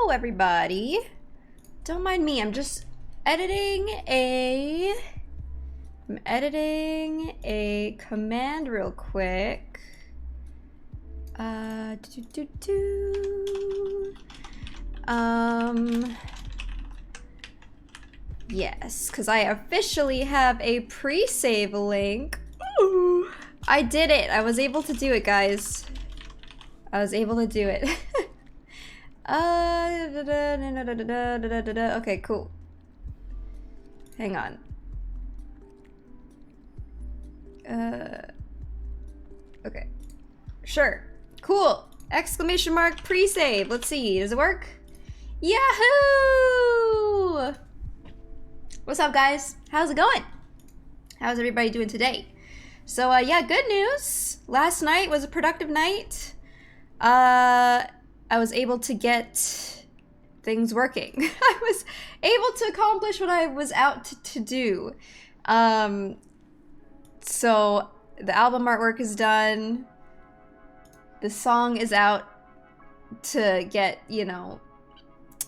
Hello, everybody. Don't mind me. I'm just editing a command real quick. Yes, because I officially have a pre-save link. Ooh, I did it. I was able to do it, guys. I was able to do it. Okay, cool. Hang on. Okay. Sure. Cool. Exclamation mark pre-save. Let's see. Does it work? Yahoo! What's up, guys? How's it going? How's everybody doing today? So, yeah, good news. Last night was a productive night. I was able to get things working. I was able to accomplish what I was out to do. So the album artwork is done. The song is out to get, you know,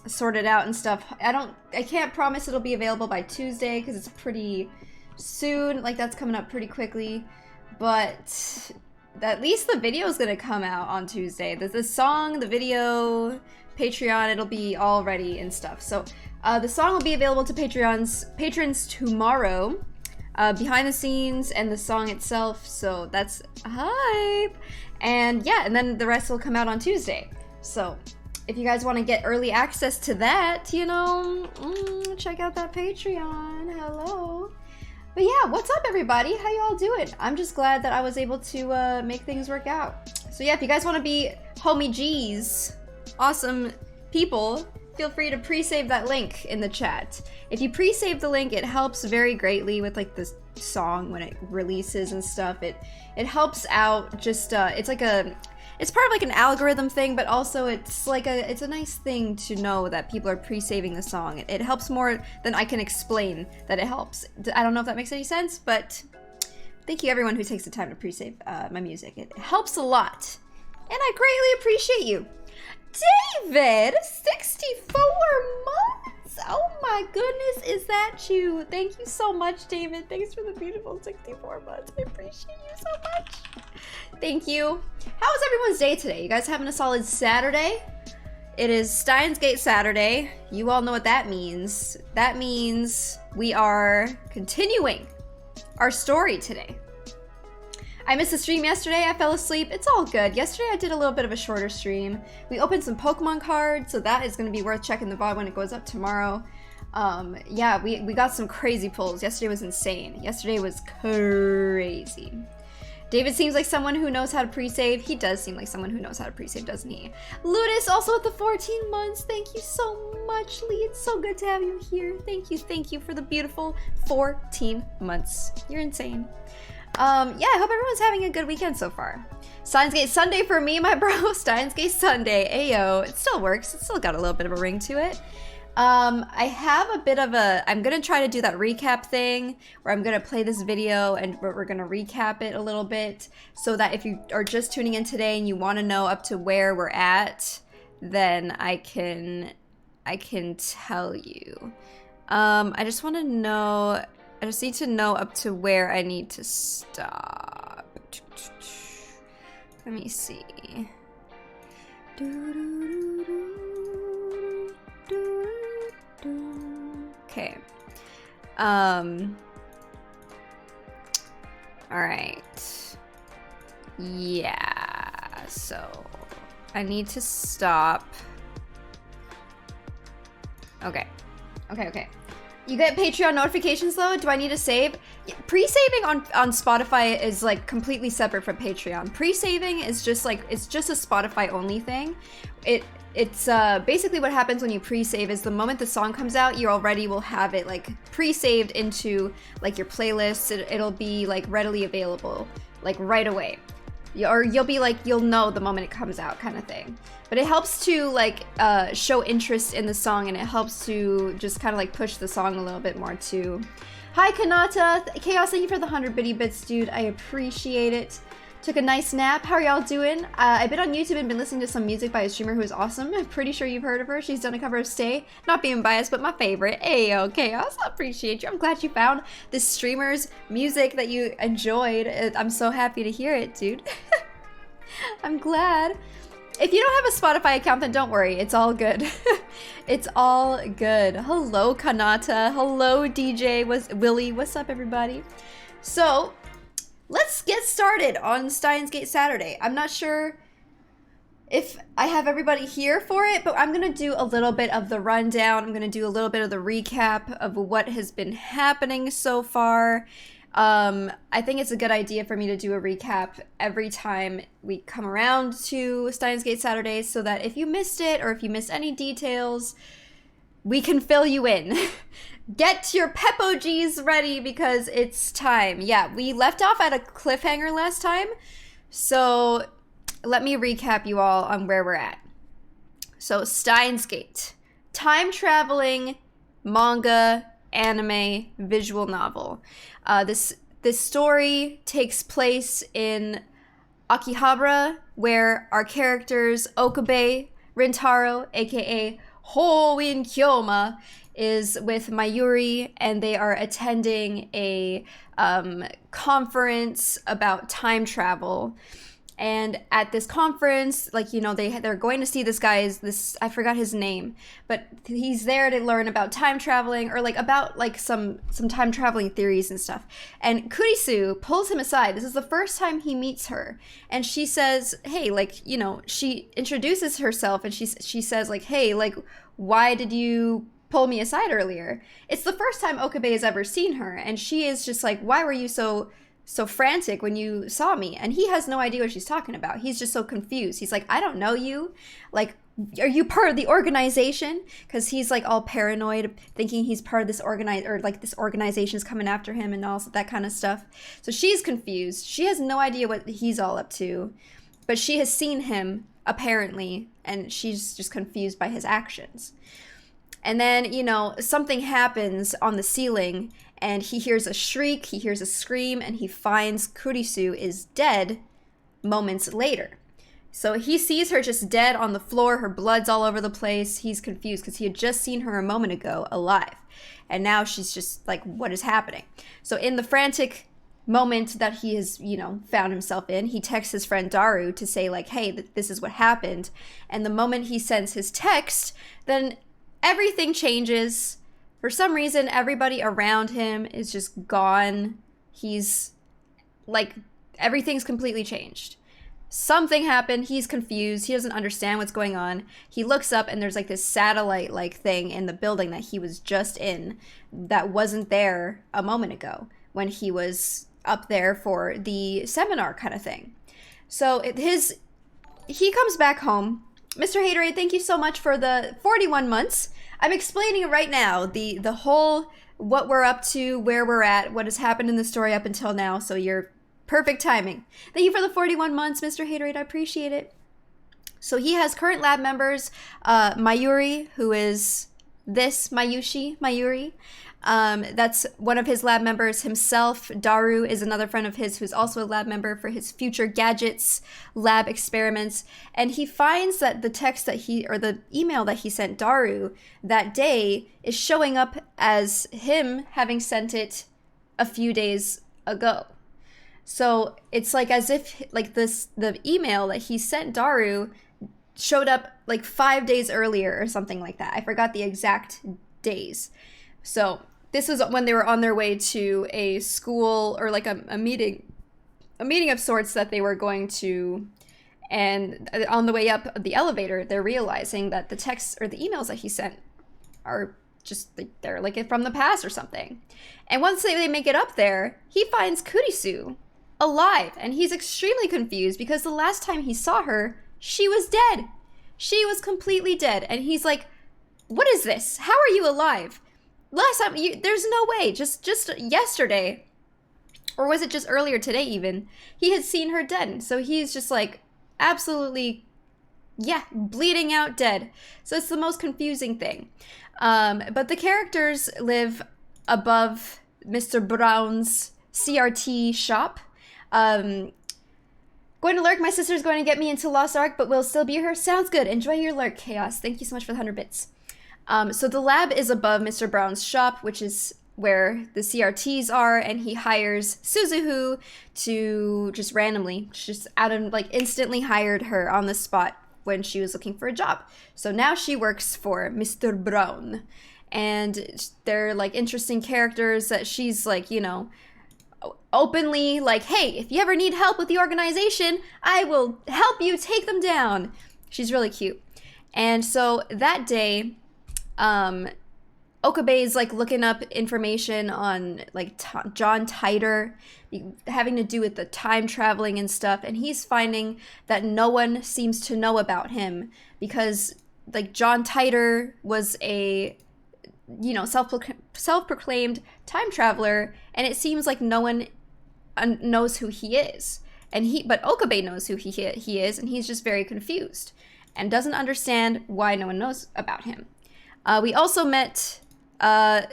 sorted out and stuff. I can't promise it'll be available by Tuesday because it's pretty soon. Like, that's coming up pretty quickly. But at least the video is gonna come out on Tuesday. The song, the video, Patreon, it'll be all ready and stuff. So the song will be available to patrons tomorrow, behind the scenes and the song itself. So that's hype. And yeah, and then the rest will come out on Tuesday. So if you guys want to get early access to that, you know, check out that Patreon. Hello. But yeah, what's up, everybody? How y'all doing? I'm just glad that I was able to make things work out. So yeah, if you guys want to be homie G's, awesome people, feel free to pre-save that link in the chat. If you pre-save the link, it helps very greatly with like the song when it releases and stuff. It helps out. Just it's part of like an algorithm thing, but also it's a nice thing to know that people are pre-saving the song. It helps more than I can explain that it helps. I don't know if that makes any sense, but thank you everyone who takes the time to pre-save my music. It helps a lot, and I greatly appreciate you. David, 64 months! Oh my goodness, is that you? Thank you so much, David. Thanks for the beautiful 64 months. I appreciate you so much. Thank you. How was everyone's day today? You guys having a solid Saturday? It is Steins Saturday. You all know what that means. That means we are continuing our story today. I missed the stream yesterday. I fell asleep. It's all good. Yesterday I did a little bit of a shorter stream. We opened some Pokemon cards, so that is going to be worth checking the VOD when it goes up tomorrow. Yeah, we got some crazy pulls. Yesterday was insane. Yesterday was crazy. David seems like someone who knows how to pre-save. He does seem like someone who knows how to pre-save, doesn't he? Ludus also at the 14 months. Thank you so much, Lee. It's so good to have you here. Thank you for the beautiful 14 months. You're insane. Yeah, I hope everyone's having a good weekend so far. Steins Sunday for me, my bro. Steins Sunday. Ayo. It still works. It's still got a little bit of a ring to it. I have a bit of I'm gonna try to do that recap thing where I'm gonna play this video and we're gonna recap it a little bit so that if you are just tuning in today and you want to know up to where we're at, then I can tell you. I just want to know. I just need to know up to where I need to stop. Let me see. Okay. Alright. Yeah, so I need to stop. Okay. Okay. You get Patreon notifications though? Do I need to save? Pre-saving on Spotify is like completely separate from Patreon. Pre-saving is just like, it's just a Spotify only thing. It's basically what happens when you pre-save is the moment the song comes out, you already will have it like pre-saved into like your playlist. It'll be like readily available like right away. Or you'll be like, you'll know the moment it comes out kind of thing. But it helps to like show interest in the song, and it helps to just kind of like push the song a little bit more too. Hi Kanata, Chaos, thank you for the 100 bitty bits, dude. I appreciate it. Took a nice nap. How are y'all doing? I've been on YouTube and been listening to some music by a streamer who is awesome. I'm pretty sure you've heard of her. She's done a cover of Stay. Not being biased, but my favorite. Ayo, Chaos. I appreciate you. I'm glad you found this streamer's music that you enjoyed. I'm so happy to hear it, dude. I'm glad. If you don't have a Spotify account, then don't worry. It's all good. It's all good. Hello, Kanata. Hello, DJ. Willie. What's up, everybody? So, let's get started on Steins Gate Saturday. I'm not sure if I have everybody here for it, but I'm going to do a little bit of the rundown. I'm going to do a little bit of the recap of what has been happening so far. I think it's a good idea for me to do a recap every time we come around to Steins Gate Saturday so that if you missed it or if you missed any details, we can fill you in. Get your Peppo-Gs ready because it's time. Yeah, we left off at a cliffhanger last time, so let me recap you all on where we're at. So, Steins Gate. Time-traveling manga, anime, visual novel. This story takes place in Akihabara, where our characters Okabe Rintaro, aka Hoin Kyoma, is with Mayuri, and they are attending a conference about time travel. And at this conference, like, you know, they're going to see this guy, I forgot his name, but he's there to learn about time traveling, or like about like some time traveling theories and stuff. And Kurisu pulls him aside. This is the first time he meets her, and she says, hey, like, you know, she introduces herself, and she says like, hey, like, why did you pull me aside earlier? It's the first time Okabe has ever seen her, and she is just like, why were you so frantic when you saw me? And he has no idea what she's talking about. He's just so confused. He's like, I don't know you. Like, are you part of the organization? Because he's like all paranoid, thinking he's part of this this organization's coming after him and all that kind of stuff. So she's confused. She has no idea what he's all up to, but she has seen him apparently, and she's just confused by his actions. And then, you know, something happens on the ceiling, and he hears a shriek, he hears a scream, and he finds Kurisu is dead moments later. So he sees her just dead on the floor, her blood's all over the place. He's confused because he had just seen her a moment ago alive. And now she's just like, what is happening? So in the frantic moment that he has, you know, found himself in, he texts his friend Daru to say like, hey, this is what happened. And the moment he sends his text, then everything changes. For some reason, everybody around him is just gone. He's like, everything's completely changed. Something happened. He's confused. He doesn't understand what's going on. He looks up, and there's like this satellite-like thing in the building that he was just in that wasn't there a moment ago when he was up there for the seminar kind of thing. So he comes back home. Mr. Haterade, thank you so much for the 41 months. I'm explaining it right now, the whole, what we're up to, where we're at, what has happened in the story up until now, so you're perfect timing. Thank you for the 41 months, Mr. Haterade, I appreciate it. So he has current lab members, Mayuri, who is this Mayuri. That's one of his lab members himself. Daru is another friend of his who's also a lab member for his future gadgets lab experiments. And he finds that the text that the email that he sent Daru that day is showing up as him having sent it a few days ago. So it's like as if like the email that he sent Daru showed up like 5 days earlier or something like that. I forgot the exact days. So this was when they were on their way to a school or like a meeting of sorts that they were going to, and on the way up the elevator, they're realizing that the texts or the emails that he sent are just like, they're like from the past or something. And once they make it up there, he finds Kurisu alive, and he's extremely confused because the last time he saw her, she was dead. She was completely dead, and he's like, what is this? How are you alive? Last time, there's no way, just yesterday, or was it just earlier today even, he had seen her dead. So he's just like, absolutely, yeah, bleeding out dead. So it's the most confusing thing. But the characters live above Mr. Brown's CRT shop. Going to lurk. My sister's going to get me into Lost Ark, but we'll still be here. Sounds good. Enjoy your lurk, Chaos. Thank you so much for the 100 bits. So the lab is above Mr. Brown's shop, which is where the CRTs are, and he hires Suzuhu to just randomly, just out of, like, instantly hired her on the spot when she was looking for a job. So now she works for Mr. Brown. And they're, like, interesting characters that she's, like, you know, openly like, hey, if you ever need help with the organization, I will help you take them down. She's really cute. And so that day, Okabe's like looking up information on like John Titor, having to do with the time traveling and stuff, and he's finding that no one seems to know about him because like John Titor was a, you know, self-proclaimed time traveler, and it seems like no one knows who he is. But Okabe knows who he is, and he's just very confused and doesn't understand why no one knows about him. We also met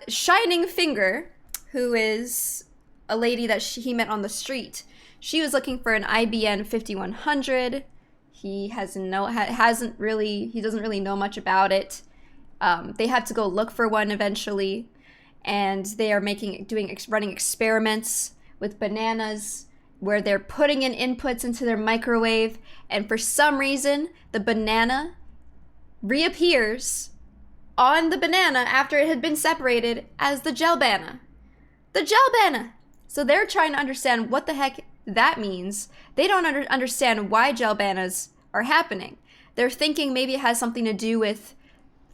Shining Finger, who is a lady that he met on the street. She was looking for an IBN 5100. He doesn't really know much about it. They had to go look for one eventually, and they are running experiments with bananas where they're putting in inputs into their microwave, and for some reason the banana reappears on the banana after it had been separated as the Gelbana. The Gelbana! So they're trying to understand what the heck that means. They don't understand why Gelbanas are happening. They're thinking maybe it has something to do with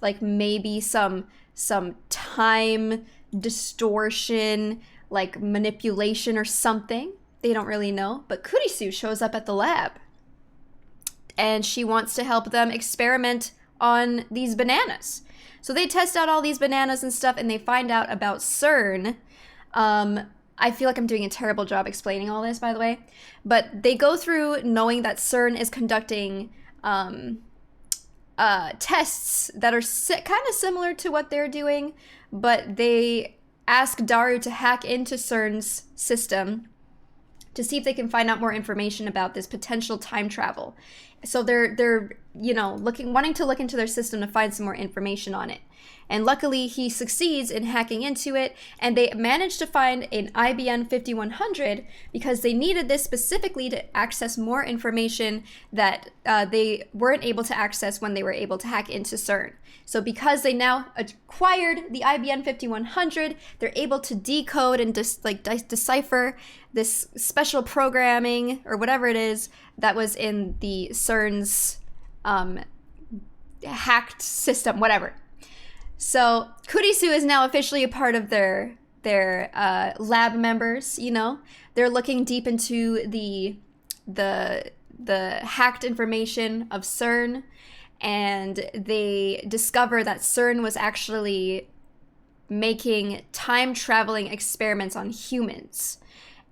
like maybe some time distortion, like manipulation or something. They don't really know. But Kurisu shows up at the lab, and she wants to help them experiment on these bananas. So they test out all these bananas and stuff, and they find out about CERN. I feel like I'm doing a terrible job explaining all this, by the way. But they go through knowing that CERN is conducting tests that are kind of similar to what they're doing, but they ask Daru to hack into CERN's system to see if they can find out more information about this potential time travel. So they're you know, wanting to look into their system to find some more information on it. And luckily he succeeds in hacking into it, and they managed to find an IBN 5100 because they needed this specifically to access more information that they weren't able to access when they were able to hack into CERN. So because they now acquired the IBN 5100, they're able to decode and decipher this special programming or whatever it is that was in the CERN's hacked system, whatever. So Kurisu is now officially a part of their lab members. You know, they're looking deep into the hacked information of CERN, and they discover that CERN was actually making time traveling experiments on humans,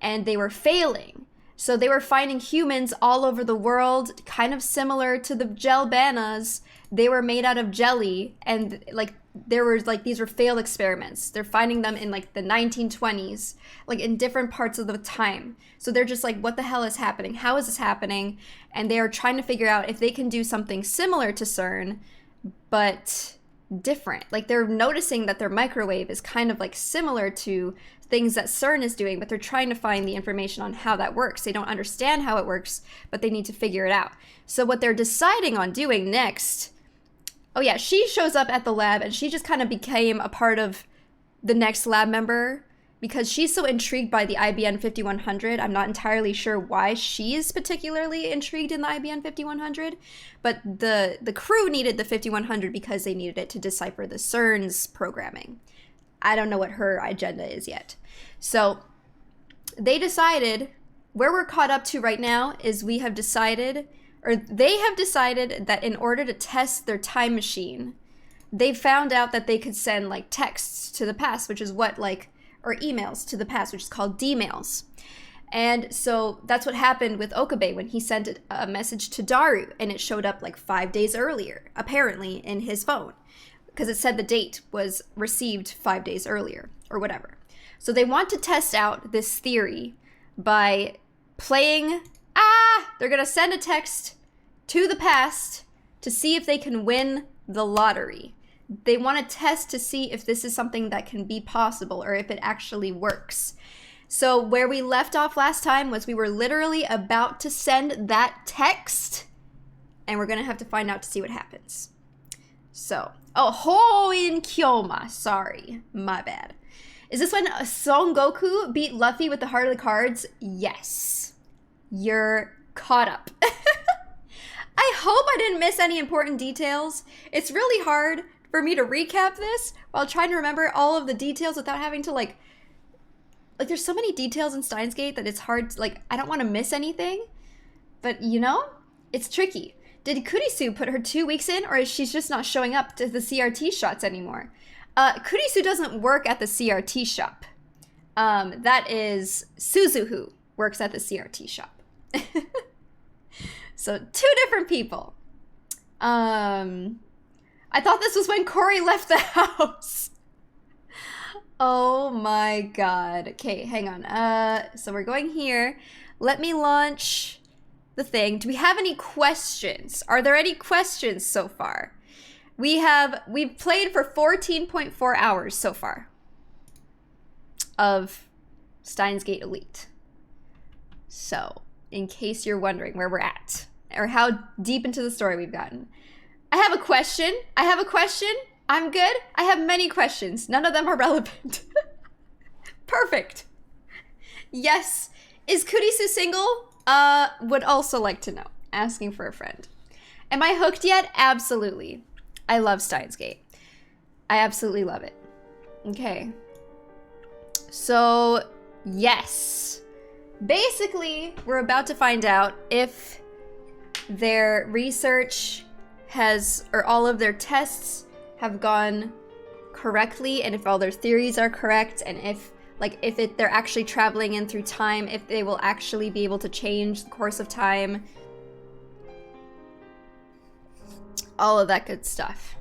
and they were failing. So they were finding humans all over the world, kind of similar to the Gelbanas. They were made out of jelly, and like these were failed experiments. They're finding them in like the 1920s, like in different parts of the time. So they're just like, what the hell is happening? How is this happening? And they are trying to figure out if they can do something similar to CERN, but different. Like they're noticing that their microwave is kind of like similar to things that CERN is doing, but they're trying to find the information on how that works. They don't understand how it works, but they need to figure it out. So what they're deciding on doing next, oh yeah, she shows up at the lab, and she just kind of became a part of the next lab member because she's so intrigued by the IBN 5100. I'm not entirely sure why she is particularly intrigued in the IBN 5100, but the crew needed the 5100 because they needed it to decipher the CERN's programming. I don't know what her agenda is yet. So they decided, where we're caught up to right now is they have decided that in order to test their time machine, they found out that they could send like texts to the past, which is what or emails to the past, which is called D-mails. And so that's what happened with Okabe when he sent a message to Daru, and it showed up like 5 days earlier, apparently, in his phone, because it said the date was received 5 days earlier or whatever. So they want to test out this theory by playing They're gonna send a text to the past to see if they can win the lottery. They want to test to see if this is something that can be possible or if it actually works. So where we left off last time was we were literally about to send that text, and we're gonna have to find out to see what happens. So, oh, Hoin Kyoma, sorry, my bad. Is this when Son Goku beat Luffy with the Heart of the Cards? Yes. You're caught up. I hope I didn't miss any important details. It's really hard for me to recap this while trying to remember all of the details without having to like there's so many details in Steins Gate that it's hard to, like, I don't want to miss anything, but you know, it's tricky. Did Kurisu put her 2 weeks in, or is she just not showing up to the CRT shots anymore? Kurisu doesn't work at the CRT shop. That is Suzuhu works at the CRT shop. So 2 different people. I thought this was when Corey left the house. Oh my god. Okay, hang on. So we're going here. Let me launch the thing. Do we have any questions? Are there any questions so far? We've played for 14.4 hours so far of Steins Gate Elite. So, in case you're wondering where we're at or how deep into the story we've gotten. I have a question. I'm good. I have many questions. None of them are relevant. Perfect. Yes. Is Kurisu single? Would also like to know. Asking for a friend. Am I hooked yet? Absolutely. I love Steins Gate. I absolutely love it. Okay. So, yes. Basically, we're about to find out if their research has, or all of their tests have gone correctly, and if all their theories are correct, and if they're actually traveling in through time, if they will actually be able to change the course of time. All of that good stuff.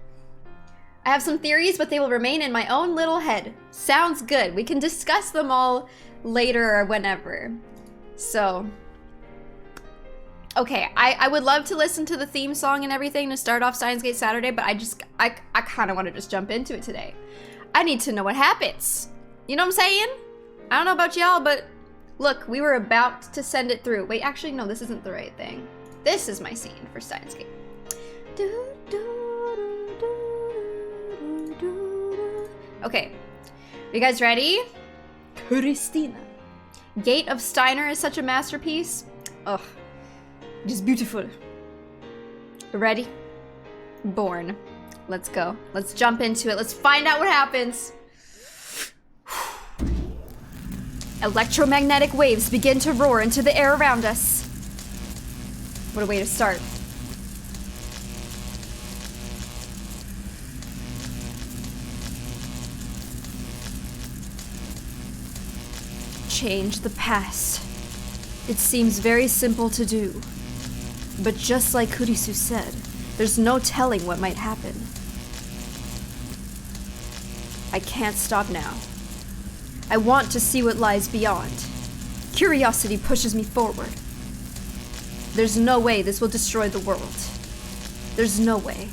I have some theories, but they will remain in my own little head. Sounds good. We can discuss them all later or whenever. So, okay, I would love to listen to the theme song and everything to start off Steins Gate Saturday, but I kind of want to just jump into it today. I need to know what happens. You know what I'm saying? I don't know about y'all, but look, we were about to send it through. Wait, actually, no, this isn't the right thing. This is my scene for Steins Gate. Okay, you guys ready? Christina. Gate of Steiner is such a masterpiece. Ugh. Just beautiful. Ready? Born. Let's go. Let's jump into it. Let's find out what happens. Electromagnetic waves begin to roar into the air around us. What a way to start. Change the past. It seems very simple to do. But just like Kurisu said, there's no telling what might happen. I can't stop now. I want to see what lies beyond. Curiosity pushes me forward. There's no way this will destroy the world. There's no way.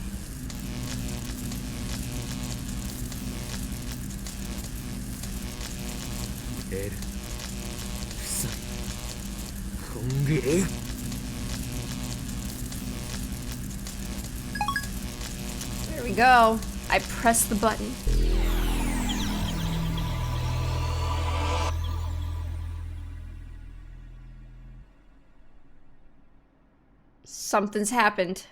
There we go. I press the button. Something's happened.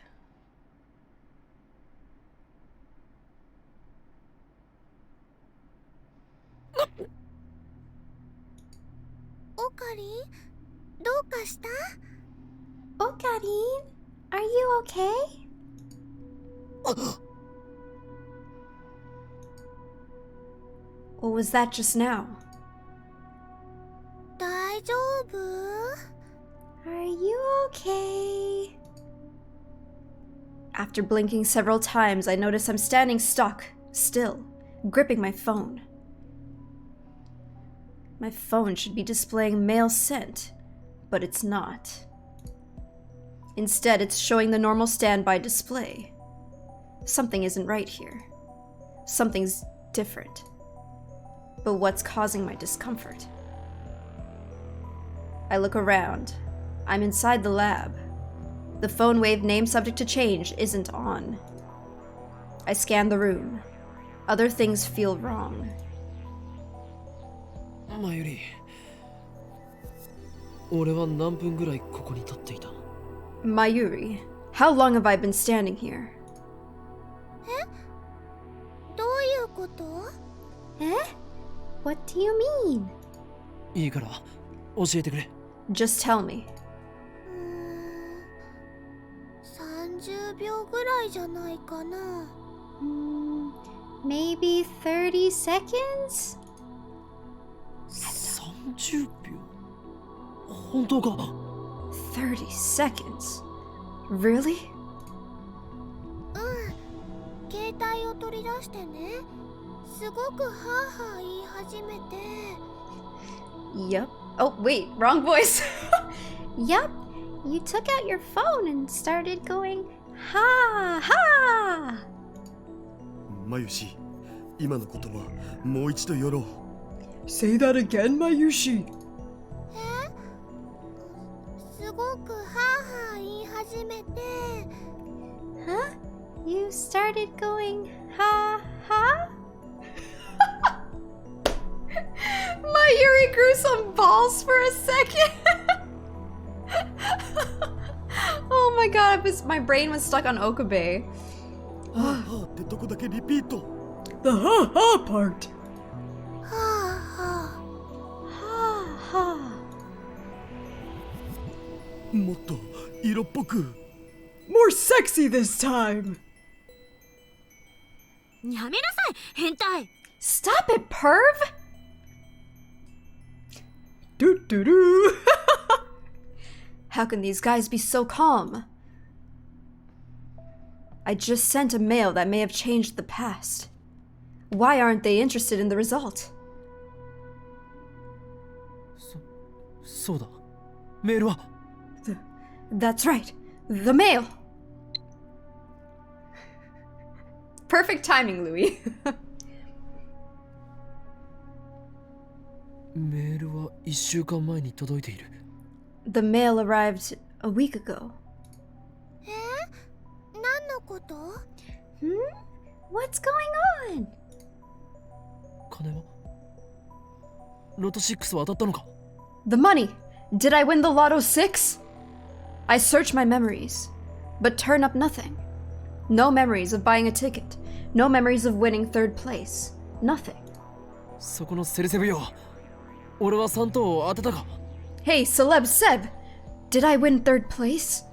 Okarin? どうかした? Okarin, are you okay? What was that just now? 大丈夫? Are you okay? After blinking several times, I notice I'm standing stuck, still, gripping my phone. My phone should be displaying male scent, but it's not. Instead, it's showing the normal standby display. Something isn't right here. Something's different. But what's causing my discomfort? I look around. I'm inside the lab. The phone wave name subject to change isn't on. I scan the room. Other things feel wrong. Mayuri, 俺は何分ぐらいここに立っていた? Mayuri, how long have I been standing here? どういうこと？ What do you mean? いいから教えてくれ。 Just tell me. 30秒ぐらいじゃないかな。Maybe 30 seconds? 30秒? 本当か? 30 seconds? Really? 携帯を取り出してね。すごくハーハー言い始めて。 Yep. Oh, wait, wrong voice. Yep. You took out your phone and started going, ha ha. マユシ、今の言葉もう一度よろう。 Say that again, Mayushi. すごくハーハー言い始めて。 Huh? You started going, ha ha? Mayuri grew some balls for a second. Oh my god, my brain was stuck on Okabe. はあはあってどこだけリピート。 The ha-ha part. はあは Ha ha. もっと色っぽく。 More sexy this time. やめなさい、変態。 Stop it, perv! Doo doo doo. How can these guys be so calm? I just sent a mail that may have changed the past. Why aren't they interested in the result? そうだ。メールは? That's right. The mail. Perfect timing, Louis. メールは1週間前に届いている。 The mail arrived a week ago. 何のこと？ What's going on? 金は? ロト6は当たったのか? The money. Did I win the Lotto 6? I search my memories, but turn up nothing. No memories of buying a ticket. No memories of winning third place. Nothing. そこのセレセブよ。俺は3等を当てたか? Hey, Celeb Seb. Did I win third place?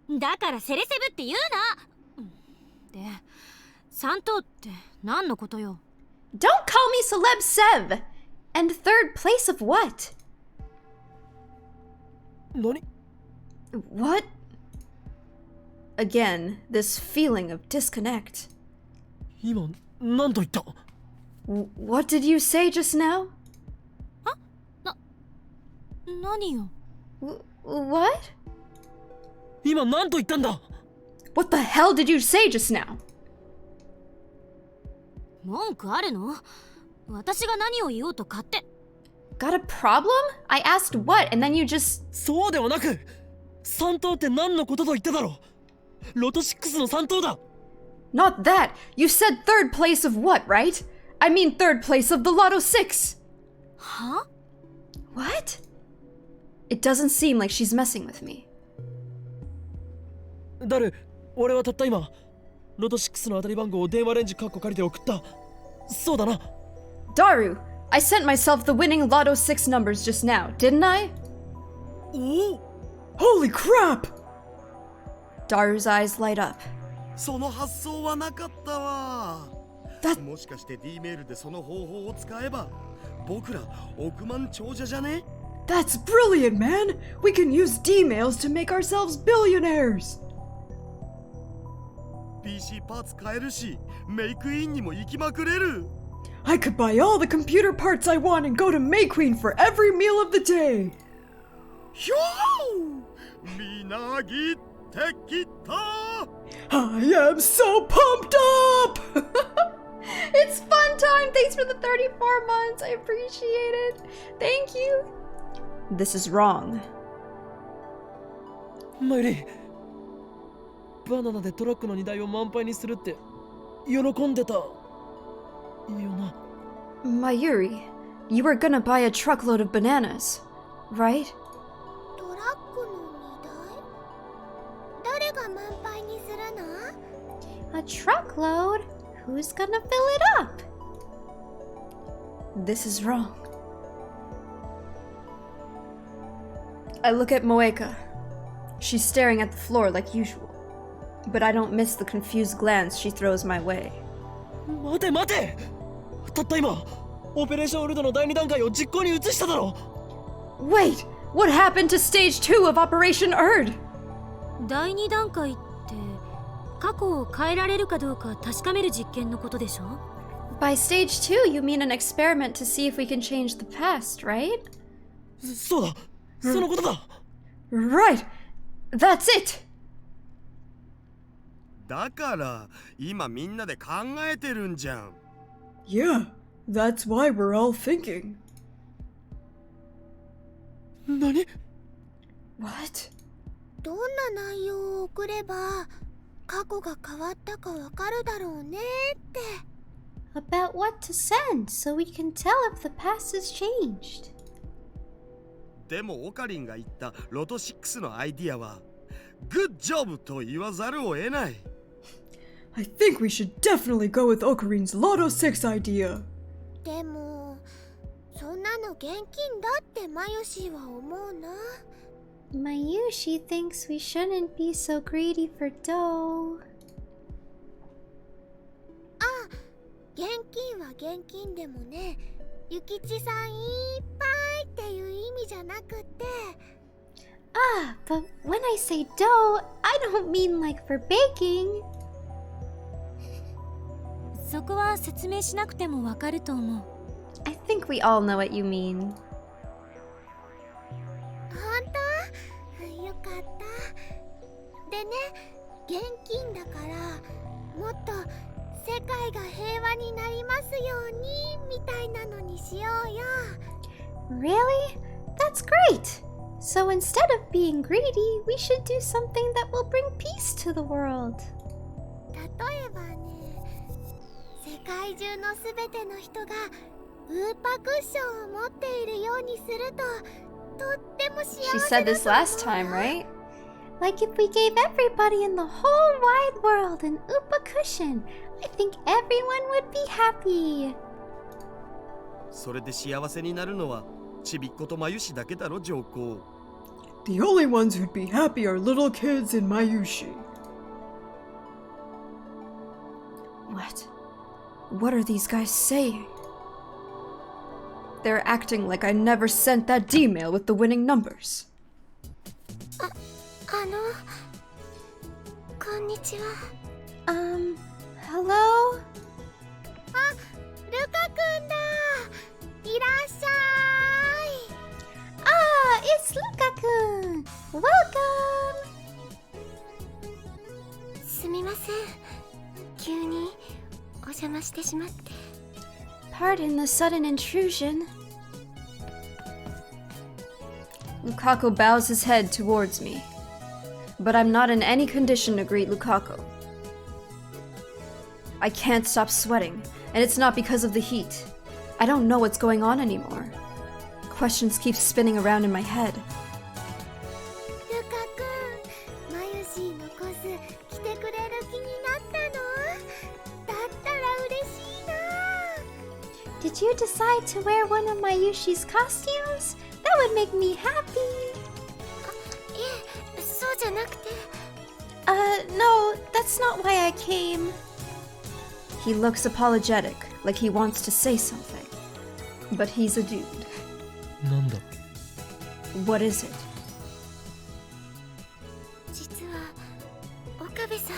だからセレセブって言うな。で、3等って何のことよ？ Don't call me Celeb Seb! And third place of what? 何? What? Again, this feeling of disconnect. 今何と言った? What did you say just now? 何よ？ What? 今何と言ったんだ? What the hell did you say just now? 文句あるの？私が何を言おうと勝手。 Got a problem? I asked what, and then you just... そうではなく、3等って何のことと言っただろう。ロト6の3等だ。 Not that! You said third place of what, right? I mean third place of the Lotto 6! は？ What? It doesn't seem like she's messing with me. 俺はたった今、ロト6の当たり番号を電話レンジカッコ借りて送った。そうだな。Daru, I sent myself the winning Lotto 6 numbers just now, didn't I? おお! Holy crap! Daru's eyes light up. その発想はなかったわ。That... もしかして D メールでその方法を使えば僕ら億万長者じゃね? That's brilliant, man! We can use D-mails to make ourselves billionaires! PC パーツ買えるし、メイクインにも行きまくれる。 I could buy all the computer parts I want and go to May Queen for every meal of the day! ひょー！なぎってきた。 I am so pumped up! It's fun time! Thanks for the 34 months! I appreciate it! Thank you! This is wrong. マユリ、バナナでトラックの荷台を満杯にするって喜んでたよな。 Mayuri, you were gonna buy a truckload of bananas, right? トラックの荷台？誰が満杯にするの？ A truckload? Who's gonna fill it up? This is wrong. I look at Moeka. She's staring at the floor like usual, but I don't miss the confused glance she throws my way. 待て待て、たった今オペレーションウルドの第2段階を実行に移しただろ。 Wait! What happened to stage 2 of Operation Erd? 第2段階って過去を変えられるかどうか確かめる実験のことでしょ？ By stage 2, you mean an experiment to see if we can change the past, right? そうだ、そのことだ。 Right! That's it! だから今みんなで考えてるんじゃん。 Yeah, that's why we're all thinking. 何？ What? どんな内容を送れば過去が変わったかわかるだろうねって。 About what to send so we can tell if the past has changed. でもオカリンが言ったロト6のアイディアはグッジョブと言わざるを得ない。 I think we should definitely go with Okarin's Lotto 6 idea. でもそんなの現金だってマユシーは思うな。 Mayushi thinks we shouldn't be so greedy for dough. 現金は現金でもね、ゆきちさんいっぱいっていう意味じゃなくて。 Ah, but when I say dough, I don't mean like for baking. そこは説明しなくてもわかると思う。 I think we all know what you mean. 本当？よかった。でね、現金だからもっと世界が平和になりますようにみたいなのにしようよ。 Really? That's great! So instead of being greedy, we should do something that will bring peace to the world. 例えばね、世界中のすべての人がウーパクッションを持っているようにするととっても幸 She せ said だ this と思う last time, よ。 right? Like if we gave everybody in the whole wide world an Oopa cushion, I think everyone would be happy. それで幸せになるのはちびっことまゆしだけだろ、上皇。 The only ones who'd be happy are little kids in Mayushi. What? What are these guys saying? They're acting like I never sent that D-mail with the winning numbers. こんにちは。 Hello? ルカくんだ。いらっしゃい。 Ah, it's Luka-kun! Welcome! すみません。急にお邪魔してしまって。 Pardon the sudden intrusion. Lukaku bows his head towards me, but I'm not in any condition to greet Lukaku. I can't stop sweating, and it's not because of the heat. I don't know what's going on anymore. Questions keep spinning around in my head. ルカくん、マユシーのコス来てくれる気になったの？だったら嬉しいな。 Did you decide to wear one of Mayushi's costumes? That would make me happy. いえ、そうじゃなくて。 No, that's not why I came. He looks apologetic, like he wants to say something. But he's a dude. なんだ？ What is it? 実は岡部さん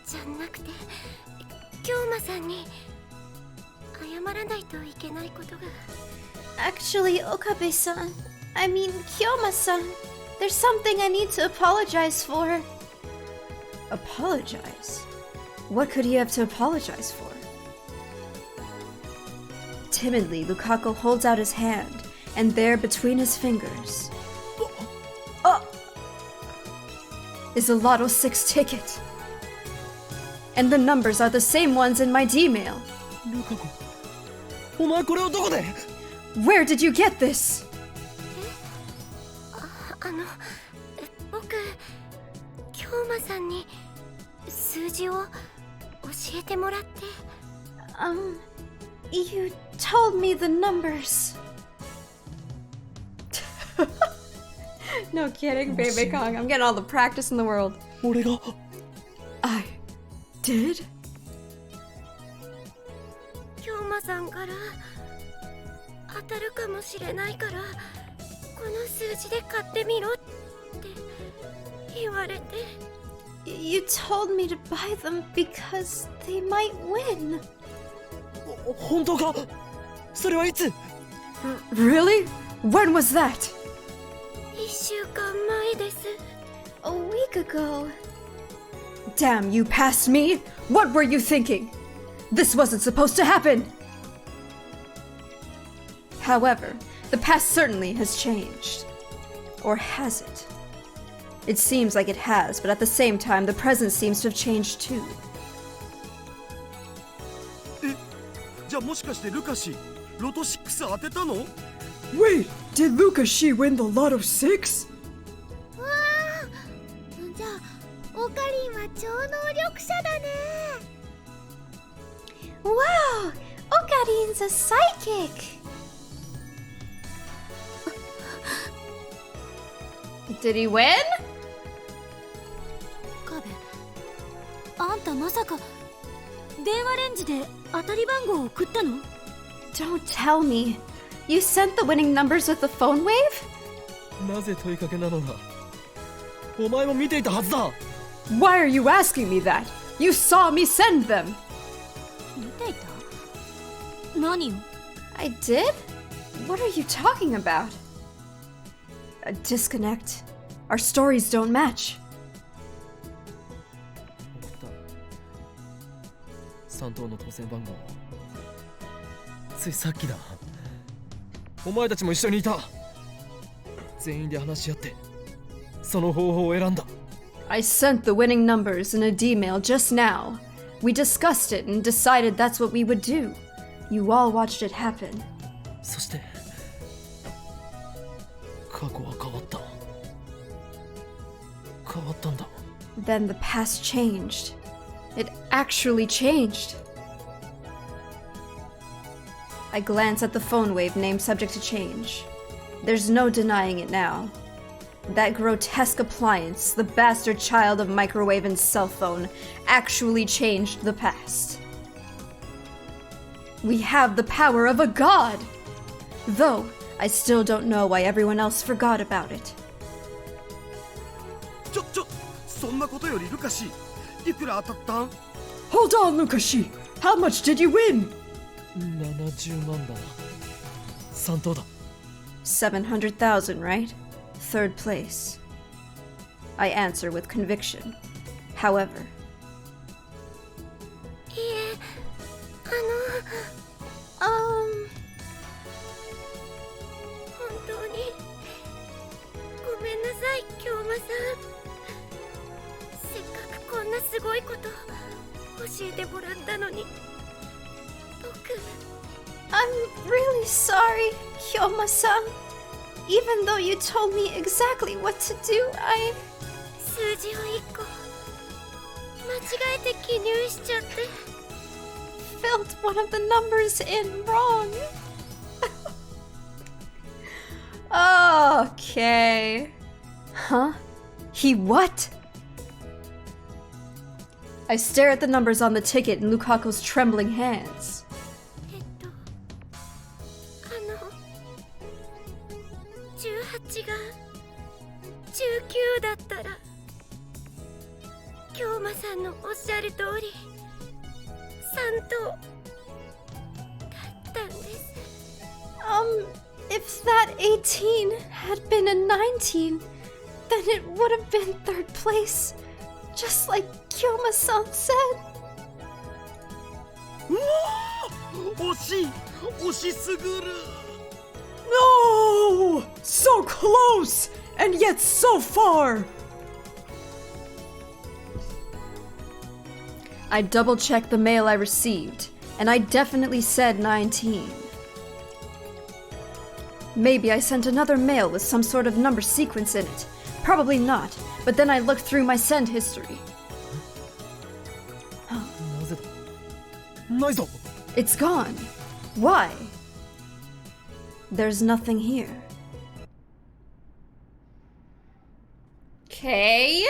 じゃなくて京馬さんに謝らないといけないことが。 Actually, Okabe-san. I mean, Kyoma-san. There's something I need to apologize for. Apologize? What could he have to apologize for? Timidly, Lukaku holds out his hand, and there between his fingers is a Lotto 6 ticket. And the numbers are the same ones in my D-mail. ルカ子、お前これをどこで？ Where did you get this? 僕京馬さんに数字を教えてもらって。You told me the numbers. No kidding, Baby Kong. I'm getting all the practice in the world. 俺が I did? 京馬さんから当たるかもしれないからこの数字で買ってみろって言われて。You told me to buy them because they might win. 本当か？それはいつ？ Really? When was that? 1週間前です。A week ago. Damn, you passed me! What were you thinking? This wasn't supposed to happen! However, the past certainly has changed. Or has it? It seems like it has, but at the same time, the present seems to have changed too. じゃあもしかしてルカシロト6当てたの？ Wait, did Lukashi win the Lotto 6? わあ、じゃあオカリンは超能力者だね。 Wow! Okarin's a psychic! Did he win? カベ、あんたまさか電話レンジで当たり番号を送ったの？ Don't tell me. You sent the winning numbers with the phone wave? なぜ問いかけなのだ？お前も見ていたはずだ。 Why are you asking me that? You saw me send them! 見ていた？何を？ I did? What are you talking about? A disconnect. Our stories don't match. 送った3等の当選番号。ついさっきだ。お前たちも一緒にいた。全員で話し合ってその方法を選んだ。 I sent the winning numbers in a D-mail just now. We discussed it and decided that's what we would do. You all watched it happen. そして過去は変わった。変わったんだ。 Then the past changed. It actually changed. I glance at the phone wave named subject to change. There's no denying it now. That grotesque appliance, the bastard child of microwave and cell phone, actually changed the past. We have the power of a god! Though, I still don't know why everyone else forgot about it. そんなことよりルカシいくら当たったん？ Hold on, Lukashi! How much did you win? 70万だな。3等だ。 700,000, right? Third place. I answer with conviction. However, いえ、本当にごめんなさい、京馬さん。せっかくこんなすごいこと教えてもらったのに。僕 I'm really sorry, Kyoma-san. Even though you told me exactly what to do, I 数字を1個間違えて記入しちゃって。 filled one of the numbers in wrong. Okay. Huh? He what? I stare at the numbers on the ticket in Lukaku's trembling hands. 18が19だったら京馬さんのおっしゃる通り3等だったんです。If that 18 had been a 19, Then it would have been third place, just like Kyoma-san said. うわー、惜しすぐる。 No! So close! And yet so far! I double-checked the mail I received, and I definitely said 19. Maybe I sent another mail with some sort of number sequence in it. Probably not, but then I looked through my send history. なぜだ。ないぞ。 It's gone. Why? There's nothing here. Okay.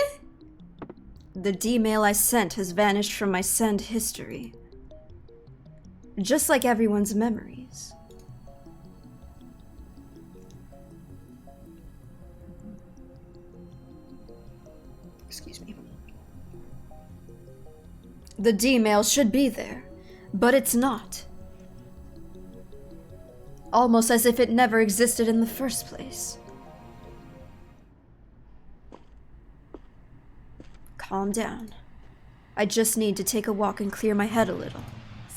The D-mail I sent has vanished from my send history. Just like everyone's memories. Excuse me. The D-mail should be there, but it's not. Almost as if it never existed in the first place. Calm down. I just need to take a walk and clear my head a little.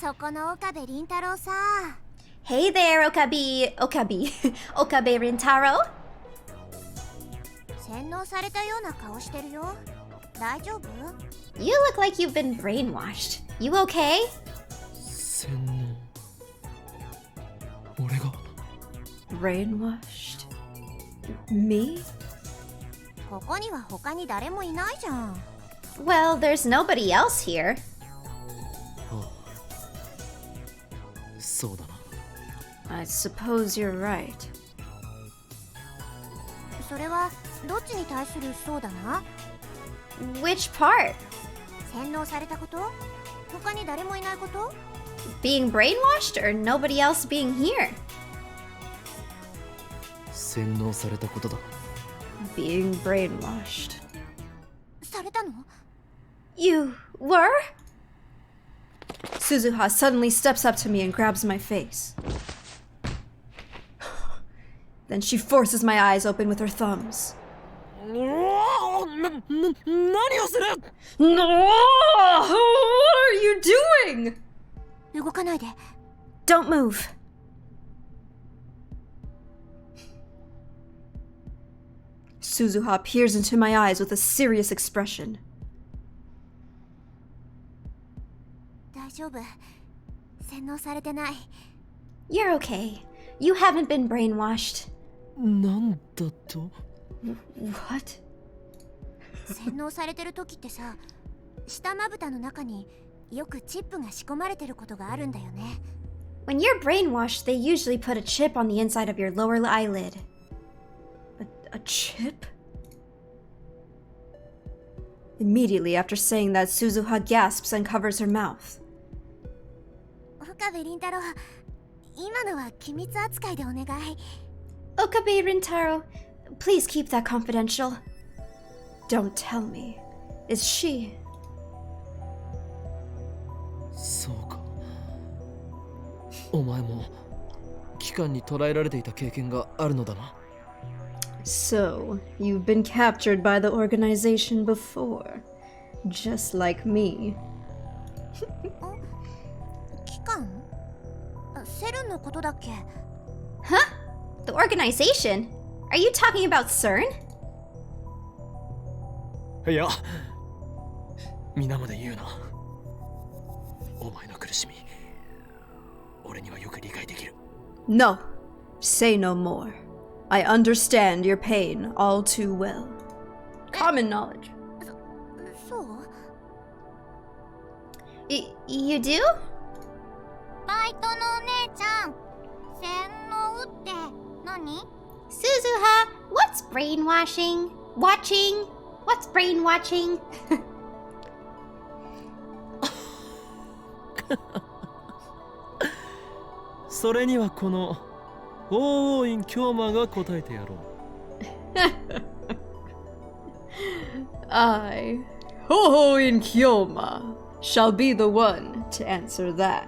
そこの岡部倫太郎さ。 Hey there, Okabe Rintaro. 洗脳されたような顔してるよ。大丈夫？ You look like you've been brainwashed. You okay? 洗脳。俺が。 Brainwashed? Me? ここには他に誰もいないじゃん。 Well, there's nobody else here. ああ。そうだな。 I suppose you're right. それはどっちに対するそうだな？ Which part? 洗脳されたこと？他に誰もいないこと？ Being brainwashed or nobody else being here? 洗脳されたことだ。 Being brainwashed. されたの？ You were? Suzuha suddenly steps up to me and grabs my face. Then she forces my eyes open with her thumbs. 何をする No! What are you doing? 動かないで。 Don't move. Suzuha peers into my eyes with a serious expression. 大丈夫。洗脳されてない。 You're okay. You haven't been brainwashed. なんだと What? 洗脳されてる時ってさ、下まぶたの中によくチップが仕込まれてることがあるんだよね。 When you're brainwashed, they usually put a chip on the inside of your lower eyelid. A chip? Immediately after saying that, Suzuha gasps and covers her mouth. 岡部倫太郎、今のは機密扱いでお願い。 Okabe Rintaro, please keep that confidential. Don't tell me. Is she? そうか。お前も機関に捕らえられていた経験があるのだな。 So, you've been captured by the organization before. Just like me. 機関？セルンのことだっけ？ Huh? The organization? Are you talking about CERN? いや、皆まで言うな。お前の苦しみ、俺にはよく理解できる。 No. Say no more. I understand your pain all too well. Common knowledge. そう？ You do? バイトのお姉ちゃん、洗脳って何？ Suzuha, what's brainwashing? Watching? What's brainwatching? それにはこの法王院京馬が答えてやろう。I, Hoho in Kyoma, shall be the one to answer that.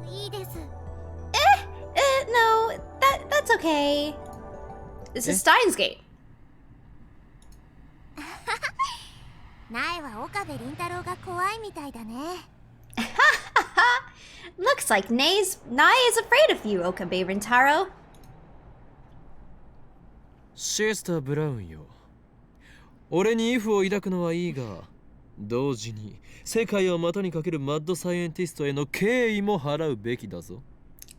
いいです。 No, that's okay. This is Steins Gate. 苗は岡部倫太郎が怖いみたいだね。Looks like Nae is afraid of you, Okabe Rintaro. シェスター・ブラウンよ。俺にイフを抱くのはいいが、同時に世界を股にかけるマッドサイエンティストへの敬意も払うべきだぞ。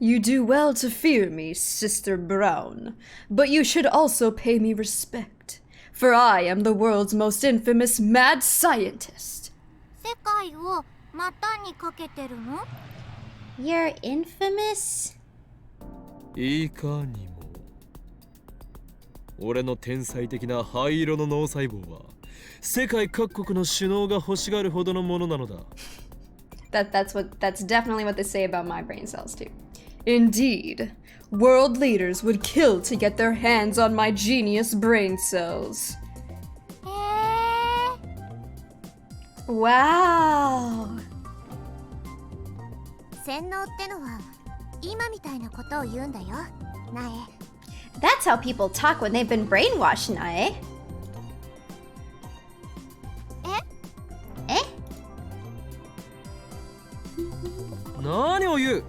You do well to fear me, Sister Brown, but you should also pay me respect, for I am the world's most infamous mad scientist. 世界を股にかけてるの？ You're infamous? いかにも。俺の天才的な灰色の脳細胞は世界各国の首脳が欲しがるほどのものなのだ。That's definitely what they say about my brain cells too. Indeed, world leaders would kill to get their hands on my genius brain cells. へえ。 Wow. 洗脳ってのは今みたいなことを言うんだよ、苗。 That's how people talk when they've been brainwashed, Nae. え？ Eh? 何を言う？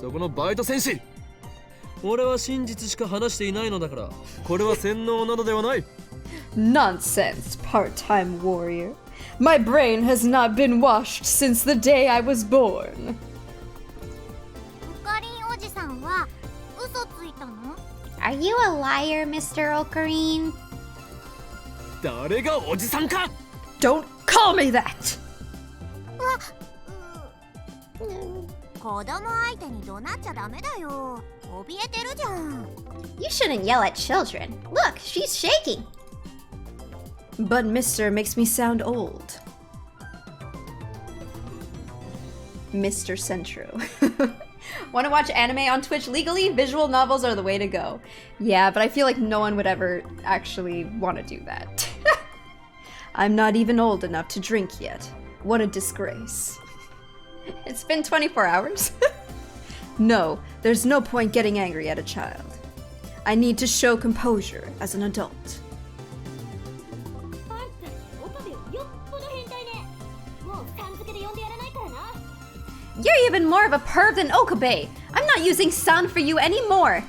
そこのバイト戦士。俺は真実しか話していないのだから、これは洗脳などではない。 Nonsense, part-time warrior. My brain has not been washed since the day I was born. オカリンおじさんは嘘ついたの？ Are you a liar, Mr. Ocarine? 誰がおじさんか？ Don't call me that! 子供相手に怒鳴っちゃダメだよ。怯えてるじゃん。 You shouldn't yell at children. Look, she's shaking. But Mr. makes me sound old. Mr. Centro. Want to watch anime on Twitch legally? Visual novels are the way to go. Yeah, but I feel like no one would ever actually want to do that. I'm not even old enough to drink yet. What a disgrace. It's been 24 hours. No, there's no point getting angry at a child. I need to show composure as an adult. You're even more of a perv than Okabe. I'm not using sound for you anymore.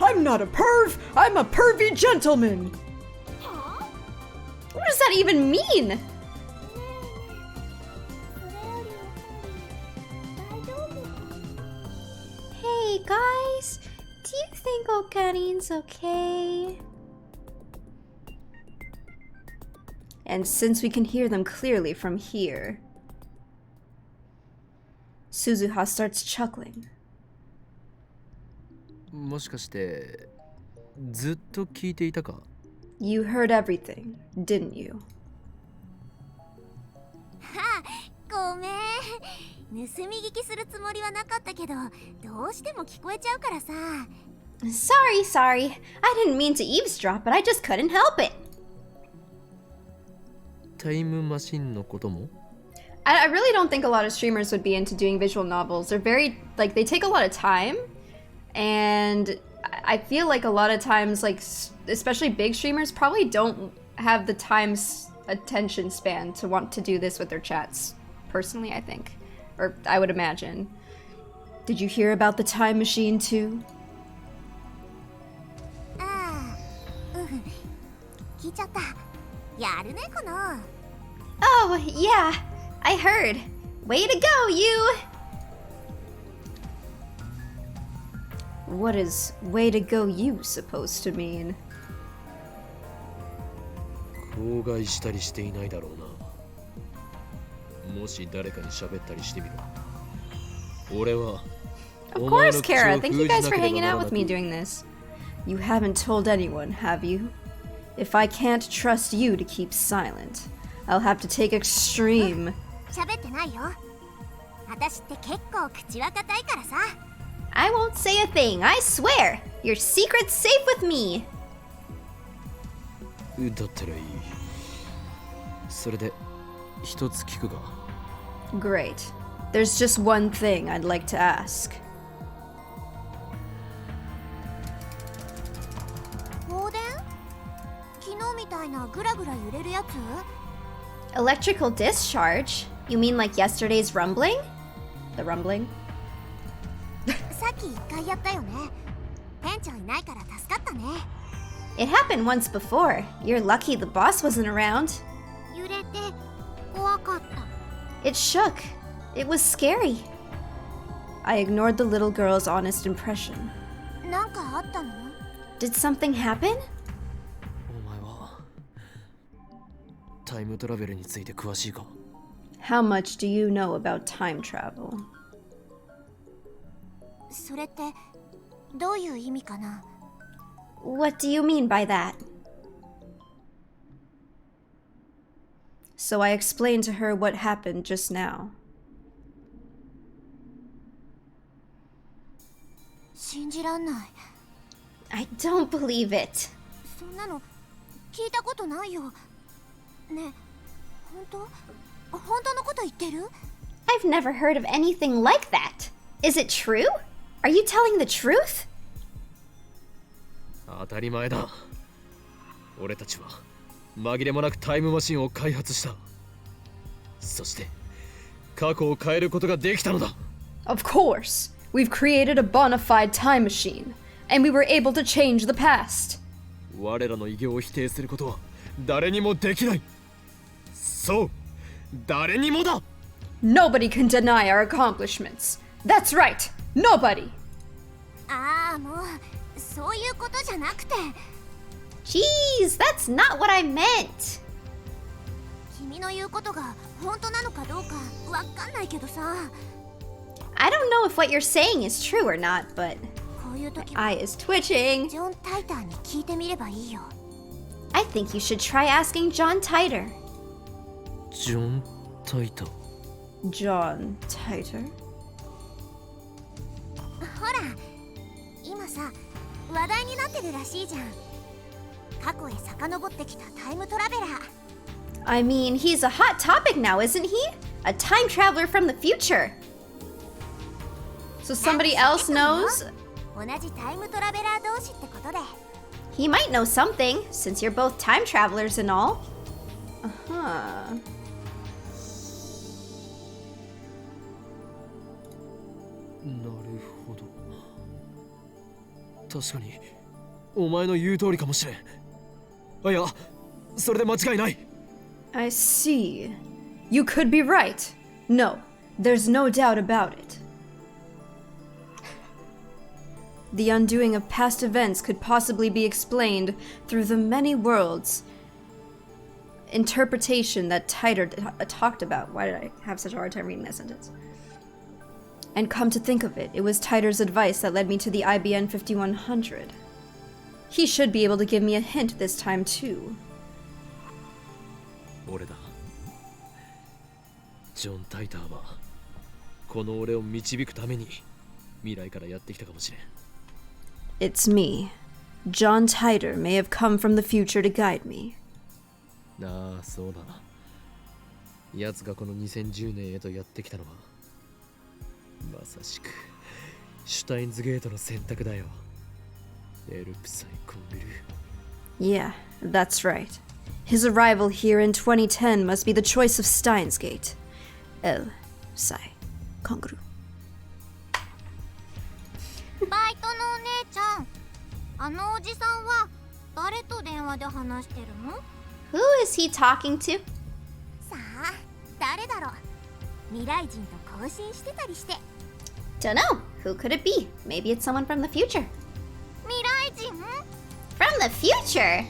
I'm not a perv! I'm a pervy gentleman! What does that even mean? Hey guys, do you think Okarine's okay? And since we can hear them clearly from here, Suzuha starts chuckling. もしかしてずっと聞いていたか？ You heard everything, didn't you? ごめん。盗み聞きするつもりはなかったけど、どうしても聞こえちゃうからさ。 Sorry. I didn't mean to eavesdrop, but I just couldn't help it. タイムマシンのことも？ I really don't think a lot of streamers would be into doing visual novels. They're very, like, they take a lot of time. And I feel like a lot of times, like, especially big streamers probably don't have the attention span to want to do this with their chats. Personally, I think. Or I would imagine. Did you hear about the time machine too? ああ、聞いちゃった。やるね、この。 Oh, yeah, I heard. Way to go, you! What is way to go you supposed to mean? 口外したりしていないだろうな。もし誰かに喋ったりしてみろ。俺は Of course, Kara. Thank you guys for hanging out with me doing this. You haven't told anyone, have you? If I can't trust you to keep silent, I'll have to take extreme. 喋ってないよ。私って結構口は堅いからさ。 I won't say a thing, I swear! Your secret's safe with me! だったらいい。それで一つ聞くが。 Great. There's just one thing I'd like to ask. たいなグラグラ揺れるやつ？ Electrical discharge? You mean like yesterday's rumbling? The rumbling? さっき一回やったよね。店長いないから助かったね。 It happened once before. You're lucky the boss wasn't around. 揺れて怖かった。 It shook. It was scary. I ignored the little girl's honest impression. なんかあったの？ Did something happen? お前はタイムトラベルについて詳しいか？ How much do you know about time travel? それってどういう意味かな？ What do you mean by that? So I explained to her what happened just now. 信じらんない。 I don't believe it. そんなの聞いたことないよ。ねえ、本当のこと言ってる？ I've never heard of anything like that. Is it true? Are you telling the truth? 当たり前だ。俺たちは紛れもなくタイムマシンを開発した。そして過去を変えることができたのだ。 Of course, we've created a bona fide time machine, and we were able to change the past. 我らの偉業を否定することは誰にもできない。そう、誰にもだ。 Nobody can deny our accomplishments. That's right, nobody. ああ、もうそういうことじゃなくて。 Jeez, that's not what I meant. 君の言うことが本当なのかどうかわかんないけどさ。 I don't know if what you're saying is true or not, but こういう時 eye は is twitching. ジョン・タイターに聞いてみればいいよ。 I think you should try asking John Titer. ジョン・タイター。 John Titer? ほら、今さ話題になってるらしいじゃん。過去へ遡ってきたタイムトラベラー。 I mean, he's a hot topic now, isn't he? A time traveler from the future. So somebody else knows? 同じタイムトラベラー同士ってことで。 He might know something, since you're both time travelers and all. Huh. なるほど。確かにお前の言う通りかもしれん。あ、いや、それで間違いない。 I see. You could be right. No, there's no doubt about it. The undoing of past events could possibly be explained through the many worlds interpretation that Titer talked about. Why did I have such a hard time reading that sentence? And come to think of it, it was Titer's advice that led me to the IBN 5100. He should be able to give me a hint this time too. 俺だ。ジョン・タイターはこの俺を導くために未来からやってきたかもしれん。 It's me. John Titer may have come from the future to guide me. ああ、そうだな。奴がこの2010年へとやってきたのはまさしくシュタインズゲートの選択だよ。エルプサイコンビル。 Yeah, that's right. His arrival here in 2010 must be the choice of Steins Gate. El Sai Kongru. バイトのお姉ちゃん、あのおじさんは誰と電話で話してるの？ Who is he talking to? さあ、誰だろう。未来人と交信してたりして。 Don't know. Who could it be? Maybe it's someone from the future. 未来人？ From the future?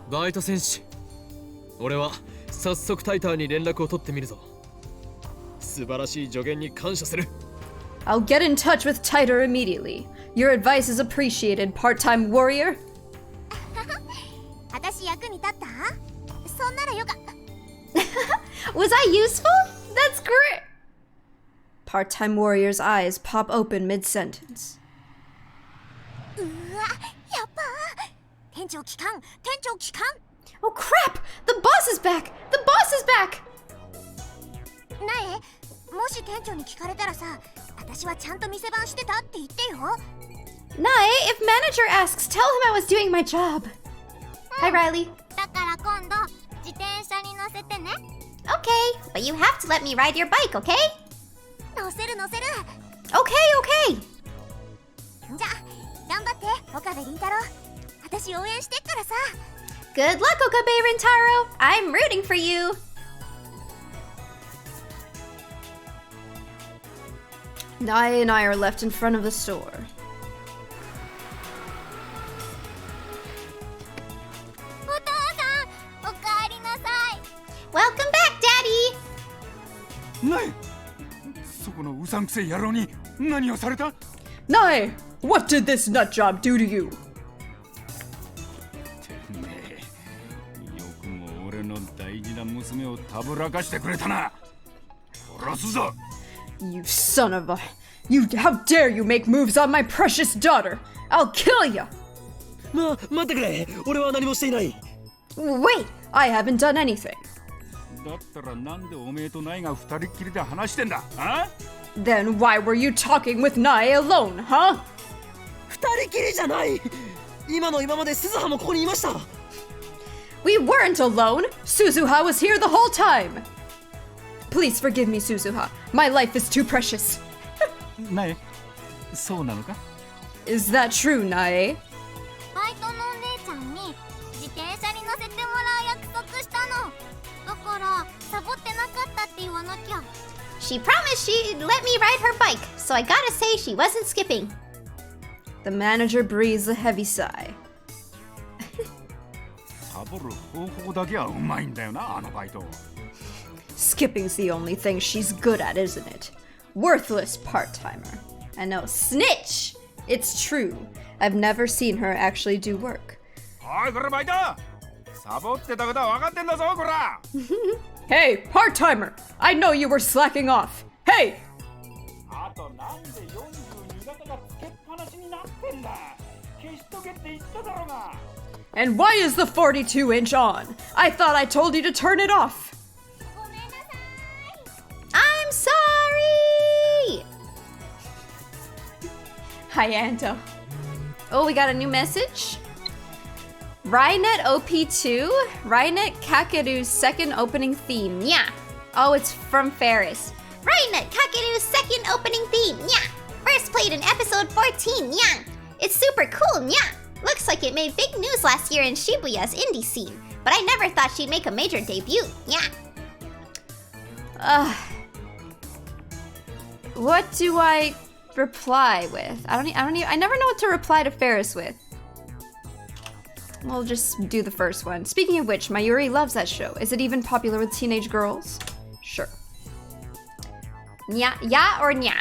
バイト戦士、俺は早速タイターに連絡を取ってみるぞ。素晴らしい助言に感謝する。 I'll get in touch with Titer immediately. Your advice is appreciated, part-time warrior. 私役に立った？そんならよかった。 Was I useful? That's great! Part-time warrior's eyes pop open mid-sentence. うわ、やっばー。店長帰還、店長帰還。 Oh crap! The boss is back! The boss is back! なえ、もし店長に聞かれたらさ、私はちゃんと店番してたって言ってよ。 Nae, if manager asks, tell him I was doing my job. Hi, Riley. だから今度自転車に乗せてね。 Okay, but you have to let me ride your bike, okay? 乗せる乗せる。 Okay, okay. じゃあ頑張って岡部倫太郎。私応援してっからさ。 Good luck, Okabe Rintaro. I'm rooting for you. Nae and I are left in front of the store. お父さんおかえりなさい。 Welcome back, Daddy. ないそこのうさんくせえ野郎に何をされた Nae, what did this nut job do to you? てめえよくも俺の大事な娘をたぶらかしてくれたな殺すぞ You son of a... How dare you make moves on my precious daughter? I'll kill you! 待ってくれ。俺は何もしていない。 Wait, I haven't done anything. だったらなんでおめえとナイが二人っきりで話してんだあ Then why were you talking with Nae alone, huh? 二人きりじゃない。今まで鈴葉もここにいました。 We weren't alone! Suzuha was here the whole time! Please forgive me, Suzuha. My life is too precious. ナイそうなのか Is that true, Nae? バイトのお姉ちゃんに自転車に乗せてもらう約束したの。だからサボってなかったって言わなきゃ。 She promised she'd let me ride her bike, so I gotta say she wasn't skipping. The manager breathes a heavy sigh. サボる方法だけはうまいんだよなあのバイト Skipping's the only thing she's good at, isn't it? Worthless part-timer. I know, snitch! It's true. I've never seen her actually do work. おいこれバイトサボってたことは分かってんだぞこら Hey, part-timer! I know you were slacking off. Hey! あとなんで42型がつけっぱなしになってんだ消しとけって言っただろうが And why is the 42-inch on? I thought I told you to turn it off. ごめんなさい。 I'm sorry! Hi, Anto. Oh, we got a new message? Rynet OP2? Rynet Kakeru's second opening theme, yeah. Oh, it's from Ferris. Rynet Kakeru's second opening theme, yeah. First played in episode 14, yeah. It's super cool, yeah. Looks like it made big news last year in Shibuya's indie scene, but I never thought she'd make a major debut, yeah. What do I reply with? I never know what to reply to Ferris with. We'll just do the first one. Speaking of which, Mayuri loves that show. Is it even popular with teenage girls? Sure. Nya, yeah or nya?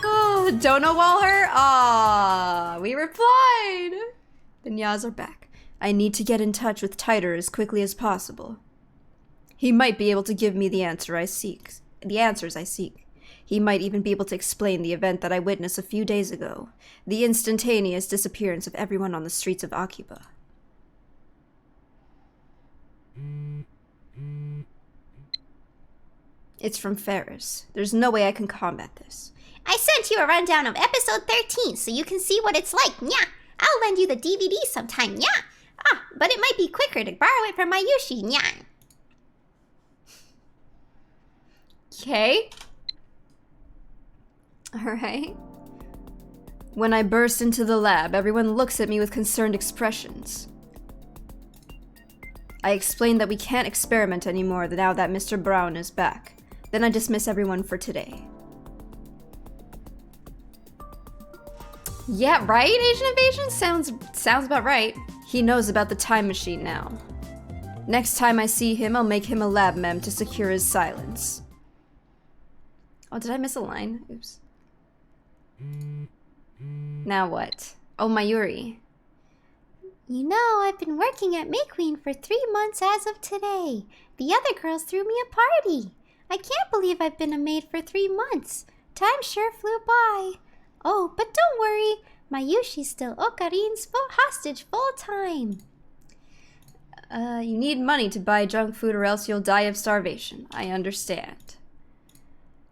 Oh, don't know Walher? Ah, we replied. The Nyas are back. I need to get in touch with Titor as quickly as possible. He might be able to give me the answers I seek. He might even be able to explain the event that I witnessed a few days ago. The instantaneous disappearance of everyone on the streets of Akiba. It's from Ferris. There's no way I can combat this. I sent you a rundown of episode 13 so you can see what it's like, nya. I'll lend you the DVD sometime, nya. Ah, but it might be quicker to borrow it from Mayushi, nya. Okay. Alright. When I burst into the lab, everyone looks at me with concerned expressions. I explain that we can't experiment anymore now that Mr. Brown is back. Then I dismiss everyone for today. Yeah, right? Asian Invasion sounds about right. He knows about the time machine now. Next time I see him, I'll make him a lab mem to secure his silence. Oh, did I miss a line? Oops. Now what? Oh, Mayuri. You know, I've been working at May Queen for 3 months as of today. The other girls threw me a party. I can't believe I've been a maid for 3 months. Time sure flew by. Oh, but don't worry. Mayushi's still Okarin's hostage full time. You need money to buy junk food or else you'll die of starvation. I understand.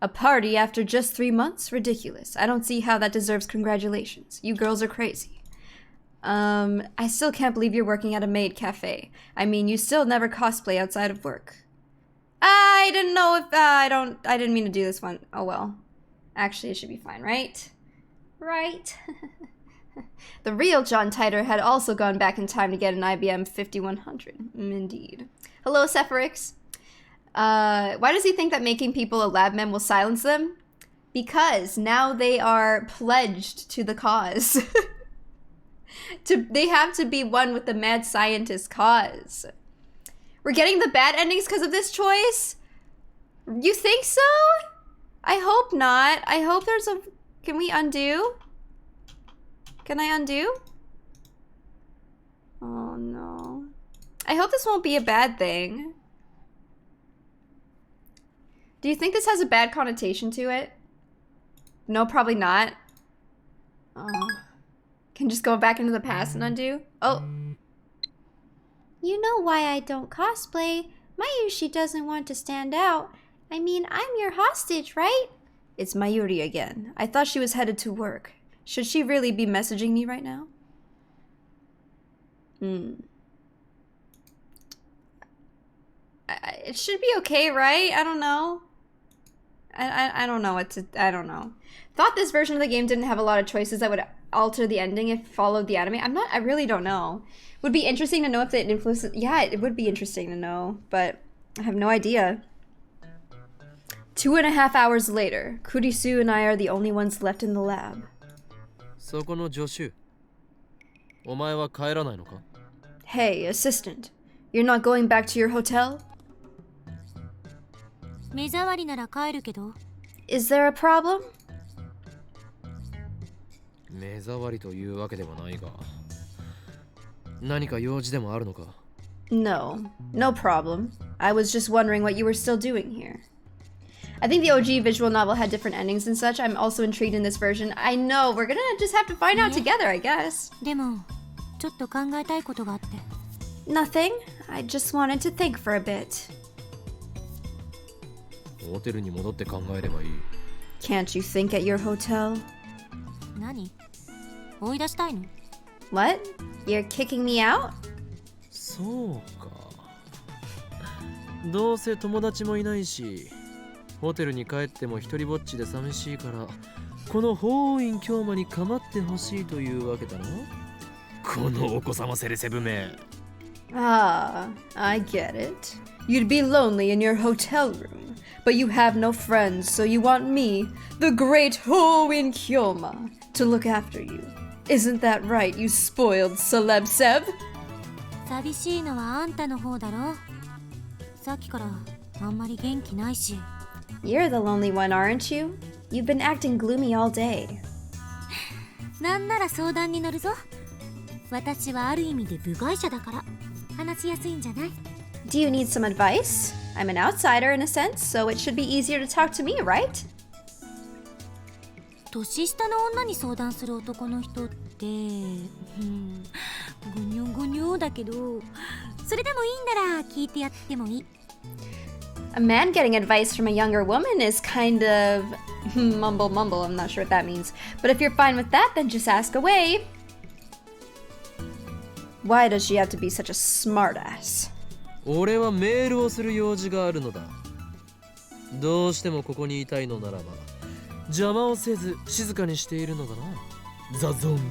A party after just 3 months? Ridiculous. I don't see how that deserves congratulations. You girls are crazy. I still can't believe you're working at a maid cafe. I mean, you still never cosplay outside of work. I didn't know if, I didn't mean to do this one. Oh well. Actually, it should be fine, right? Right? The real John Titor had also gone back in time to get an IBM 5100. Indeed. Hello, Sepharix. Why does he think that making people a lab mem will silence them? Because now they are pledged to the cause. They have to be one with the mad scientist cause. We're getting the bad endings because of this choice? You think so? I hope not. I hope there's a... Can we undo? Can I undo? Oh no. I hope this won't be a bad thing. Do you think this has a bad connotation to it? No, probably not. Oh. Can just go back into the past and undo? Oh. You know why I don't cosplay. Mayushi doesn't want to stand out. I mean, I'm your hostage, right? It's Mayuri again. I thought she was headed to work. Should she really be messaging me right now? It should be okay, right? I don't know. I don't know what to... I don't know. Thought this version of the game didn't have a lot of choices that would alter the ending if it followed the anime. I really don't know. Would be interesting to know if it influences... Yeah, it would be interesting to know, but I have no idea. 2.5 hours later, Kurisu and I are the only ones left in the lab. そこの助手。お前は帰らないのか? Hey, assistant. You're not going back to your hotel? 目障りなら帰るけど。Is there a problem? 目障りというわけではないが。何か用事でもあるのか? No, no problem. I was just wondering what you were still doing here. I think the OG visual novel had different endings and such. I'm also intrigued in this version. I know, we're gonna just have to find out together, I guess. でも、ちょっと考えたいことがあって。Nothing. I just wanted to think for a bit. ホテルに戻って考えればいい。Can't you think at your hotel? 何？追い出したいの？ What? You're kicking me out? そうか。どうせ友達もいないし、ホテルに帰っても一人ぼっちで寂しいから、この法院京馬に構ってほしいというわけだな。このお子様セレセブめ。Ah, I get it. You'd be lonely in your hotel room, but you have no friends, so you want me, the great Hoin Kyoma, to look after you. Isn't that right, you spoiled celeb Seb? 寂しいのはあんたの方だろ。さっきからあんまり元気ないし。You're the lonely one, aren't you? You've been acting gloomy all day. なんなら相談に乗るぞ。私はある意味で部外者だから話しやすいんじゃない？ Do you need some advice? I'm an outsider in a sense, so it should be easier to talk to me, right? 年下の女に相談する男の人って、ぐにょぐにょだけど、それでもいいんなら聞いてやってもいい。A man getting advice from a younger woman is kind of... mumble mumble, I'm not sure what that means. But if you're fine with that, then just ask away. Why does she have to be such a smartass? 俺はメールをする用事があるのだ。どうしてもここにいたいのならば、邪魔をせず静かにしているのだな。ザ・ゾンビ。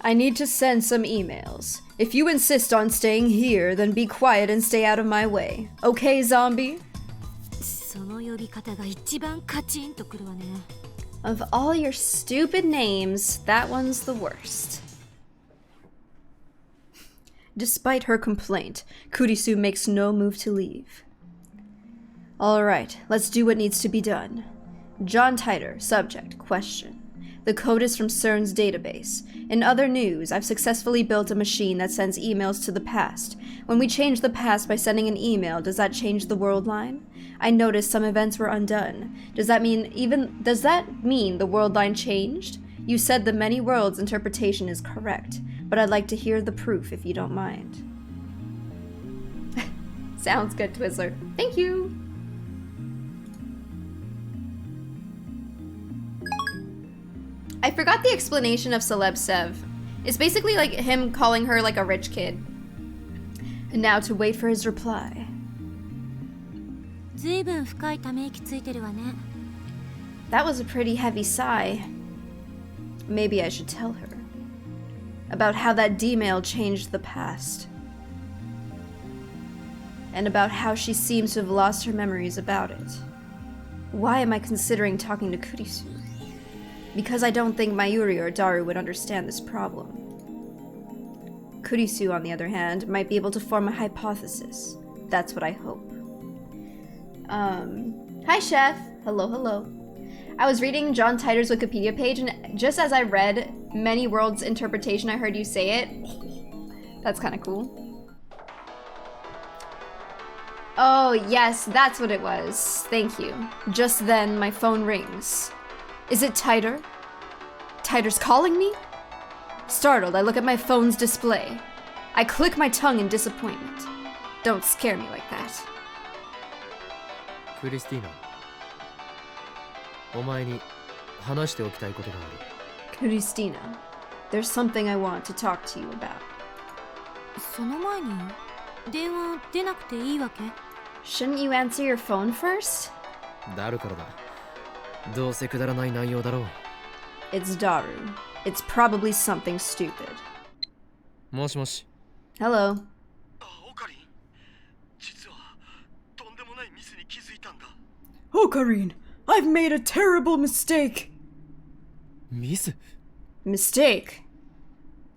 I need to send some emails. If you insist on staying here, then be quiet and stay out of my way. Okay, zombie? その呼び方が一番カチンとくるわね。Of all your stupid names, that one's the worst. Despite her complaint, Kurisu makes no move to leave. Alright, let's do what needs to be done. John Titor, subject, question. The code is from CERN's database. In other news, I've successfully built a machine that sends emails to the past. When we change the past by sending an email, does that change the world line? I noticed some events were undone. Does that mean the world line changed? You said the many worlds interpretation is correct, but I'd like to hear the proof if you don't mind. Sounds good, Twizzler. Thank you! I forgot the explanation of Celeb Sev It's basically like him calling her like a rich kid. And now to wait for his reply. ずいぶん深いため息ついてるわね。 That was a pretty heavy sigh. Maybe I should tell her about how that D-mail changed the past. And about how she seems to have lost her memories about it. Why am I considering talking to Kurisu? Because I don't think Mayuri or Daru would understand this problem. Kurisu, on the other hand, might be able to form a hypothesis. That's what I hope. Hi, Chef. Hello, hello. I was reading John Titor's Wikipedia page, and just as I read Many Worlds interpretation, I heard you say it. That's kind of cool. Oh, yes, that's what it was. Thank you. Just then, my phone rings. Is it Titor? Titor's calling me? Startled, I look at my phone's display. I click my tongue in disappointment. Don't scare me like that. クリスティーナ、お前に話しておきたいことがある。 Christina, there's something I want to talk to you about. その前に電話出なくていいわけ？ Shouldn't you answer your phone first? だるからだ。どうせくだらない内容だろう。 It's Daru. It's probably something stupid. もしもし。 Hello. オカリン、実はとんでもないミスに気づいたんだ。 Ocarine, I've made a terrible mistake. ミス？ Mistake?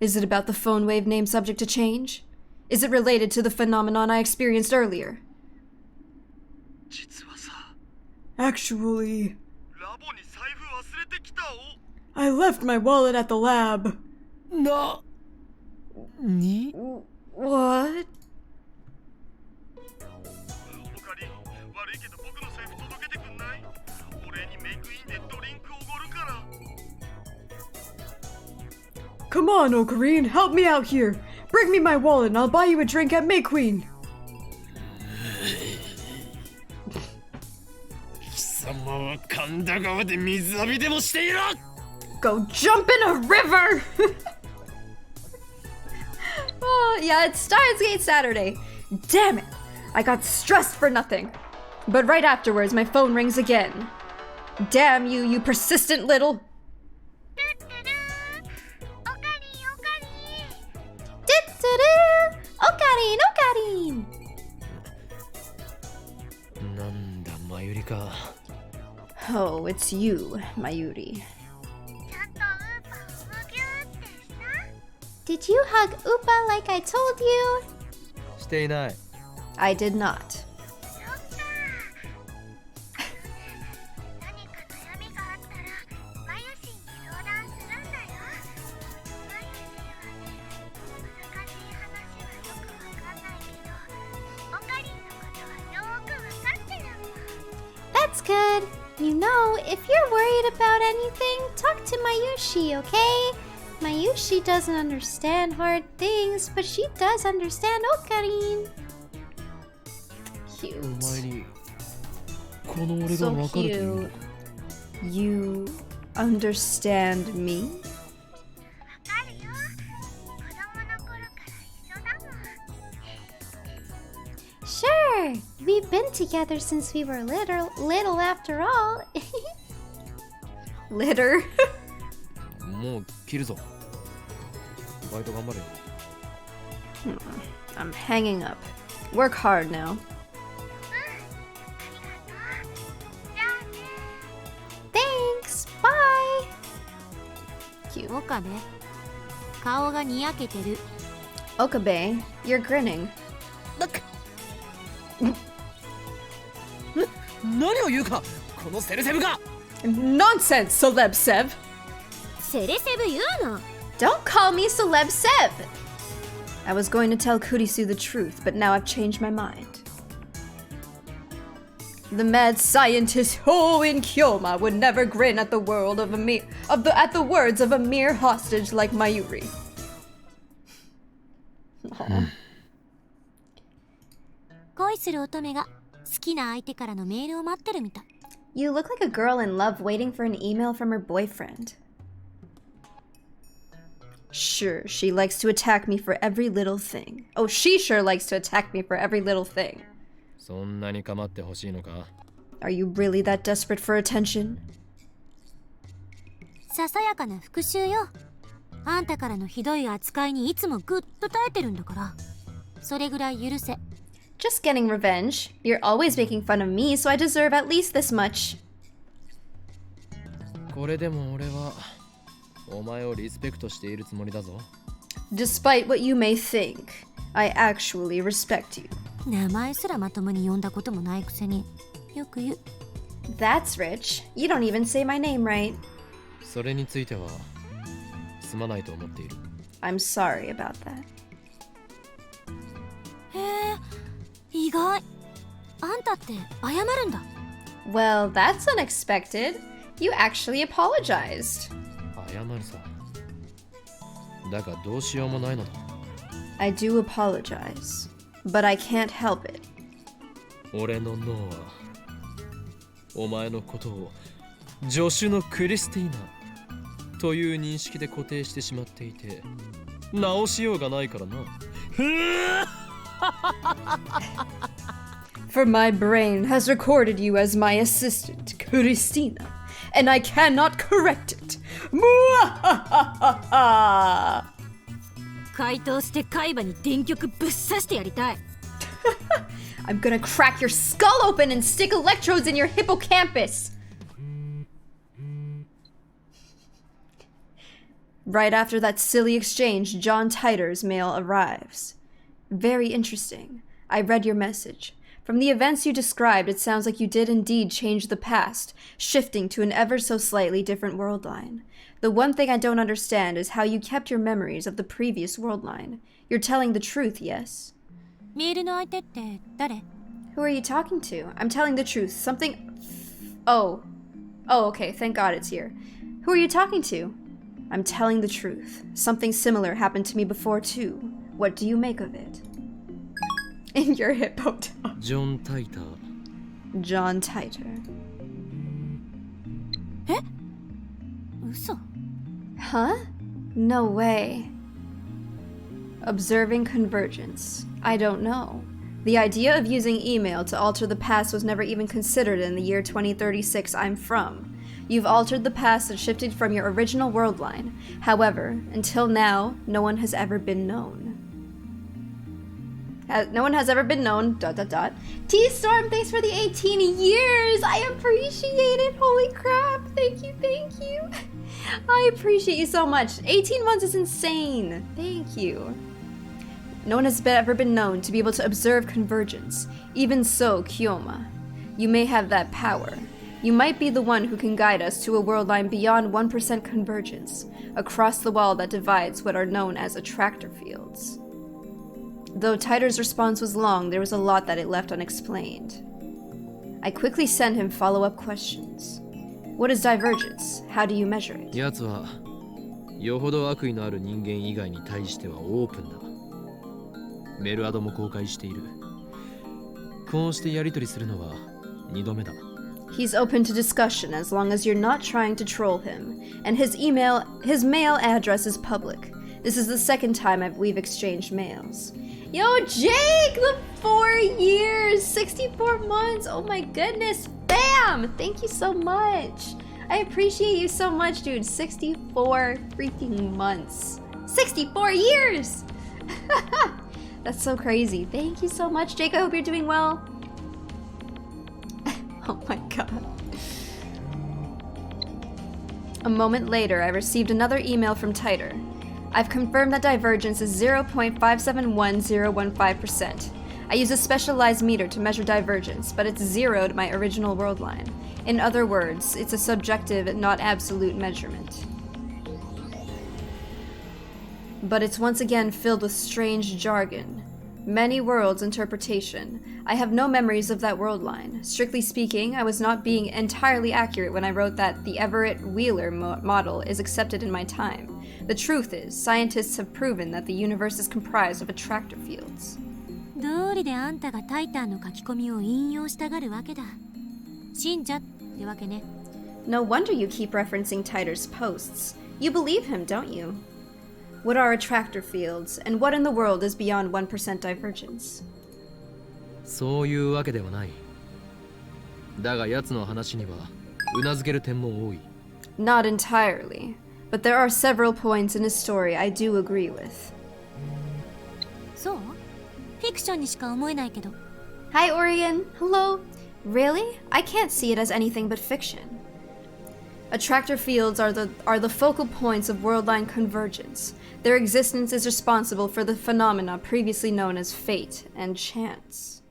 Is it about the phone wave name subject to change? Is it related to the phenomenon I experienced earlier? 実はさ、 Actually, ラボに財布忘れてきたお。 I left my wallet at the lab. に？ What? オカリン、悪いけど僕の財布届けてくんない？お礼にメイクインでドリンクおごるから。 Come on, Ocarine, help me out here. Bring me my wallet and I'll buy you a drink at May Queen. 貴様は神田川で水浴びでもしていろ！ Go jump in a river! Oh, yeah, it's Steins Gate Saturday. Damn it! I got stressed for nothing. But right afterwards, my phone rings again. Damn you, you persistent little... オカリンオカリン。 Ocarine, Ocarine! なんだ、マユリか。 Oh, it's you, Mayuri. ちゃんとウーパーをギューってした？ Did you hug Upa like I told you? していない。 I did not. そっか。何か悩みがあったらマユシンに相談するんだよ。マユシンはね、難しい話はよくわかんないけど、オカリンのことはよーくわかってるもん。 That's good. You know, if you're worried about anything, talk to Mayushi, okay? Mayushi doesn't understand hard things, but she does understand Ocarine. お Cute. 前にこの俺が So わかるというの cute. か。 You understand me? わかるよ。子供の頃から一緒だもん。 Sure. We've been together since we were little after all. Litter? もう切るぞ。バイト頑張れよ。 I'm hanging up. Work hard now. ありがとう。じゃあね。 Thanks. Bye. Cute. 岡部、顔がにやけてる。 Okabe, you're grinning. 何を言うか、このセルセブが。 Nonsense, Celeb Sev. セレセブ言うの。 Don't call me Celeb Sev. I was going to tell Kurisu the truth, but now I've changed my mind. The mad scientist Ho in Kyoma would never grin at the world of at the words of a mere hostage like Mayuri. Aw. 恋する乙女が好きな相手からのメールを待ってるみたい。 You look like a girl in love waiting for an email from her boyfriend. Sure, she likes to attack me for every little thing. Oh, she sure likes to attack me for every little thing. そんなに構ってほしいのか？ Are you really that desperate for attention? ささやかな復讐よ。あんたからのひどい扱いにいつもぐっと耐えてるんだから。それぐらい許せ。Just getting revenge. You're always making fun of me, so I deserve at least this much. これでも俺はお前をリスペクトしているつもりだぞ。 Despite what you may think, I actually respect you. 名前すらまともに呼んだこともないくせによく言う。 That's rich. You don't even say my name right. それについてはすまないと思っている。 I'm sorry about that. へえ、意外。あんたって謝るんだ。 Well, that's unexpected. You actually apologized. 謝るさ。だがどうしようもないのだ。 I do apologize, but I can't help it. 俺の脳はお前のことを助手のクリスティーナという認識で固定してしまっていて直しようがないからな。For my brain has recorded you as my assistant, Christina, and I cannot correct it. 回答して海馬に電極ぶっ刺してやりたい。I'm gonna crack your skull open and stick electrodes in your hippocampus. Right after that silly exchange, John Titer's mail arrives. Very interesting. I read your message. From the events you described, it sounds like you did indeed change the past, shifting to an ever so slightly different world line. The one thing I don't understand is how you kept your memories of the previous world line. You're telling the truth, yes? メールの相手って誰？ Who are you talking to? I'm telling the truth. Something... Oh, okay. Thank God it's here. Who are you talking to? I'm telling the truth. Something similar happened to me before, too. What do you make of it? In your hippo dog. ジョン・タイター。 John Titer. 嘘。 Huh? No way. Observing convergence. I don't know. The idea of using email to alter the past was never even considered in the year 2036 I'm from. You've altered the past and shifted from your original world line. However, until now, no one has ever been known. No one has ever been known, ... T-Storm, thanks for the 18 years! I appreciate it! Holy crap! Thank you, thank you! I appreciate you so much. 18 months is insane! Thank you. No one has ever been known to be able to observe convergence. Even so, Kyoma, you may have that power. You might be the one who can guide us to a world line beyond 1% convergence, across the wall that divides what are known as attractor fields. Though Titer's response was long, there was a lot that it left unexplained. I quickly sent him follow-up questions. What is divergence? How do you measure it? 奴はよほど悪意のある人間以外に対してはオープンだ。メルアドも公開している。こうしてやり取りするのは2度目だ。He's open to discussion as long as you're not trying to troll him, and his mail address is public. This is the second time we've exchanged mails. Yo, Jake! The 4 years! 64 months! Oh my goodness! Bam! Thank you so much! I appreciate you so much, dude. 64 freaking months. 64 years! That's so crazy. Thank you so much, Jake. I hope you're doing well. Oh my god. A moment later, I received another email from Titer. I've confirmed that divergence is 0.571015%. I use a specialized meter to measure divergence, but it's zeroed my original world line. In other words, it's a subjective, not absolute measurement. But it's once again filled with strange jargon. Many worlds interpretation. I have no memories of that world line. Strictly speaking, I was not being entirely accurate when I wrote that the Everett-Wheeler model is accepted in my time. The truth is, scientists have proven that the universe is comprised of attractor fields. どうりであんたがタイタンの書き込みを引用したがるわけだ。信者ってわけね。No wonder you keep referencing Titer's posts. You believe him, don't you? What are attractor fields, and what in the world is beyond 1% divergence? そういうわけではない。だが奴の話にはうなずける点も多い。Not entirely, but there are several points in his story I do agree with. そう？フィクションにしか思えないけど。 Hi, Orion. Hello. Really? I can't see it as anything but fiction. Attractor fields are the focal points of worldline convergence. Their existence is responsible for the phenomena previously known as fate and chance.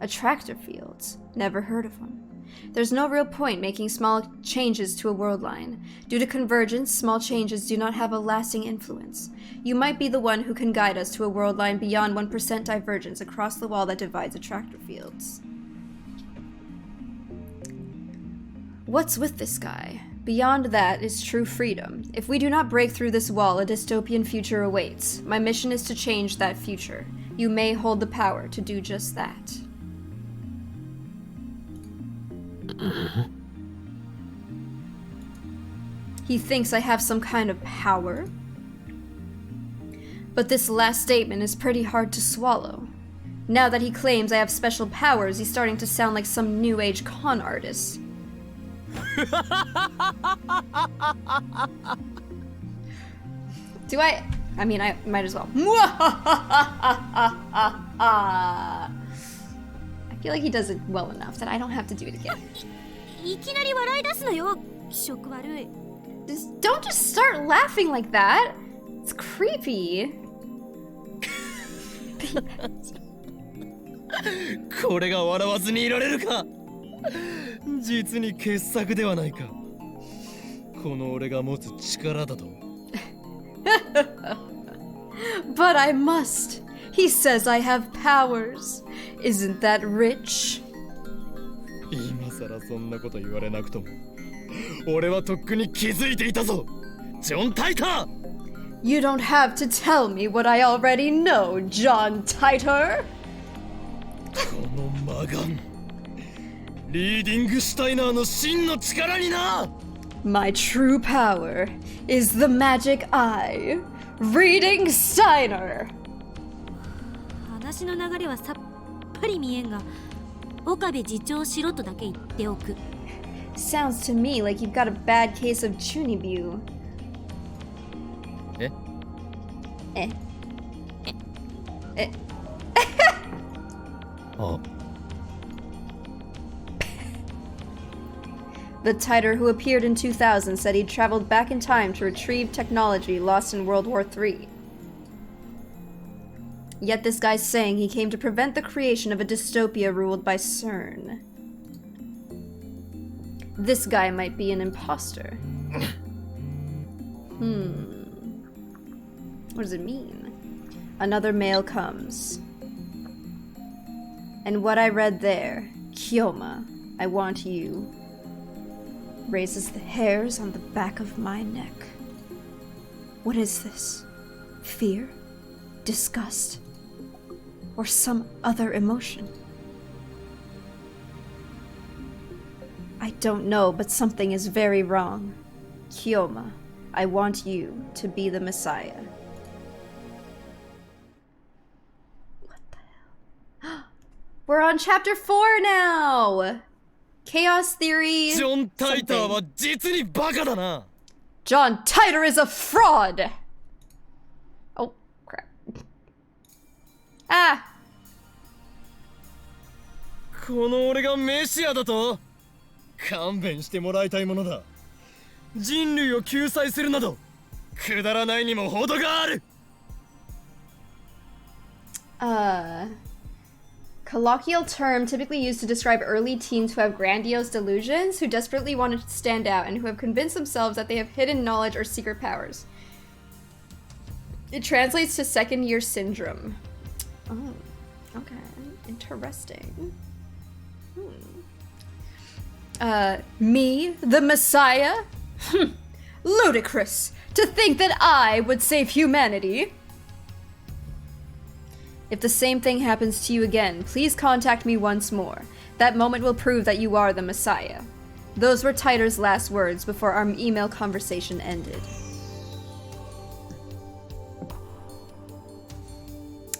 Attractor fields. Never heard of them. There's no real point making small changes to a world line. Due to convergence, small changes do not have a lasting influence. You might be the one who can guide us to a world line beyond 1% divergence across the wall that divides attractor fields. What's with this guy? Beyond that is true freedom. If we do not break through this wall, a dystopian future awaits. My mission is to change that future. You may hold the power to do just that. He thinks I have some kind of power? But this last statement is pretty hard to swallow. Now that he claims I have special powers, he's starting to sound like some new age con artist. I mean, I might as well. I feel like he does it well enough that I don't have to do it again. いきなり笑い出すのよ。気色悪い。 Don't just start laughing like that. It's creepy. これが笑わずにいられるか。実に傑作ではないか。この俺が持つ力だと。But I must. He says I have powers. Isn't that rich? 今さらそんなこと言われなくとも、俺はとっくに気づいていたぞ。ジョン・タイター。You don't have to tell me what I already know, John Titor. この魔眼。リーディングシュタイナーの真の力にな。 My true power is the magic eye. Reading Steiner. 話の流れはさっぱり見えんが、岡部次長しろとだけ言っておく。 Sounds to me like you've got a bad case of Chunibu. え？え？え？あ。The Titor who appeared in 2000 said he'd traveled back in time to retrieve technology lost in World War III. Yet this guy's saying he came to prevent the creation of a dystopia ruled by CERN. This guy might be an imposter. What does it mean? Another mail comes. And what I read there, Kyoma, I want you, raises the hairs on the back of my neck. What is this? Fear? Disgust? Or some other emotion? I don't know, but something is very wrong. Kyoma, I want you to be the Messiah. What the hell? We're on chapter 4 now! Chaos Theory. ジョン・タイターは実にバカだな。 John Titor is a fraud! Oh, crap. Ah! この俺がメシアだと？勘弁してもらいたいものだ。人類を救済するなどくだらないにも程がある。Colloquial term typically used to describe early teens who have grandiose delusions, who desperately want to stand out, and who have convinced themselves that they have hidden knowledge or secret powers. It translates to second-year syndrome. Oh, okay. Interesting. Me, the Messiah? Ludicrous! To think that I would save humanity! If the same thing happens to you again, please contact me once more. That moment will prove that you are the Messiah. Those were Tider's last words before our email conversation ended.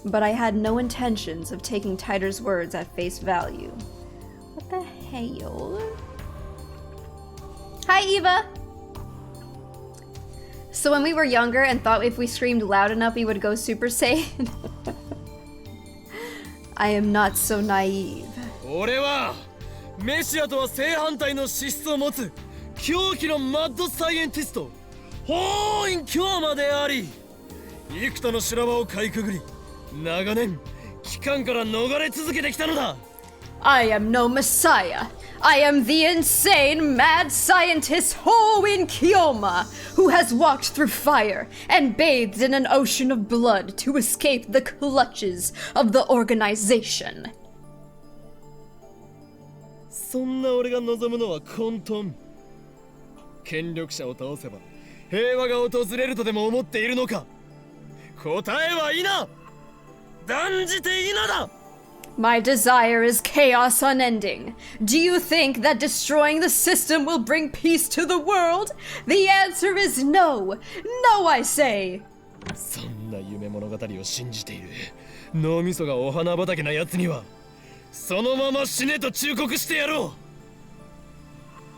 But I had no intentions of taking Tider's words at face value. What the hell? Hi, Eva! So when we were younger and thought if we screamed loud enough we would go Super Saiyan? I am not so naive. 俺はメシアとは正反対の資質を持つ狂気のマッドサイエンティストホーインキョーマであり幾多の修羅場をかいくぐり長年機関から逃れ続けてきたのだ I am no messiah. I am the insane mad scientist Hoin Kyoma, who has walked through fire and bathed in an ocean of blood to escape the clutches of the organization. そんな俺が望むのは混沌権力者を倒せば平和が訪れるとでも思っているのか答えは否断じて否だ My desire is chaos unending. Do you think that destroying the system will bring peace to the world? The answer is no. No, I say. そんな夢物語を信じている脳みそがお花畑な奴にはそのまま死ねと忠告してやろう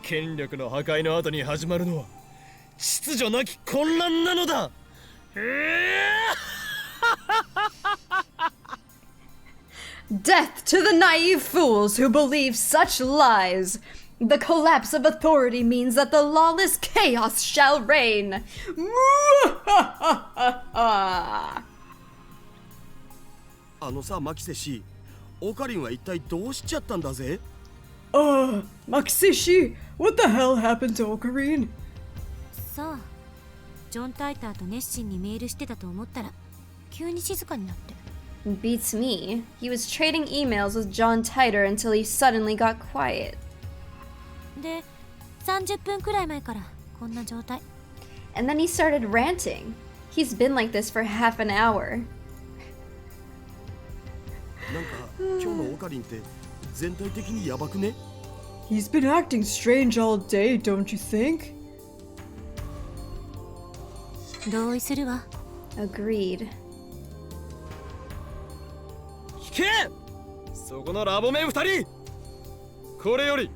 権力の破壊の後に始まるのは秩序なき混乱なのだDeath to the naive fools who believe such lies. The collapse of authority means that the lawless chaos shall reign. あのさマキセ氏オカリンは一体どうしちゃったんだぜ Maxishi, what the hell happened to Ocarine? さあジョン・タイターと熱心にメールしてたと思ったら急に静かになって Beats me. He was trading emails with John Titor until he suddenly got quiet. で30分くらい前からこんな状態 And then he started ranting. He's been like this for half an hour. なんか今日のオカリンって全体的にヤバくね He's been acting strange all day, don't you think? 同意するわ Agreed. 聞けそこのラボメン2人これより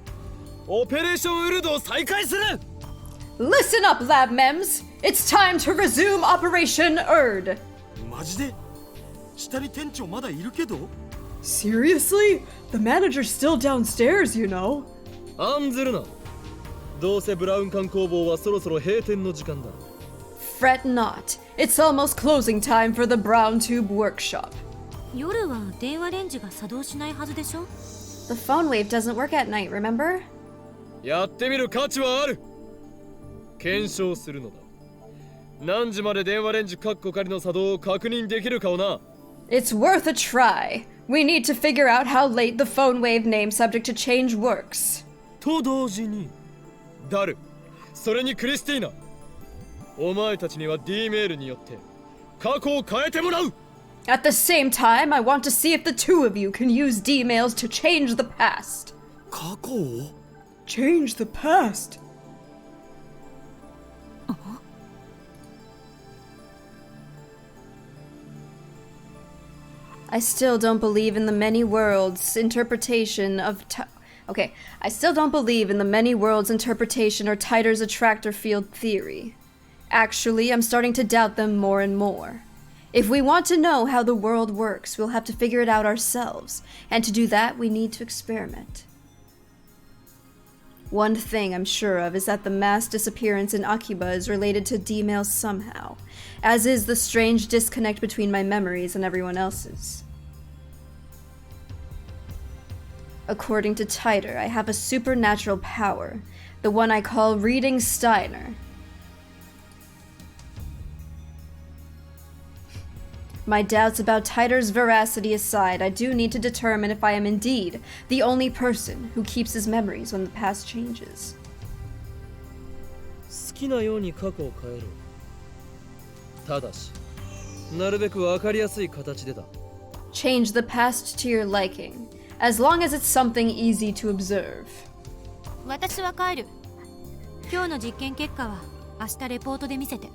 オペレーションウルドを再開する Listen up, lab mems! It's time to resume Operation Erd! マジで下に店長まだいるけど Seriously? The manager's still downstairs, you know. 案ずるなどうせブラウン管工房はそろそろ閉店の時間だ Fret not. It's almost closing time for the Brown Tube Workshop. 夜は電話レンジが作動しないはずでしょ The phone wave doesn't work at night, remember? やってみる価値はある検証するのだ何時まで電話レンジカッコ仮の作動を確認できるかをな It's worth a try. We need to figure out how late the phone wave name subject to change works. と同時にダルそれにクリスティーナお前たちには D メールによって過去を変えてもらう At the same time, I want to see if the two of you can use D-mails to change the past. 過去を Change the past? I still don't believe in the many worlds interpretation of Okay, I still don't believe in the many worlds interpretation or Titor's attractor field theory. Actually, I'm starting to doubt them more and more. If we want to know how the world works, we'll have to figure it out ourselves, and to do that, we need to experiment. One thing I'm sure of is that the mass disappearance in Akiba is related to D-mail somehow, as is the strange disconnect between my memories and everyone else's. According to Titor, I have a supernatural power, the one I call Reading Steiner. My doubts about Titor's veracity aside, I do need to determine if I am indeed the only person who keeps his memories when the past changes. 好きなように過去を変えろただしなるべく分かりやすい形でだ Change the past to your liking, as long as it's something easy to observe. 私は帰る。今日の実験結果は明日レポートで見せて。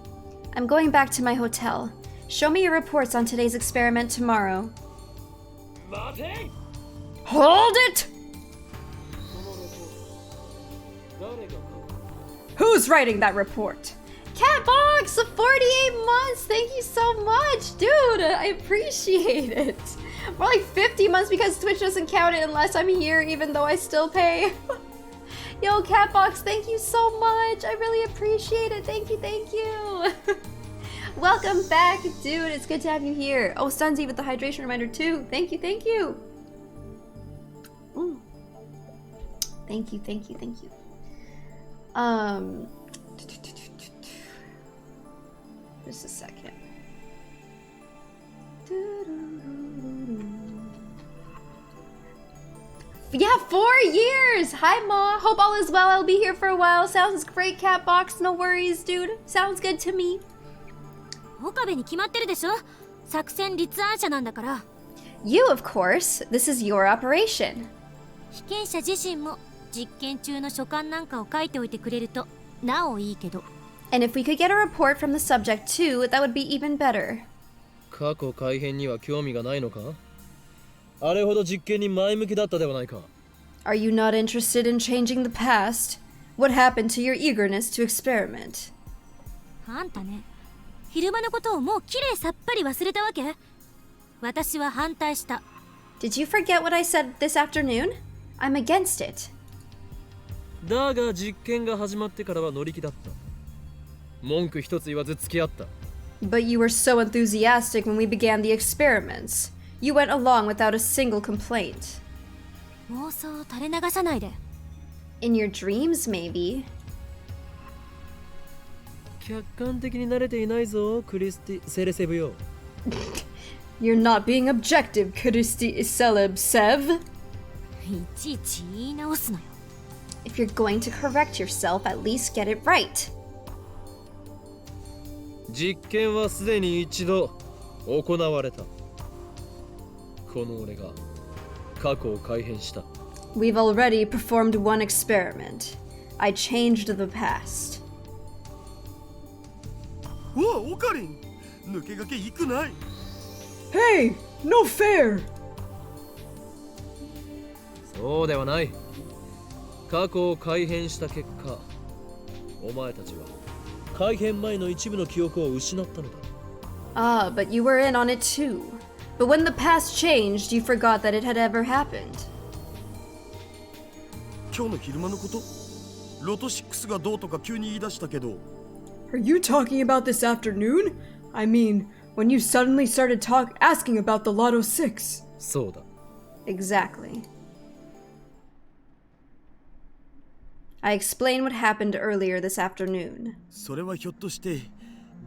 I'm going back to my hotel. Show me your reports on today's experiment tomorrow. Hold it! Who's writing that report? Catbox, 48 months! Thank you so much! Dude, I appreciate it! More like 50 months because Twitch doesn't count it unless I'm here, even though I still pay. Yo, Catbox, thank you so much! I really appreciate it! Thank you, thank you! Welcome back, dude! It's good to have you here! Oh, Stunzy with the hydration reminder too! Thank you, thank you! Ooh. Thank you, thank you, thank you. Just a second. Yeah, 4 years! Hi, Ma. Hope all is well. I'll be here for a while. Sounds great, Catbox. No worries, dude. Sounds good to me. 岡部に決まってるでしょ。作戦立案者なんだから。You, of course. This is your operation. 被験者自身も実験中の所感なんかを書いておいてくれるとなおいいけど。And if we could get a report from the subject too, that would be even better. 過去改変には興味がないのか？あれほど実験に前向きだったではないか。Are you not interested in changing the past? What happened to your eagerness to experiment? あんたね、昼間のことをもうきれいさっぱり忘れたわけ？私は反対した。Did you forget what I said this afternoon? I'm against it. だが実験が始まってからは乗り気だった。文句一つ言わず付き合った。But you were so enthusiastic when we began the experiments. You went along without a single complaint. 妄想を垂れ流さないで。In your dreams, maybe. 客観的に慣れていないぞ、クリスティ・セレセブよ。You're not being objective, Kristi Celeb Sev. いちいち言い直すのよ。If you're going to correct yourself, at least get it right. 実験はすでに一度行われた。この俺が過去を改変した。We've already performed one experiment. I changed the past. うわ、オカリン抜け駆け行くない。 Hey! No fair! そうではない。過去を改変した結果、お前たちは改変前の一部の記憶を失ったのだ。Ah, but you were in on it too. But when the past changed, you forgot that it had ever happened. 今日の昼間のこと？ロト6がどうとか急に言い出したけど。 Are you talking about this afternoon? I mean, when you suddenly started asking about the Lotto 6. そうだ。Exactly. I explained what happened earlier this afternoon. それはひょっとして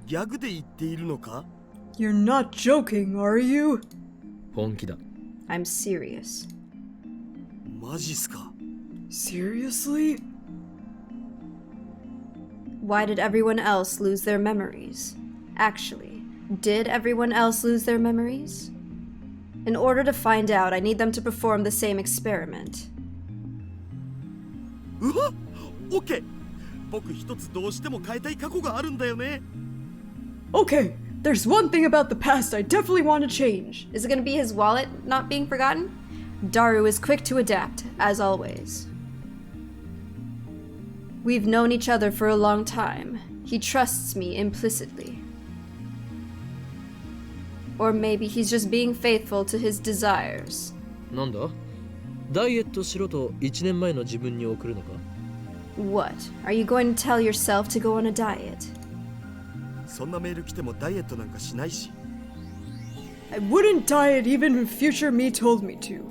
ギャグで言っているのか？ You're not joking, are you? 本気だ。I'm serious. マジっすか？ Seriously? Why did everyone else lose their memories? Actually, did everyone else lose their memories? In order to find out, I need them to perform the same experiment. うわっ OK 僕一つどうしても変えたい過去があるんだよね。 Okay, there's one thing about the past I definitely want to change. Is it going to be his wallet not being forgotten? Daru is quick to adapt, as always. We've known each other for a long time. He trusts me implicitly. Or maybe he's just being faithful to his desires. なんだ？ダイエットしろと1年前の自分に送るのか？ What? Are you going to tell yourself to go on a diet? そんなメール来てもダイエットなんかしないし。 I wouldn't diet even if future me told me to.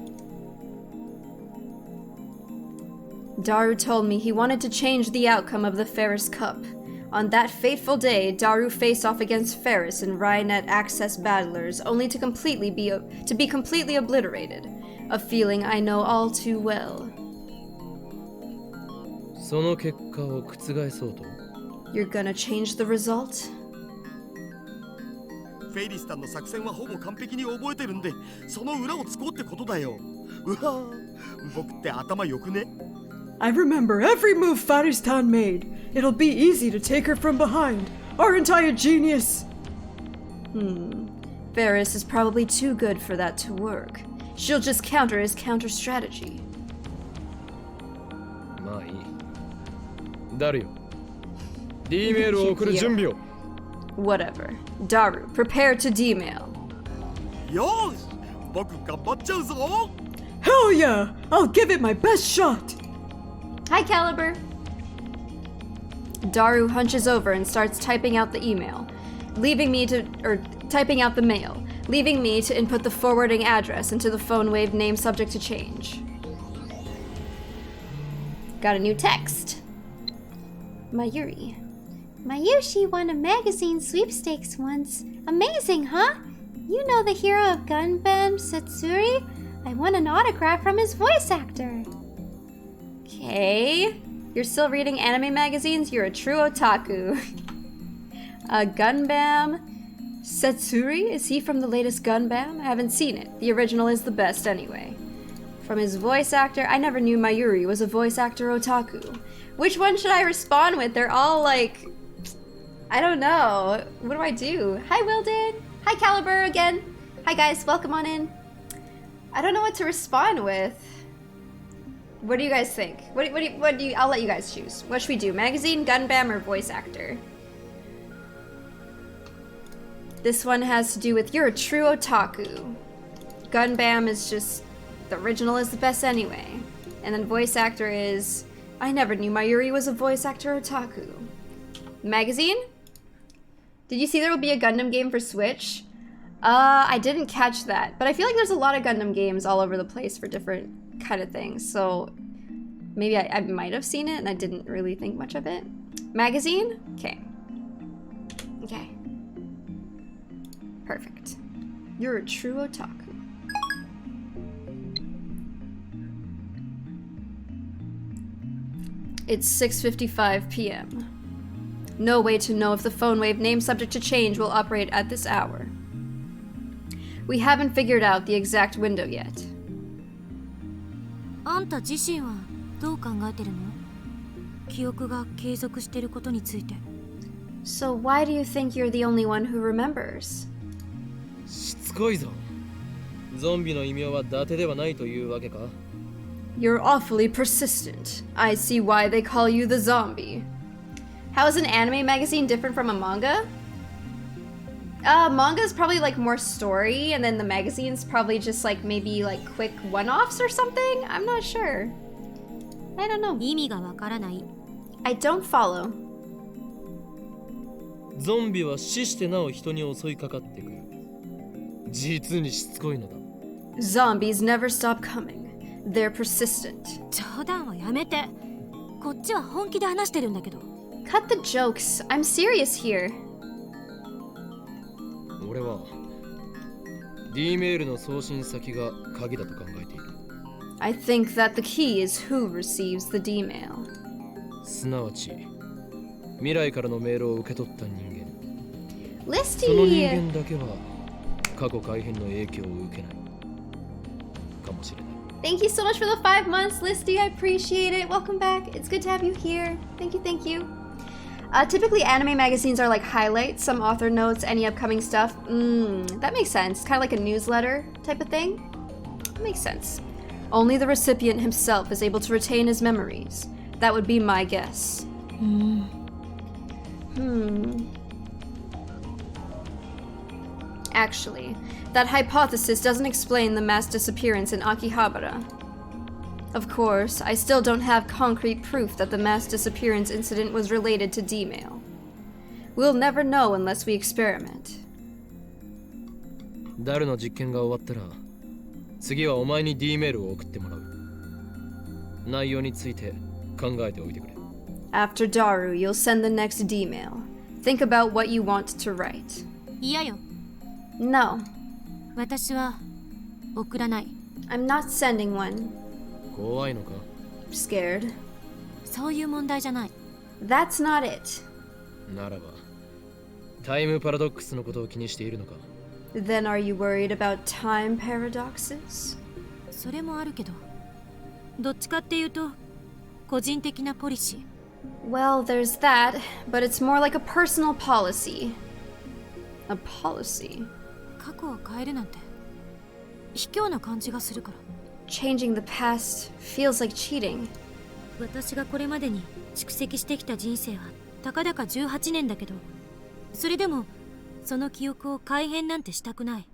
Daru told me he wanted to change the outcome of the Ferris Cup. On that fateful day, Daru faced off against Ferris and Ryanet Access battlers, only to be completely obliterated. A feeling I know all too well. その結果を覆そうと？ You're gonna change the result? フェイリスタンの作戦はほぼ完璧に覚えてるんで、その裏を突こうってことだよ。うわぁ、僕って頭良くね？ I remember every move Faristan made. It'll be easy to take her from behind. Aren't I a genius? Varys is probably too good for that to work. She'll just counter his counter strategy. まあいい。ダルよ。D メールを送る準備を。Whatever. Daru, prepare to D-mail. よーし僕頑張っちゃうぞ Hell yeah! I'll give it my best shot! Hi, Caliber. Daru hunches over and starts typing out the email, typing out the mail, leaving me to input the forwarding address into the phone wave name subject to change. Got a new text. Mayuri. Mayushi won a magazine sweepstakes once. Amazing, huh? You know the hero of Gunbam, Satsuri? I won an autograph from his voice actor. Okay. You're still reading anime magazines? You're a true otaku. Gunbam. Satsuri? Is he from the latest Gunbam? I haven't seen it. The original is the best anyway. From his voice actor? I never knew Mayuri was a voice actor otaku. Which one should I respond with? They're all like... I don't know. What do I do? Hi, Wilden. Hi, Caliber again. Hi, guys. Welcome on in. I don't know what to respond with. What do you guys think? What do you... I'll let you guys choose. What should we do? Magazine, Gunbam, or voice actor? This one has to do with you're a true otaku. Gunbam is just... The original is the best anyway. And then voice actor is... I never knew Mayuri was a voice actor otaku. Magazine? Did you see there will be a Gundam game for Switch? I didn't catch that, but I feel like there's a lot of Gundam games all over the place for different kind of things, so maybe I might have seen it and I didn't really think much of it. Magazine? Okay. Okay. Perfect. You're a true otaku. It's 6:55 p.m. No way to know if the phone wave name subject to change will operate at this hour. We haven't figured out the exact window yet. あんた自身はどう考えてるの？記憶が継続してることについて。So why do you think you're the only one who remembers? しつこいぞ。ゾンビの異名は伊達ではないというわけか？ You're awfully persistent. I see why they call you the zombie. How is an anime magazine different from a manga? Manga is probably like more story, and then the magazine's probably just like maybe like quick one-offs or something? I'm not sure. I don't know. 意味がわからない。I don't follow. ゾンビは死してなお人に襲いかかってくる。実にしつこいのだ。Zombies never stop coming. They're persistent. 冗談はやめて。こっちは本気で話してるんだけど。Cut the jokes. I'm serious here. 俺は D メールの送信先が鍵だと考えている。I think that the key is who receives the D-mail. すなわち未来からのメールを受け取った人間。Listy! その人間だけは過去改変の影響を受けないかもしれない。Thank you so much for the 5 months, Listy. I appreciate it. Welcome back. It's good to have you here. Thank you, thank you. Typically, anime magazines are like highlights, some author notes, any upcoming stuff. That makes sense. Kind of like a newsletter type of thing. Makes sense. Only the recipient himself is able to retain his memories. That would be my guess. Actually, that hypothesis doesn't explain the mass disappearance in Akihabara. Of course, I still don't have concrete proof that the mass disappearance incident was related to D-mail. We'll never know unless we experiment. ダルの実験が終わったら、次はお前に D メールを送ってもらう。内容について考えておいてくれ。After Daru, you'll send the next D-mail. Think about what you want to write. 嫌よ。 No, 私は送らない。 I'm not sending one. 怖いのか？ Scared. そういう問題じゃない。That's not it. ならば、タイムパラドックスのことを気にしているのか？ Then are you worried about time paradoxes? それもあるけど、どっちかっていうと個人的なポリシー。 Well, there's that, but it's more like a personal policy. A policy? 過去を変えるなんて卑怯な感じがするから。 Changing the past feels like cheating. 私がこれまでに蓄積してきた人生はたかだか18年だけど、それでもその記憶を改変なんてしたくない。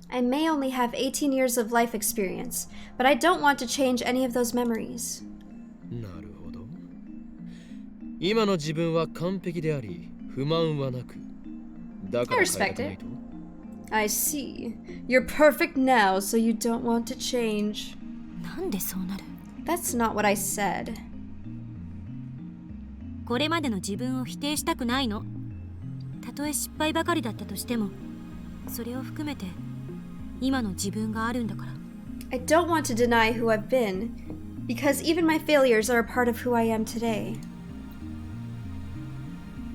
I may only have 18 years of life experience, but I don't want to change any of those memories. なるほど。今の自分は完璧であり、不満はなく。だから変えたくないと。I see. You're perfect now, so you don't want to change. なんでそうなる？ That's not what I said. これまでの自分を否定したくないの。たとえ失敗ばかりだったとしても、それを含めて今の自分があるんだから。 I don't want to deny who I've been, because even my failures are a part of who I am today.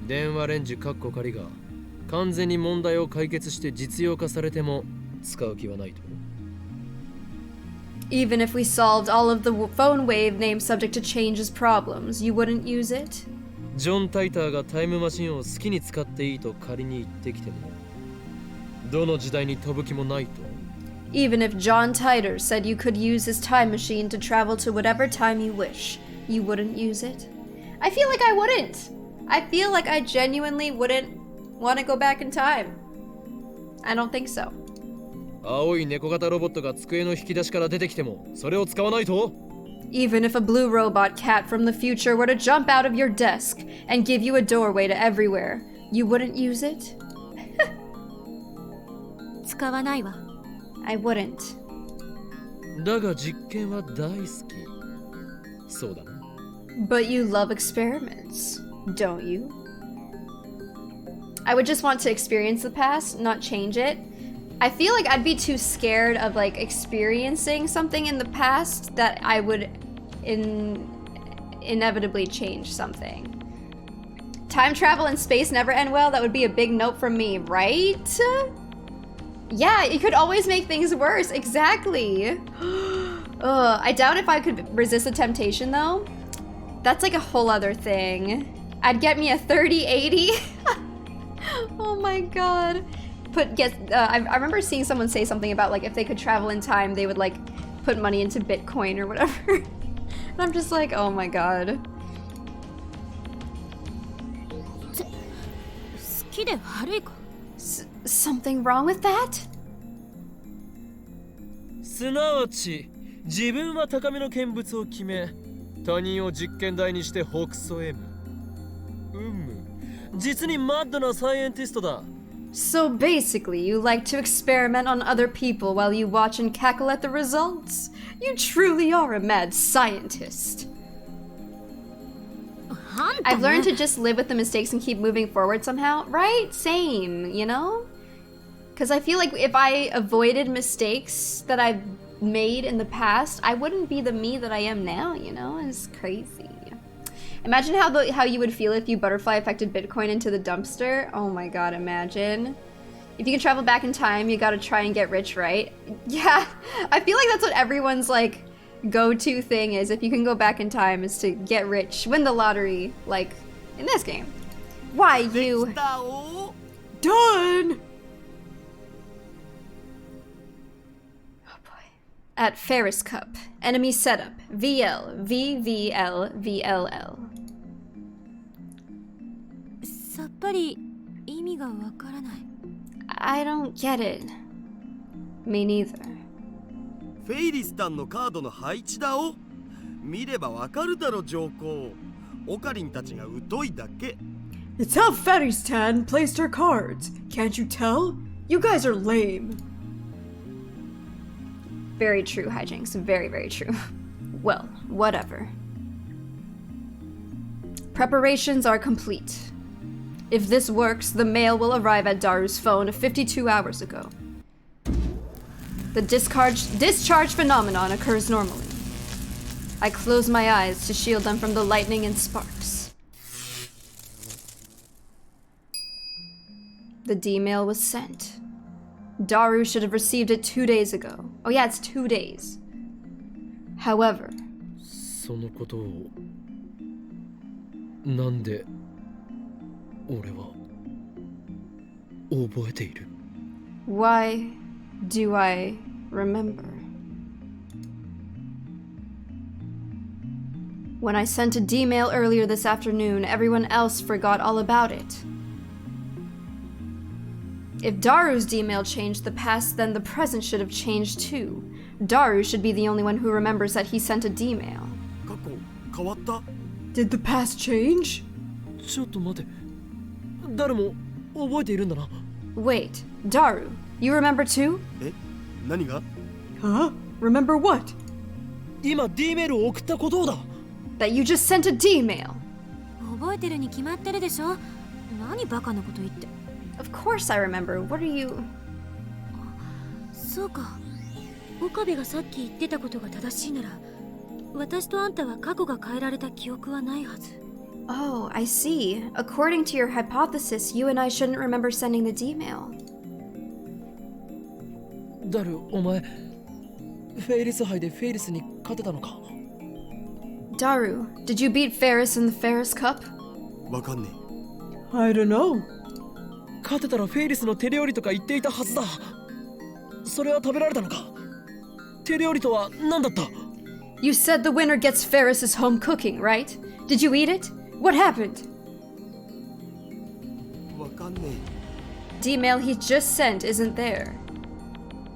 電話レンジカッコ仮が完全に問題を解決して実用化されても使う気はないと。 Even if we solved all of the phone wave named subject to change's problems, you wouldn't use it? ジョン・タイターがタイムマシンを好きに使っていいと仮に言ってきても、どの時代に飛ぶ気もないと。 Even if John Titor said you could use his time machine to travel to whatever time you wish, you wouldn't use it? I feel like I wouldn't. I feel like I genuinely wouldn't want to go back in time. I don't think so. 青い猫型ロボットが机の引き出しから出てきてもそれを使わないと。 Even if a blue robot cat from the future were to jump out of your desk and give you a doorway to everywhere, you wouldn't use it? 使わないわ。 I wouldn't. だが実験は大好き。そうだな。 But you love experiments, don't you? I would just want to experience the past, not change it. I feel like I'd be too scared of like experiencing something in the past that I would inevitably change something. Time travel and space never end well. That would be a big note from me, right? Yeah, it could always make things worse. Exactly. I doubt if I could resist the temptation though. That's like a whole other thing. I'd get me a 3080. Oh my god. I remember seeing someone say something about like if they could travel in time, they would like put money into Bitcoin or whatever. And I'm just like, oh my god. 好きで悪いか？ Something wrong with that? すなわち自分は高めの見物を決め、他人を実験台にして北総 M。実にマッドなサイエンティストだ。 So basically, you like to experiment on other people while you watch and cackle at the results? You truly are a mad scientist. I've learned to just live with the mistakes and keep moving forward somehow, right? Same, you know? Because I feel like if I avoided mistakes that I've made in the past, I wouldn't be the me that I am now, you know? It's crazy. Imagine how you would feel if you butterfly affected Bitcoin into the dumpster. Oh my god, imagine. If you can travel back in time, you gotta try and get rich, right? Yeah, I feel like that's what everyone's like go-to thing is. If you can go back in time, is to get rich, win the lottery, like in this game. Why you? Done! Oh boy. At Ferris Cup, enemy setup, VL, VVL, VLL. さっぱり意味がわからない。 I don't get it. Me neither. フェイリスタンのカードの配置だお。見ればわかるだろ上皇。オカリンたちが疎いだけ。 It's how Feristan placed her cards. Can't you tell? You guys are lame. Very true, Hijinks. Very, very true. Well, whatever. Preparations are complete. If this works, the mail will arrive at Daru's phone 52 hours ago. The discharge phenomenon occurs normally. I close my eyes to shield them from the lightning and sparks. The D-mail was sent. Daru should have received it 2 days ago. Oh yeah, it's 2 days. However... そのことをなんで俺は覚えている？ Why do I remember? When I sent a D-mail earlier this afternoon, everyone else forgot all about it. If Daru's D-mail changed the past, then the present should have changed too. Daru should be the only one who remembers that he sent a D-mail. 過去変わった？ Did the past change? ちょっと待て。誰も覚えているんだな。 Wait, Daru, you remember too? え、何が？ Huh? Remember what? 今 D メールを送ったことをだ。 That you just sent a D-mail. 覚えてるに決まってるでしょ。何バカなこと言って。 Of course I remember. What are you... そうか。岡部がさっき言ってたことが正しいなら、私とあんたは過去が変えられた記憶はないはず。 Oh, I see. According to your hypothesis, you and I shouldn't remember sending the D-mail. ダル、お前フェイリス杯でフェイリスに勝てたのか？ Daru, did you beat Ferris in the Ferris Cup? わかんね I don't know. 勝てたらフェイリスの手料理とか言っていたはずだ。それは食べられたのか？手料理とは何だった？ You said the winner gets Ferris's home cooking, right? Did you eat it? What happened? え。わかんね D-mail he just sent isn't there.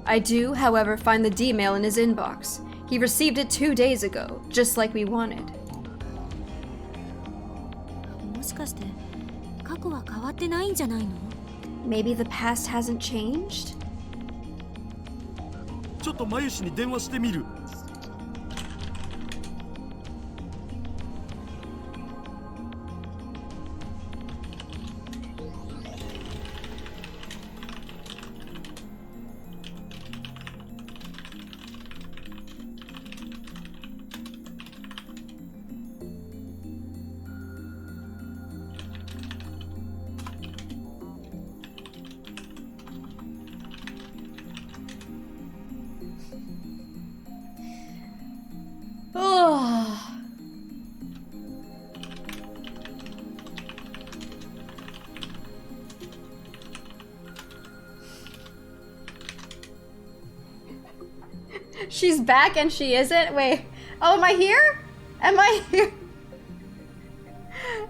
I do, however, find the D-mail in his inbox. He received it 2 days ago, just like we wanted. もしかして過去は変わってないんじゃないの？ Maybe the past hasn't changed? え。ちょっとマユシに電話してみる。Oh. She's back and she isn't? Wait. Oh, am I here? Am I here?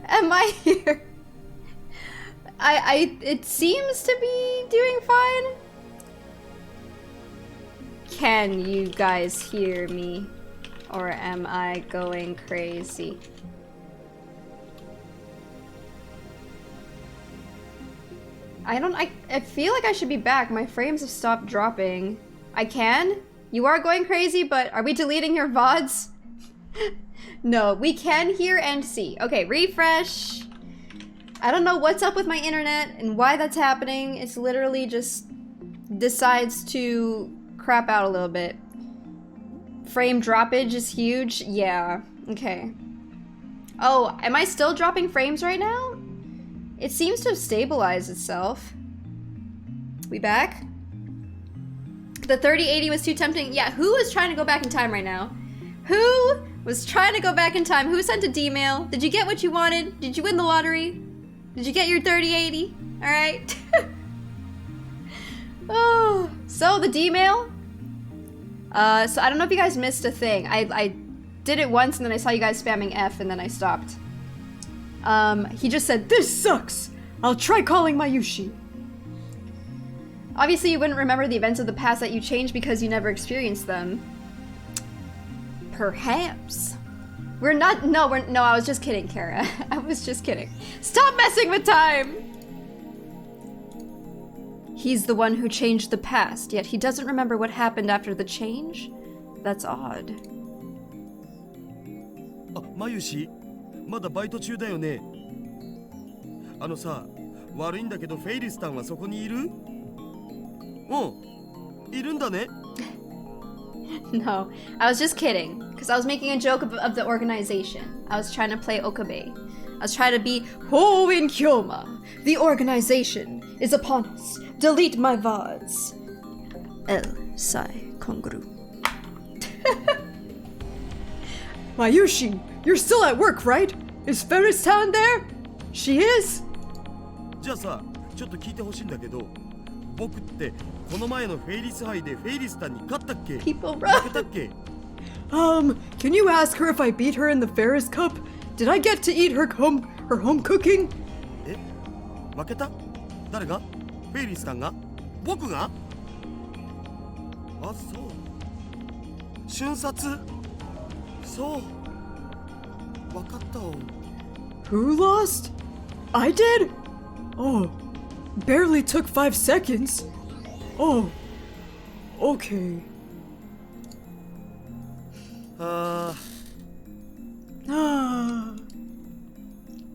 Am I here? It seems to be doing fine. Can you guys hear me? Or am I going crazy? I feel like I should be back. My frames have stopped dropping. I can? You are going crazy, but are we deleting your VODs? No, we can hear and see. Okay, refresh. I don't know what's up with my internet and why that's happening. It's literally just decides to crap out a little bit. Frame droppage is huge. Yeah, okay. Oh, am I still dropping frames right now? It seems to have stabilized itself. We back? The 3080 was too tempting. Yeah, who is trying to go back in time right now? Who was trying to go back in time? Who sent a D-mail? Did you get what you wanted? Did you win the lottery? Did you get your 3080? All right. Oh, so the D-mail? So I don't know if you guys missed a thing. I did it once and then I saw you guys spamming F and then I stopped. He just said, "This sucks. I'll try calling Mayushi." Obviously you wouldn't remember the events of the past that you changed because you never experienced them. Perhaps. No, I was just kidding, Kara. I was just kidding. Stop messing with time! He's the one who changed the past, yet he doesn't remember what happened after the change? That's odd. あ、マユシ、まだバイト中だよね。あのさ、悪いんだけどフェイリスタンはそこにいる？うん、いるんだね。No, I was just kidding, because I was making a joke of the organization. I was trying to play Okabe. I was trying to be Ho in Kyoma. The organization is upon us. Delete my VODs. El Sai Kongru. Mayushi, you're still at work, right? Is Ferris-san there? She is? じゃあさ、ちょっと聞いてほしいんだけど、僕ってこの前のフェイリス杯でフェイリスタンに勝ったっけ？ People 負 run. けたっけ？ Can you ask her if I beat her in the Ferris Cup? Did I get to eat her home cooking? え？負けた？誰が？フェイリスタンが？僕が？あ、そう。瞬殺？そう。わかったわ。 Who lost? I did? Oh, barely took 5 seconds. Oh, okay. Ah.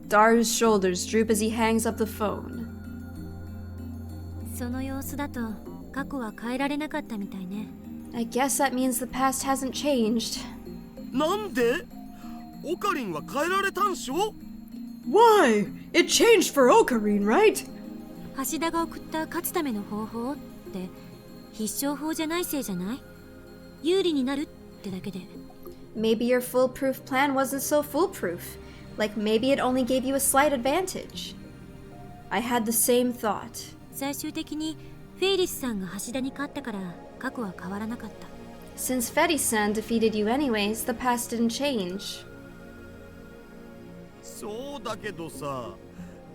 Daru's shoulders droop as he hangs up the phone. その様子だと過去は変えられなかったみたいね。 I guess that means the past hasn't changed. なんで？オカリンは変えられたんしょ？ Why? It changed for Ocarine, right? 橋田が送った勝つための方法って必勝法じゃないせいじゃない？有利になるってだけで。 Maybe your foolproof plan wasn't so foolproof. Like maybe it only gave you a slight advantage. I had the same thought. 最終的にフェイリスさんが橋田に勝ったから過去は変わらなかった。 Since Fetty-san defeated you anyways, the past didn't change. そうだけどさ、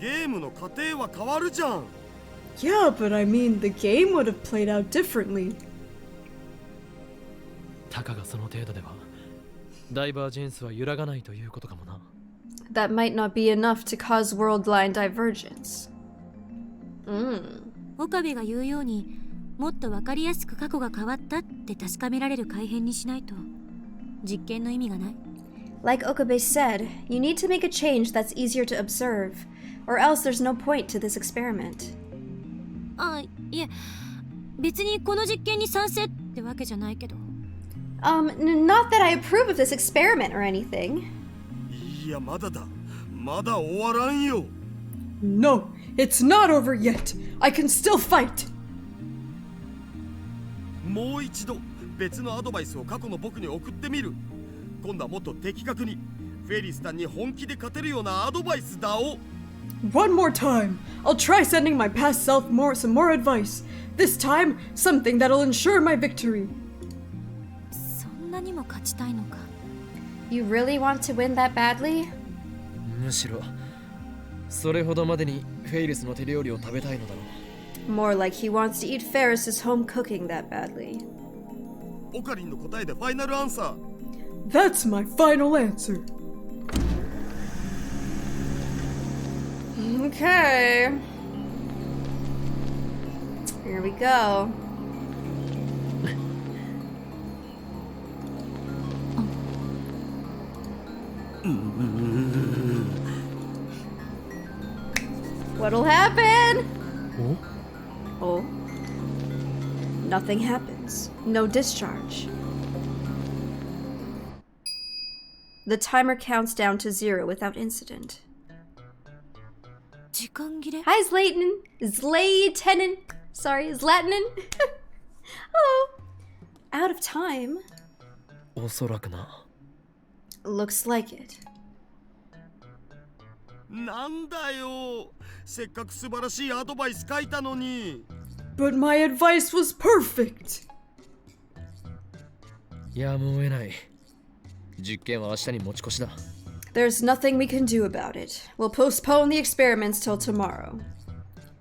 ゲームの過程は変わるじゃん。 Yeah, but I mean, the game would have played out differently. たかがその程度ではダイバージェンスは揺らがないということかもな。 That might not be enough to cause world line divergence. 岡部が言うようにもっと分かりやすく過去が変わったって確かめられる改変にしないと実験の意味がない。 Like Okabe said, you need to make a change that's easier to observe, or else there's no point to this experiment. あ、いえ、別にこの実験に賛成ってわけじゃないけど。Not that I approve of this experiment or anything. いや、まだだ。まだ終わらんよ。 No, it's not over yet. I can still fight. もう一度別のアドバイスを過去の僕に送ってみる。今度はもっと的確にフェリスタンに本気で勝てるようなアドバイスだお。 One more time. I'll try sending my past self some more advice. This time, something that'll ensure my victory. そんなにも勝ちたいのか。 You really want to win that badly? むしろそれほどまでにフェイリスの手料理を食べたいのだろう。 More like he wants to eat Ferris's home cooking that badly. オカリンの答えでファイナルアンサー。 That's my final answer. Okay. Here we go. What'll happen? Oh. Nothing happens. No discharge. The timer counts down to 0 without incident. 時間切れ？ Hi, Zlatan. Zlatanen. Sorry, Zlatanen. Oh. Out of time. おそらくな。 Looks like it. なんだよ。せっかく素晴らしいアドバイス書いたのに。 But my advice was perfect. やむを得ない。実験は明日に持ち越しだ。 There's nothing we can do about it. We'll postpone the experiments till tomorrow.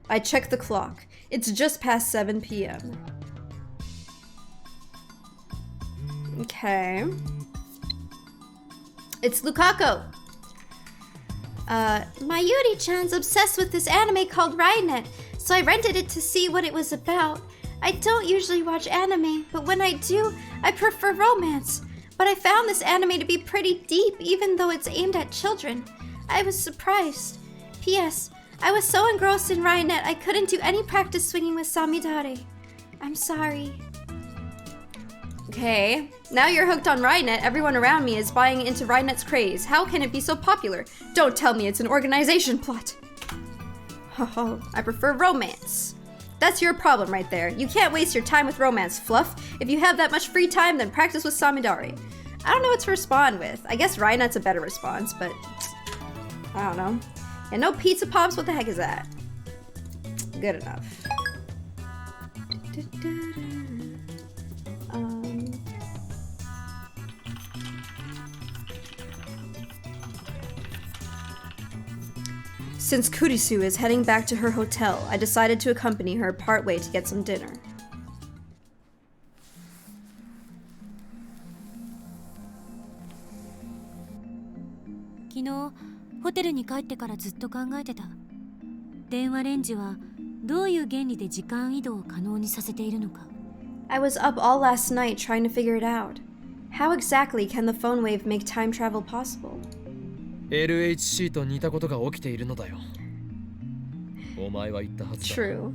I checked the clock. It's just past 7 p.m. Okay. It's Lukaku. My Yuri-chan's obsessed with this anime called Rainet, so I rented it to see what it was about. I don't usually watch anime, but when I do, I prefer romance. But I found this anime to be pretty deep, even though it's aimed at children. I was surprised. P.S. I was so engrossed in Rainet, I couldn't do any practice swinging with Samidare. I'm sorry. Okay, now you're hooked on Rainet. Everyone around me is buying into Rainet's craze. How can it be so popular? Don't tell me it's an organization plot. Oh, I prefer romance. That's your problem right there. You can't waste your time with romance, Fluff. If you have that much free time, then practice with Samidare. I don't know what to respond with. I guess Rhinet's a better response, but I don't know. Yeah, no pizza pops, what the heck is that? Good enough. Since Kurisu is heading back to her hotel, I decided to accompany her partway to get some dinner. Today, ホテルに帰ってからずっと考えてた。電話レンジはどういう原理で時間移動を可能にさせているのか。I was up all last night trying to figure it out. How exactly can the phone wave make time travel possible? LHC と似たことが起きているのだよ。お前は言ったはずだ。True.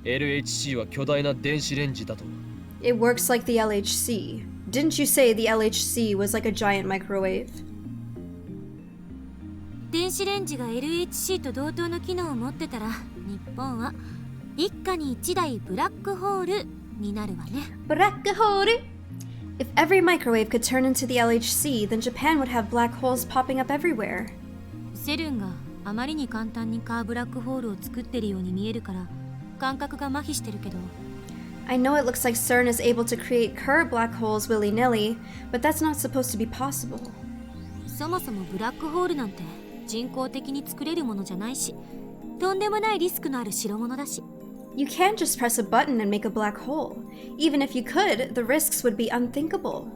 LHC は巨大な電子レンジだと。It works like the LHC. Didn't you say the LHC was like a giant microwave? 電子レンジが LHC と同等の機能を持ってたら、日本は一家に一台ブラックホールになるわね。Black hole! If every microwave could turn into the LHC, then Japan would have black holes popping up everywhere. セルンがあまりに簡単にカーブラックホールを作ってるように見えるから感覚が麻痺してるけど。I know it looks like CERN is able to create Kerr black holes willy-nilly, but that's not supposed to be possible. そもそもブラックホールなんて人工的に作れるものじゃないし、とんでもないリスクのある代物だし。You can't just press a button and make a black hole. Even if you could, the risks would be unthinkable.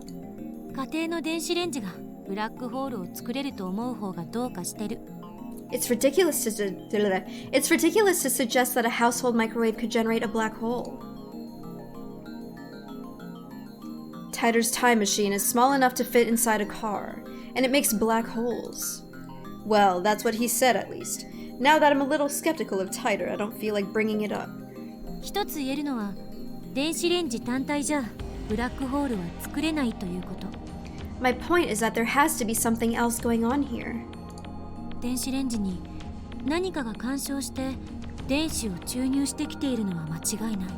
家庭の電子レンジがブラックホールを作れると思う方がどうかしてる。It's ridiculous to suggest that a household microwave could generate a black hole. Tider's time machine is small enough to fit inside a car, and it makes black holes. Well, that's what he said at least. Now that I'm a little skeptical of Tider, I don't feel like bringing it up. 一つ言えるのは、電子レンジ単体じゃブラックホールは作れないということ。My point is that there has to be something else going on here. 電子レンジに何かが干渉して電子を注入してきているのは間違いない。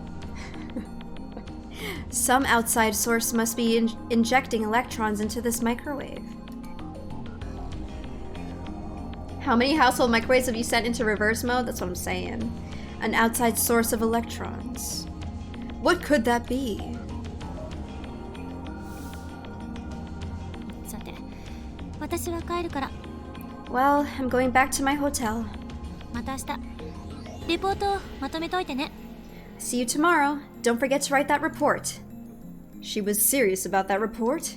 Some outside source must be injecting electrons into this microwave. How many household microwaves have you sent into reverse mode? That's what I'm saying. An outside source of electrons. What could that be? さて、私は帰るから。Well, I'm going back to my hotel. また明日。レポートまとめといてね。See you tomorrow. Don't forget to write that report. She was serious about that report.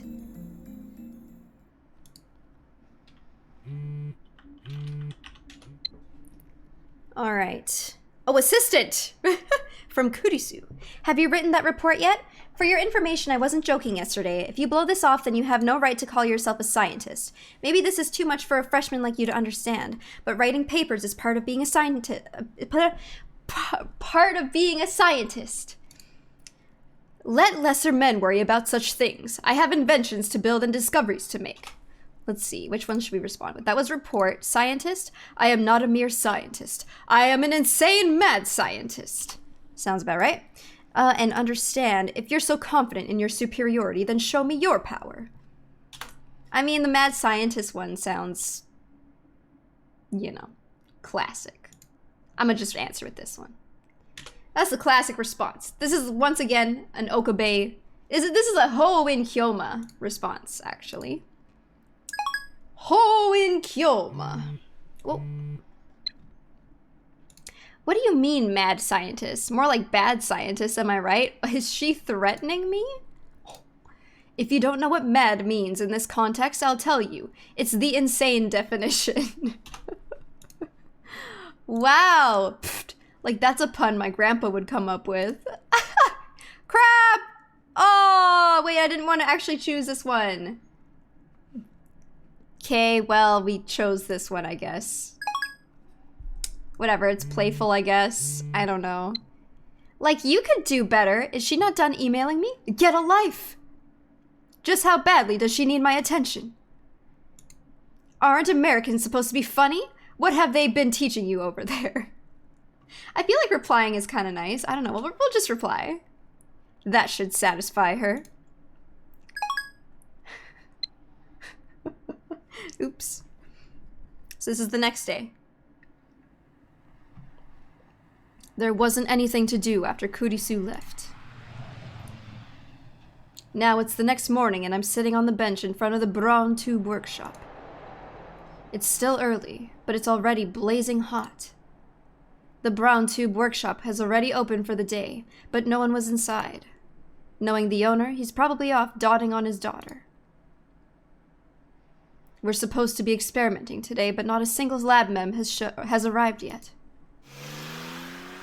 All right. Oh, assistant! From Kurisu. Have you written that report yet? For your information, I wasn't joking yesterday. If you blow this off, then you have no right to call yourself a scientist. Maybe this is too much for a freshman like you to understand, but writing papers is part of being a scientist. Part of being a scientist. Let lesser men worry about such things. I have inventions to build and discoveries to make. Let's see, which one should we respond with? That was report. Scientist? I am not a mere scientist. I am an insane mad scientist. Sounds about right. And understand, if you're so confident in your superiority, then show me your power. I mean, the mad scientist one sounds, you know, classic. I'm gonna just answer with this one. That's the classic response. This is, once again, an Okabe. This is a Hoin Kyoma response, actually. Hoin Kyoma. Whoa. What do you mean, mad scientist? More like bad scientist, am I right? Is she threatening me? If you don't know what mad means in this context, I'll tell you. It's the insane definition. Wow. Pfft. Like, that's a pun my grandpa would come up with. Crap! Oh, wait, I didn't want to actually choose this one. Okay, well, we chose this one, I guess. Whatever, it's playful, I guess. I don't know. Like, you could do better. Is she not done emailing me? Get a life! Just how badly does she need my attention? Aren't Americans supposed to be funny? What have they been teaching you over there? I feel like replying is kind of nice. I don't know, we'll just reply. That should satisfy her. Oops. So this is the next day. There wasn't anything to do after Kurisu left. Now it's the next morning and I'm sitting on the bench in front of the Braun Tube workshop. It's still early, but it's already blazing hot. The Braun Tube workshop has already opened for the day, but no one was inside. Knowing the owner, he's probably off dotting on his daughter. We're supposed to be experimenting today, but not a single lab mem has arrived yet.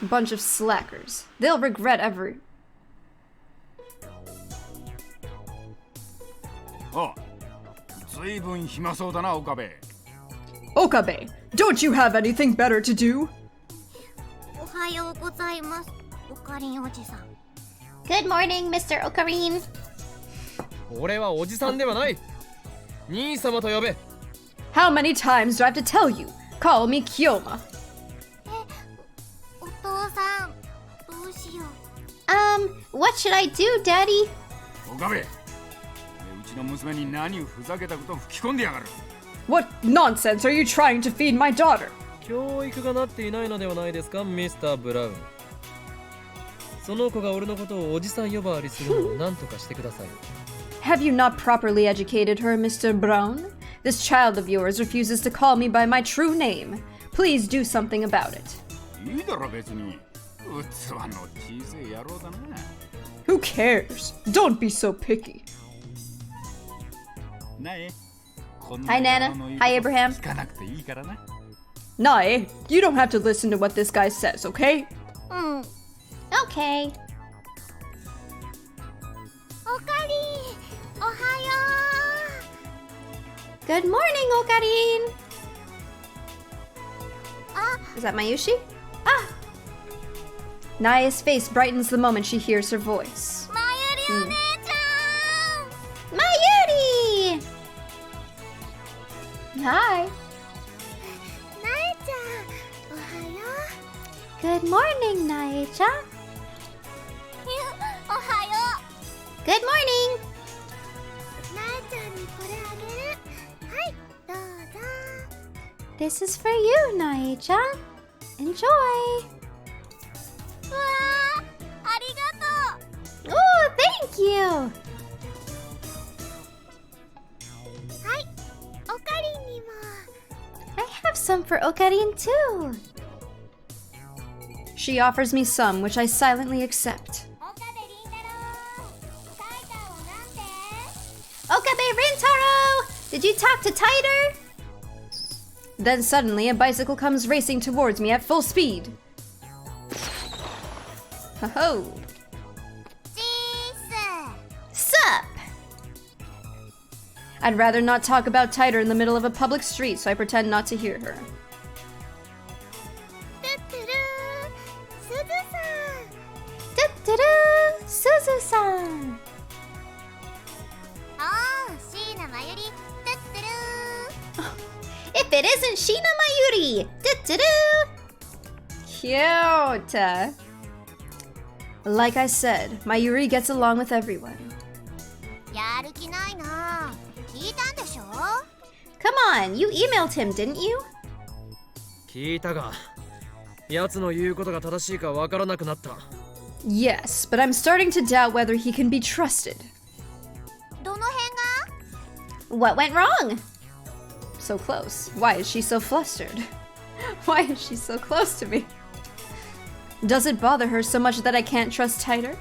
Bunch of slackers. They'll regret every... あ、ずいぶん暇そうだな、岡部。 Okabe, don't you have anything better to do? おはようございます、オカリンおじさん。 Good morning, Mr. Ocarine. 俺はおじさんではない。兄様と呼べ。 How many times do I have to tell you? Call me Kyoma. お父さん、どうしよう。 What should I do, Daddy? 岡部、うちの娘に何をふざけたことを吹き込んでやがる。 What nonsense are you trying to feed my daughter? 教育がなっていないのではないですか、ミスター・ブラウン。その子が俺のことをおじさん呼ばわりするのを何とかしてください。 Have you not properly educated her, Mr. Brown? This child of yours refuses to call me by my true name. Please do something about it. いいだろ別に。器の小さい野郎だな。 Who cares? Don't be so picky. なえ。 Hi, Nana. Hi, Abraham. 聞かなくていいからな。 Nae, you don't have to listen to what this guy says, okay? うん。 Okay. おかりん、おはよ Good morning, Ocarine. う。あ、 Is that Mayushi? Ah! Naya's face brightens the moment she hears her voice. まゆりお姉ちゃん。 Mayuri! Hi. なえちゃん、おはよ Good morning, Nae-chan. う。おはよ Good morning. う。なえちゃんにこれあげる。はい、どうぞ。 This is for you, Nae-chan. Enjoy. うわー、ありがとう。 Oh, thank you. はい、おかりんにも。 I have some for Ocarine too. She offers me some, which I silently accept. 岡部倫太郎、タイタンをなんて。 Okabe Rintaro! Did you talk to Tighter? Then suddenly, a bicycle comes racing towards me at full speed. Ho-ho! チース。 Sup? I'd rather not talk about Tighter in the middle of a public street, so I pretend not to hear her. トゥットゥルー、すずさん。 Do-do-do! Suzu-san! あー、椎名まゆり、トゥットゥルー。 If it isn't Shina Mayuri! Do-do-do! Cute! Like I said, Mayuri gets along with everyone. やる気ないな。聞いたんでしょ。 Come on, you emailed him, didn't you? 聞いたが、奴の言うことが正しいかわからなくなった。 Yes, but I'm starting to doubt whether he can be trusted. どの辺が？ What went wrong? So close. Why is she so flustered? Why is she so close to me? Does it bother her so much that I can't trust Tighter?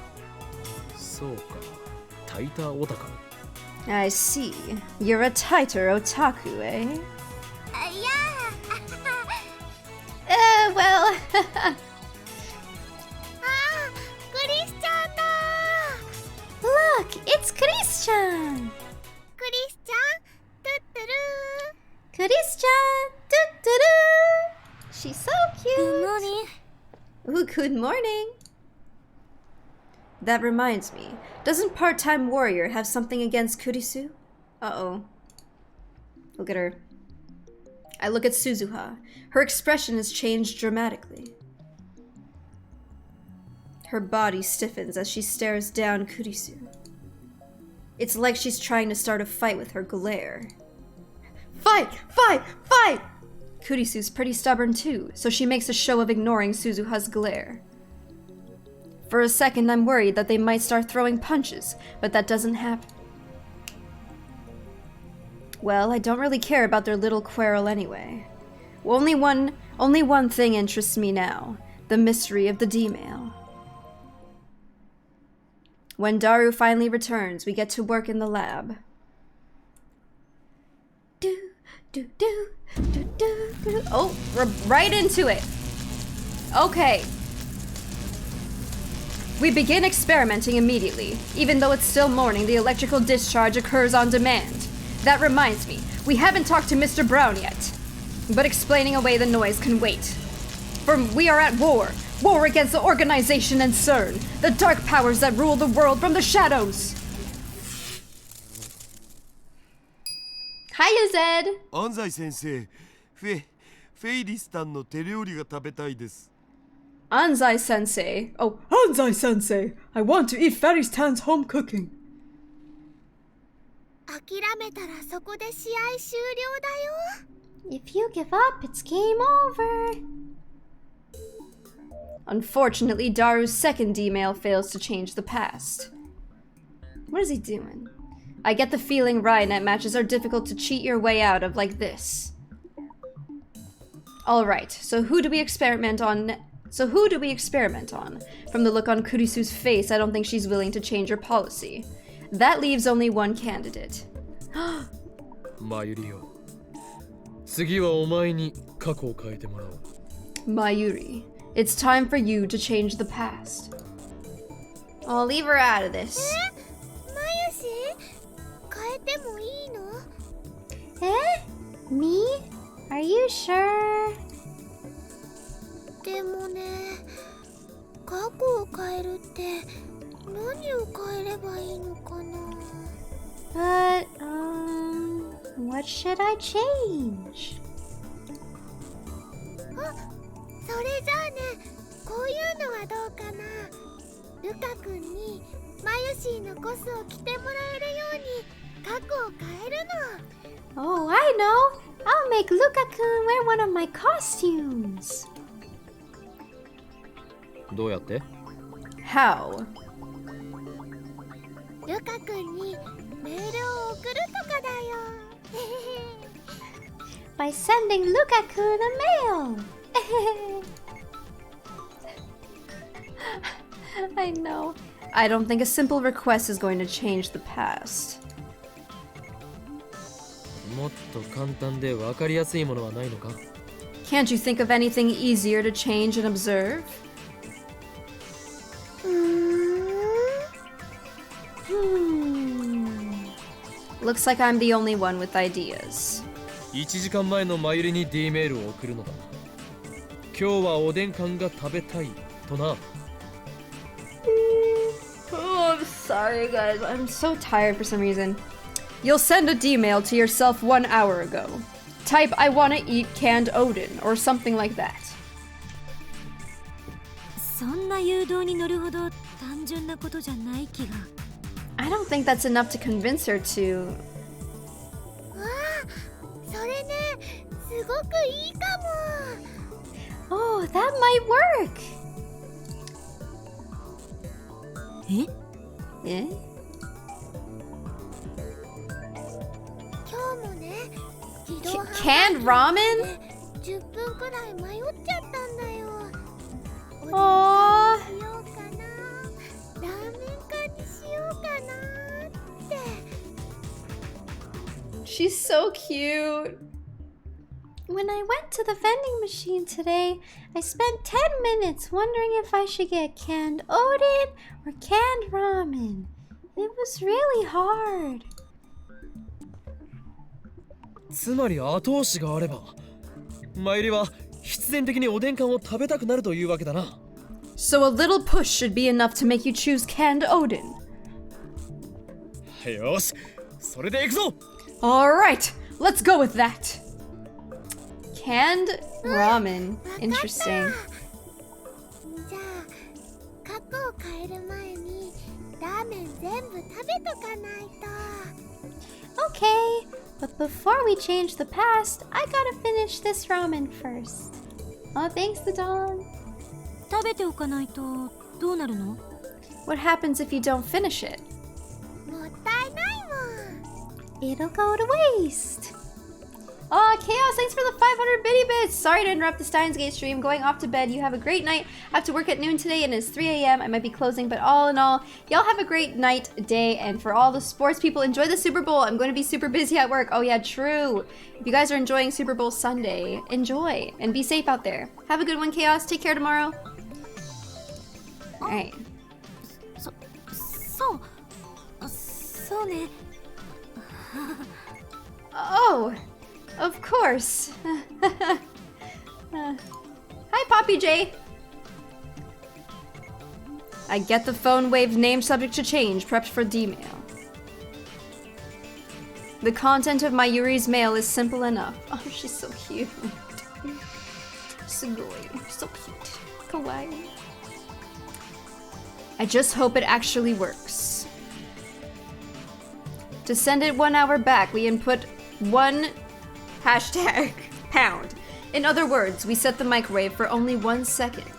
そうか、タイターオタク。 I see. You're a Tighter otaku, eh? あ、いやー。 Well... あー、クリスチャンだ。 Look, it's Chris-chan! クリスチャン、トゥットゥルー。 Chris-chan! Do-do-do! She's so cute! Good morning. Ooh, good morning! That reminds me. Doesn't part-time warrior have something against Kurisu? Uh-oh. Look at her. I look at Suzuha. Her expression has changed dramatically. Her body stiffens as she stares down Kurisu. It's like she's trying to start a fight with her glare. Fight! Fight! Fight! Kurisu's pretty stubborn too, so she makes a show of ignoring Suzuha's glare. For a second, I'm worried that they might start throwing punches, but that doesn't happen. Well, I don't really care about their little quarrel anyway. Only one thing interests me now, the mystery of the D-mail. When Daru finally returns, we get to work in the lab. Oh, we're right into it. Okay. We begin experimenting immediately. Even though it's still morning, the electrical discharge occurs on demand. That reminds me, we haven't talked to Mr. Brown yet. But explaining away the noise can wait. For we are at war. War against the organization and CERN, the dark powers that rule the world from the shadows. Hiya, Zed. 安西先生、フェイリスタンの手料理が食べたいです。 Anzai Sensei. Oh, Hanzai Sensei! I want to eat Fairystan's home cooking. 諦めたらそこで試合終了だよ。 If you give up, it's game over. Unfortunately, Daru's second email fails to change the past. What is he doing? I get the feeling Rionet matches are difficult to cheat your way out of like this. Alright, so who do we experiment on? From the look on Kurisu's face, I don't think she's willing to change her policy. That leaves only one candidate. マユリよ。次はお前に過去を変えてもらおう。 Mayuri, it's time for you to change the past. I'll leave her out of this. マユシ変えてもいいの？ Me? Are you sure? でもね、過去を変えるって何を変えればいいのかな？ But, what should I change? あ、それじゃあね、こういうのはどうかな？ルカ君にマユシーのコスを着てもらえるように過去を変えるの。 Oh, I know! I'll make Luka-kun wear one of my costumes! どうやって？ How? ルカ君にメールを送るとかだよ。 By sending Luka-kun a mail! I know. I don't think a simple request is going to change the past. もっと簡単で分かりやすいものはないのか？ Can't you think of anything easier to change and observe? Looks like I'm the only one with ideas. 1時間前のマユリに D メールを送るのだ。今日はおでん缶が食べたいとな。Oh, I'm sorry, guys. I'm so tired for some reason. You'll send a D-mail to yourself 1 hour ago. Type, I wanna eat canned Odin, or something like that. そんな誘導に乗るほど単純なことじゃない気が。 I don't think that's enough to convince her to... わあ、それね、すごくいいかも。 Oh, that might work! え? 今日もね、自動販売機 Canned ramen? で10分くらい迷っちゃったんだよ。おでんあ缶にしようかな、ラーメン缶にしようかなって。 She's so cute. When I went to the vending machine today, I spent 10 minutes wondering if I should get canned Odin or canned ramen. It was really hard. つまり後押しがあれば、マユリは必然的におでん缶を食べたくなるというわけだな。So a little push should be enough to make you choose canned Odin. よし、それで行くぞ。 Alright, let's go with that. Canned ramen. わかった。 Interesting. じゃあ過去を変える前にラーメン全部食べとかないと。 Okay, But before we change the past, I gotta finish this ramen first. Oh, thanks, the Dawn. 食べておかないとどうなるの？ What happens if you don't finish it? もったいないもん。 It'll go to waste. Oh, Chaos, thanks for the 500 bitty bits. Sorry to interrupt the Steins Gate stream. Going off to bed. You have a great night. I have to work at noon today and it's 3 a.m. I might be closing, but all in all, y'all have a great night, day, and for all the sports people, enjoy the Super Bowl. I'm going to be super busy at work. Oh yeah, true. If you guys are enjoying Super Bowl Sunday, enjoy and be safe out there. Have a good one, Chaos. Take care tomorrow. Alright. そうね。 Oh, of course. Hi, Poppy J. I get the phone wave name subject to change, prepped for D-mail. The content of my Yuri's mail is simple enough. Oh, she's so cute. Sugoi, so cute. Kawaii. I just hope it actually works. To send it 1 hour back, we input one hashtag pound. In other words, we set the microwave for only 1 second.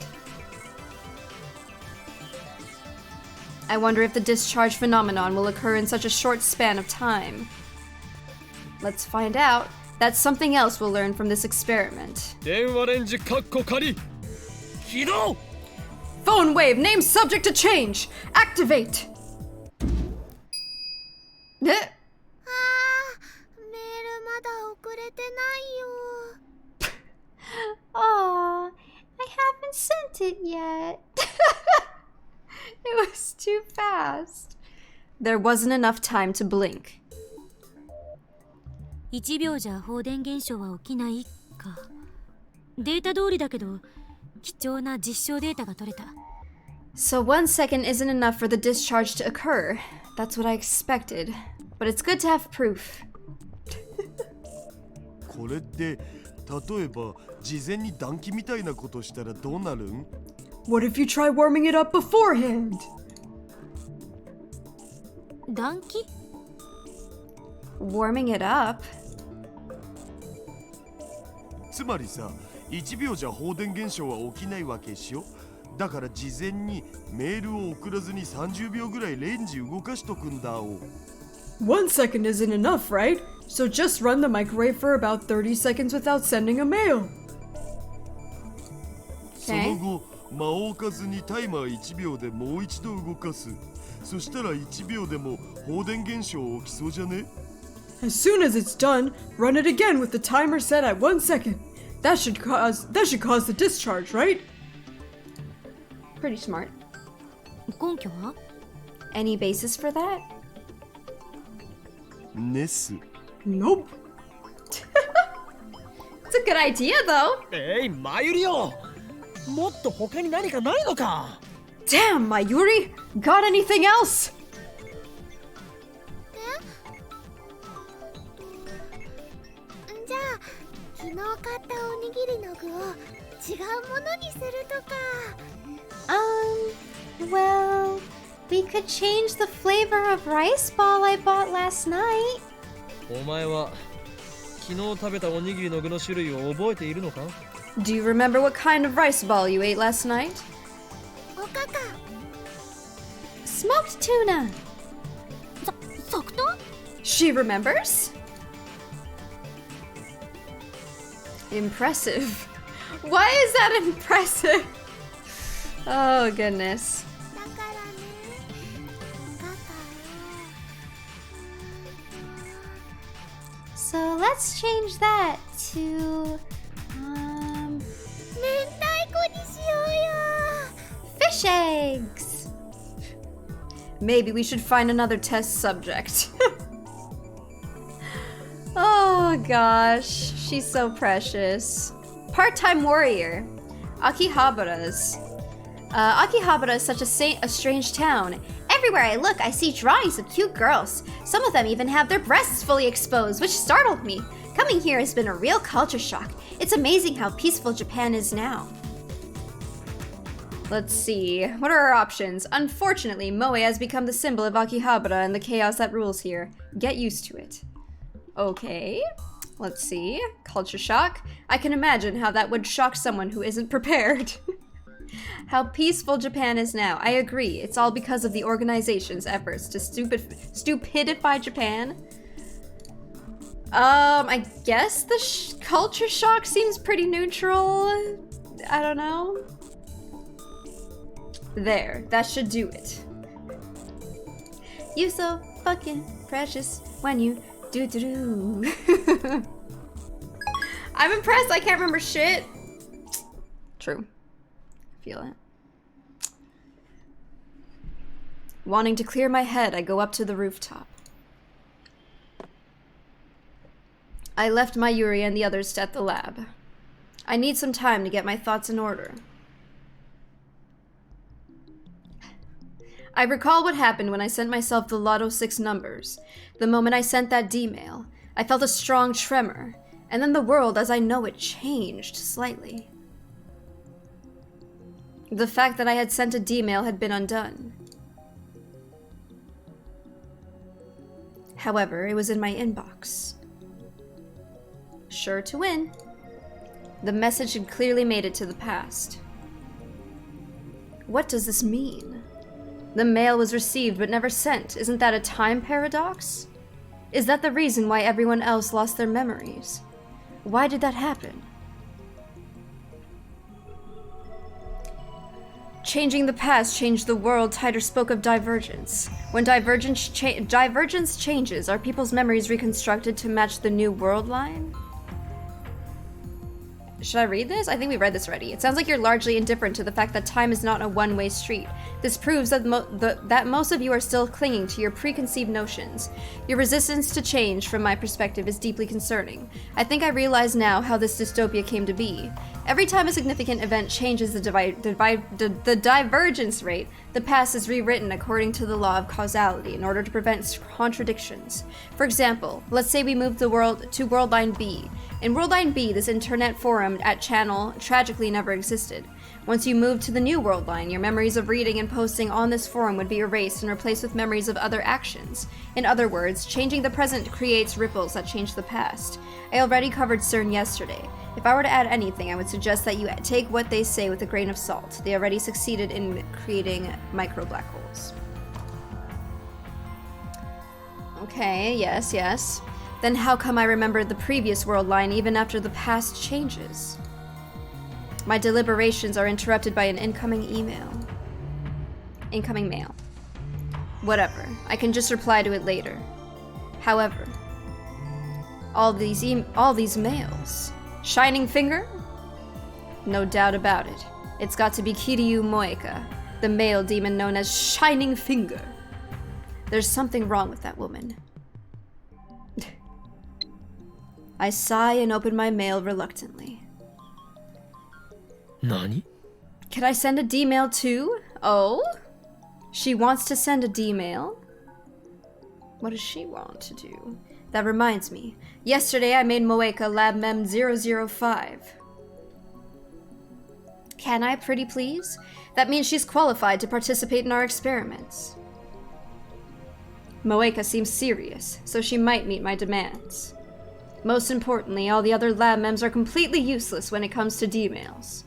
I wonder if the discharge phenomenon will occur in such a short span of time. Let's find out. That's something else we'll learn from this experiment. 電話レンジカッコ仮起動 Phone wave, name subject to change. Activate. えあー、メールまだ送れてないよ。 Aw, I haven't sent it yet. It was too fast. There wasn't enough time to blink. 1秒じゃ放電現象は起きないか。データ通りだけど、貴重な実証データが取れた。 So 1 second isn't enough for the discharge to occur. That's what I expected. But it's good to have proof. これって例えば事前に暖気みたいなことしたらどうなるん？ What if you try warming it up beforehand? 暖気？ Warming it up? つまりさ、1秒じゃ放電現象は起きないわけでしょ。だから事前にメールを送らずに30秒ぐらいレンジ動かしとくんだお。 1 second isn't enough, right? So just run the microwave for about 30 seconds without sending a mail. その後、間を置かずにタイマー1秒でもう一度動かす。そしたら1秒でも放電現象起きそうじゃね？ As soon as it's done, run it again with the timer set at 1 second. That should cause the discharge, right? Pretty smart. 根拠は？ Any basis for that? ネス。 Nope. It's a good idea, though. マユリよもっと他に何かないのか Damn, Mayuri! Got anything else? じゃあ、昨日買ったおにぎりの具を違うものにするとか。Well, we could change the flavor of rice ball I bought last night. お前は昨日食べたおにぎりの具の種類を覚えているのか Do you remember what kind of rice ball you ate last night? おかか。 Smoked tuna. 即答？ She remembers? Impressive. Why is that impressive? Oh, goodness. だからね。だから。So let's change that to, 明太子にしようよ。 fish eggs. Maybe we should find another test subject. Oh gosh, she's so precious. Part-time warrior. Akihabara's. Akihabara is such a strange town. Everywhere I look, I see drawings of cute girls. Some of them even have their breasts fully exposed, which startled me. Coming here has been a real culture shock. It's amazing how peaceful Japan is now. Let's see. What are our options? Unfortunately, Moe has become the symbol of Akihabara and the chaos that rules here. Get used to it. Okay. Let's see. Culture shock. I can imagine how that would shock someone who isn't prepared. How peaceful Japan is now. I agree. It's all because of the organization's efforts to stupidify Japan. I guess the culture shock seems pretty neutral. I don't know. There. That should do it. You so fucking precious when you do. I'm impressed. I can't remember shit. True. Feel it. Wanting to clear my head, I go up to the rooftop. I left my Yuri and the others at the lab. I need some time to get my thoughts in order. I recall what happened when I sent myself the Lotto 6 numbers. The moment I sent that D-mail, I felt a strong tremor, and then the world as I know it changed slightly. The fact that I had sent a D-mail had been undone. However, it was in my inbox. Sure to win. The message had clearly made it to the past. What does this mean? The mail was received but never sent. Isn't that a time paradox? Is that the reason why everyone else lost their memories? Why did that happen? Changing the past changed the world. Titor spoke of divergence. When divergence changes, are people's memories reconstructed to match the new world line? Should I read this? I think we read this already. It sounds like you're largely indifferent to the fact that time is not a one-way street. This proves that, that most of you are still clinging to your preconceived notions. Your resistance to change, from my perspective, is deeply concerning. I think I realize now how this dystopia came to be. Every time a significant event changes the divergence rate, the past is rewritten according to the law of causality in order to prevent contradictions. For example, let's say we move the world to World Line B. In World Line B, this internet forum at channel tragically never existed. Once you moved to the new World Line, your memories of reading and posting on this forum would be erased and replaced with memories of other actions. In other words, changing the present creates ripples that change the past. I already covered CERN yesterday. If I were to add anything, I would suggest that you take what they say with a grain of salt. They already succeeded in creating micro black holes. Okay, yes. Then how come I remembered the previous world line even after the past changes? My deliberations are interrupted by an incoming email. Incoming mail. Whatever, I can just reply to it later. However, all these mails. Shining Finger? No doubt about it. It's got to be Kiryu Moeka, the male demon known as Shining Finger. There's something wrong with that woman. I sigh and open my mail reluctantly. Nani? Can I send a D-mail too? Oh? She wants to send a D-mail? What does she want to do? That reminds me. Yesterday I made Moeka Lab Mem 005. Can I, pretty please? That means she's qualified to participate in our experiments. Moeka seems serious, so she might meet my demands. Most importantly, all the other lab mems are completely useless when it comes to D-mails.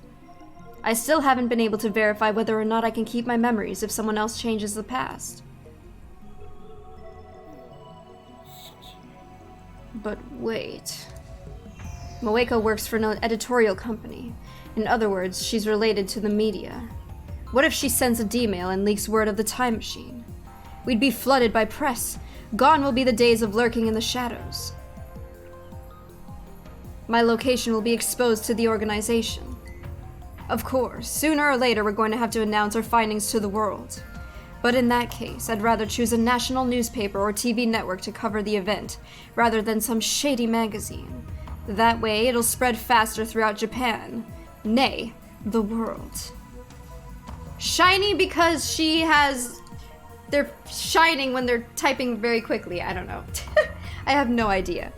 I still haven't been able to verify whether or not I can keep my memories if someone else changes the past. But wait. Moeka works for an editorial company. In other words, she's related to the media. What if she sends a D-mail and leaks word of the time machine? We'd be flooded by press. Gone will be the days of lurking in the shadows. My location will be exposed to the organization. Of course, sooner or later we're going to have to announce our findings to the world. But in that case, I'd rather choose a national newspaper or TV network to cover the event, rather than some shady magazine. That way, it'll spread faster throughout Japan. Nay, the world. Shiny because she has... They're shining when they're typing very quickly. I don't know. I have no idea.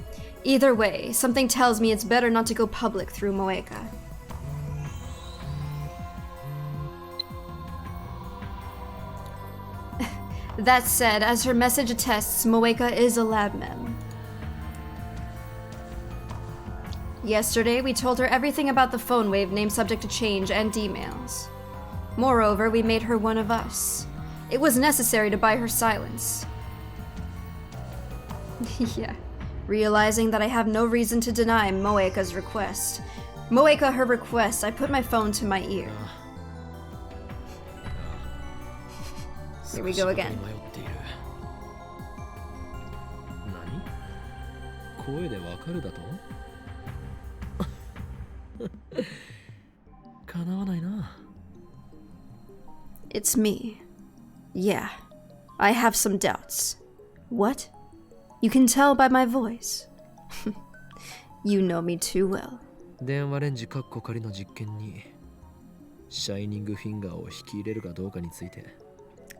Either way, something tells me it's better not to go public through Moeka. That said, as her message attests, Moeka is a lab mem. Yesterday, we told her everything about the phone wave named subject to change and emails. Moreover, we made her one of us. It was necessary to buy her silence. Yeah. Realizing that I have no reason to deny Moeka's request. Moeka, her request, I put my phone to my ear. Here we go again. 何？声でわかるだと？叶わないな。It's me. Yeah, I have some doubts. What? You can tell by my voice. You know me too well. 電話レンジカッコ仮の実験にシャイニングフィンガーを引き入れるかどうかについて。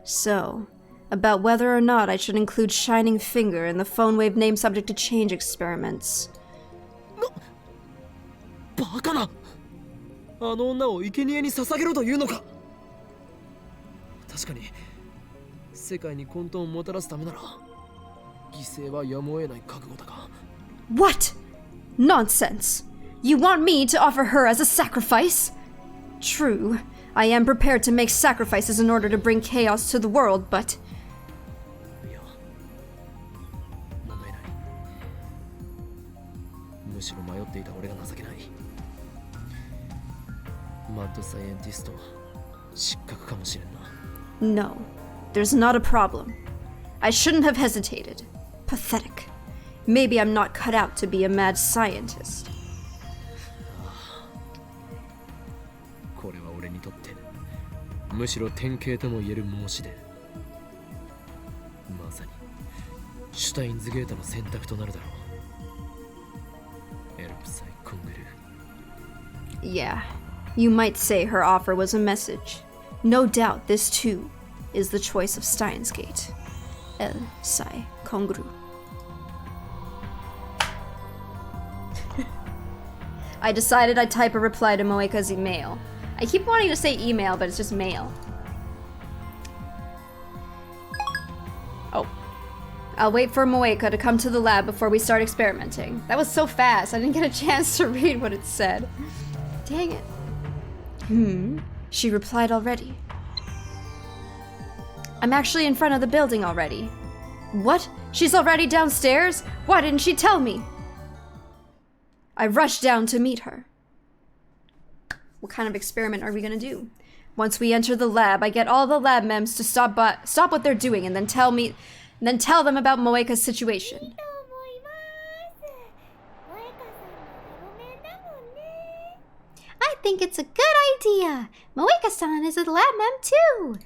So, about whether or not I should include Shining Finger in the phone wave name subject to change experiments. バカな！あの女を生贄に捧げろというのか？確かに世界に混沌をもたらすためなら犠牲はやむを得ない覚悟だが。 What? Nonsense! You want me to offer her as a sacrifice? True, I am prepared to make sacrifices in order to bring chaos to the world, but... いや、問題ない。むしろ迷っていた俺が情けない。マッドサイエンティスト失格かもしれんな。 No, there's not a problem. I shouldn't have hesitated. Pathetic. Maybe I'm not cut out to be a mad scientist. これは俺にとってむしろ典型とも言える申し出。まさにシュタインズゲートの選択となるだろう。エルプサイコングル。 Yeah, you might say her offer was a message. No doubt this too is the choice of Steins Gate. El Sai Kongru. I decided I'd type a reply to Moeka's email. I keep wanting to say email, but it's just mail. Oh. I'll wait for Moeka to come to the lab before we start experimenting. That was so fast, I didn't get a chance to read what it said. Dang it. She replied already. I'm actually in front of the building already. What? She's already downstairs? Why didn't she tell me? I rushed down to meet her. What kind of experiment are we gonna do? Once we enter the lab, I get all the lab mems to stop what they're doing and then tell them about Moeka's situation. I think it's a good idea. Moeka-san is a lab mem too.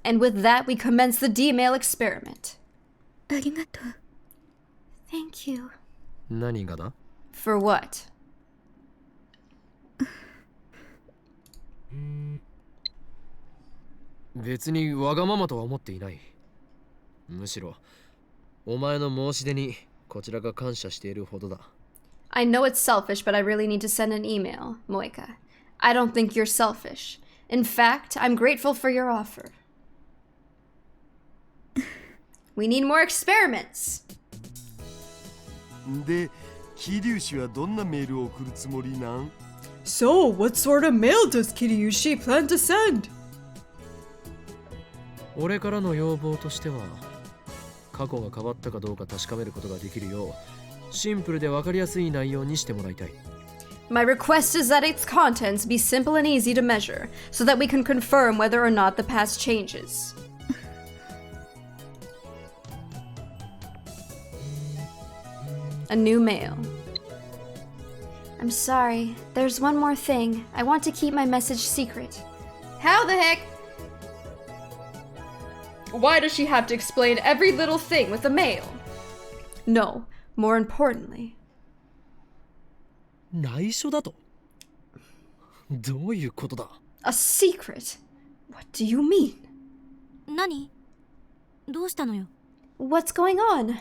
And with that, we commence the D-mail experiment. Arigato. Thank you. 何がだ？ For what? 別にわがままとは思っていない。むしろお前の申し出にこちらが感謝しているほどだ。 I know it's selfish, but I really need to send an email, Moeka. I don't think you're selfish. In fact, I'm grateful for your offer. We need more experiments. で、桐生氏はどんなメールを送るつもりなん？ So, what sort of mail does Kiryushi plan to send? 俺からの要望としては過去が変わったかどうか確かめることができるようシンプルで分かりやすい内容にしてもらいたい。 My request is that its contents be simple and easy to measure, so that we can confirm whether or not the past changes. A new mail. I'm sorry, there's one more thing. I want to keep my message secret. How the heck? Why does she have to explain every little thing with a mail? No, more importantly. 内緒だと？どういうことだ？ A secret? What do you mean? 何？どうしたのよ？ What's going on?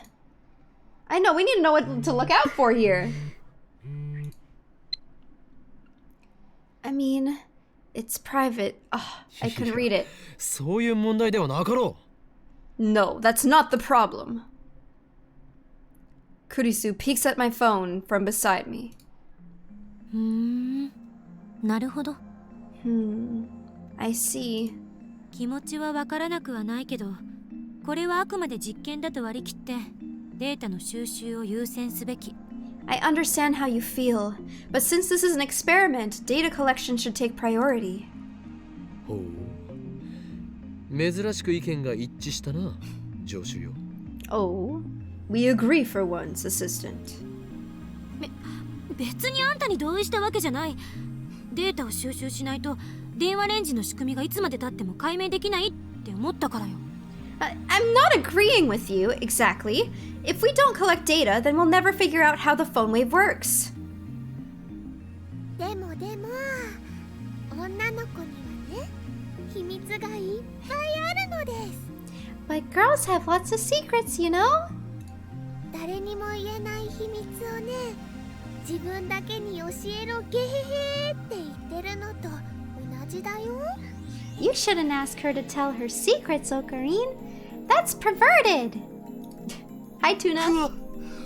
I know, we need to know what to look out for here. I mean, it's private. I couldn't read it. そういう問題ではなかろう。 No, that's not the problem. Kurisu peeks at my phone from beside me. なるほど。 I see. 気持ちはわからなくはないけど、これはあくまで実験だと割り切ってデータの収集を優先すべき。 I understand how you feel, but since this is an experiment, data collection should take priority. ほう。珍しく意見が一致したな、助手よ。Oh, we agree for once, assistant. 別にあんたに同意したわけじゃない。データを収集しないと電話レンジの仕組みがいつまで経っても解明できないって思ったからよ。I'm not agreeing with you, exactly. If we don't collect data, then we'll never figure out how the phone wave works. でも女の子にはね、秘密がいっぱいあるのです。 But girls have lots of secrets, you know? 誰にも言えない秘密をね、自分だけに教えろゲヘヘって言ってるのと同じだよ。 You shouldn't ask her to tell her secrets, Ocarine. That's perverted. Hi, う Tuna. わ、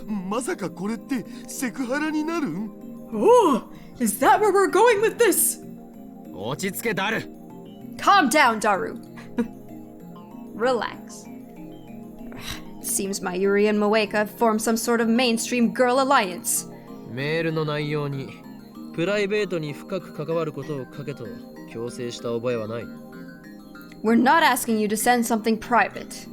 まさかこれってセクハラになるん？ Oh, is that where we're going with this? 落ち着け、ダル。 Calm down, Daru. Relax. It seems Mayuri and Moeka have formed some sort of mainstream girl alliance. メールの内容にプライベートに深く関わることを書けと強制した覚えはない。 We're not asking you to send something private.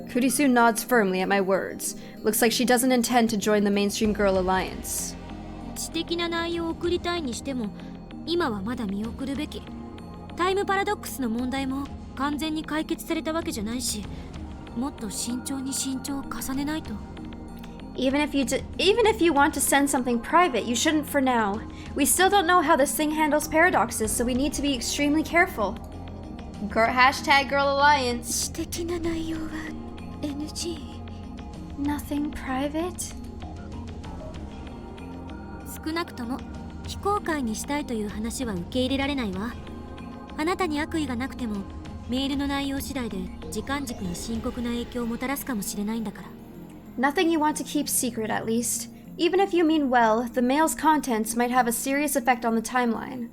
Kurisu nods firmly at my words. Looks like she doesn't intend to join the mainstream girl alliance. 知的な内容を送りたいにしても、今はまだ見送るべき。タイムパラドックスの問題も完全に解決されたわけじゃないし、もっと慎重に慎重を重ねないと。 Even if you want to send something private, you shouldn't for now. We still don't know how this thing handles paradoxes, so we need to be extremely careful. Hashtag girl alliance. 知的な内容は NG。 Nothing private? 少なくとも非公開にしたいという話は受け入れられないわ。あなたに悪意がなくてもメールの内容次第で時間軸に深刻な影響をもたらすかもしれないんだから。 Nothing you want to keep secret, at least. Even if you mean well, the mail's contents might have a serious effect on the timeline.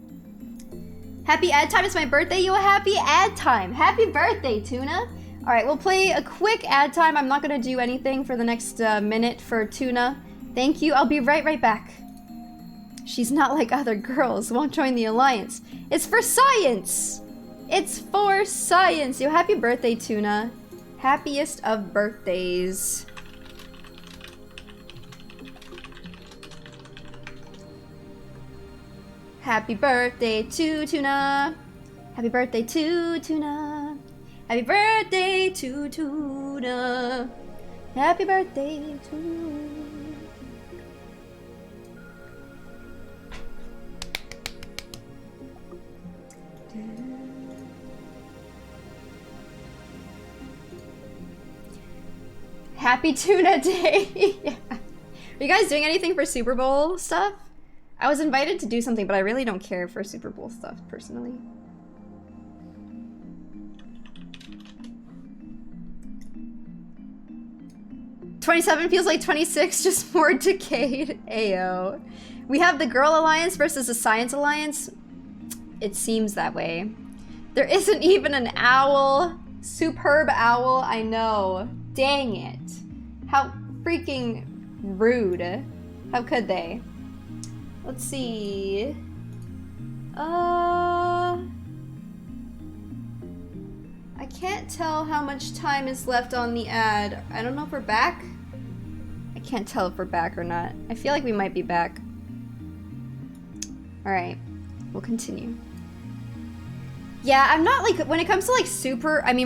Happy ad time, it's my birthday, you a happy ad time. Happy birthday, Tuna. Alright, we'll play a quick ad time. I'm not going to do anything for the next minute for Tuna. Thank you, I'll be right back. She's not like other girls, won't join the alliance. It's for science! It's for science! Yo, happy birthday, Tuna. Happiest of birthdays. Happy birthday to Tuna. Happy birthday to Tuna. Happy birthday to Tuna. Happy birthday to... Happy Tuna Day! Yeah. Are you guys doing anything for Super Bowl stuff? I was invited to do something, but I really don't care for Super Bowl stuff, personally. "27 feels like 26, just more decayed." Ayo. We have the Girl Alliance versus the Science Alliance. It seems that way. There isn't even an owl. Superb owl, I know. Dang it. How freaking rude. How could they? Let's see. I can't tell how much time is left on the ad. I don't know if we're back. I can't tell if we're back or not. I feel like we might be back. Alright, we'll continue. Yeah, I'm not like, when it comes to like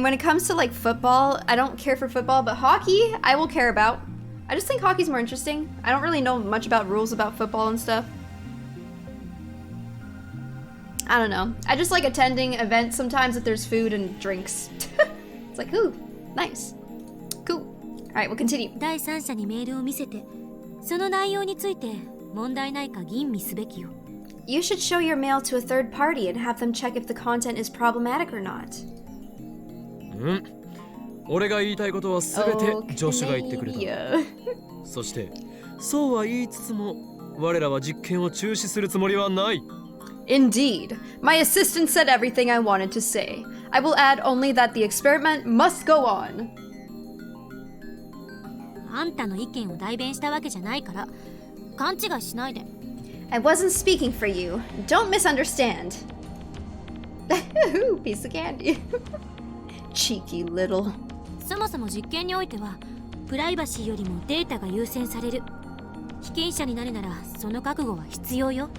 when it comes to like football, I don't care for football, but hockey, I will care about. I just think hockey's more interesting. I don't really know much about rules about football and stuff. I don't know. I just like attending events sometimes if there's food and drinks. It's like, ooh, nice. Cool. Alright, we'll continue. 第三者にメールを見せて、その内容について問題ないか吟味すべきよ。 You should show your mail to a third party and have them check if the content is problematic or not. 俺が言いたいことは全てジョシュが言ってくれた。そしてそうは言いつつも我らは実験を中止するつもりはない。 Indeed. My assistant said everything I wanted to say. I will add only that the experiment must go on. あんたの意見を代弁したわけじゃないから勘違いしないで。 I wasn't speaking for you. Don't misunderstand. Piece of candy. Cheeky little. そもそも実験においてはプライバシーよりもデータが優先される。被験者になるならその覚悟は必要よ。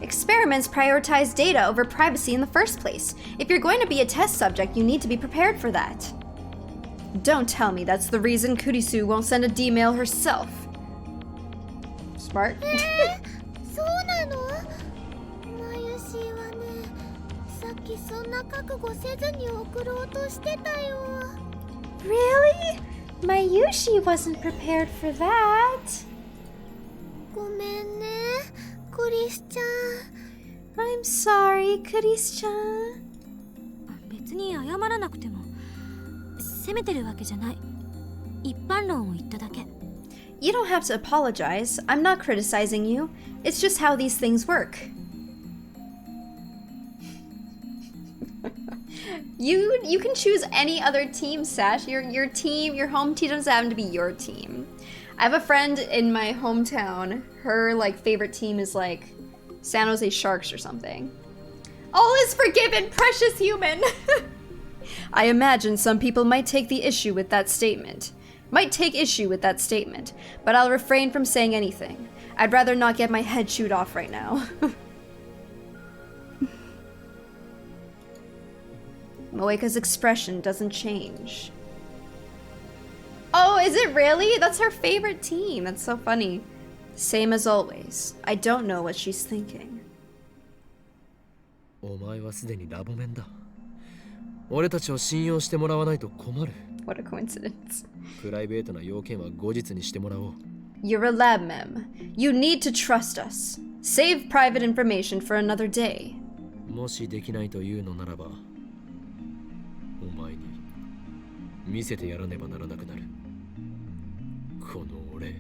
Experiments prioritize data over privacy in the first place. If you're going to be a test subject, you need to be prepared for that. Don't tell me that's the reason Kurisu won't send a D-mail herself. Smart. そうなの？マユシーはね、さっきそんな覚悟せずに送ろうとしてたよ。 Really? Mayushi wasn't prepared for that. ごめんね、クリスちゃん。 I'm sorry, Kuris-chan. 別に謝らなくても責めてるわけじゃない。一般論を言っただけ。 You don't have to apologize. I'm not criticizing you. It's just how these things work. You can choose any other team, Sash. Your team, your home team doesn't have to be your team. I have a friend in my hometown. Her like favorite team is like San Jose Sharks or something. All is forgiven, precious human. I imagine some people might take issue with that statement, but I'll refrain from saying anything. I'd rather not get my head chewed off right now. Moeka's expression doesn't change. Oh, is it really? That's her favorite team. That's so funny. Same as always. I don't know what she's thinking. お前はすでにラボメンだ。俺たちを信用してもらわないと困る。 What a coincidence. プライベートな要件は後日にしてもらおう。 You're a lab mem. You need to trust us. Save private information for another day. もしできないというのならば、お前に見せてやらねばならなくなる。この俺、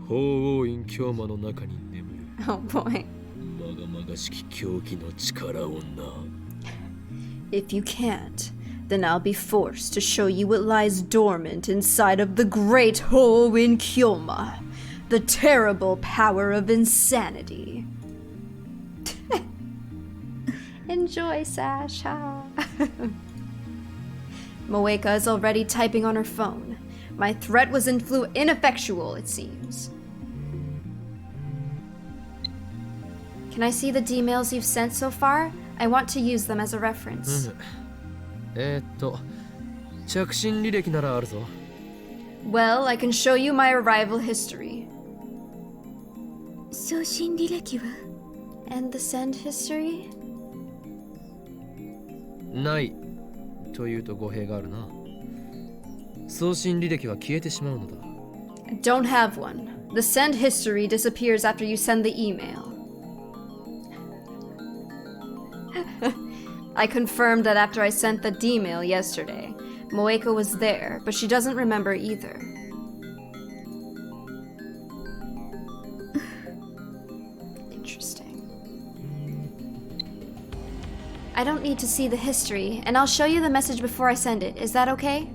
法王院京魔の中に眠る。 Oh boy. まがまがしき狂気の力をな。 If you can't, then I'll be forced to show you what lies dormant inside of the great hole in Kyoma. The terrible power of insanity. Enjoy, Sash. Moeka is already typing on her phone. My threat was ineffectual, it seems. Can I see the D-mails you've sent so far? I want to use them as a reference. 着信履歴ならあるぞ。 Well, I can show you my arrival history. 送信履歴は？ And the send history? ないというと語弊があるな。送信履歴は消えてしまうのだ。 Don't have one. The send history disappears after you send the email. I confirmed that after I sent the D-mail yesterday. Moeka was there, but she doesn't remember either. Interesting. I don't need to see the history, and I'll show you the message before I send it. Is that okay?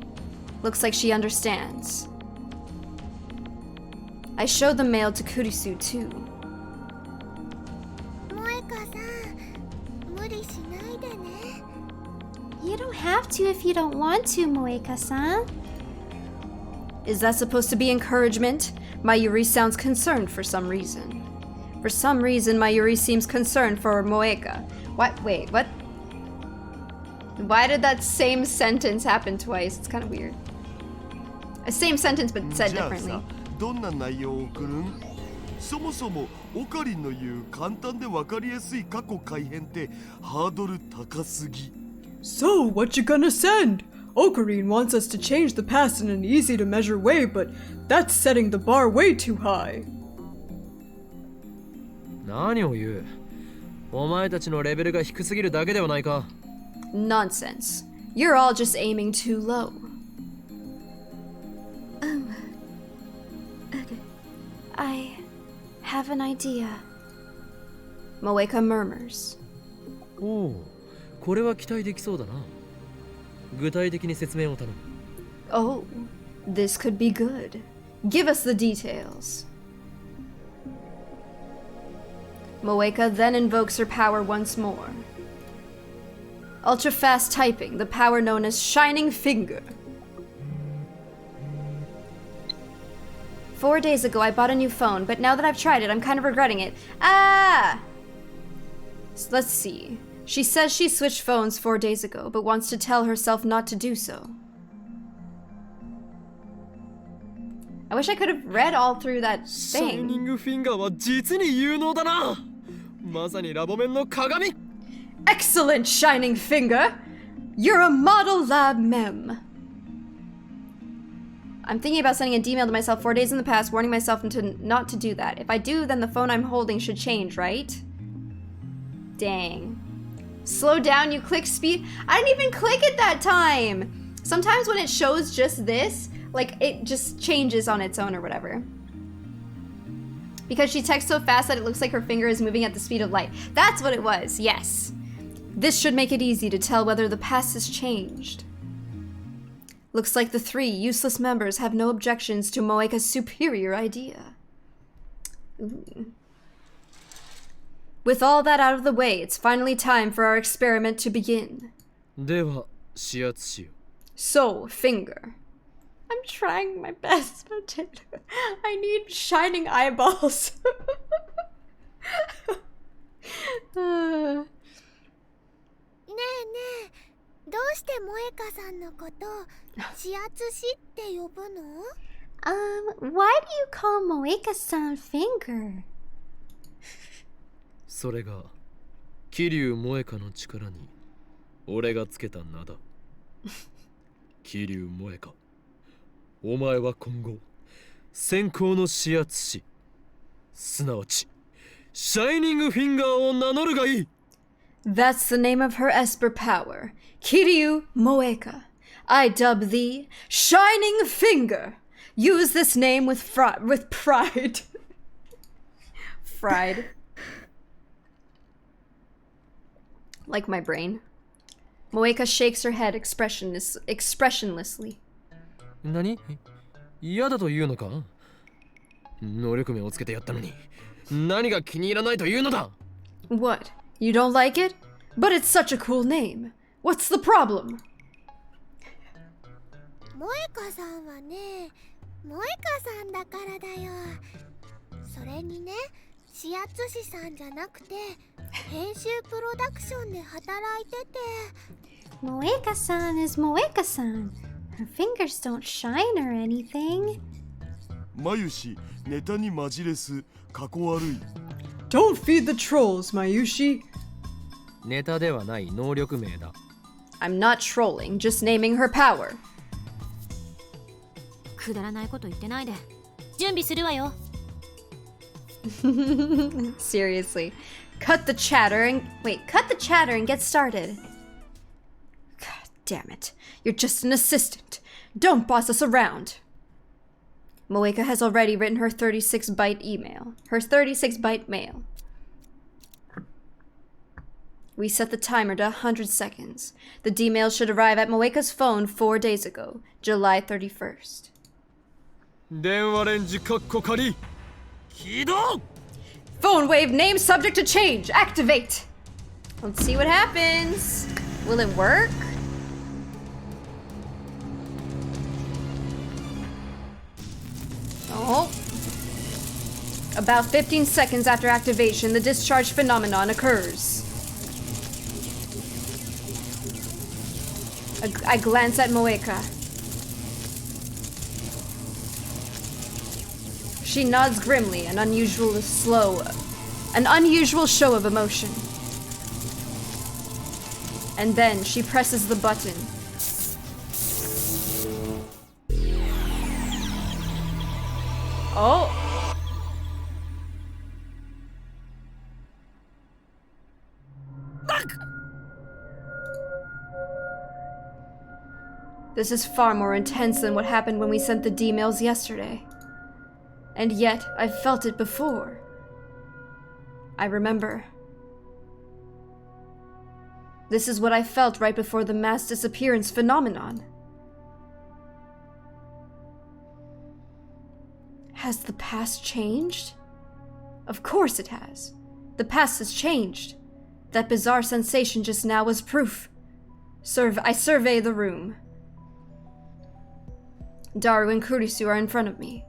Looks like she understands. I showed the mail to Kurisu too. 萌香さん、無理しないでね。 You don't have to if you don't want to, Moeka-san. Is that supposed to be encouragement? Mayuri sounds concerned for some reason. For some reason, Mayuri seems concerned for Moeka. What? Wait, what? Why did that same sentence happen twice? It's kind of weird. A same sentence but said じゃあ differently. さ、どんな内容を送るん？そもそもオカリンの言う簡単で分かりやすい過去改変ってハードル高すぎ。 So, what you gonna send? Ocarine wants us to change the past in an easy-to-measure way, but that's setting the bar way too high. 何を言う？お前たちのレベルが低すぎるだけではないか。 Nonsense. You're all just aiming too low. have an idea. Moeka murmurs. おお、これは期待できそうだな。具体的に説明を頼む。Oh, this could be good. Give us the details. Moeka then invokes her power once more. Ultra-fast typing, the power known as Shining Finger. 4 days ago, I bought a new phone, but now that I've tried it, I'm kind of regretting it. Ah! So let's see. She says she switched phones 4 days ago, but wants to tell herself not to do so. I wish I could have read all through that シャイニン thing. グフィンガーは実に有能だな。まさにラボ面の鏡。 Excellent, Shining Finger! You're a model lab mem. I'm thinking about sending a D-mail to myself 4 days in the past, warning myself not to do that. If I do, then the phone I'm holding should change, right? Dang. Slow down, you click speed. I didn't even click it that time! Sometimes when it shows just this, like, it just changes on its own or whatever. Because she texts so fast that it looks like her finger is moving at the speed of light. That's what it was, yes. This should make it easy to tell whether the past has changed. Looks like the 3 useless members have no objections to Moeka's superior idea. Ooh. With all that out of the way, it's finally time for our experiment to begin. では、指圧しよう。 So, Finger. I'm trying my best, Potato. I need shining eyeballs. ねえねえ、どうして萌香さんのこと指圧師って呼ぶの？ Why do you call Moeka-san Finger? それが、桐生萌香の力に、俺がつけた名だ。桐生萌香。お前は今後、先行の指圧師、すなわち、シャイニングフィンガーを名乗るがいい。 That's the name of her Esper power, Kiryu Moeka. I dub thee Shining Finger. Use this name with pride. Fried. Like my brain. Moeka shakes her head expressionlessly. 何？嫌だというのか？能力名をつけてやったのに、何が気に入らないというのだ？ What? You don't like it? But it's such a cool name. What's the problem? 萌香さんはね、萌香さんだからだよ。それにね、指圧師さんじゃなくて編集プロダクションで働いてて。Moeka-san is Moeka-san. Her fingers don't shine or anything. 眉しネタにマジレスかこ悪い。 Don't feed the trolls, Mayushi. ネタではない能力名だ。 I'm not trolling, just naming her power. くだらないこと言ってないで。準備するわよ。Seriously. Cut the chatter and get started. God damn it. You're just an assistant. Don't boss us around. Moeka has already written her 36-byte email. Her 36-byte mail. We set the timer to 100 seconds. The D-mail should arrive at Moeka's phone 4 days ago, July 31st. 電話レンジカッコ仮。起動！ Phone wave name subject to change. Activate. Let's see what happens. Will it work? Oh. About 15 seconds after activation, the discharge phenomenon occurs. I glance at Moeka. She nods grimly, an unusual show of emotion. And then she presses the button. Oh. This is far more intense than what happened when we sent the D-mails yesterday. And yet, I've felt it before. I remember. This is what I felt right before the mass disappearance phenomenon. Has the past changed? Of course it has. The past has changed. That bizarre sensation just now was proof. I survey the room. Daru and Kurisu are in front of me.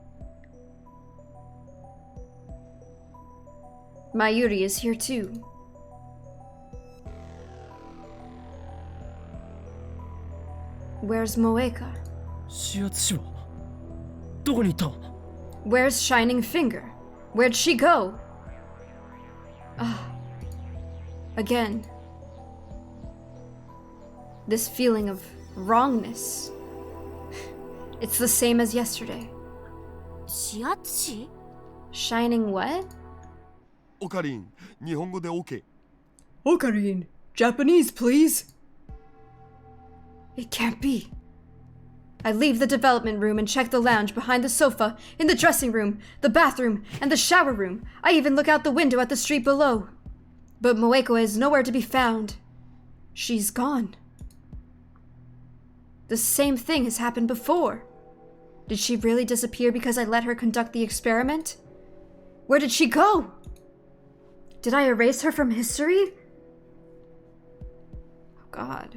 Mayuri is here too. Where's Moeka? 指圧師はどこに行った？ Where's Shining Finger? Where'd she go? Again. This feeling of wrongness. It's the same as yesterday. 指圧師 Shining what? オカリン、日本語で OK。 Ocarine, Japanese, please. It can't be. I leave the development room and check the lounge, behind the sofa, in the dressing room, the bathroom, and the shower room. I even look out the window at the street below. But Moeko is nowhere to be found. She's gone. The same thing has happened before. Did she really disappear because I let her conduct the experiment? Where did she go? Did I erase her from history? Oh God.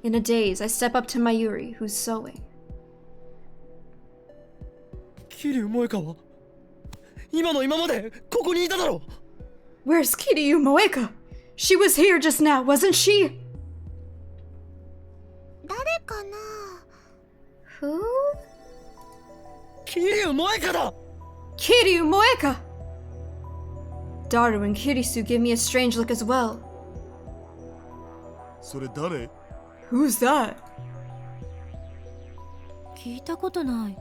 In a daze, I step up to Mayuri, who's sewing. 桐生萌香は今の今までここにいただろう。 Where's Kiryu Moeka? She was here just now, wasn't she? 誰かな Who? 桐生萌香だ。 Kiryu Moeka! Daru and Kirisu give me a strange look as well. それ誰？ Who's that? 聞いたことない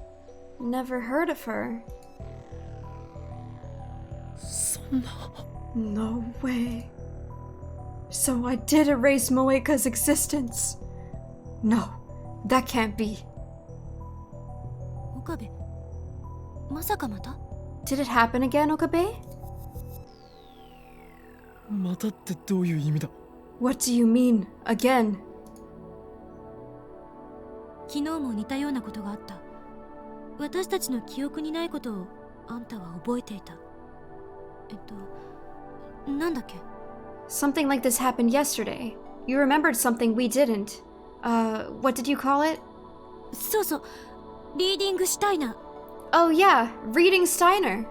Never heard of her. そんな。 No way. So I did erase Moeka's existence. No, that can't be. 岡部まさかまた Did it happen again, Okabe? またってどういう意味だ？ What do you mean, again? 昨日も似たようなことがあった。私たちの記憶にないことをあんたは覚えていた。なんだっけ Something like this happened yesterday. You remembered something we didn't. What did you call it? そうそう、リーディングシュタイナー。 Oh yeah, reading Steiner.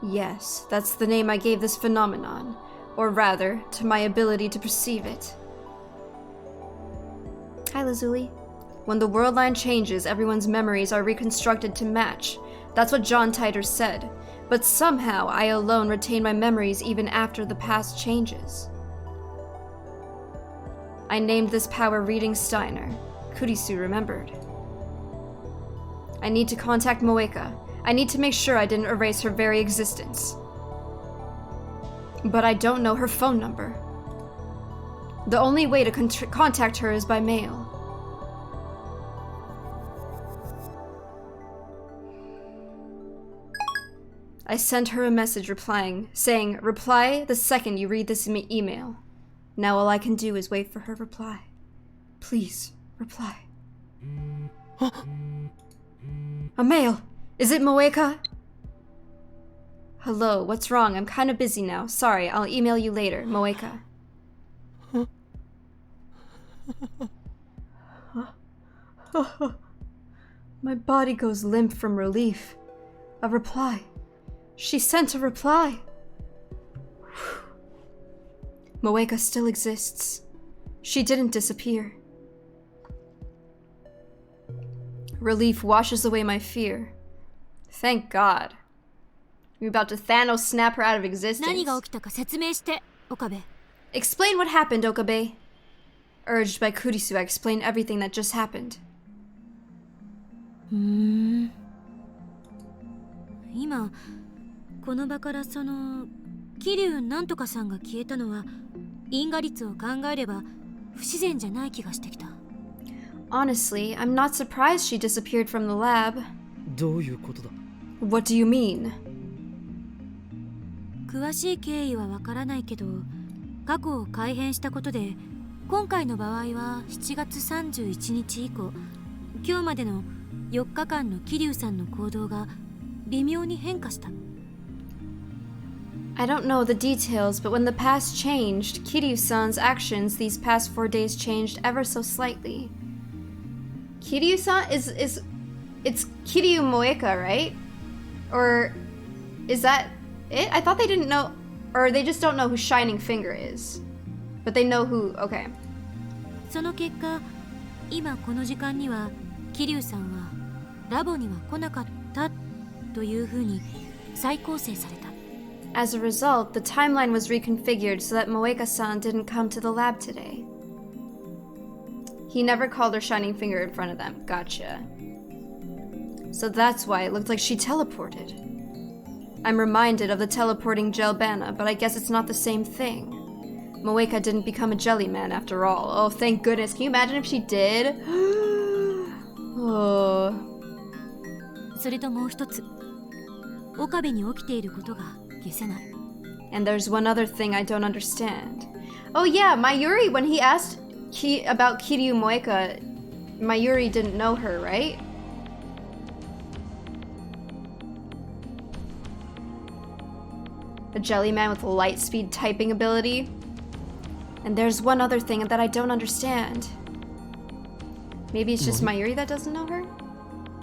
Yes, that's the name I gave this phenomenon. Or rather, to my ability to perceive it. Hi, Lazuli. When the world line changes, everyone's memories are reconstructed to match. That's what John Titor said. But somehow, I alone retain my memories even after the past changes. I named this power Reading Steiner. Kurisu remembered. I need to contact Moeka. I need to make sure I didn't erase her very existence. But I don't know her phone number. The only way to contact her is by mail. I sent her a message saying, reply the second you read this email. Now all I can do is wait for her reply. Please, reply. A mail! Is it Moeka? Hello, what's wrong? I'm kind of busy now. Sorry, I'll email you later. Moeka. My body goes limp from relief. A reply. She sent a reply. Moeka still exists. She didn't disappear. Relief washes away my fear. Thank God. You're about to Thanos snap her out of existence. 何が起きたか説明して、岡部。 Explain what happened, Okabe. Urged by Kurisu, I explain everything that just happened. 今この場からその桐生なんとかさんが消えたのは因果率を考えれば不自然じゃない気がしてきた。Honestly, I'm not surprised she disappeared from the lab. どういうことだ？ What do you mean? 詳しい経緯はわからないけど、過去を改変したことで今回の場合は7月31日以降、今日までの4日間の桐生さんの行動が微妙に変化した。 I don't know the details, but when the past changed, Kiryu-san's actions these past 4 days changed ever so slightly. Kiryu-san it's Kiryu Moeka, right? Or is that it? I thought they didn't know, or they just don't know who Shining Finger is. But they know who, okay. その結果、今この時間には桐生さんはラボには来なかったというふうに再構成された。 As a result, the timeline was reconfigured so that Moeka-san didn't come to the lab today. He never called her Shining Finger in front of them. Gotcha. So that's why it looked like she teleported. I'm reminded of the teleporting gel banna, but I guess it's not the same thing. Moeka didn't become a jelly man after all. Oh, thank goodness. Can you imagine if she did? Oh. それともう一つ、岡部に起きていることが消せない。 And there's one other thing I don't understand. Oh yeah, Mayuri, when he asked about Kiryu Moeka, Mayuri didn't know her, right? A jelly man with light speed typing ability. And there's one other thing that I don't understand. Maybe it's just Mayuri that doesn't know her?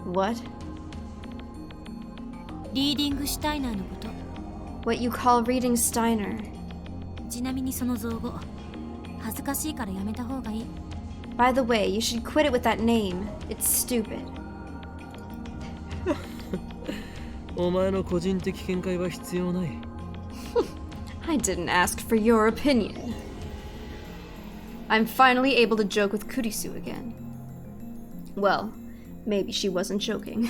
What? リーディングシュタイナーのこと。 What you call reading Steiner. ちなみにその造語、恥ずかしいからやめた方がいい。 By the way, you should quit it with that name. It's stupid. お前の個人的見解は必要ない。I didn't ask for your opinion. I'm finally able to joke with Kurisu again. Well, maybe she wasn't joking.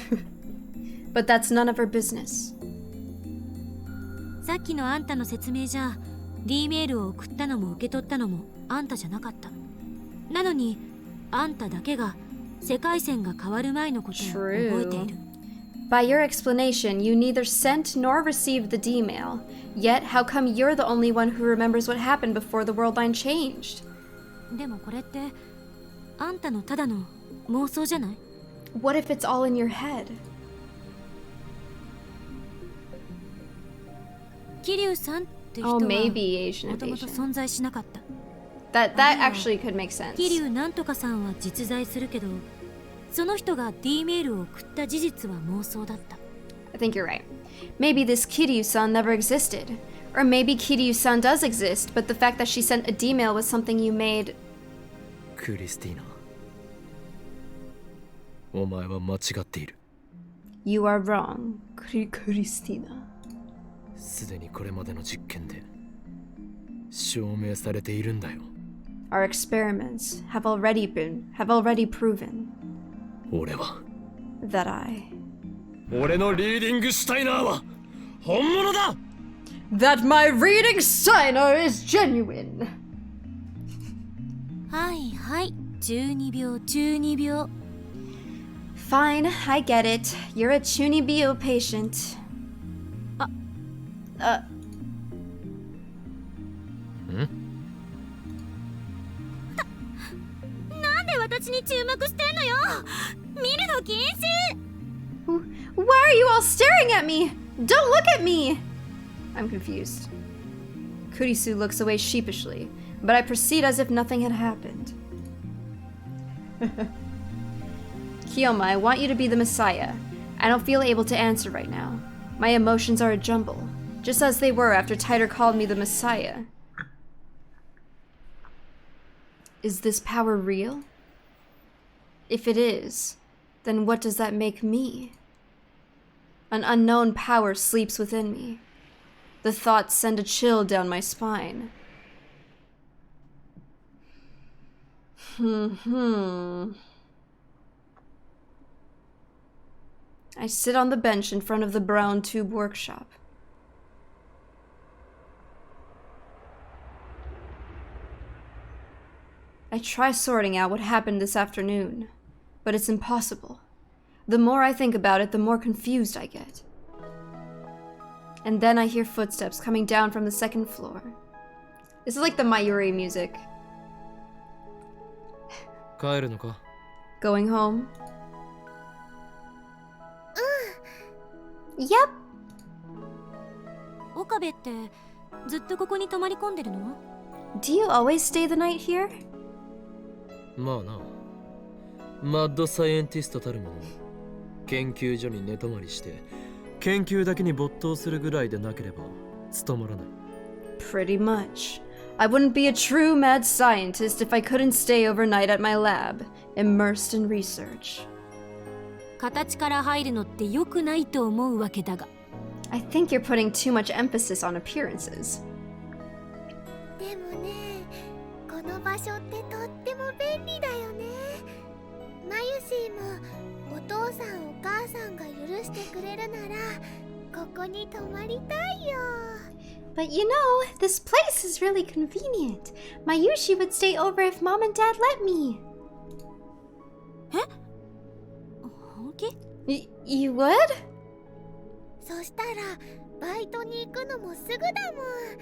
But that's none of her business. さっきのあんたの説明じゃ、D メールを送ったのも受け取ったのもあんたじゃなかった。なのに、あんただけが世界線が変わる前のことを覚えている。 By your explanation, you neither sent nor received the D-mail. Yet, how come you're the only one who remembers what happened before the world line changed? でもこれってあんたのただの妄想じゃない？ What if it's all in your head? 桐生さんって人は Oh, maybe Asian もともと invasion. 存在しなかった。 That actually could make sense. 桐生なんとかさんは実在するけど、その人が D メールを送った事実は妄想だった。 I think you're right. Maybe this Kiryu-san never existed. Or maybe Kiryu-san does exist, but the fact that she sent a D-mail was something you made... クリスティーナ、お前は間違っている。 You are wrong, Christina. すでにこれまでの実験で証明されているんだよ。 Our experiments have already proven 俺は that I... 俺のリーディングシュタイナーは本物だ。 That my reading Steiner is genuine. はいはい、12秒12秒。 Fine, I get it. You're a Chunibyo patient. なんで私に注目してんのよ。見るの禁止。 Why are you all staring at me? Don't look at me! I'm confused. Kurisu looks away sheepishly, but I proceed as if nothing had happened. Kiyoma, I want you to be the Messiah. I don't feel able to answer right now. My emotions are a jumble, just as they were after Titor called me the Messiah. Is this power real? If it is, then what does that make me? An unknown power sleeps within me. The thoughts send a chill down my spine. I sit on the bench in front of the brown tube workshop. I try sorting out what happened this afternoon, but it's impossible. The more I think about it, the more confused I get. And then I hear footsteps coming down from the second floor. This is like the Mayuri music. 帰るのか? Going home? Yep. 岡部ってずっとここに泊まり込んでるの？ Do you always stay the night here? まあな。マッドサイエンティストたるもの、研究所に寝泊まりして、研究だけに没頭するぐらいでなければ務まらない。Pretty much. I wouldn't be a true mad scientist if I couldn't stay overnight at my lab, immersed in research. 形から入るのって良くないと思うわけだが。I think you're putting too much emphasis on appearances. でもね、この場所ってとっても便利だよね。マユシーもお父さんお母さんが許してくれるならここに泊まりたいよ。 But you know, this place is really convenient. Mayushi would stay over if Mom and Dad let me. え？本気？ You would? そしたらバイトに行くのもすぐだもん。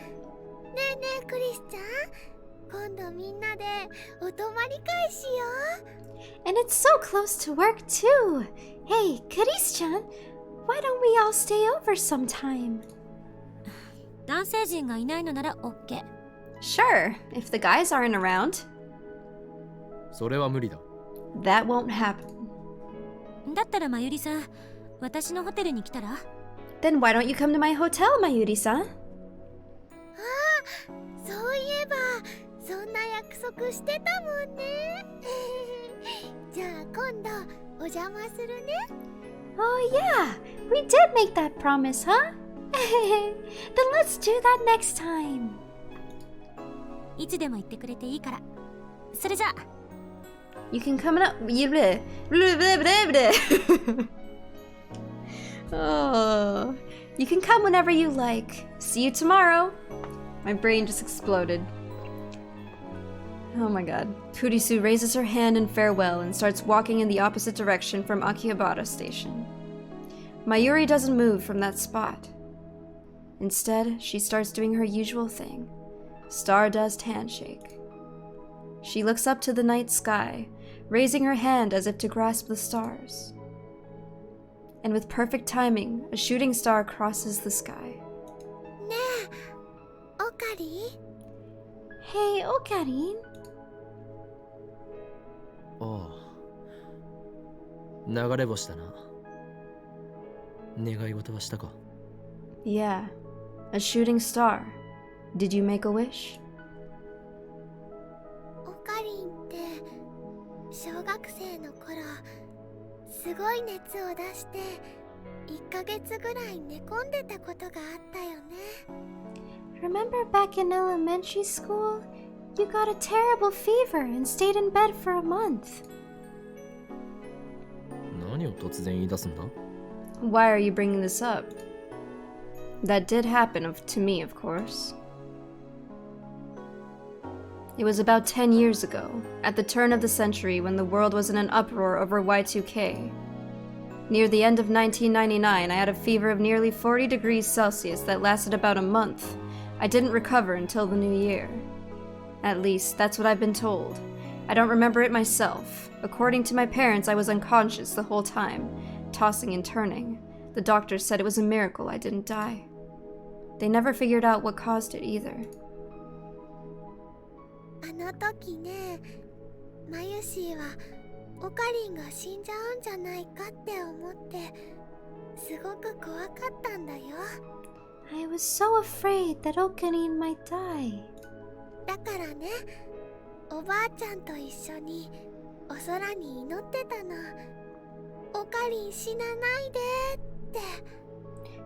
ねえねえクリスちゃん、今度みんなでお泊まり会しよう。 And it's so close to work too. Hey, Chris-chan, why don't we all stay over sometime? 男性陣がいないのなら OK。 Sure, if the guys aren't around. それは無理だ。That won't happen. だったらまゆりさん、私のホテルに来たら？ Then why don't you come to my hotel, Mayuri-san? ああ、そういえばそんな約束してたもんね。じゃあ今度お邪魔するね。 Oh yeah, we did make that promise, huh? Then let's do that next time. いつでも言ってくれていいから。それじゃあ。 You can come up. Oh, you can come whenever you like. See you tomorrow. My brain just exploded. Oh my god. Kurisu raises her hand in farewell and starts walking in the opposite direction from Akihabara Station. Mayuri doesn't move from that spot. Instead, she starts doing her usual thing. Stardust handshake. She looks up to the night sky, raising her hand as if to grasp the stars. And with perfect timing, a shooting star crosses the sky. ねえ、オカリン？ Hey, Okarin. ああ。流れ星だな。願い事はしたか? Yeah, a shooting star. Did you make a wish? オカリンって小学生の頃すごい熱を出して1ヶ月ぐらい寝込んでたことがあったよね。 Remember back in elementary school? You got a terrible fever and stayed in bed for a month. 何を突然言い出すんだ? Why are you bringing this up? That did happen to me, of course. It was about 10 years ago, at the turn of the century when the world was in an uproar over Y2K. Near the end of 1999, I had a fever of nearly 40 degrees Celsius that lasted about a month. I didn't recover until the new year. At least, that's what I've been told. I don't remember it myself. According to my parents, I was unconscious the whole time, tossing and turning. The doctors said it was a miracle I didn't die. They never figured out what caused it either. あの時ね、マユシーはオカリンが死んじゃうんじゃないかって思ってすごく怖かったんだよ。 I was so afraid that Okarin might die. だからね、おばあちゃんと一緒にお空に祈ってたの。オカリン死なないでって。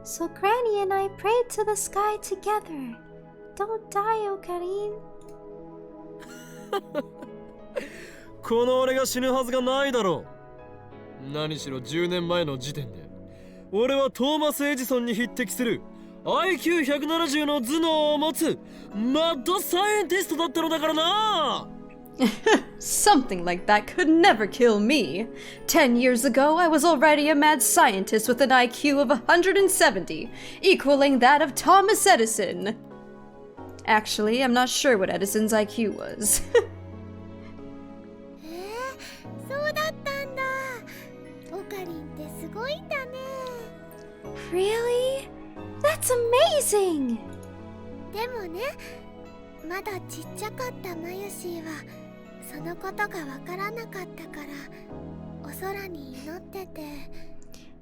So Granny and I prayed to the sky together. Don't die, Okarin. この俺が死ぬはずがないだろう。何しろ10年前の時点で俺はトーマス・エジソンに匹敵する IQ170 の頭脳を持つマッドサイエンティストだったのだからな。Something like that could never kill me. 10 years ago, I was already a mad scientist with an IQ of 170, equaling that of Thomas Edison. Actually, I'm not sure what Edison's IQ was. そうだったんだ。オカリンってすごいんだね。 Really? That's amazing! でもね、まだちっちゃかったマユシーはそのことがわからなかったからお空に祈ってて。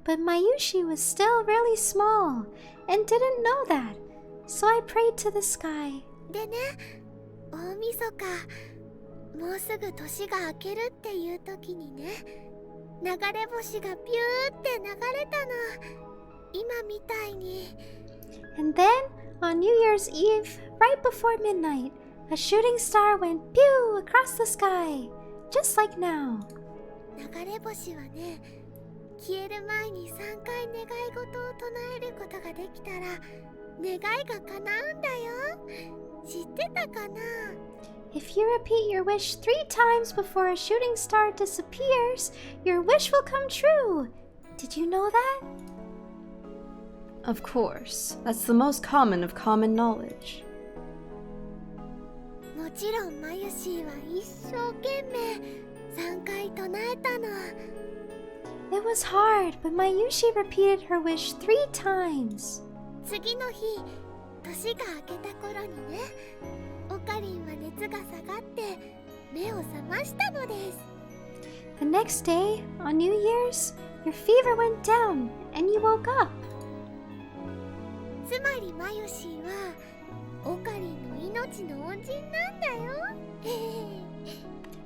But Mayushi was still really small and didn't know that, so I prayed to the sky. でね、大晦日、もうすぐ年が明けるっていう時にね、流れ星がピューって流れたの。今みたいに。 And then, on New Year's Eve, right before midnight, a shooting star went pew across the sky, just like now. 流れ星はね、消える前に3回願い事を唱えることができたら願いが叶うんだよ。知ってたかな？ If you repeat your wish 3 times before a shooting star disappears, your wish will come true. Did you know that? Of course. That's the most common of common knowledge. もちろんマユシーは一生懸命3回唱えたの。 It was hard, but Mayushi repeated her wish 3 times. 次の日、年が明けた頃にね、オカリンは熱が下がって目を覚ましたのです。 The next day, on New Year's, your fever went down and you woke up. つまりマユシーはオカリンの命の恩人なんだよ。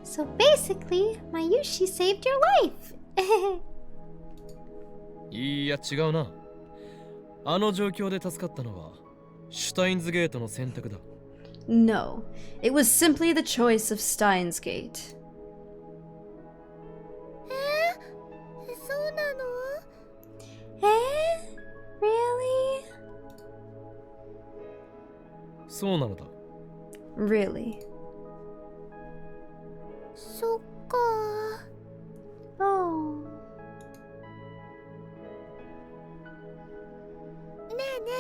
So basically, Mayushi saved your life. いや違うな。あの状況で助かったのはシュタインズゲートの選択だ。No, it was simply the choice of Steins Gate. そうなの？ Really? そうなのだ。Really? そっか。 Oh. ねえね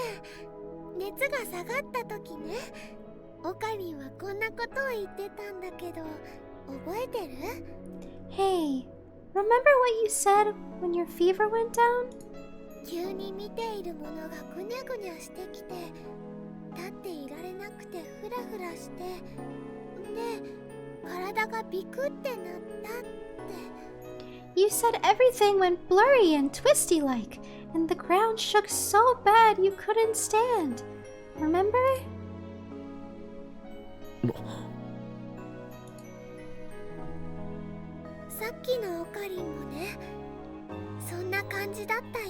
え、熱が下がった時ね、オカリンはこんなことを言ってたんだけど、覚えてる？ Hey, remember what you said when your fever went down? 急に見ているものがぐにゃぐにゃしてきて、立っていられなくてフラフラして、で、体がビクってなったって。 You said everything went blurry and twisty like, and the ground shook so bad you couldn't stand. Remember? さっきのオカリンもね、そんな感じだったよ。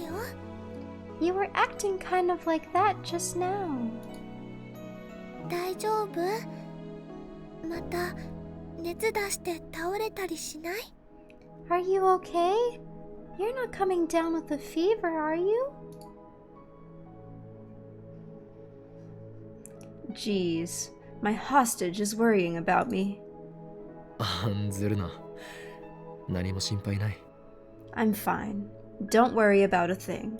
You were acting kind of like that just now. 大丈夫？また熱出して倒れたりしない？ Are you okay? You're not coming down with a fever, are you? Jeez, my hostage is worrying about me. 案ずるな。何も心配ない。I'm fine. Don't worry about a thing.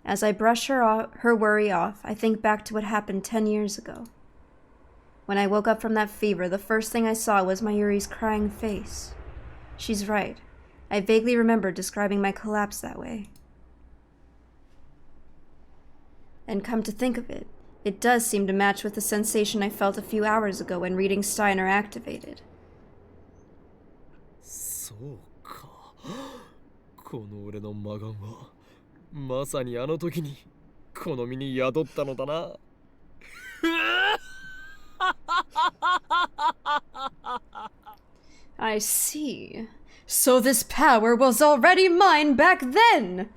As I brush her worry off, I think back to what happened 10 years ago. When I woke up from that fever, the first thing I saw was Mayuri's crying face. She's right. I vaguely remember describing my collapse that way. And come to think of it, it does seem to match with the sensation I felt a few hours ago when reading Steiner activated. そうか。この俺の魔眼はまさにあの時にこの身に宿ったのだな。I see. So this power was already mine back then!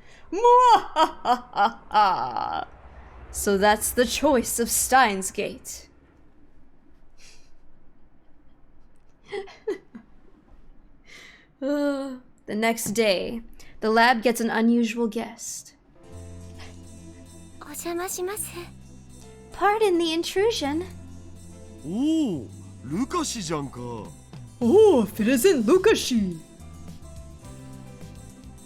Mwahahaha! So that's the choice of Steins Gate. The next day, the lab gets an unusual guest. お邪魔します。 Pardon the intrusion. おお、ルカシじゃんか。 Oh, if it isn't Lukashi.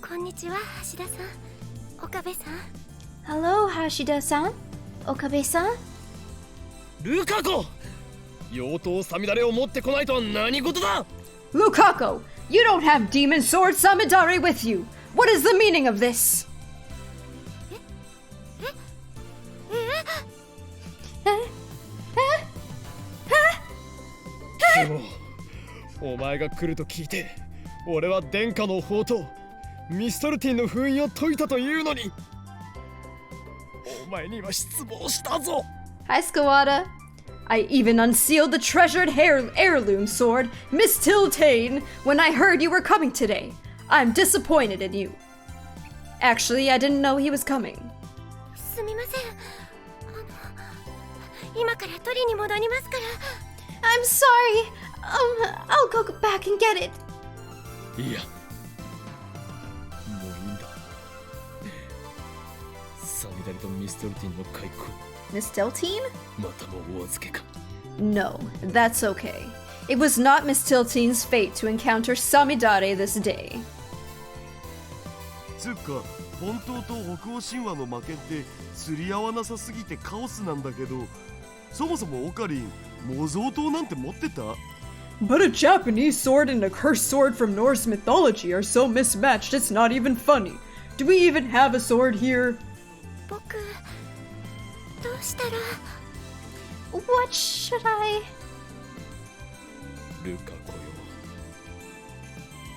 こんにちは、橋田さん、岡部さん。 Hello, Hashida-san. Okabe-san. ルカコ、妖刀サミダレを持ってこないとは何事だ。 Lukaku, you don't have Demon Sword Samidare with you. What is the meaning of this? でもお前が来ると聞いて、俺は殿下の宝刀ミストルティンの封印を解いたというのに、お前には失望したぞ。 Hi, Skawada. I even unsealed the treasured heirloom sword, Miss Tiltane, when I heard you were coming today. I'm disappointed in you. Actually, I didn't know he was coming. すみません。今から取りに戻りますから。 I'm sorry. I'll go back and get it. いや、もういいんだ。サミダレとミストルティンの開口、 Miss Tiltine? またもお預けか。 No, that's okay. It was not Miss Tiltine's fate to encounter Samidare this day. つうか、本当と北欧神話の負けって釣り合わなさすぎてカオスなんだけど、そもそもオカリン、模造刀なんて持ってた？ But a Japanese sword and a cursed sword from Norse mythology are so mismatched it's not even funny. Do we even have a sword here? 僕、どうしたら。 What should I? ルカコ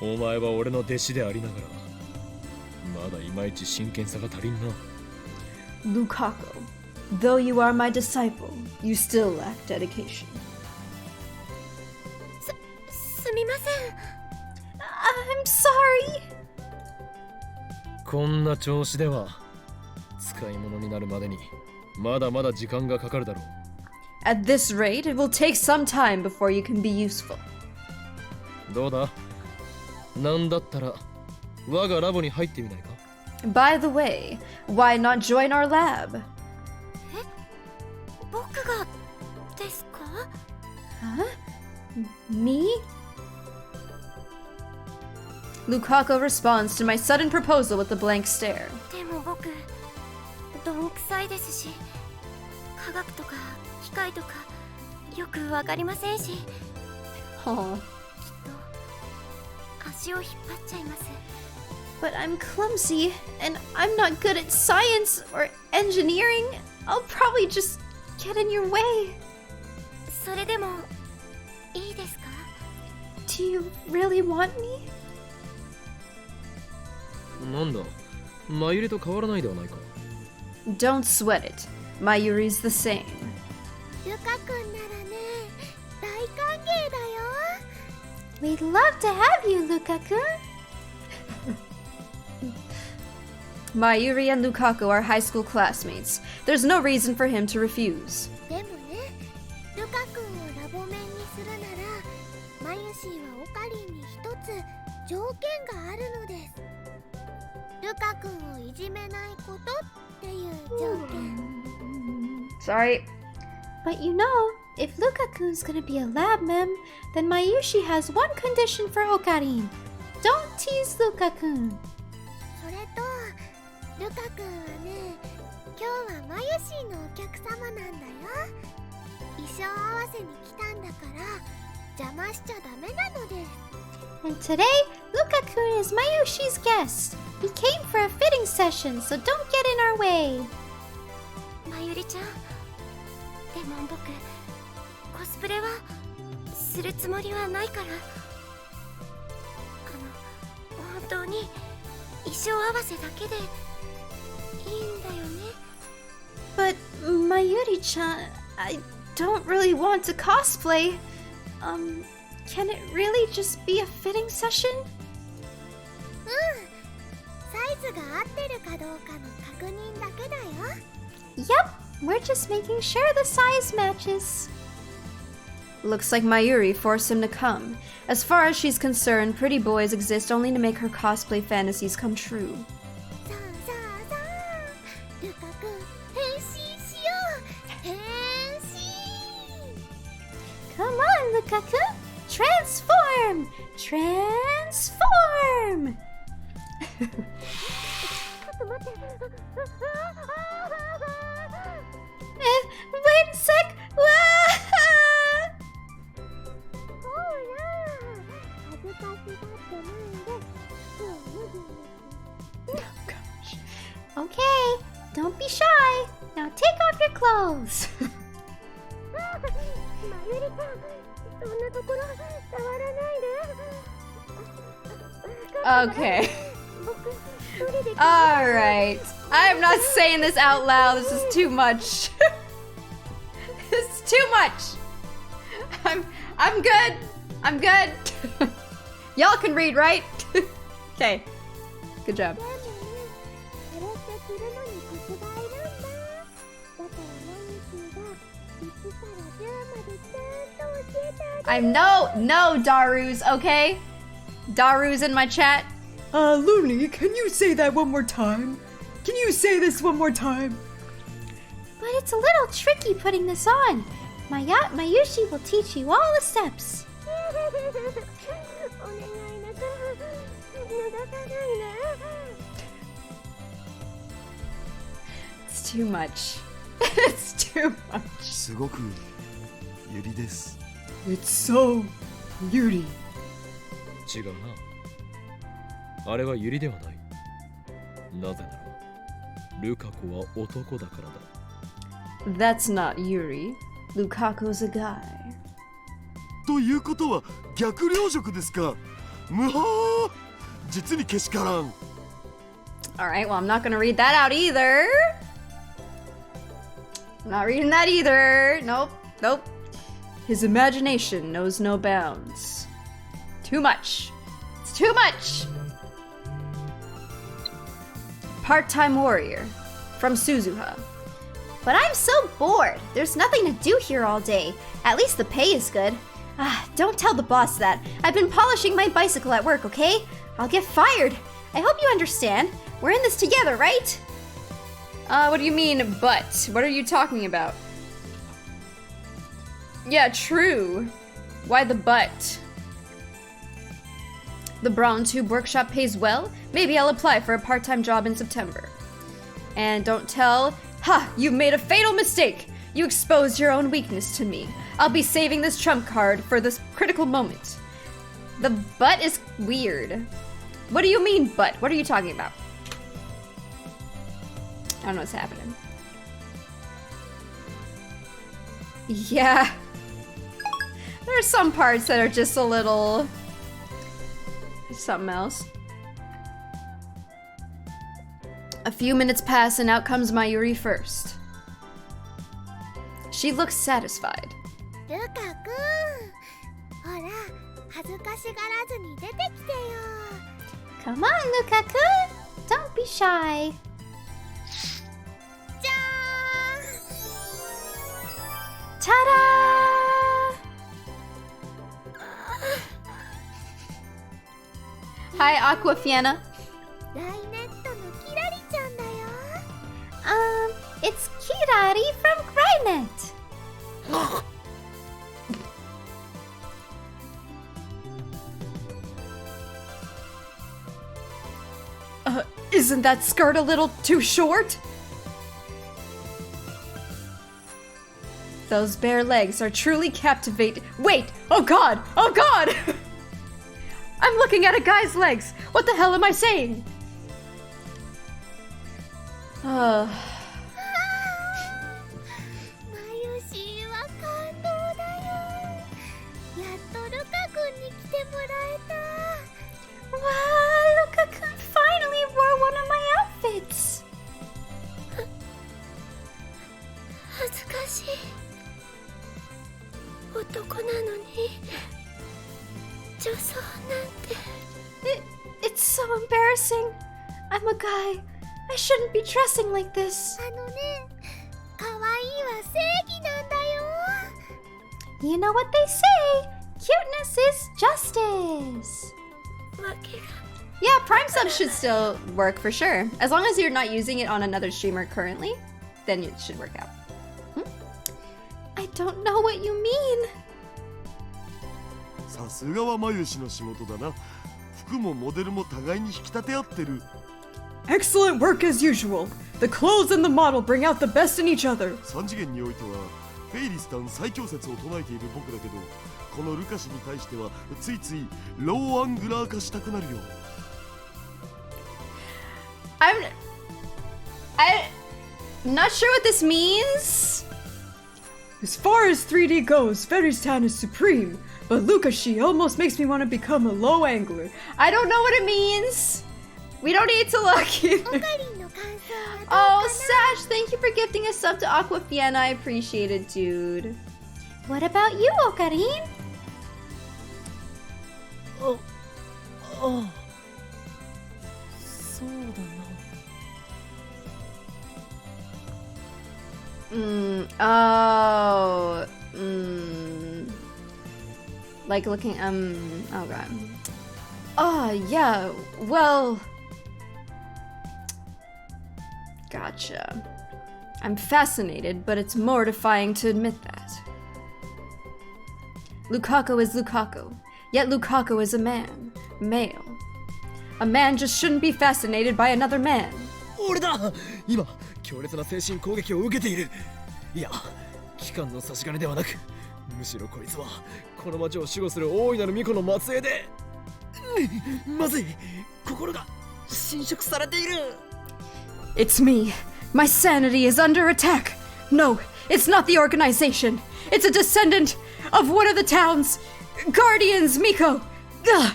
よ、お前は俺の弟子でありながら、まだいまいち真剣さが足りんな。 Lukaku, though you are my disciple, you still lack dedication. すみません。 I'm sorry. こんな調子では使い物になるまでにまだまだ時間がかかるだろう。 At this rate, it will take some time before you can be useful. どうだ、なんだったら我がラボに入ってみないか。 By the way, why not join our lab? 僕がですか？ Me? Lukaku responds to my sudden proposal with a blank stare. でも僕、どんくさいですし、科学とか機械とかよくわかりませんし、 Aw. 足を引っ張っちゃいます。 But I'm clumsy, and I'm not good at science or engineering. I'll probably just get in your way. それでもいいですか？ Do you really want me? なんだ、マユリと変わらないではないか。 Don't sweat it. Mayuri's the same. ルカ君ならね、大歓迎だよ。 We'd love to have you, Lukaku. Mayuri and Lukaku are high school classmates. There's no reason for him to refuse. でもね、ルカ君をラボ面にするなら、マユシーはオカリンに一つ条件があるのです。ルカ君をいじめないことっていう条件。 Sorry. But you know, if Lukaku's gonna be a lab mem, then Mayushi has one condition for Okarin. Don't tease Lukaku. それと、ルカ君はね、今日はマユシーのお客様なんだよ。衣装合わせに来たんだから邪魔しちゃダメなのです。 And today, Lukaku is Mayushi's guest. He came for a fitting session, so don't get in our way. まゆりちゃん、でも僕、コスプレはするつもりはないから。本当に衣装合わせだけでいいんだよね。 But Mayuri-chan, I don't really want to cosplay. Can it really just be a fitting session? サイズが合ってるかどうかの確認だけだよ。 Yep, we're just making sure the size matches. Looks like Mayuri forced him to come. As far as she's concerned, pretty boys exist only to make her cosplay fantasies come true. さあさあさあ、ルカ君変身しよう。変身。Lukaku! Transform! Transform! Wait a sec! Oh gosh. Okay, don't be shy. Now take off your clothes. Okay. Alright. I'm not saying this out loud. This is too much. This is too much. I'm good. I'm good. Y'all can read, right? Okay. Good job. I'm no Darus, okay? Daru's in my chat. Looney, can you say that one more time? Can you say this one more time? But it's a little tricky putting this on. Mayushi will teach you all the steps. It's too much. It's too much. すごくユリです。 It's so Yuri. 違うな。あれはユリではない。なぜならルカ子は男だからだ。 That's not Yuri. Lukaku's a guy. ということは逆領辱ですか。むはー。実にけしからん。 Alright, well, I'm not gonna read that out either. I'm not reading that either. Nope, nope. His imagination knows no bounds. Too much. It's too much. Part-time warrior from Suzuha. But I'm so bored. There's nothing to do here all day. At least the pay is good. Don't tell the boss that. I've been polishing my bicycle at work, okay? I'll get fired. I hope you understand. We're in this together, right? What do you mean, but? What are you talking about? Yeah, true. Why the but? The Brown Tube Workshop pays well? Maybe I'll apply for a part-time job in September. And don't tell... Ha! You made a fatal mistake! You exposed your own weakness to me. I'll be saving this trump card for this critical moment. The but is weird. What do you mean, but? What are you talking about? I don't know what's happening. Yeah. There are some parts that are just a little... something else. A few minutes pass and out comes Mayuri first. She looks satisfied. ルカくん、ほら、恥ずかしがらずに出てきてよ。 Come on, Lukaku. Don't be shy. じゃーん。 Ta-da! Hi, Aquafiena. ライネットのキラリちゃんだよ。 It's Kirari from Greynet. Isn't that skirt a little too short? Those bare legs are truly captivating. Wait! Oh god! Oh god! I'm looking at a guy's legs! What the hell am I saying? マユシは感動だよ。やっとルカくんに来てもらえた。 Wow, Lukaku finally wore one of my outfits. 恥ずかしい。男なのに女装なんて。 It's so embarrassing. I'm a guy. I shouldn't be dressing like this. あのね、可愛いは正義なんだよ。 You know what they say. Cuteness is justice. わけが。 Yeah, Prime Sub should still work for sure. As long as you're not using it on another streamer currently, then it should work out. I don't know what you mean. さすがは眉師の仕事だな。服もモデルも互いに引き立て合ってる。 Excellent work as usual. The clothes and the model bring out the best in each other. 3次元においてはフェイリスタン最強説を唱えている僕だけど、このルカシに対してはついついローアングラー化したくなるよ。I'm not sure what this means. As far as 3D goes, Feristan is supreme, but Lukashi almost makes me want to become a low angler. I don't know what it means. We don't need to look オ either. カリンの感想はどう Oh, Sash, thank you for gifting a sub to Aquafiena. I appreciate it, dude. What about you, Okarin? そうだな。Oh, like looking, oh god. Oh, yeah, well, gotcha. I'm fascinated, but it's mortifying to admit that. Lukaku is Lukaku, yet Lukaku is a man, male. A man just shouldn't be fascinated by another man. 俺だ。今強烈な精神攻撃を受けている。いや、機関の差し金ではなく、むしろこいつはこの町を守護する大いなる巫女の末裔で、まずい、心が侵食されている。 It's me. My sanity is under attack. No, it's not the organization. It's a descendant of one of the town's guardians, Miko. Ugh,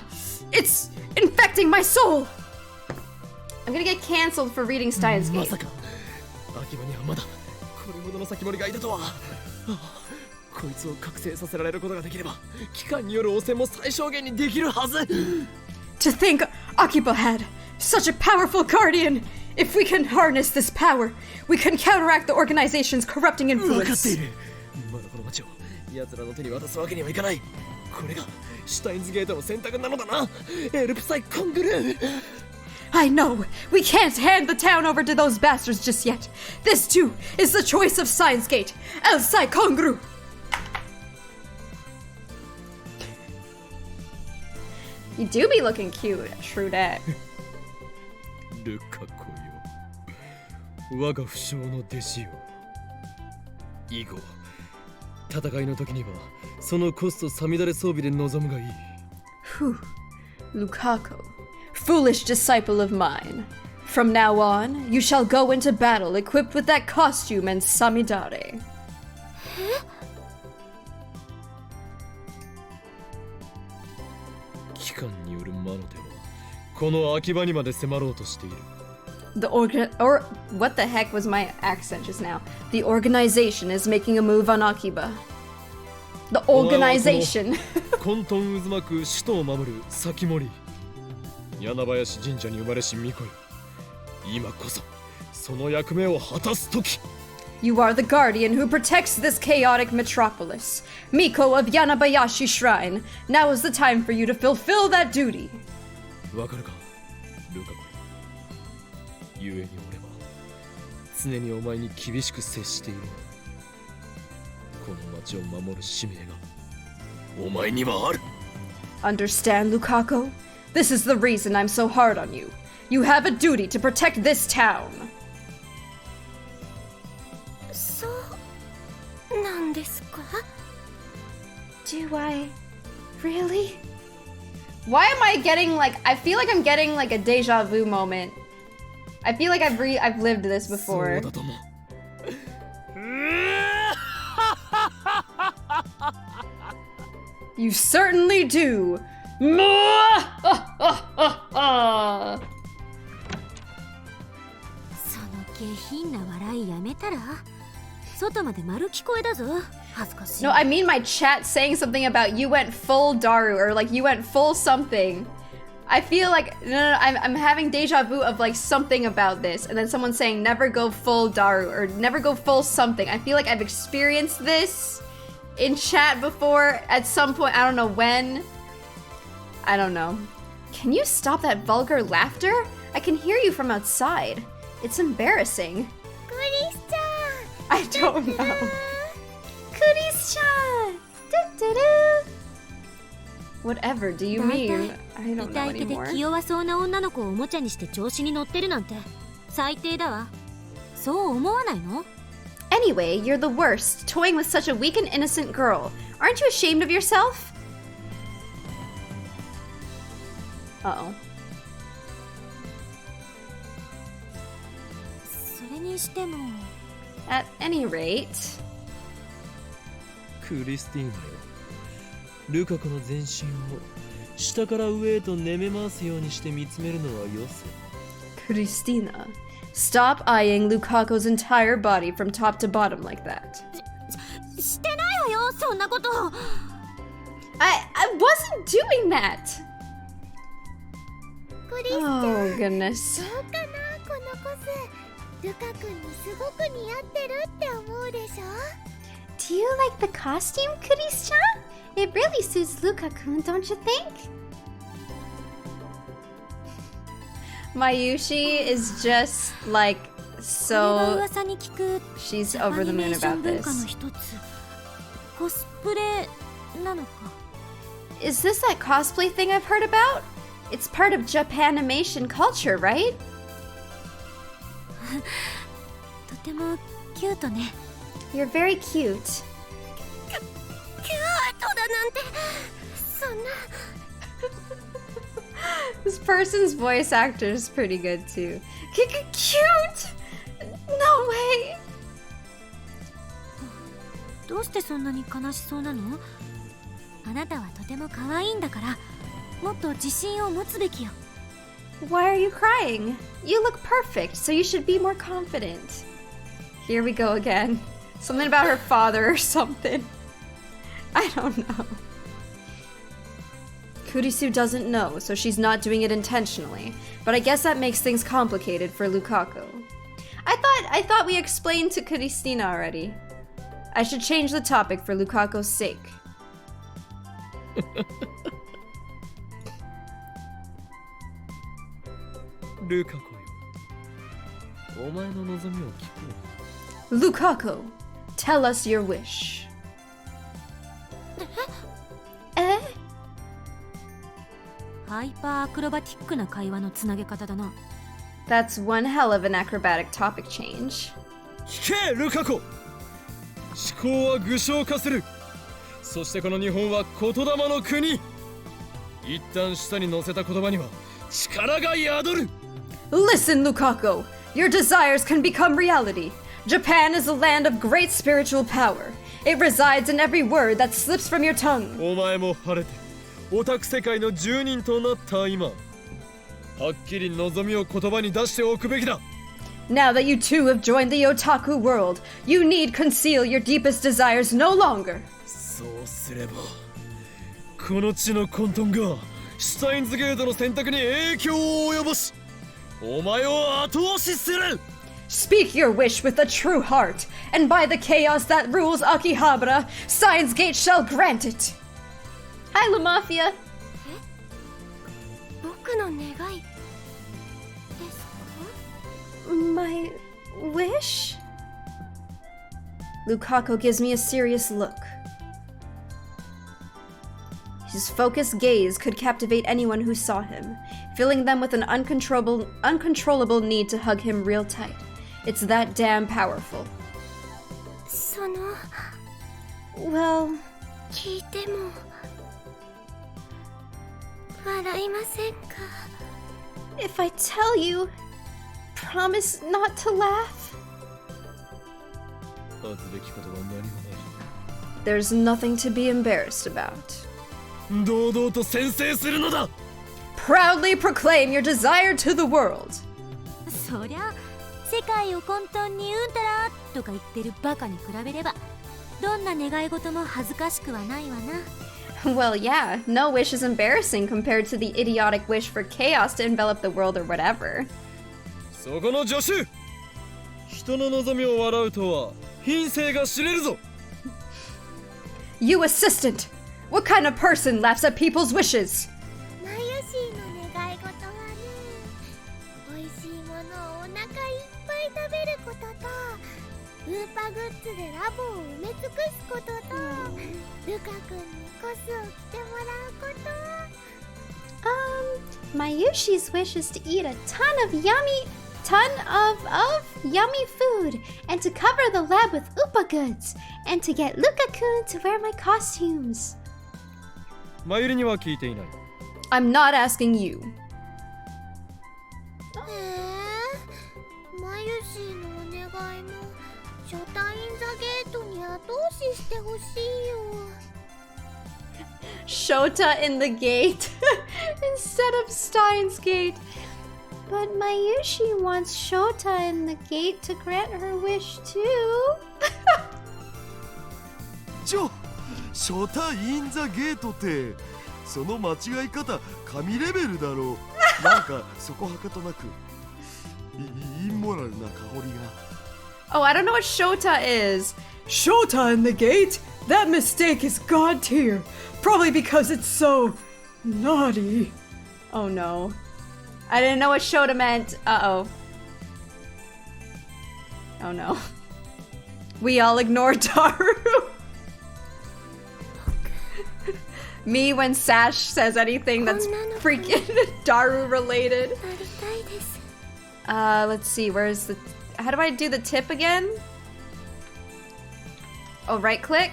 it's infecting my soul. I'm gonna get canceled for reading Steins ま Gate. さか秋葉にはまだこれほどの先森がいたとは。こいつを覚醒させられることができれば、機関による汚染も最小限にできるはず。 To think Akiba had such a powerful guardian. If we can harness this power, we can counteract the organization's corrupting 分かって influence. いる。まだこの町を奴らの手に渡すわけにはいかない。これがシュタインズゲートの選択なのだな。エルプサイコングルー。 I know. We can't hand the town over to those bastards just yet. This too is the choice of Steins Gate. El Sai Kongru. You do be looking cute, Shrewdette. ルカ子よ、我が不肖の弟子よ。以後、戦いの時にはそのコストさみだれ装備で臨むがいい。 Whew. Lukaku, foolish disciple of mine. From now on, you shall go into battle equipped with that costume and samidare. 機関による魔の手はこの秋葉にまで迫ろうとしている。 What the heck was my accent just now? The organization is making a move on Akiba. The organization. 混沌渦巻く首都を守る先森。柳林神社に生まれし巫女よ。今こそその役目を果たす時。 You are the guardian who protects this chaotic metropolis. Miko of Yanabayashi Shrine. Now is the time for you to fulfill that duty. わかるか、ルカ子よ。故に俺は常にお前に厳しく接している。この町を守る使命がお前にはある。 Understand, Lukaku? This is the reason I'm so hard on you. You have a duty to protect this town. そうなんですか？ Do I really? Why am I getting like I feel like I'm getting like a deja vu moment. I feel like I've lived this そう before. だとも。 You certainly do. その下品な笑いやめたら？外まで丸聞こえだぞ。恥ずかしい。 No, I mean my chat saying something about you went full Daru or like you went full something. I feel like no, I'm having deja vu of like something about this, and then someone saying never go full Daru or never go full something. I feel like I've experienced this in chat before at some point. I don't know when. I don't know. Can you stop that vulgar laughter? I can hear you from outside. It's embarrassing. クリスチャン。 I don't know. Christian! Whatever do you だい mean? た I い don't 痛 know い手で anymore. 気弱そうな女の子をおもちゃにして調子に乗ってるなんて最低だわ。そう思わないの？ Anyway, you're the worst, toying with such a weak and innocent girl. Aren't you ashamed of yourself? Uh-oh. それにしても At any rate... クリスティーナよ。ルカ子の全身を下から上へと寝め回すようにして見つめるのはよせ。 Christina, stop eyeing Lukako's entire body from top to bottom like that. してないわよ、そんなこと。 I wasn't doing that! クリスちゃん、 Oh, goodness. どうかな、このコス。ルカ君にすごく似合ってるって思うでしょ？ Do you like the costume, Kuris-chan? It really suits Luka-kun, don't you think? Mayushi is just like これは so... 噂に聞く She's ジャパ over ニ the メ moon ーション about 文化の this. 一つ。コスプレなのか。 Is this that cosplay thing I've heard about? It's part of Japanimation culture, right? とてもキュートね。 You're very cute. キュートだなんて、そんな。 This person's voice actor is pretty good too. Cute! No way! どうしてそんなに悲しそうなの？あなたはとても可愛いんだから、もっと自信を持つべきよ。 Why are you crying? You look perfect, so you should be more confident. Here we go again. Something about her father or something. I don't know. Kurisu doesn't know, so she's not doing it intentionally. But I guess that makes things complicated for Lukaku. I thought we explained to Kuristina already. I should change the topic for Lukaku's sake. ルカ子よ。お前の望みを聞こう。 Lukaku, tell us your wish. Eh? ハイパーアクロバティックな会話のつなげ方だな。 That's one hell of an acrobatic topic change. 聞けルカ子。思考は具象化する。そしてこの日本は言霊の国。一旦下に乗せた言葉には力が宿る。 Listen, Lukaku, your desires can become reality. Japan is a land of great spiritual power. It resides in every word that slips from your tongue. お前も晴れてオタク世界の住人となった今、はっきり望みを言葉に出しておくべきだ。 Now that you too have joined the otaku world, you need conceal your deepest desires no longer. そうすればこの地の混沌がシュタインズゲートの選択に影響を及ぼし、お前を後押しする。 Speak your wish with a true heart, and by the chaos that rules Akihabara, Steins Gate shall grant it. Hi, La Mafia. 僕の願いですか？ My wish? Lukaku gives me a serious look. His focused gaze could captivate anyone who saw him, filling them with an uncontrollable need to hug him real tight. It's that damn powerful. その Well, 聞いても笑いませんか？ if I tell you, promise not to laugh. 恥ずべきことは何もない。 There's nothing to be embarrassed about. 堂々と宣誓するのだ。 Proudly proclaim your desire to the world. そりゃ世界を混沌にうんたらとか言ってるバカに比べればどんな願い事も恥ずかしくはないわな。 Well, yeah, no wish is embarrassing compared to the idiotic wish for chaos to envelop the world or whatever. そこの助手、人の望みを笑うとは品性が知れるぞ。 You assistant! What kind of person laughs at people's wishes? マユシーの願い事はね、美味しいものをお腹いっぱい食べることとウーパグッズでラボを埋め尽くすことと、ルカ君にコスを着てもらうこと。Mayushi's wish is to eat a ton of yummy food and to cover the lab with Upa goods and to get Luka-kun to wear my costumes. マユリには聞いていない。 I'm not asking you. マユシーのお願いもショタインザゲートに後押ししてほしいよ。 Shota in the gate instead of Steins gate. But Mayushi wants Shota in the gate to grant her wish too. ショタインザゲートってその間違い方神レベルだろう。なんかそこはかとなくインモラルな香りが。 Oh, I don't know what Shota is. Shota in the gate? That mistake is god tier. Probably because it's so naughty. Oh no. I didn't know what Shota meant. Uh-oh. Oh no. We all ignored Daru. Me when Sash says anything that's freaking Daru related. なりたいです。 Let's see, where's the... How do I do the tip again? Oh, right click?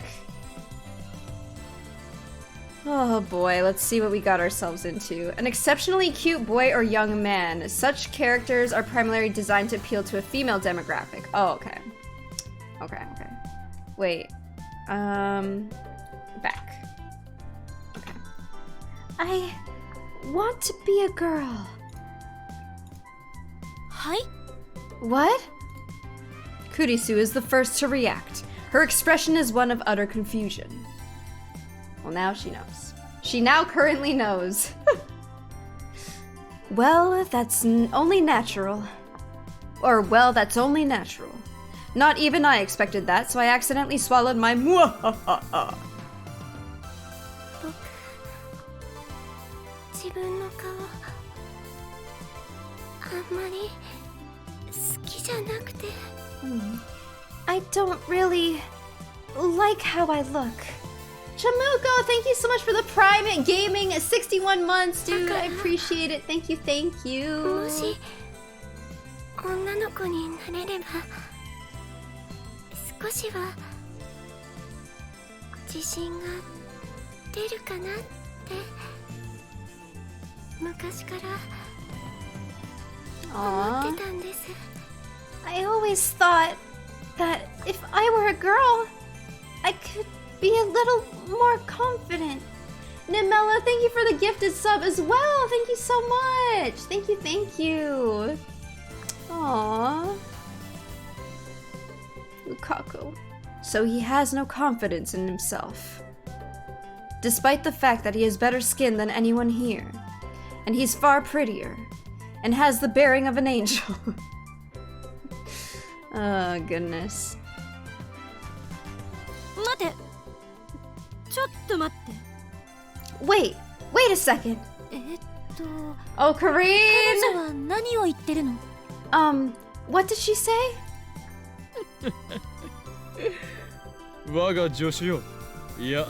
Oh boy, let's see what we got ourselves into. An exceptionally cute boy or young man. Such characters are primarily designed to appeal to a female demographic. Oh, okay. Okay. Wait. Back. Okay. I want to be a girl. はい。 What? Kurisu is the first to react. Her expression is one of utter confusion. Well, now she knows. She now currently knows. Well, that's only natural. Or, well, that's only natural. Not even I expected that, so I accidentally swallowed my muahaha. 自分の顔あんまり好きじゃなくて。 I don't really like how I look. Chamuko, thank you so much for the Prime Gaming 61 months, dude. I appreciate it. Thank you, thank も you. し女の子になれれば少しは自信が出るかなって昔から思ってたんです。 I always thought that if I were a girl, I could be a little more confident. Nimella, thank you for the gifted sub as well. Thank you so much. Thank you. Aww. Lukaku. So he has no confidence in himself. Despite the fact that he has better skin than anyone here. And he's far prettier. And has the bearing of an angel. Oh, goodness. 待て。ちょっと待って。 Wait a second. Oh, 彼 Kareen! 女は何を言ってるの？ What did she say? 我が助手よ。いや、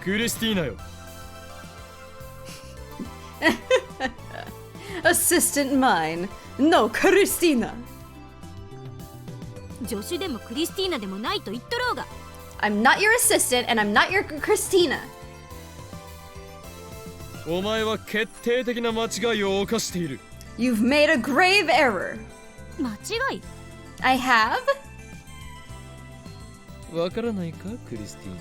クリスティーナよ。Assistant mine. No, Christina. 助手でもクリスティーナでもないと言っとろうが。 I'm not your assistant and I'm not your Christina. お前は決定的な間違いを犯している。 You've made a grave error. 間違い？ I have? わからないか、クリスティ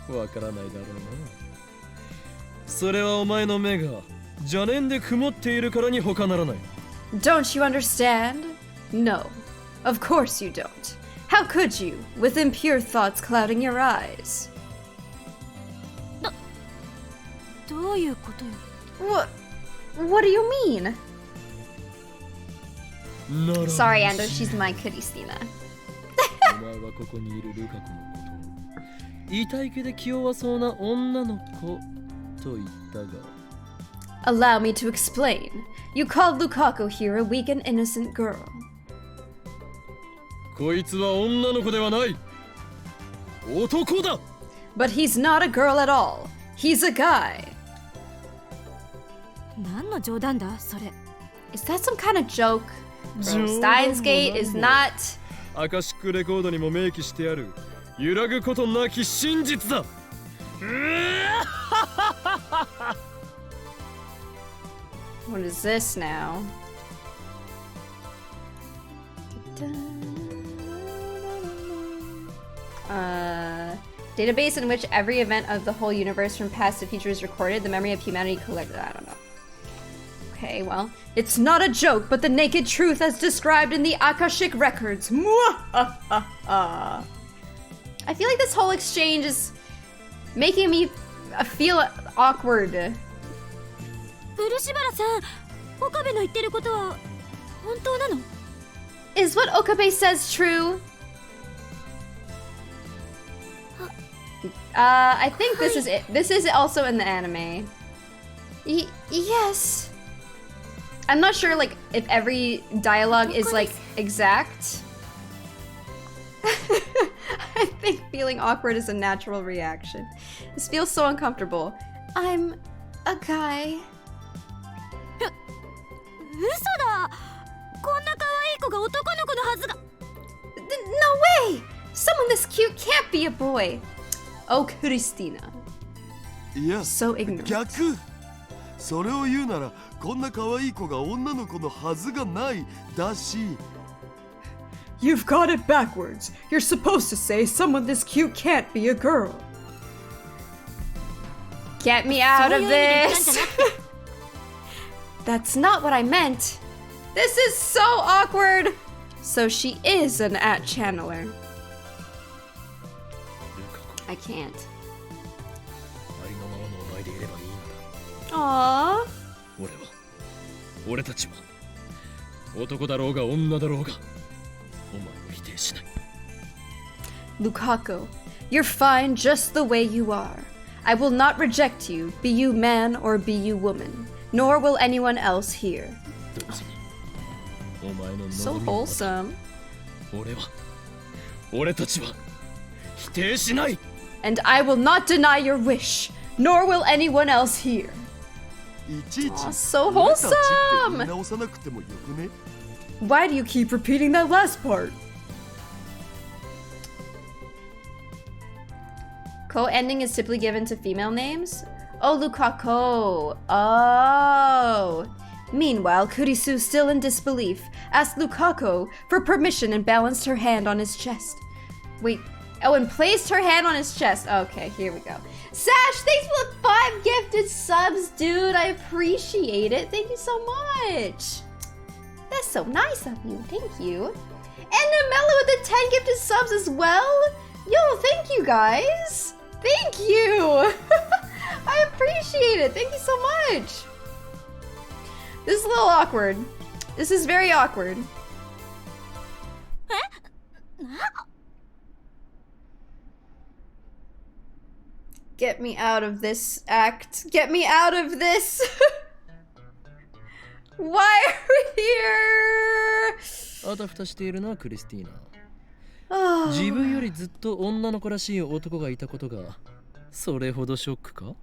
ーナ。わからないだろうな。それはお前の目が邪念で曇っているからに他ならない。 Don't you understand? No. Of course you don't. How could you, with impure thoughts clouding your eyes? どういうことよ？ What do you mean? ならば Sorry, Ando, she's my Christina. お前はここにいるルカ子のことを痛い毛で気弱そうな女の子と言ったが Allow me to explain. You called Lukaku here a weak and innocent girl. こいつは女の子ではない。男だ。 But he's not a girl at all. He's a guy. 何の冗談だそれ。 Is that some kind of joke? Bro, 冗 Steins 談も Gate 何 is も not. アカシックレコードにも明記してある揺らぐことなき真実だ。 What is this now? Database in which every event of the whole universe from past to future is recorded, the memory of humanity collected. I don't know. Okay, well, it's not a joke, but the naked truth as described in the Akashic records. I feel like this whole exchange is making me feel awkward. 漆原さん、岡部の言ってることは本当なの？ Is what Okabe says true? I think this is it. This is also in the anime. Yes. I'm not sure, like, if every dialogue is, like, exact. I think feeling awkward is a natural reaction. This feels so uncomfortable. I'm a guy. 嘘だ。こんな可愛い子が男の子のはずが。No way! Someone this cute can't be a boy. Oh, Christina. いや So ignorant. 逆。それを言うならこんな可愛い子が女の子のはずがないだし。 You've got it backwards. You're supposed to say someone this cute can't be a girl. Get me out of そういう意味で言ったん this! じゃなくて。 That's not what I meant. This is so awkward. So she is an at channeler. I can't. ありのままのお前でいればいいんだ。 Aww. 俺たちは男だろうが女だろうがお前を否定しない。 Lukaku, you're fine just the way you are. I will not reject you, be you man or be you woman, nor will anyone else here. 同時にお前の So 望みを wholesome. 俺たちは否定しない。 And I will not deny your wish, nor will anyone else here. いちいち so 俺たちって wholesome. 言い直さなくてもよくね。 Why do you keep repeating that last part? Ko ending is typically given to female names? Oh, Lukaku. Oh. Meanwhile, Kurisu, still in disbelief, asked Lukaku for permission and balanced her hand on his chest. Wait. Oh, and placed her hand on his chest. Okay, here we go. Sash, thanks for the 5 gifted subs, dude. I appreciate it. Thank you so much. That's so nice of you. Thank you. And Namella with the 10 gifted subs as well. Yo, thank you guys. Thank you. I appreciate it. Thank you so much. This is a little awkward. This is very awkward. Get me out of this act. Get me out of this. Why are we here? あたふたしているなクリスティーナ。 Oh. 自分よりずっと女の子らしい男がいたことがそれほどショックか？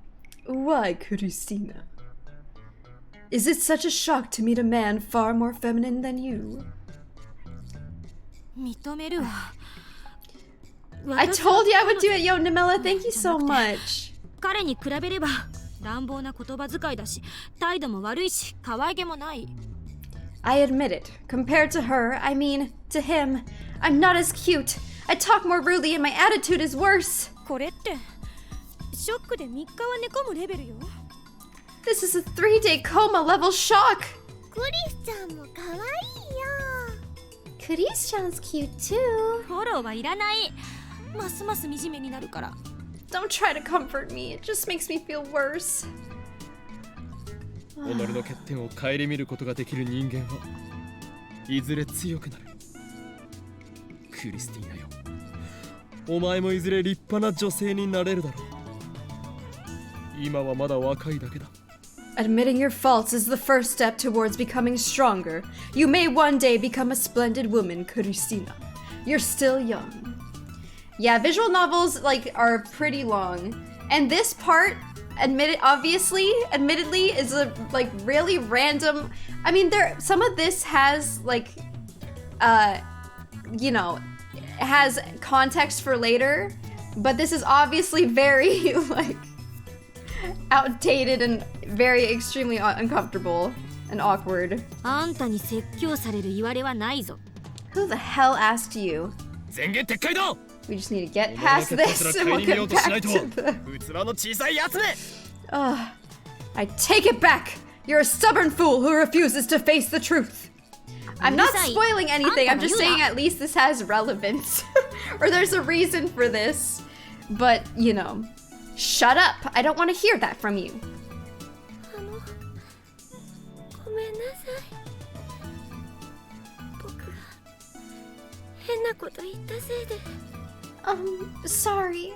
Why, Christina? Is it such a shock to meet a man far more feminine than you? 認めるわ。 I told you I would do it. Yo, Namella, thank you so much. 彼に比べれば乱暴な言葉遣いだし、態度も悪いし、可愛げもない。 I admit it. Compared to her, I mean, to him, I'm not as cute. I talk more rudely and my attitude is worse. これってショックで3日は寝込むレベルよ。 This is a 3-day coma level shock. クリスちゃんも可愛いよ。 Kuris-chan's cute too. フォローはいらない。ますます惨めになるから。 Don't try to comfort me. It just makes me feel worse. 己の欠点を顧みることができる人間はいずれ強くなる。クリスティーナよ、お前もいずれ立派な女性になれるだろう。今はまだ若いだけだ。 Admitting your faults is the first step towards becoming stronger. You may one day become a splendid woman, Christina. You're still young. Yeah, visual novels, like, are pretty long. And this part, admittedly, is a, like, really random... I mean, some of this has, like, you know, has context for later, but this is obviously very, like, outdated and very extremely uncomfortable and awkward. あんたに説教される言われはないぞ。 Who the hell asked you? 前言撤回だ We just need to get past this and we'll get back to the... 器の小さいやつめ I take it back! You're a stubborn fool who refuses to face the truth! I'm not spoiling anything, I'm just saying at least this has relevance. Or there's a reason for this. But, you know, shut up! I don't want to hear that from you. ごめんなさい。僕が変なこと言ったせいで。Sorry.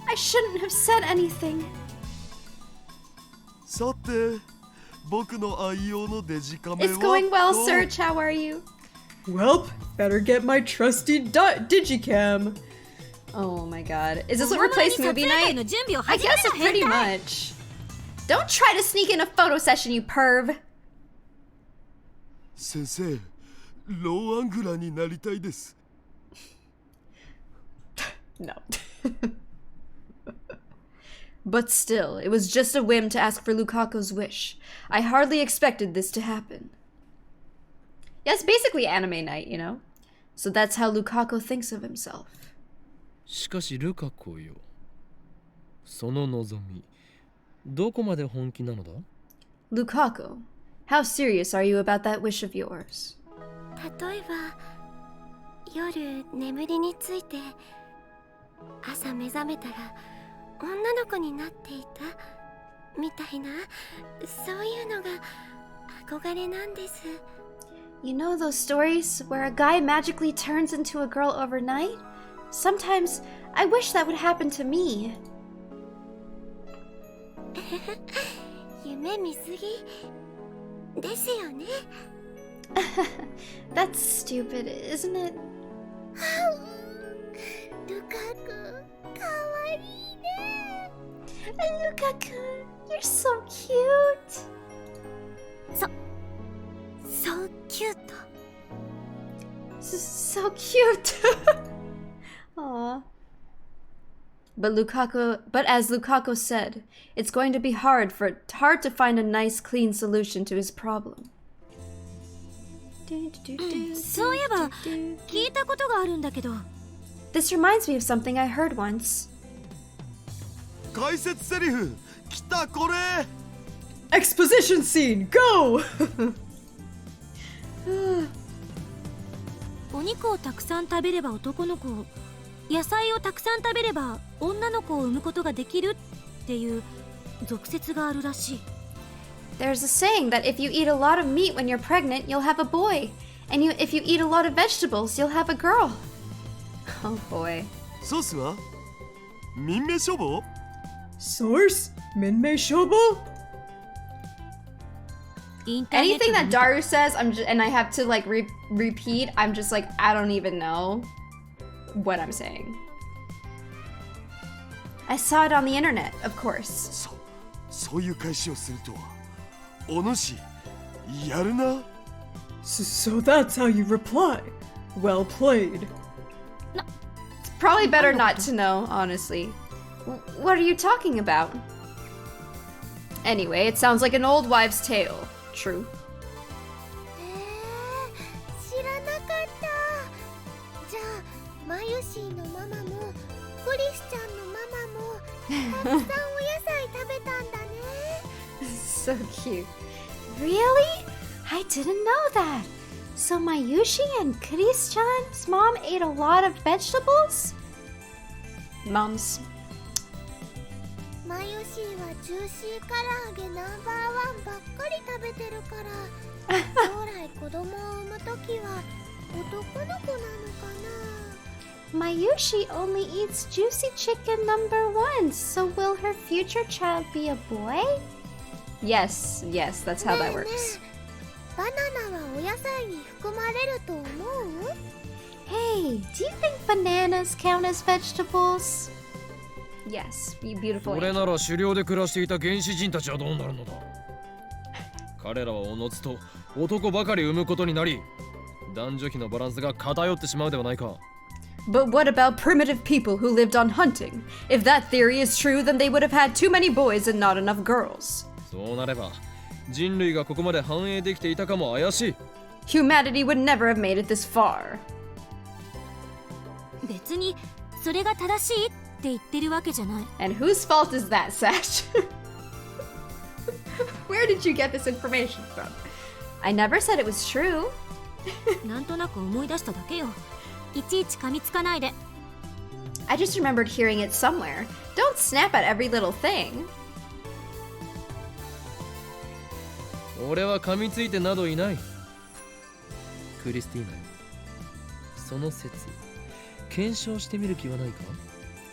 I shouldn't have said anything. さて、僕の愛用のデジカメは It's going well, Serge. How are you? Welp, better get my trusty digicam. Oh my god. Is this what replaced movie night? I guess it's pretty much. Don't try to sneak in a photo session, you perv. 先生、ローアングラーになりたいです。No. But still, it was just a whim to ask for Lukaku's wish. I hardly expected this to happen. Yeah, it's basically anime night, you know? So that's how Lukaku thinks of himself. しかしルカ子よ、その望み、どこまで本気なのだ？ Lukaku, how serious are you about that wish of yours? 例えば、夜眠りについて、朝目覚めたら女の子になっていたみたいな、そういうのが憧れなんです。You know those stories where a guy magically turns into a girl overnight? Sometimes I wish that would happen to me. 夢見すぎですよね。That's stupid, isn't it? ルカ君、かわいいね。Lukaku, you're so cute. So cute. So cute. Aww. But as Lukaku said, it's going to be hard to find a nice, clean solution to his problem. そういえば聞いたことがあるんだけど。This reminds me of something I heard once. 解説セリフ、来たこれ。Exposition scene, go! お肉をたくさん食べれば男の子を、野菜をたくさん食べれば女の子を産むことができるっていう俗説があるらしい。There's a saying that if you eat a lot of meat when you're pregnant, you'll have a boy. And if you eat a lot of vegetables, you'll have a girl. Oh boy. ソースは民名消防 Source? Minmei Shobo? Anything that Daru says, and I have to like repeat, I'm just like, I don't even know what I'm saying. I saw it on the internet, of course. そういう返しをするとはお主やるな So that's how you reply. Well played. It's probably better not to know, honestly. What are you talking about? Anyway, it sounds like an old wives' tale. True. 知らなかった。じゃあマユシーのママもクリスちゃんのママもたくさんお野菜食べたんだね。So cute. Really? I didn't know that. So Mayushi and Chris-chan's mom ate a lot of vegetables? Moms. マユシーはジューシー唐揚げナンバーワンばっかり食べてるから将来子供を産むときは男の子なのかな。 Mayushi only eats juicy chicken #1, so will her future child be a boy? Yes, that's how that works. バナナはお野菜に含まれると思う？ Hey, do you think bananas count as vegetables? Yes, you beautiful それ angel. なら狩猟で暮らしていた原始人たちはどうなるのだ。彼らはおのずと男ばかり産むことになり、男女比のバランスが偏ってしまうではないか。 But what about primitive people who lived on hunting? If that theory is true, then they would have had too many boys and not enough girls. そうなれば人類がここまで繁栄できていたかも怪しい。 Humanity would never have made it this far. 別にそれが正しいって言ってるわけじゃない。 And whose fault is that, Sash? Where did you get this information from? I never said it was true. なんとなく思い出しただけよ。いちいち噛みつかないで。 I just remembered hearing it somewhere. Don't snap at every little thing. 俺は噛みついてなどいない。クリスティーナよ、その説検証してみる気はないか？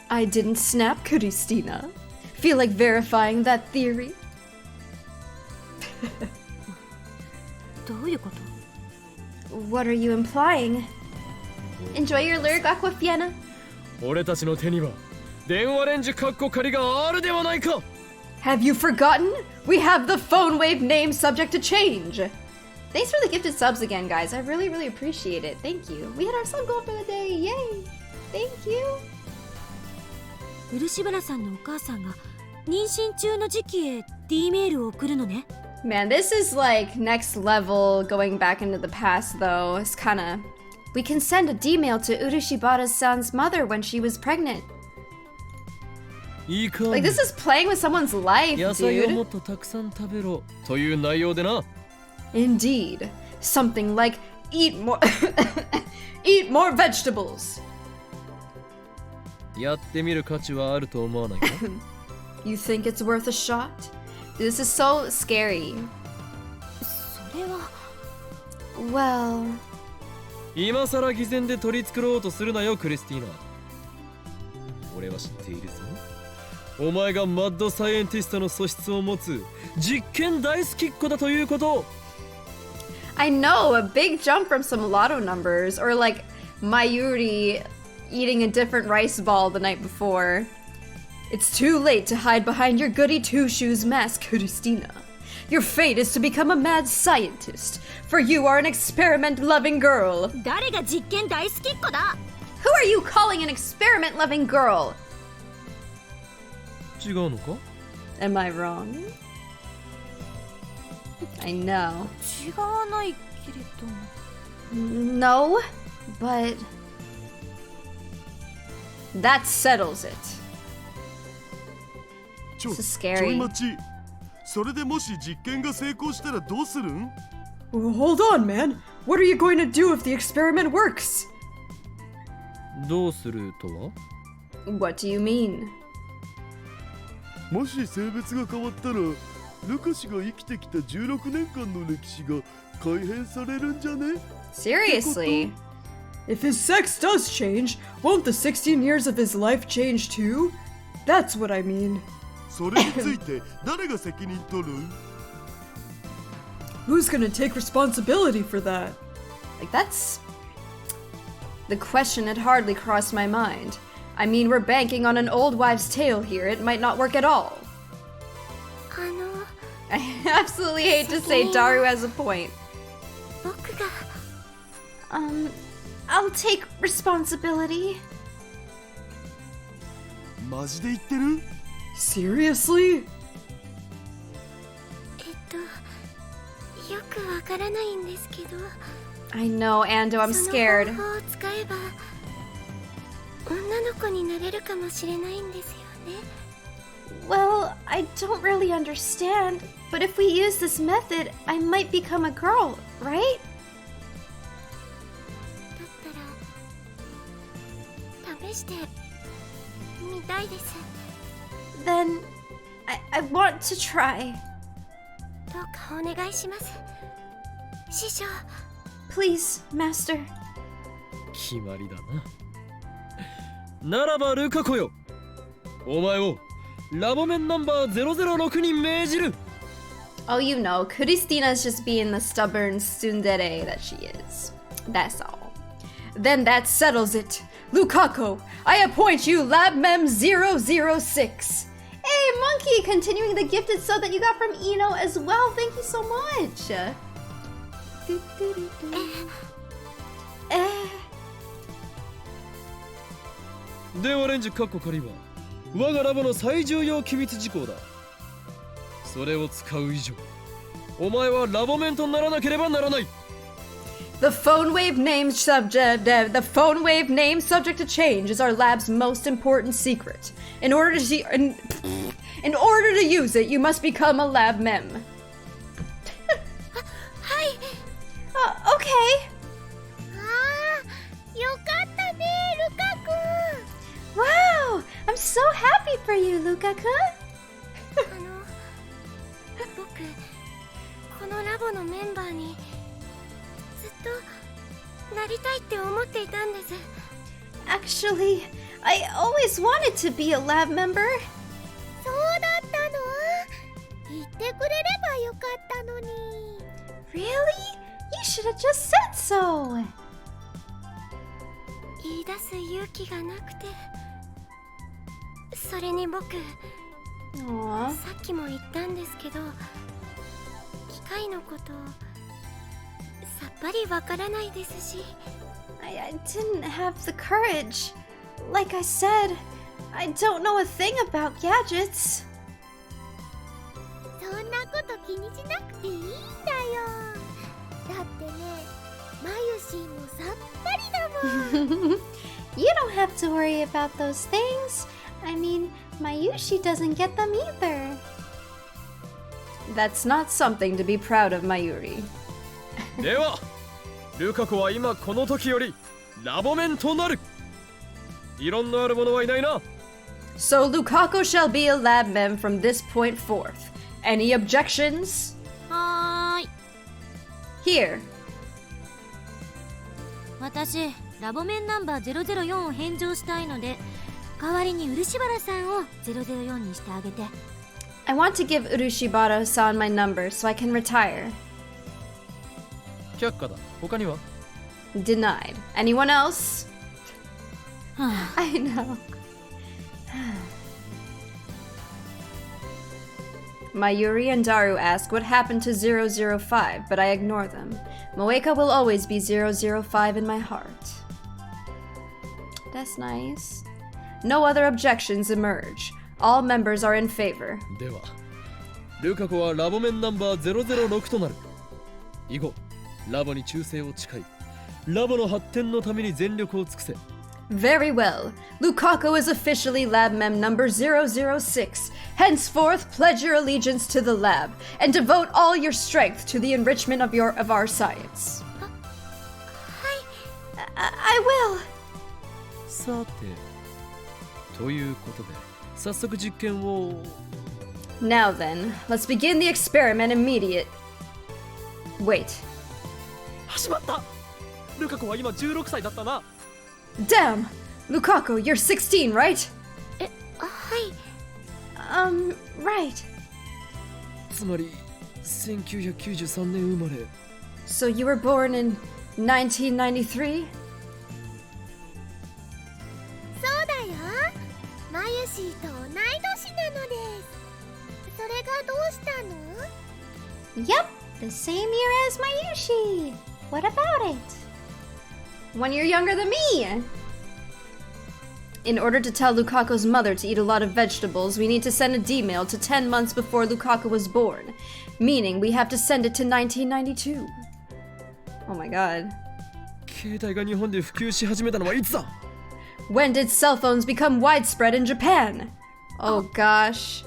I didn't snap, Christina. Feel like verifying that theory? どういうこと？ What are you implying? Enjoy your lyric, Aquafina. 俺たちの手には電話レンジカッコ仮があるではないか。 Have you forgotten? We have the phone wave name subject to change. Thanks for the gifted subs again, guys. I really, really appreciate it. Thank you. We had our sub goal for the day. Yay! Thank you. 漆原さんのお母さんが妊娠中の時期へ D メールを送るのね。 Man, this is like next level going back into the past, though. It's kind of... We can send a D-mail to Urishibara-san's mother when she was pregnant. いいか。 Like, this is playing with someone's life, 野菜をも dude. っとたくさん食べろという内容でな。 Indeed. Something like eat more eat more vegetables. やってみる価値はあると思わないか？ You think it's worth a shot? This is so scary. それは Well, 今さら偽善で取り繕おうとするなよ、クリスティーナ。俺は知っているぞ。お前がマッドサイエンティストの素質を持つ実験大好きっ子だということ。 I know, a big jump from some lotto numbers, or like Mayuri eating a different rice ball the night before. it's too late to hide behind your goody two-shoes mask, Christina. Your fate is to become a mad scientist, for you are an experiment-loving girl. 誰が実験大好きっ子だ？ Who are you calling an experiment-loving girl? 違うのか？ Am I wrong? I know. 違わないけれども。 No, but that settles it. ちょ This is ちょい scary. 待ち。それでもし実験が成功したらどうするん？ Well, hold on, man. What are you going to do if the experiment works? どうするとは？ What do you mean? もし性別が変わったら、ルカ氏が生きてきた16年間の歴史が改変されるんじゃね？ Seriously? If his sex does change, won't the 16 years of his life change too? That's what I mean. それについて誰が責任取る？ Who's gonna take responsibility for that? Like, that's... The question had hardly crossed my mind. I mean, we're banking on an old wives' tale here. It might not work at all. あの I absolutely hate to say Daru has a point. 僕が I'll take responsibility. マジで言ってる？ Seriously? よくわからないんですけど。 I know, Ando, I'm その scared. 方法を使えば女の子になれるかもしれないんですよね。 Well, I don't really understand, but if we use this method, I might become a girl, right? だったら試してみたいです。 Then I want to try. どうかお願いします。師匠。 Please, Master. 決まりだな。ならばルカ子よ、お前をラボメンナンバー006に命じる。 Oh, you know, Christina's just being the stubborn tsundere that she is. That's all. Then that settles it. Lukaku, I appoint you Lab Mem 006. Hey, Monkey, continuing the gifted sub that you got from Eno as well. Thank you so much. Eh. ではレンジカッコ仮は我がラボの最重要機密事項だ。それを使う以上お前はラボメンとならなければならない。 The phone wave name subject to change is our lab's most important secret. In order to use it, you must become a lab mem. はい。 Okay. ああ、よかったね、ルカ君。 Wow, I'm so happy for you, Lukaku. 僕、このラボのメンバーにずっとなりたいって思っていたんです。 Actually, I always wanted to be a lab member. そうだったの？言ってくれればよかったのに。 Really? You should have just said so. 言い出す勇気がなくて。それに僕、 Aww. さっきも言ったんですけど、機械のことさっぱりわからないですし。 I didn't have the courage. Like I said, I don't know a thing about gadgets. そんなこと気にしなくていいんだよ。だってね、マユシーもさっぱりだもん。You don't have to worry about those things. I mean, Mayushi doesn't get them either. That's not something to be proud of, Mayuri. ではルカ子は今この時よりラボメンとなる。異論のある者はいないな。 So Lukaku shall be a lab mem from this point forth. Any objections? はーい。 Here. 私、ラボメンナンバー004を返上したいので、代わりに漆原さんを004にしてあげて。 I want to give Urushibara-san my number so I can retire. 却下だ。他には Denied. Anyone else? は I know. Mayuri and Daru ask what happened to 005, but I ignore them. Moeka will always be 005 in my heart. That's nice. No other objections emerge. All members are in favor. ではルカ子はラボメンナンバー006となる。以後ラボに忠誠を誓いラボの発展のために全力を尽くせ。 Very well. Lukaku is officially lab mem number 006. Henceforth, pledge your allegiance to the lab and devote all your strength to the enrichment of our science. I will. さてということで早速実験を。 Now then, let's begin the experiment immediate. Wait. 始まった。ルカ子は今16歳だったな。 Damn! Lukaku, you're 16, right? はい。 Right. つまり1993年生まれ。 So you were born in 1993? そうだよ。マユシーと同い年なのです。それがどうしたの？ Yep, the same year as Mayushi. What about it? 1 year younger than me! In order to tell Lukaku's mother to eat a lot of vegetables, we need to send a D-mail to 10 months before Lukaku was born, meaning we have to send it to 1992. Oh my god. 携帯が日本で普及し始めたのはいつだ？ When did cell phones become widespread in Japan? Oh gosh.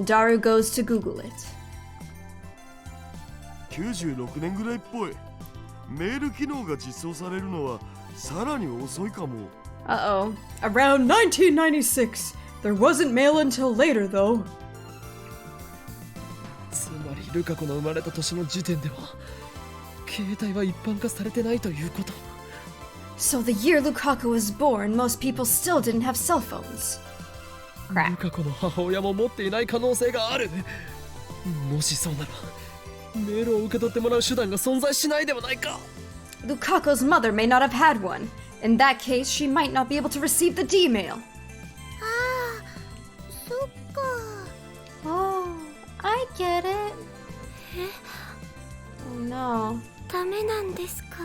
Daru goes to Google it. 96年ぐらいっぽい。メール機能が実装されるのはさらに遅いかも。 Uh-oh. Around 1996. There wasn't mail until later, though. つまりルカ子の生まれた年の時点では携帯は一般化されてないということ。 So the year Lukaku was born, most people still didn't have cell phones. ルカ子の母親も持っていない可能性がある。もしそうならメールを受け取ってもらう手段が存在しないではないか。 Lukako's mother may not have had one. In that case, she might not be able to receive the D-mail. ああ、そっか。 Oh, I get it. え、 Oh no. ダメなんですか？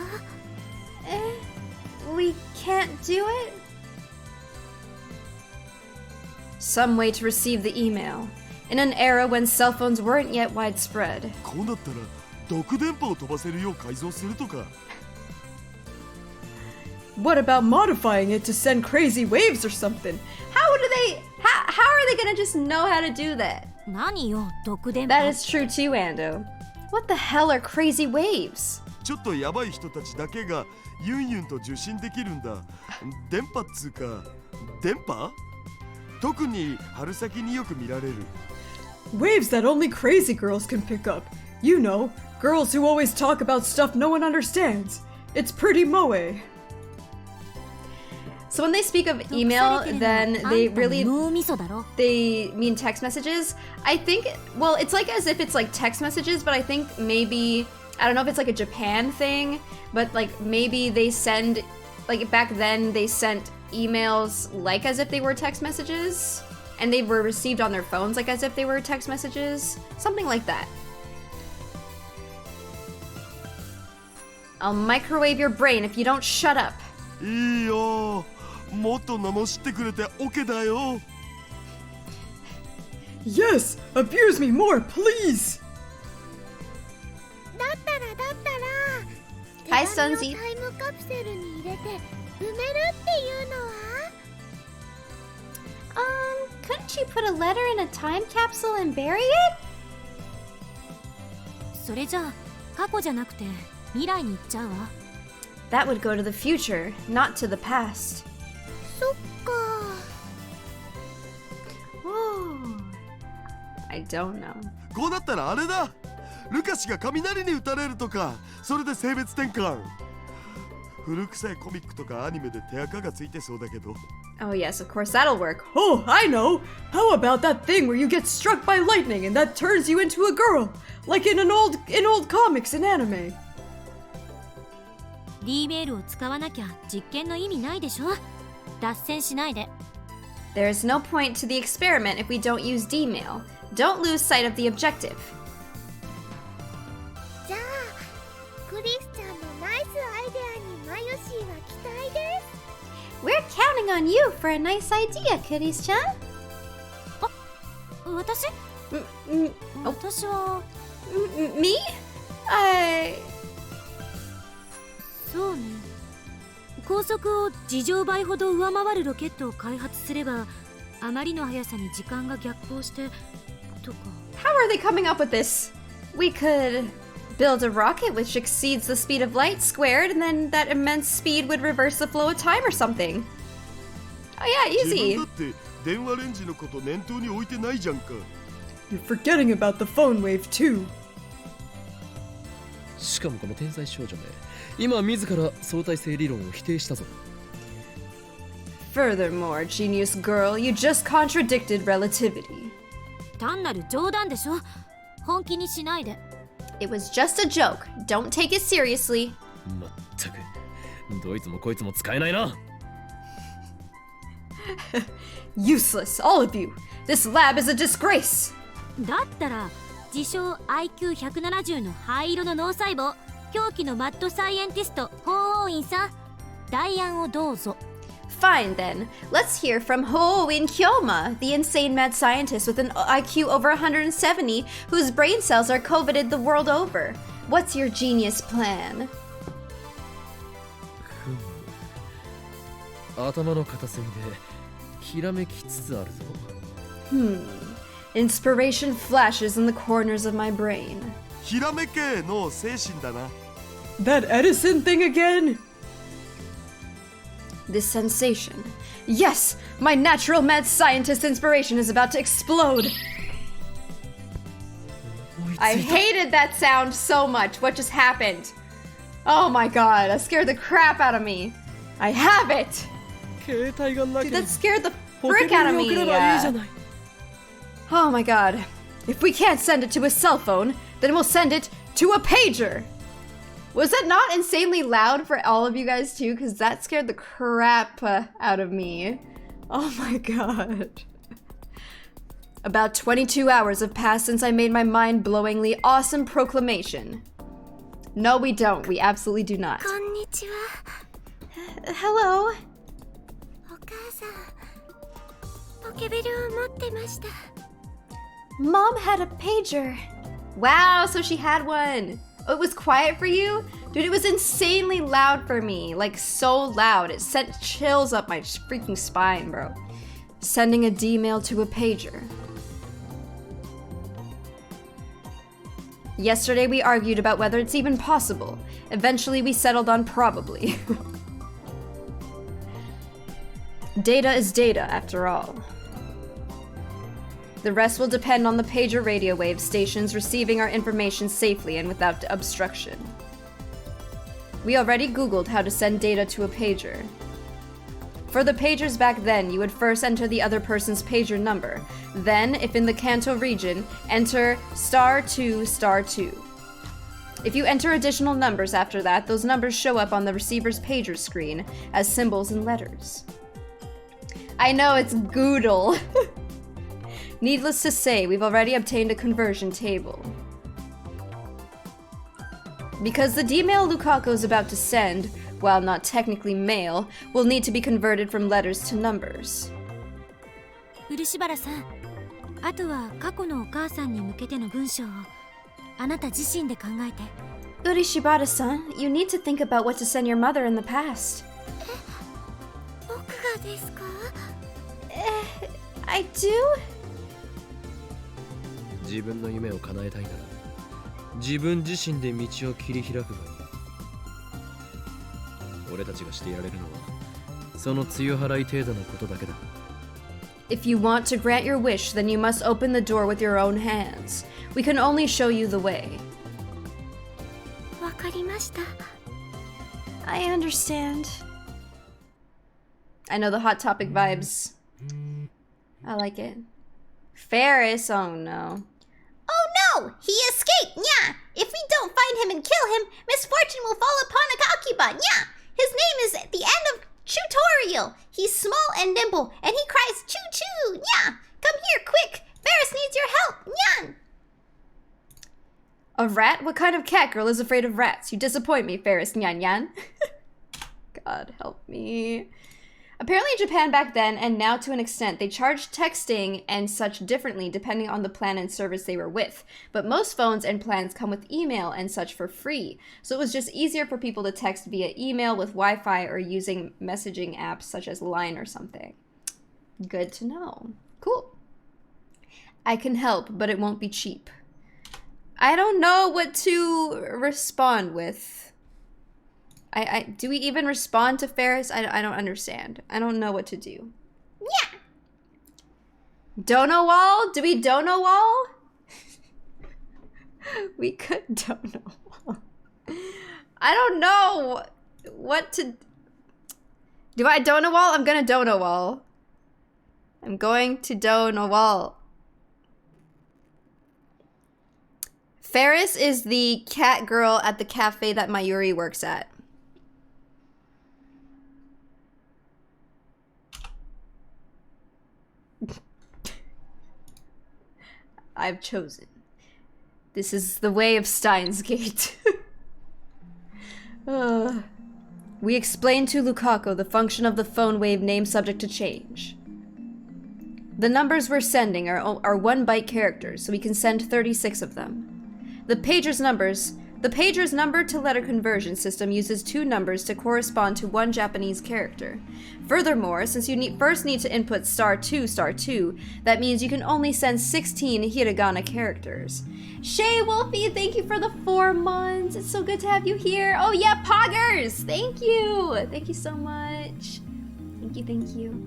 We can't do it? Some way to receive the email. In an era when cell phones weren't yet widespread. こうなったら毒電波を飛ばせるよう改造するとか。 What about modifying it to send crazy waves or something? How are they gonna just know how to do that? 何よ、毒電 That is true too, Ando. What the hell are crazy waves? ちょっとヤバい人たちだけがユンユンと受信できるんだ。電波っつうか、電波？特に春先によく見られる。 Waves that only crazy girls can pick up. You know, girls who always talk about stuff no one understands. It's pretty moe. So when they speak of email, then they really they mean text messages. I think, well, it's like as if it's like text messages, but I think maybe, I don't know if it's like a Japan thing, but like maybe they send, like back then they sent emails like as if they were text messages, and they were received on their phones like as if they were text messages, something like that. I'll microwave your brain if you don't shut up. いいよ。もっと罵ってくれて OK だよ。 Yes, abuse me more, please. だったら Hi, 手紙を Sunzi. タイムカプセルに入れて埋めるっていうのは？ Couldn't you put a letter in a time capsule and bury it? それじゃあ過去じゃなくて未来に行っちゃうわ。 That would go to the future, not to the past. そっか。 Oh, I don't know. こうなったらあれだ。ルカシが雷に打たれるとか、それで性別転換。古臭いコミックとかアニメで手垢がついてそうだけど。 Oh yes, of course that'll work. Oh, I know. How about that thing where you get struck by lightning and that turns you into a girl, like in old comics and anime? D メールを使わなきゃ実験の意味ないでしょ。脱線しないで。 There's no point to the experiment if we don't use D-mail. Don't lose sight of the objective. じゃあクリスちゃんのナイスアイデアにマヨシーは期待です。 We're counting on you for a nice idea, Kitties-chan. 私？ 私は Me? そうね。高速を事情倍ほど上回るロケットを開発すれば、あまりの速さに時間が逆行してとか。 How are they coming up with this? We could build a rocket which exceeds the speed of light squared, and then that immense speed would reverse the flow of time or something. Oh yeah, 自 easy. 分だって電話レンジのこと念頭に置いてないじゃんか。 You're forgetting about the phone wave too. しかもこの天才少女め、今自ら相対性理論を否定したぞ。 Furthermore, genius girl, you just contradicted relativity. 単なる冗談でしょ。本気にしないで。 It was just a joke. Don't take it seriously. まったく、どいつもこいつも使えないな。 Useless, all of you. This lab is a disgrace. だったら自称 IQ170 の灰色の脳細胞、狂気のマッドサイエンティスト法王院さん、代案をどうぞ。 Fine then. Let's hear from Hoin Kyoma, the insane mad scientist with an IQ over 170 whose brain cells are coveted the world over. What's your genius plan? 頭の片隅でひらめきつつあるぞ。Inspiration flashes in the corners of my brain. ひらめけの精神だな。 That Edison thing again? This sensation. Yes, my natural mad scientist inspiration is about to explode. I hated that sound so much. What just happened? Oh my god, that scared the crap out of me. I have it! 携帯がなけ Dude, れ that scared the ばポケ frick out モン of に送 me. ればいいじゃない。 Oh my god. If we can't send it to a cell phone, then we'll send it to a pager! Was that not insanely loud for all of you guys too? Because that scared the crap out of me. Oh my god. About 22 hours have passed since I made my mind-blowingly awesome proclamation. No, we don't. We absolutely do not. こんにちは。 Hello. お母さん、ポケベルを持ってました。 Mom had a pager. Wow, so she had one. Oh, it was quiet for you? Dude, it was insanely loud for me. Like, so loud. It sent chills up my freaking spine, bro. Sending a D-mail to a pager. Yesterday we argued about whether it's even possible. Eventually we settled on probably. Data is data, after all. The rest will depend on the pager radio wave stations receiving our information safely and without obstruction. We already Googled how to send data to a pager. For the pagers back then, you would first enter the other person's pager number. Then, if in the Kanto region, enter *2*2. If you enter additional numbers after that, those numbers show up on the receiver's pager screen as symbols and letters. I know, it's Goodle. Needless to say, we've already obtained a conversion table. Because the D-mail Lukaku is about to send, while not technically mail, will need to be converted from letters to numbers. 漆原さん、あとは過去のお母さんに向けての文章をあなた自身で考えて。 Urishibata-san, you need to think about what to send your mother in the past. 僕がですか？ I do? 自分の夢を叶えたいなら自分自身で道を切り開くがいい。俺たちがしてやれるのはその強払い程度のことだけだ。 If you want to grant your wish, then you must open the door with your own hands. We can only show you the way. わかりました。 I understand. I know the Hot Topic vibes. I like it. Ferris, oh no. Oh no! He escaped! Yeah! If we don't find him and kill him, misfortune will fall upon Akakiba! Yeah! His name is at the end of tutorial! He's small and nimble, and he cries choo-choo! Yeah! Come here, quick! Ferris needs your help! Yeah! A rat? What kind of cat girl is afraid of rats? You disappoint me, Ferris Nyan Yan. God help me. Apparently in Japan back then, and now to an extent, they charged texting and such differently depending on the plan and service they were with. But most phones and plans come with email and such for free. So it was just easier for people to text via email with Wi-Fi or using messaging apps such as Line or something. Good to know. Cool. I can help, but it won't be cheap. I don't know what to respond with. Do we even respond to Ferris? I don't understand. I don't know what to do. Yeah! Dono wall? Do we dono wall? We could dono wall. I don't know what to... Do I dono wall? I'm gonna dono wall. I'm going to dono wall. Ferris is the cat girl at the cafe that Mayuri works at. I've chosen. This is the way of Steins Gate. We explained to Lukaku the function of the phone wave name subject to change. The numbers we're sending are 1-byte characters, so we can send 36 of them. The pager's number to letter conversion system uses 2 numbers to correspond to 1 Japanese character. Furthermore, since you first need to input *2*2, that means you can only send 16 hiragana characters. Shay Wolfie, thank you for the 4 months. It's so good to have you here. Oh yeah, Poggers! Thank you! Thank you so much. Thank you.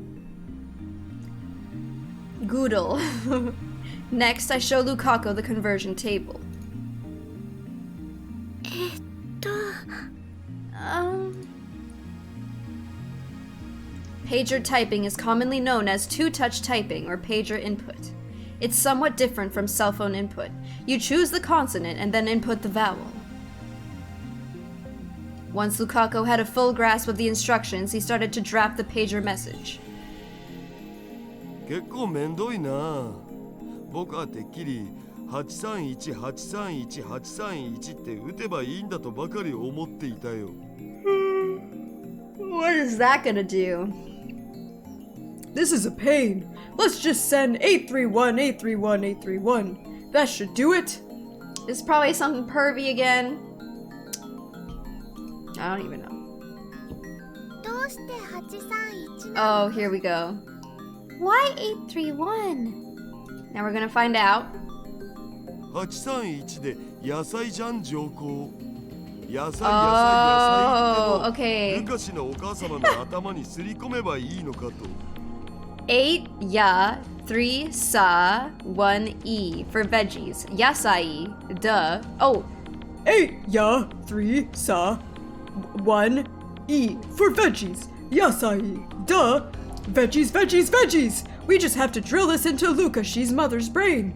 Goodle. Next, I show Lukaku the conversion table. Pager typing is commonly known as two-touch typing or pager input. It's somewhat different from cell phone input. You choose the consonant and then input the vowel. Once Lukaku had a full grasp of the instructions, he started to draft the pager message. 結構めんどいな。僕はてっきり831831831って打てばいいんだとばかり思っていたよ。What is that gonna do? This is a pain. Let's just send 831-831-831. That should do it. It's probably something pervy again. I don't even know. どうして831 Oh, here we go. Why 831? Now we're gonna find out. 831で野菜じゃん上皇。野菜野菜野 Oh, 菜って okay. のルカシのお母様の頭にすり込めばいいのかと。 8 ya, 3 sa, 1 e for veggies. Yasai, duh. Oh, 8 ya, 3 sa, 1 e for veggies. Yasai, duh. Veggies, veggies, veggies. We just have to drill this into Lukashi's mother's brain.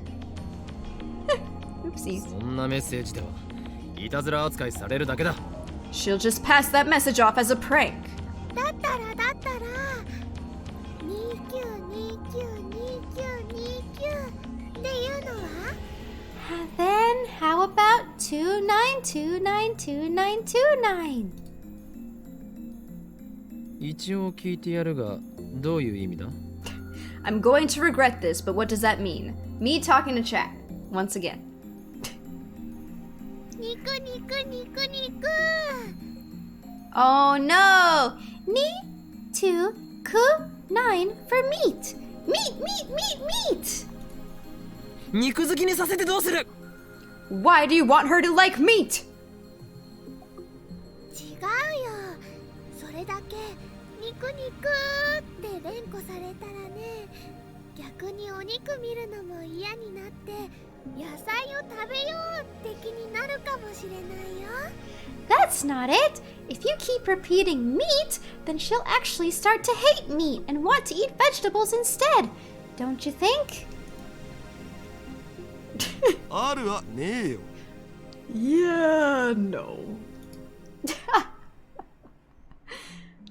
oopsies. そんなメッセージではいたずら扱いされるだけだ。 She'll just pass that message off as a prank. だったら29292929っていうのは Then how about 292922929? 一応聞いてやるが、どういう意味だ？ I'm going to regret this, but what does that mean? Me talking to chat. Once again. 肉肉肉肉 Oh no! Two, ku, 9 for meat. Meat, meat, meat, meat. 肉好きにさせてどうする？ Why do you want her to like meat? 違うよ。それだけ肉肉って連呼されたらね、逆にお肉見るのも嫌になって野菜を食べようって気になるかもしれないよ。 That's not it. If you keep repeating meat, then she'll actually start to hate meat and want to eat vegetables instead. Don't you think? あるわねえよ。 Yeah, no.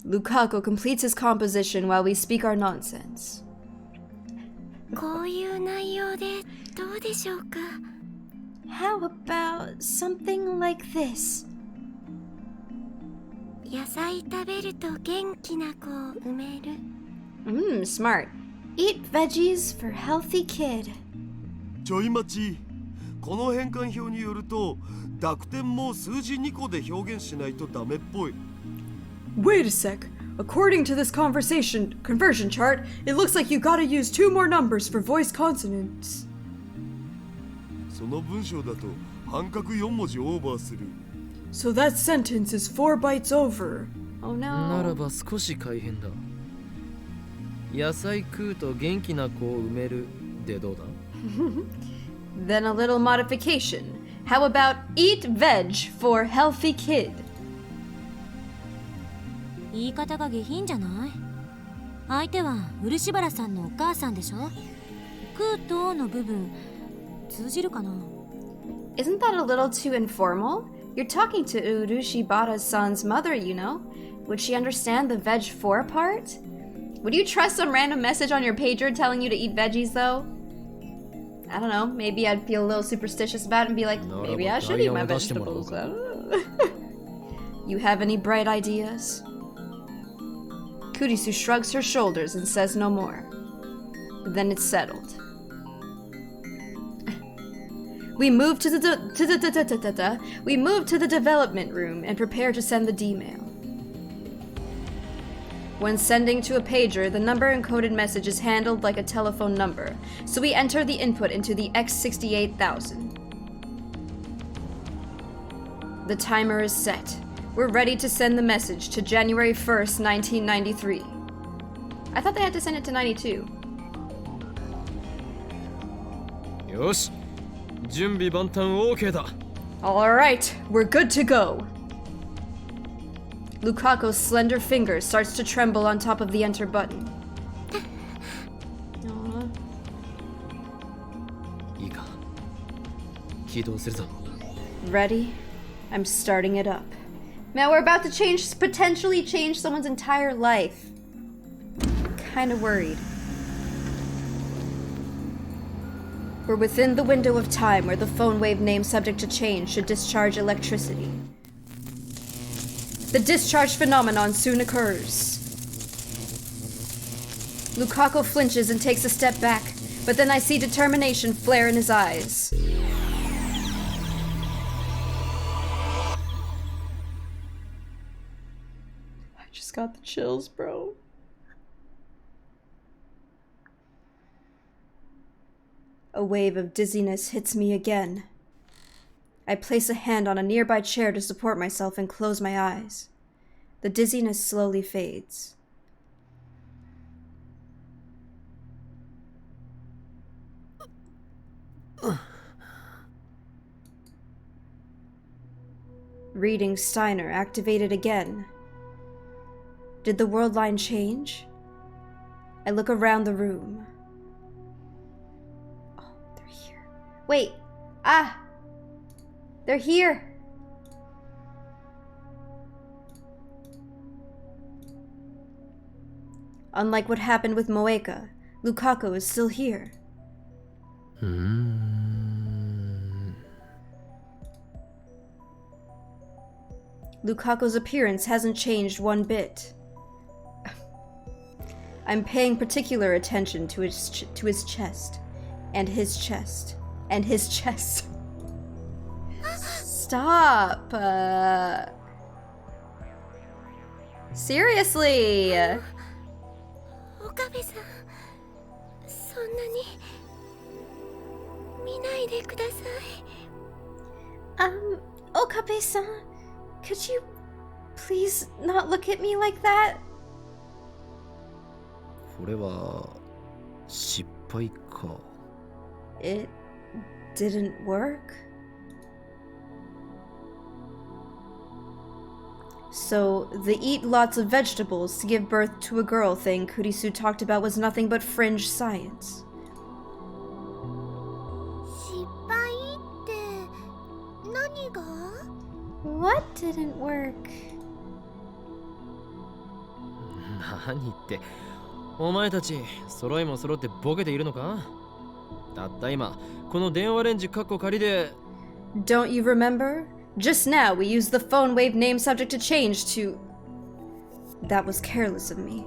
Lukaku completes his composition while we speak our nonsense. こういう内容でどうでしょうか。 How about something like this? 野菜食べると元気な子を産める。Smart. Eat veggies for healthy kid. ちょい待ち。この変換表によると濁点も数字2個で表現しないとダメっぽい。 Wait a sec. According to this conversion chart, it looks like you gotta use 2 more numbers for voice consonants. その文章だと半角4文字オーバーする。 So that sentence is 4 bytes over. Oh なら no. ば少し改変だ。野菜食うと元気な子を埋めるでどうだ？ Then a little modification. How about eat veg for healthy kid? 言い方が下品じゃない？相手は漆原さんのお母さんでしょ？食うとの部分通じるかな？ Isn't that a little too informal? You're talking to Urushibara-san's mother, you know. Would she understand the veg for part? Would you trust some random message on your pager telling you to eat veggies, though? I don't know. Maybe I'd feel a little superstitious about it and be like, maybe I should eat my vegetables. I don't know. You have any bright ideas? Kurisu shrugs her shoulders and says no more. Then it's settled. We move to the development room and prepare to send the D-mail. When sending to a pager, the number encoded message is handled like a telephone number, so we enter the input into the X68000. The timer is set. We're ready to send the message to January 1st, 1993. I thought they had to send it to 92. よし、準備万端 OK だ。 Alright, we're good to go. Lukaku's slender finger starts to tremble on top of the enter button. Aww. 起動するぞ。 Ready? I'm starting it up. Man, we're about to potentially change someone's entire life. Kinda worried. We're within the window of time where the phone wave name subject to change should discharge electricity. The discharge phenomenon soon occurs. Lukaku flinches and takes a step back, but then I see determination flare in his eyes. I just got the chills, bro. A wave of dizziness hits me again. I place a hand on a nearby chair to support myself and close my eyes. The dizziness slowly fades. Reading Steiner activated again. Did the world line change? I look around the room. Oh, they're here. Wait! Ah! They're here! Unlike what happened with Moeka, Lukaku is still here. Lukaku's appearance hasn't changed one bit. I'm paying particular attention to his chest, and his chest, and his chest. Stop! Seriously! 岡部さん、そんなに見ないでください。Okabe-san, could you please not look at me like that? これは失敗か。 It didn't work? So, the eat lots of vegetables to give birth to a girl thing Kurisu talked about was nothing but fringe science. 失敗って何が？ What didn't work? 何言って、お前たち揃いも揃ってボケているのか？たった今この電話レンジカッコ仮で。 Don't you remember? Just now we used the phone wave name subject to change to... That was careless of me.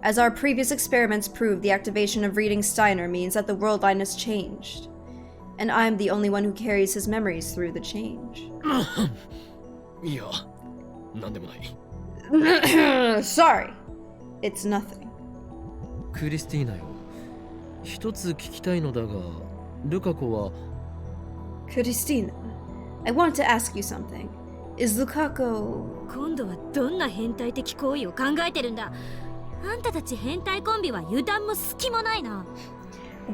As our previous experiments proved, the activation of reading Steiner means that the world line has changed. And I'm the only one who carries his memories through the change. いや、なんでもない。Sorry. It's nothing. クリスティーナよ、一つ聞きたいのだが、ルカ子は。 Christina, I want to ask you something. Is Lukaku... 今度はどんな変態的行為を考えてるんだ。あんたたち変態コンビは油断も隙もないな。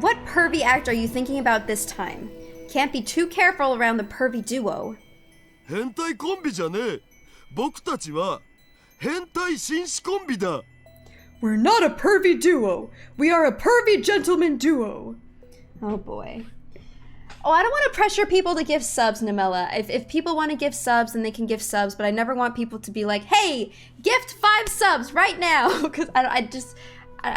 What pervy act are you thinking about this time? Can't be too careful around the pervy duo. 変態コンビじゃねえ。僕たちは変態紳士コンビだ。 We're not a pervy duo. We are a pervy gentleman duo. Oh boy. Oh, I don't want to pressure people to give subs, Namella. If people want to give subs, then they can give subs, but I never want people to be like, hey, gift 5 subs right now. Because I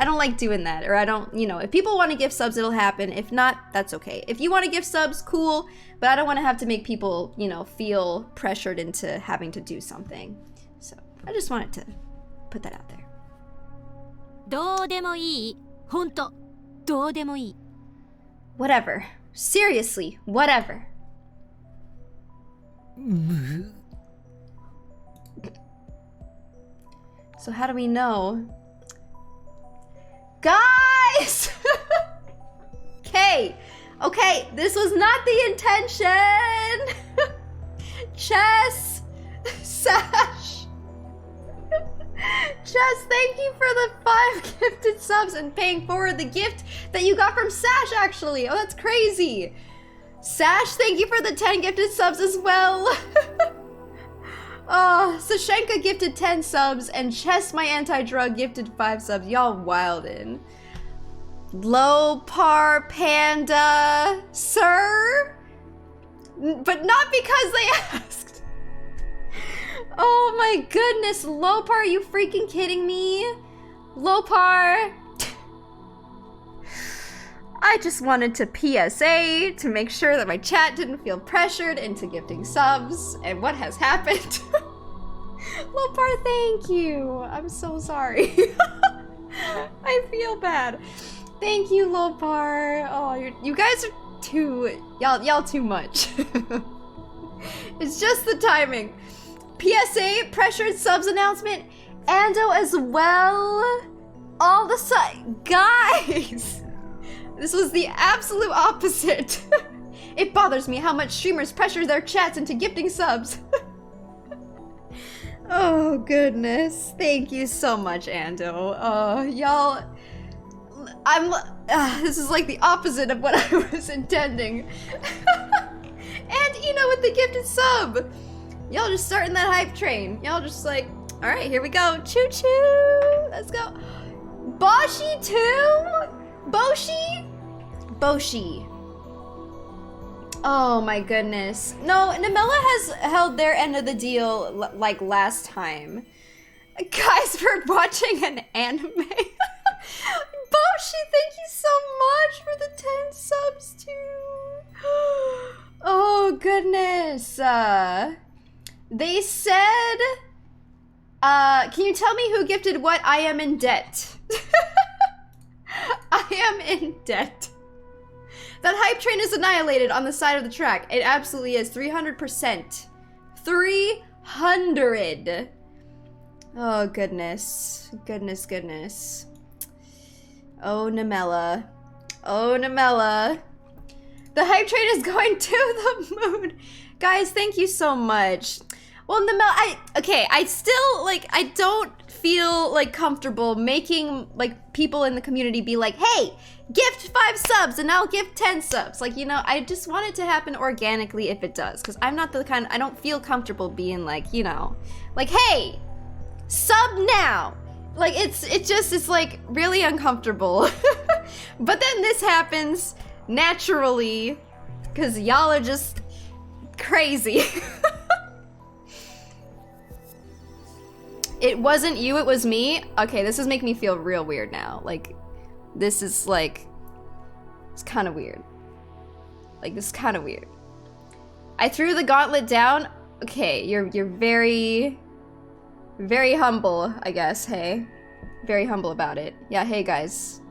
don't like doing that. Or I don't, you know, if people want to give subs, it'll happen. If not, that's okay. If you want to give subs, cool. But I don't want to have to make people, you know, feel pressured into having to do something. So I just wanted to put that out there. どうでもいい。ほんと、どうでもいい。 Whatever. Seriously, whatever. So how do we know? Guys! Okay, this was not the intention! Chess! Sash! Chess, thank you for the 5 gifted subs and paying forward the gift that you got from Sash, actually. Oh, that's crazy. Sash, thank you for the 10 gifted subs as well. Oh, Sashenka gifted 10 subs and Chess, my anti-drug, gifted 5 subs. Y'all wildin'. Low par panda, sir? But not because they asked. Oh my goodness, Lopar, are you freaking kidding me? Lopar. I just wanted to PSA to make sure that my chat didn't feel pressured into gifting subs, and what has happened? Lopar, thank you. I'm so sorry. I feel bad. Thank you, Lopar. Oh, you guys are too, y'all too much. It's just the timing. PSA, pressured subs announcement, Ando as well. All the guys. This was the absolute opposite. It bothers me how much streamers pressure their chats into gifting subs. Oh goodness, thank you so much, Ando. Y'all, this is like the opposite of what I was intending. And you know, with the gifted sub, y'all just starting that hype train. Y'all just like, all right, here we go, choo choo, let's go. Boshi too? Boshi. Oh my goodness. No, Namella has held their end of the deal like last time. Guys, we're watching an anime. Boshi, thank you so much for the 10 subs too. Oh goodness. They said, can you tell me who gifted what? I am in debt. I am in debt. That hype train is annihilated on the side of the track. It absolutely is. 300%. 300. Oh, goodness. Goodness. Oh, Namella. Oh, Namella. The hype train is going to the moon. Guys, thank you so much. Well, Namella, I still, like, I don't feel, like, comfortable making, like, people in the community be like, hey, gift 5 subs and I'll give 10 subs. Like, you know, I just want it to happen organically if it does. Because I'm not the kind, I don't feel comfortable being like, you know, like, hey, sub now. Like, it's like really uncomfortable. But then this happens naturally because y'all are just crazy. It wasn't you, it was me. Okay, this is making me feel real weird now. Like, this is like, it's kind of weird. Like, this is kind of weird. I threw the gauntlet down. Okay, you're very, very humble, I guess, hey? Very humble about it. Yeah, hey guys.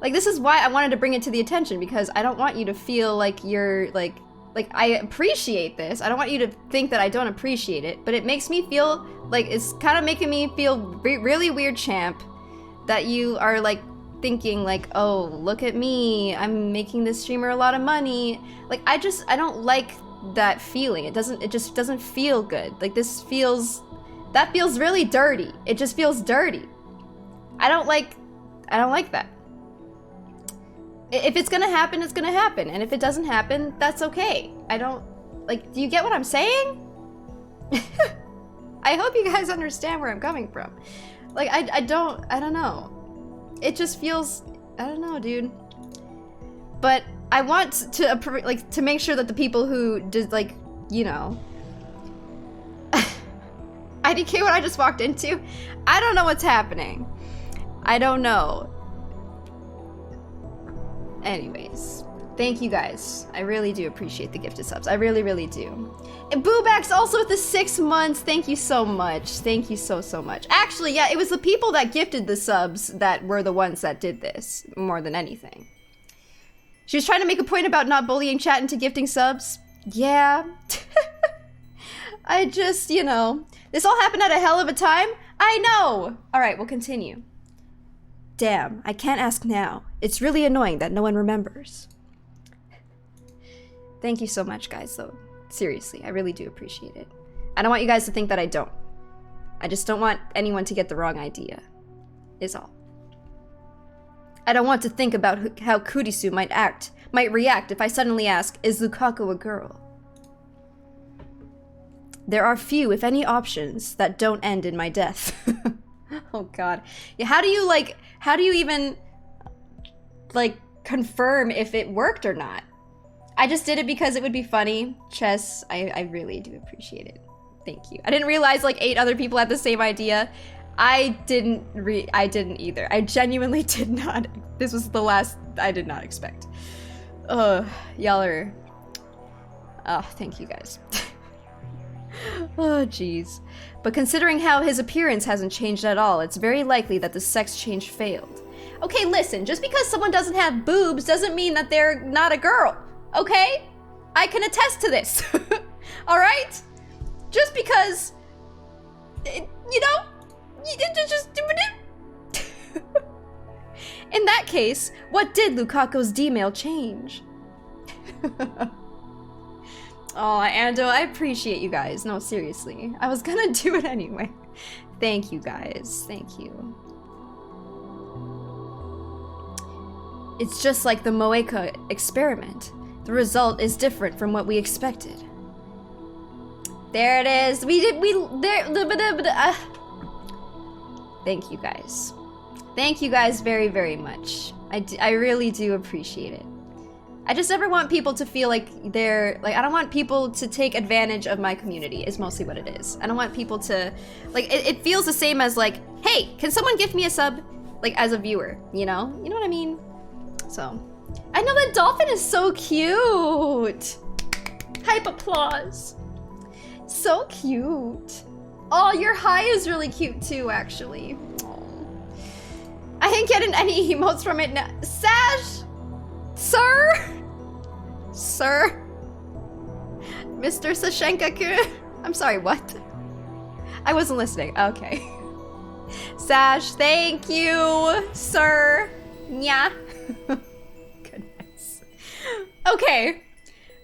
Like, this is why I wanted to bring it to the attention, because I don't want you to feel like you're, like, I appreciate this. I don't want you to think that I don't appreciate it, but it makes me feel like it's kind of making me feel really weird, champ, that you are like thinking like, oh, look at me, I'm making this streamer a lot of money. Like, I don't like that feeling. It just doesn't feel good. Like, that feels really dirty. It just feels dirty. I don't like that. If it's gonna happen, it's gonna happen. And if it doesn't happen, that's okay. I don't, like, do you get what I'm saying? I hope you guys understand where I'm coming from. Like, I don't know. It just feels, I don't know, dude. But I want to, like, to make sure that the people who did, like, you know. IDK, what I just walked into? I don't know what's happening. I don't know. Anyways, thank you guys. I really do appreciate the gifted subs. I really, really do. And Boobax also with the 6 months. Thank you so much. Thank you so much. Actually, yeah, it was the people that gifted the subs that were the ones that did this more than anything. She was trying to make a point about not bullying chat into gifting subs. Yeah. I just, you know, this all happened at a hell of a time. I know. All right, we'll continue. Damn, I can't ask now. It's really annoying that no one remembers. Thank you so much, guys, though. Seriously, I really do appreciate it. I don't want you guys to think that I don't. I just don't want anyone to get the wrong idea, is all. I don't want to think about how Kurisu might react if I suddenly ask, is Lukaku a girl? There are few, if any, options that don't end in my death. Oh god. Yeah, how do you even, like, confirm if it worked or not? I just did it because it would be funny. Chess, I really do appreciate it. Thank you. I didn't realize like 8 other people had the same idea. I didn't either. I genuinely did not. This was the last I did not expect. Y'all are... Oh, thank you guys. Oh, jeez. But considering how his appearance hasn't changed at all, it's very likely that the sex change failed. Okay, listen, just because someone doesn't have boobs doesn't mean that they're not a girl, okay? I can attest to this, alright? Just because, you know, just... In that case, what did Lukaku's D-mail change? Oh, Ando, I appreciate you guys. No, seriously. I was gonna do it anyway. Thank you guys. Thank you. It's just like the Moeka experiment. The result is different from what we expected. There it is. Thank you guys. Thank you guys very, very much. I really do appreciate it. I just never want people to feel like they're, like, I don't want people to take advantage of my community, is mostly what it is. I don't want people to, like, it feels the same as like, hey, can someone give me a sub? Like, as a viewer, you know? You know what I mean? So, I know that dolphin is so cute! Hype applause. So cute. Oh, your high is really cute too, actually. Aww. I ain't getting any emotes from it now. Sash! Sir? Sir? Mr. Sashenka-kun? I'm sorry, what? I wasn't listening. Okay. Sash, thank you, sir. Yeah. Goodness. Okay.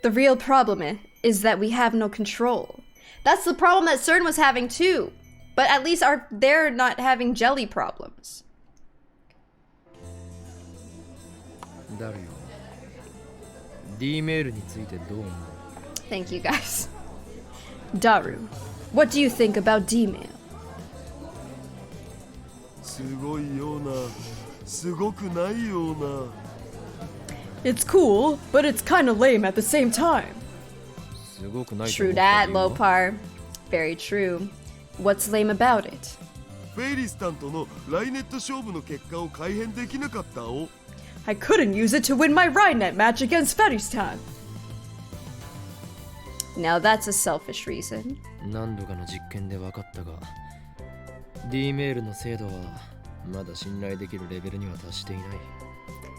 The real problem is that we have no control. That's the problem that CERN was having too. But at least they're not having jelly problems. Thank you guys. Daru, what do you think about D-mail? It's cool, but it's kinda lame at the same time. True that, Lopar. Very true. What's lame about it? I couldn't use it to win my Rhinet match against Feristan. Now that's a selfish reason.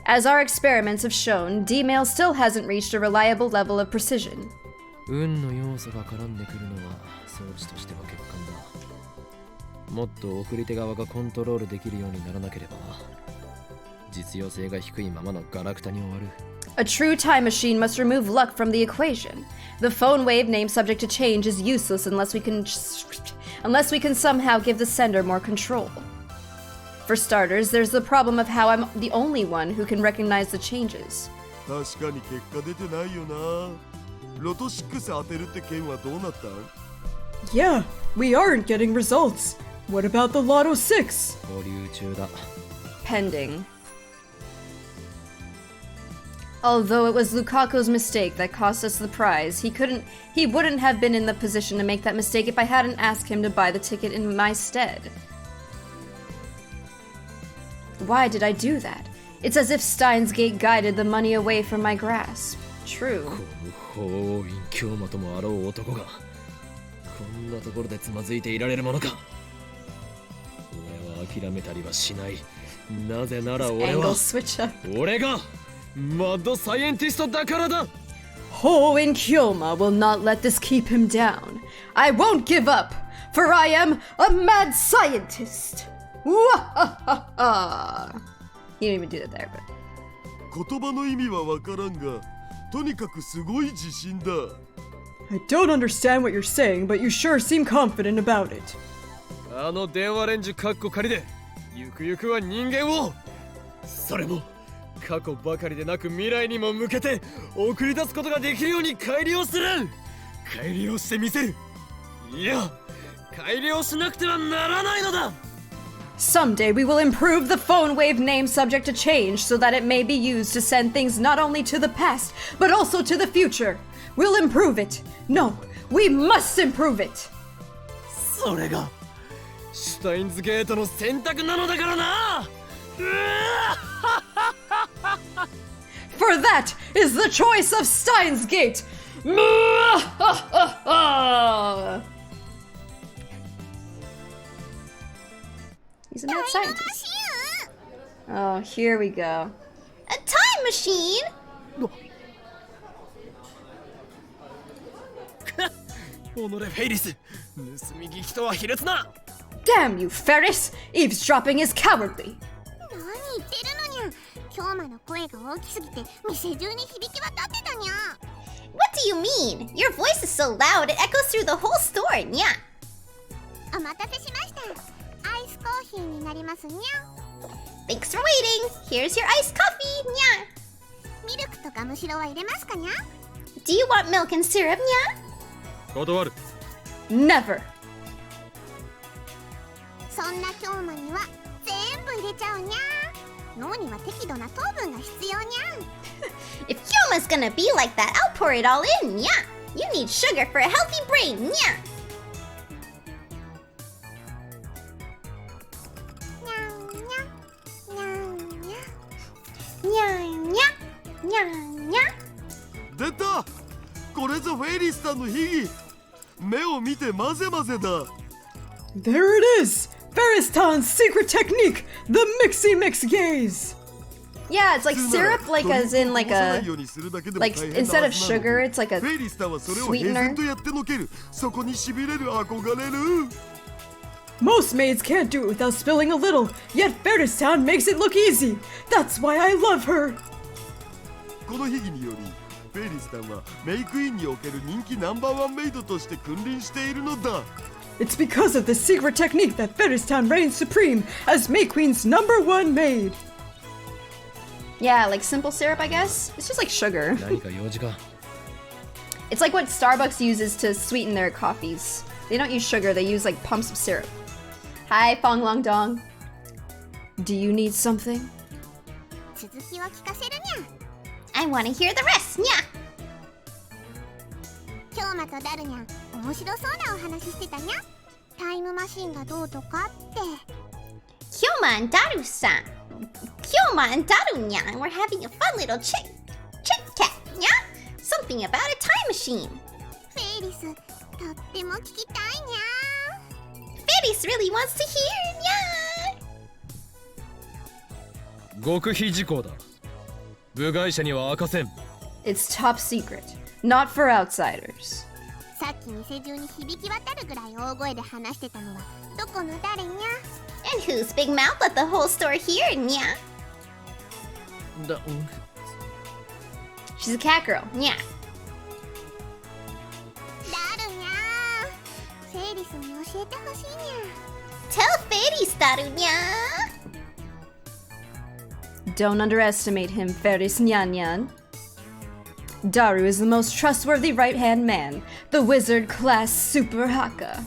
As our experiments have shown, D-mail still hasn't reached a reliable level of precision. A true time machine must remove luck from the equation. The phone wave name subject to change is useless unless we can somehow give the sender more control. For starters, there's the problem of how I'm the only one who can recognize the changes. Yeah, we aren't getting results. What about the Lotto 6? Pending. Although it was Lukaku's mistake that cost us the prize, he wouldn't have been in the position to make that mistake if I hadn't asked him to buy the ticket in my stead. Why did I do that? It's as if Steins Gate guided the money away from my grasp. True. Angle switch up. Ho in Kyoma will not let this keep him down. I won't give up, for I am a mad scientist. Wah-ha-ha-ha. He didn't even do that there, but... I don't understand what you're saying, but you sure seem confident about it. Someday we will improve the phone wave name subject to change so that it may be used to send things not only to the past, but also to the future. We'll improve it. No, we must improve it. それがシュタインズゲートの選択なのだからな。 For that is the choice of Steins Gate. He's a mad scientist. Oh, here we go. A time machine? おのれフェイリス、盗み聞きとは卑劣な。 Damn you, Ferris! Eavesdropping is cowardly. 何言ってるのにゃ。京馬の声が大きすぎて店中に響き渡ってたにゃ。What do you mean? Your voice is so loud it echoes through the whole store, にゃ。お待たせしました。アイスコーヒーになりますにゃ。Thanks for waiting. Here's your iced coffee, にゃ。ミルクとかむしろは入れますかにゃ。Do you want milk and syrup, にゃ。断る。 Never. そんな京馬には全部入れちゃうにゃ。脳には適度な糖分が必要にゃ。If Kyoma's gonna be like that, I'll pour it all in, にゃ。You need sugar for a healthy brain, にゃ。にゃんにゃにゃんにゃ。出た。これぞフェイリスさんの秘技。目を見て混ぜ混ぜだ。 There it is! Ferriston's secret technique, the Mixy Mix Gaze! Yeah, it's like syrup, like as in like a... Like, instead of sugar, it's like a フェイリスさんはそれを sweetener. 平然とやってのける。そこに痺れる憧れる。 Most maids can't do it without spilling a little, yet Ferriston makes it look easy. That's why I love her. この秘技によりフェイリスさんはメイクインにおける人気ナンバーワンメイドとして君臨しているのだ。 It's because of this secret technique that Ferriston reigns supreme as May Queen's #1 maid. Yeah, like simple syrup, I guess. It's just like sugar. 何か用事か。 It's like what Starbucks uses to sweeten their coffees. They don't use sugar, they use like pumps of syrup. Hi, Fong Long Dong. Do you need something? 続きを聞かせるにゃ。I wanna hear the rest, にゃ。京馬とダルにゃ、面白そうなお話してたにゃ。タイムマシンがどうとかって。京馬 and ダルさん。京馬 and ダルにゃ。We're having a fun little chit chat, にゃ。Something about a time machine. フェイリス、とっても聞きたいにゃ。フェイリス really wants to hear, にゃ。極秘事項だ。部外者には明かせん。 It's top secret, not for outsiders. さっき店中に響き渡るぐらい大声で話してたのはどこの誰にゃ。And whose big mouth let the whole store hear, にゃ。She's a cat girl, yeah. ダルにゃ。フェイリスに教えてほしいにゃ。Tell フェイリスダルにゃ。 Don't underestimate him, Ferris Nyan Nyan. Daru is the most trustworthy right-hand man, the wizard-class super haka.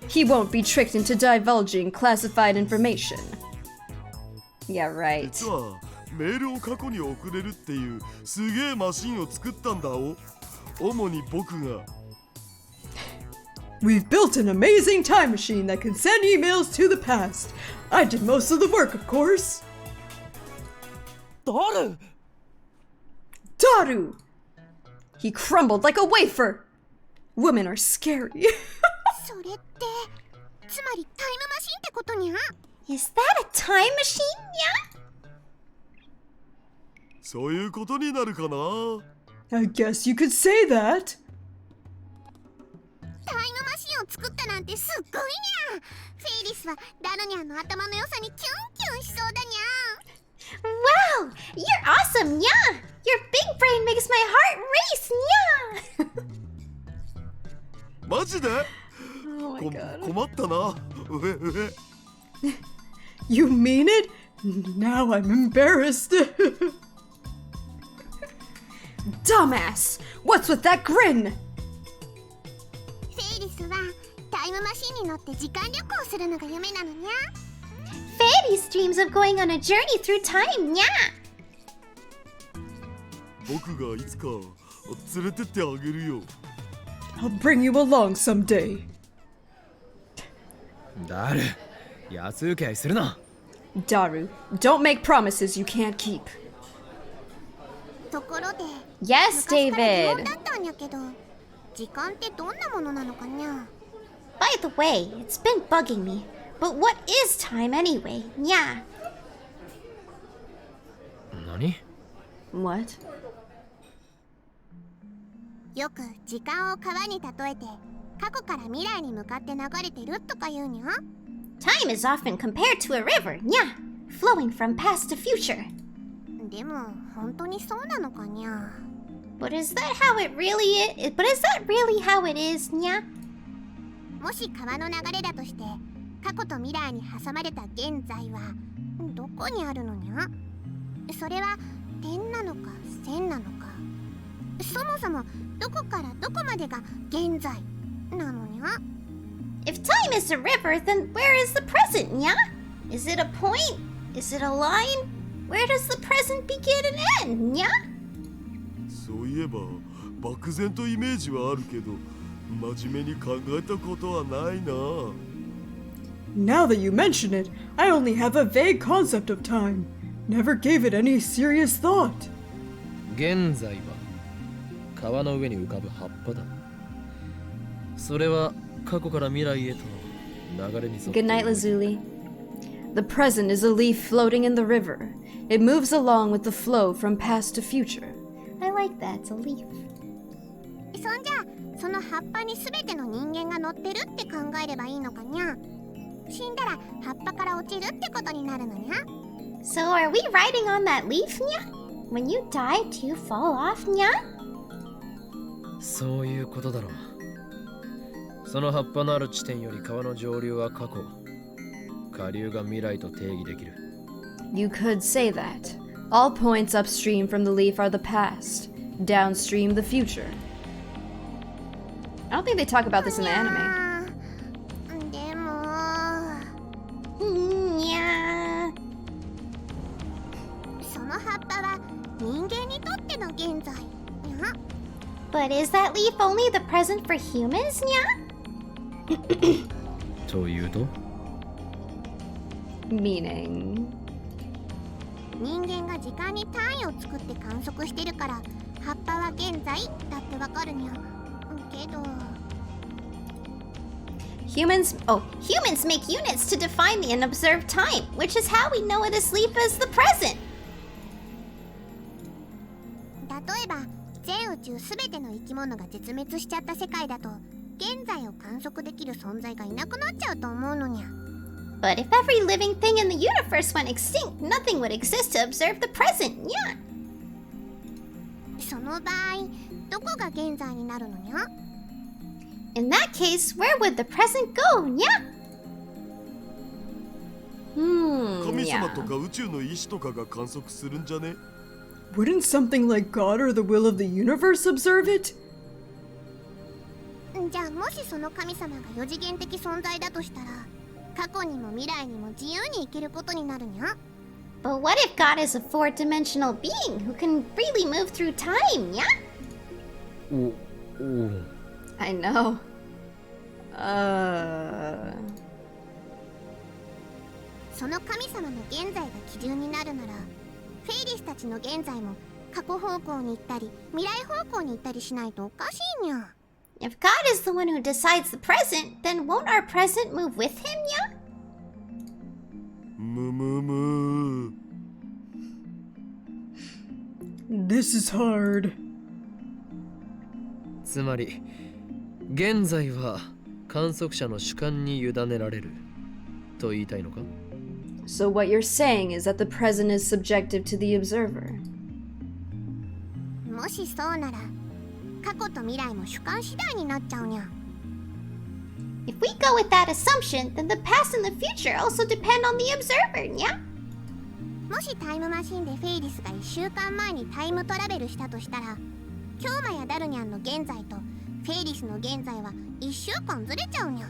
He won't be tricked into divulging classified information. Yeah, right. 実はメールを過去に送れるっていうすげえマシンを作ったんだお。主に僕が。 We've built an amazing time machine that can send emails to the past. I did most of the work, of course. 誰？ Daru! He crumbled like a wafer! Women are scary. それってつまりタイムマシンってことにゃ。 Is that a time machine, yeah? そういうことになるかな。 I guess you could say that. タイムマシンを作ったなんてすっごいにゃ。フェイリスはダルニャンの頭の良さにキュンキュンしそうだにゃ。 Wow, you're awesome, にゃ。Your big brain makes my heart race, にゃ。マジで？ Oh my god. 困ったな。うえうえ。 You mean it? Now I'm embarrassed. Dumbass! What's with that grin? フェイリスはタイムマシンに乗って時間旅行するのが夢なのにゃ。Fairy's dreams of going on a journey through time, nya. 僕がいつか連れてってあげるよ。 I'll bring you along someday. ダル、安請け合いするな。 Daru, don't make promises you can't keep. ところで Yes, 昔から疑問 David. だったんやけど、時間ってどんなものなのかにゃ。 By the way, it's been bugging me. But what is time anyway? Yeah. 何？ What? よく時間を川に例えて過去から未来に向かって流れてるとか言うにゃ。 Time is often compared to a river, yeah, flowing from past to future. でも本当にそうなのかにゃ。 But is that how it really is? But is that really how it is, yeah? もし川の流れだとして過去と未来に挟まれた現在はどこにあるのにゃ。それは点なのか線なのか、そもそもどこからどこまでが現在なのにゃ。 If time is a river, then where is the present, yeah? Is it a point? Is it a line? Where does the present begin and end, yeah? そういえば漠然とイメージはあるけど真面目に考えたことはないな。 Now that you mention it, I only have a vague concept of time. Never gave it any serious thought. 現在は川の上に浮かぶ葉っぱだ。それは過去から未来へとの流れに沿って Good night, Lazuli. The present is a leaf floating in the river. It moves along with the flow from past to future. I like that, it's a leaf. そんじゃその葉っぱに全ての人間が乗ってるって考えればいいのかにゃ。死んだら葉っぱから落ちるってことになるのにゃ。 So are we riding on that leaf, nya? When you die, do you fall off, nya? そういうことだろう。その葉っぱのある地点より川の上流は過去、下流が未来と定義できる。 You could say that. All points upstream from the leaf are the past, downstream the future. I don't think they talk about this in the anime. でも Nya. その葉っぱは人間にとっての現在にゃ。 But is that leaf only the present for humans, nya? というと Meaning. 人間が時間に単位を作って観測してるから葉っぱは現在だってわかるにゃ。けど Humans make units to define the unobserved time, which is how we know this leaf is the present. 例えば全宇宙すべての生き物が絶滅しちゃった世界だと現在を観測できる存在がいなくなっちゃうと思うのにゃ。 But if every living thing in the universe went extinct, nothing would exist to observe the present, yeah. その場合どこが現在になるのにゃ。 In that case, where would the present go, yeah? 神様 Yeah. とか宇宙の意志とかが観測するんじゃね？ Wouldn't something like God or the will of the universe observe it? じゃあもしその神様が四次元的存在だとしたら過去にも未来にも自由に生きることになるにゃ。 But what if God is a four-dimensional being who can freely move through time, yeah? おお I know. その神様の現在が基準になるならフェイリスたちの現在も過去方向に行ったり未来方向に行ったりしないとおかしいにゃ。 If God is the one who decides the present, then won't our present move with him, yeah? むむむ。 This is hard. つまり現在は観測者の主観に委ねられると言いたいのか？ So what you're saying is that the present is subjective to the observer. もしそうなら過去と未来も主観次第になっちゃうにゃ。 If we go with that assumption, then the past and the future also depend on the observer, yeah? もしタイムマシンでフェイリスが1週間前にタイムトラベルしたとしたらキョウマやダルニャンの現在とフェイリスの現在は1週間ずれちゃうにゃ。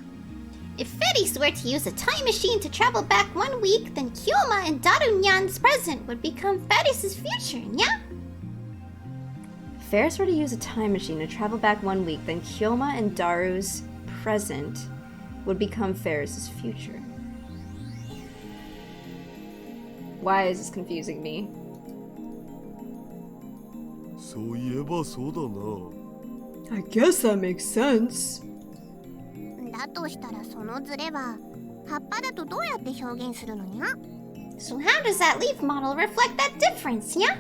If Fetties were to use a time machine to travel back 1 week, then Kyoma and Daru-nyan's present would become Fetties' future, nya? If Ferris were to use a time machine to travel back 1 week, then Kyoma and Daru's present would become Ferris's future. Why is this confusing me? そういえばそうだな。 I guess that makes sense. だとしたらそのズレは葉っぱだとどうやって表現するのにゃ？ So how does that leaf model reflect that difference, nya?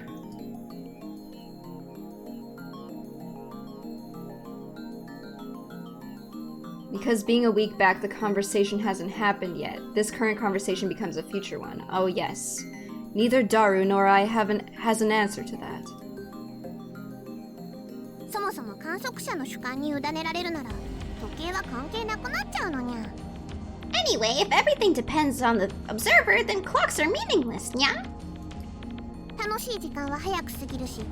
Because being a week back, the conversation hasn't happened yet. This current conversation becomes a future one. Oh yes. Neither Daru nor I has an answer to that. そもそも観測者の主観に委ねられるなら時計は関係なくなっちゃうのにゃ。 Anyway, if everything depends on the observer, then clocks are meaningless, nya? 楽しい時間は早く過ぎるし、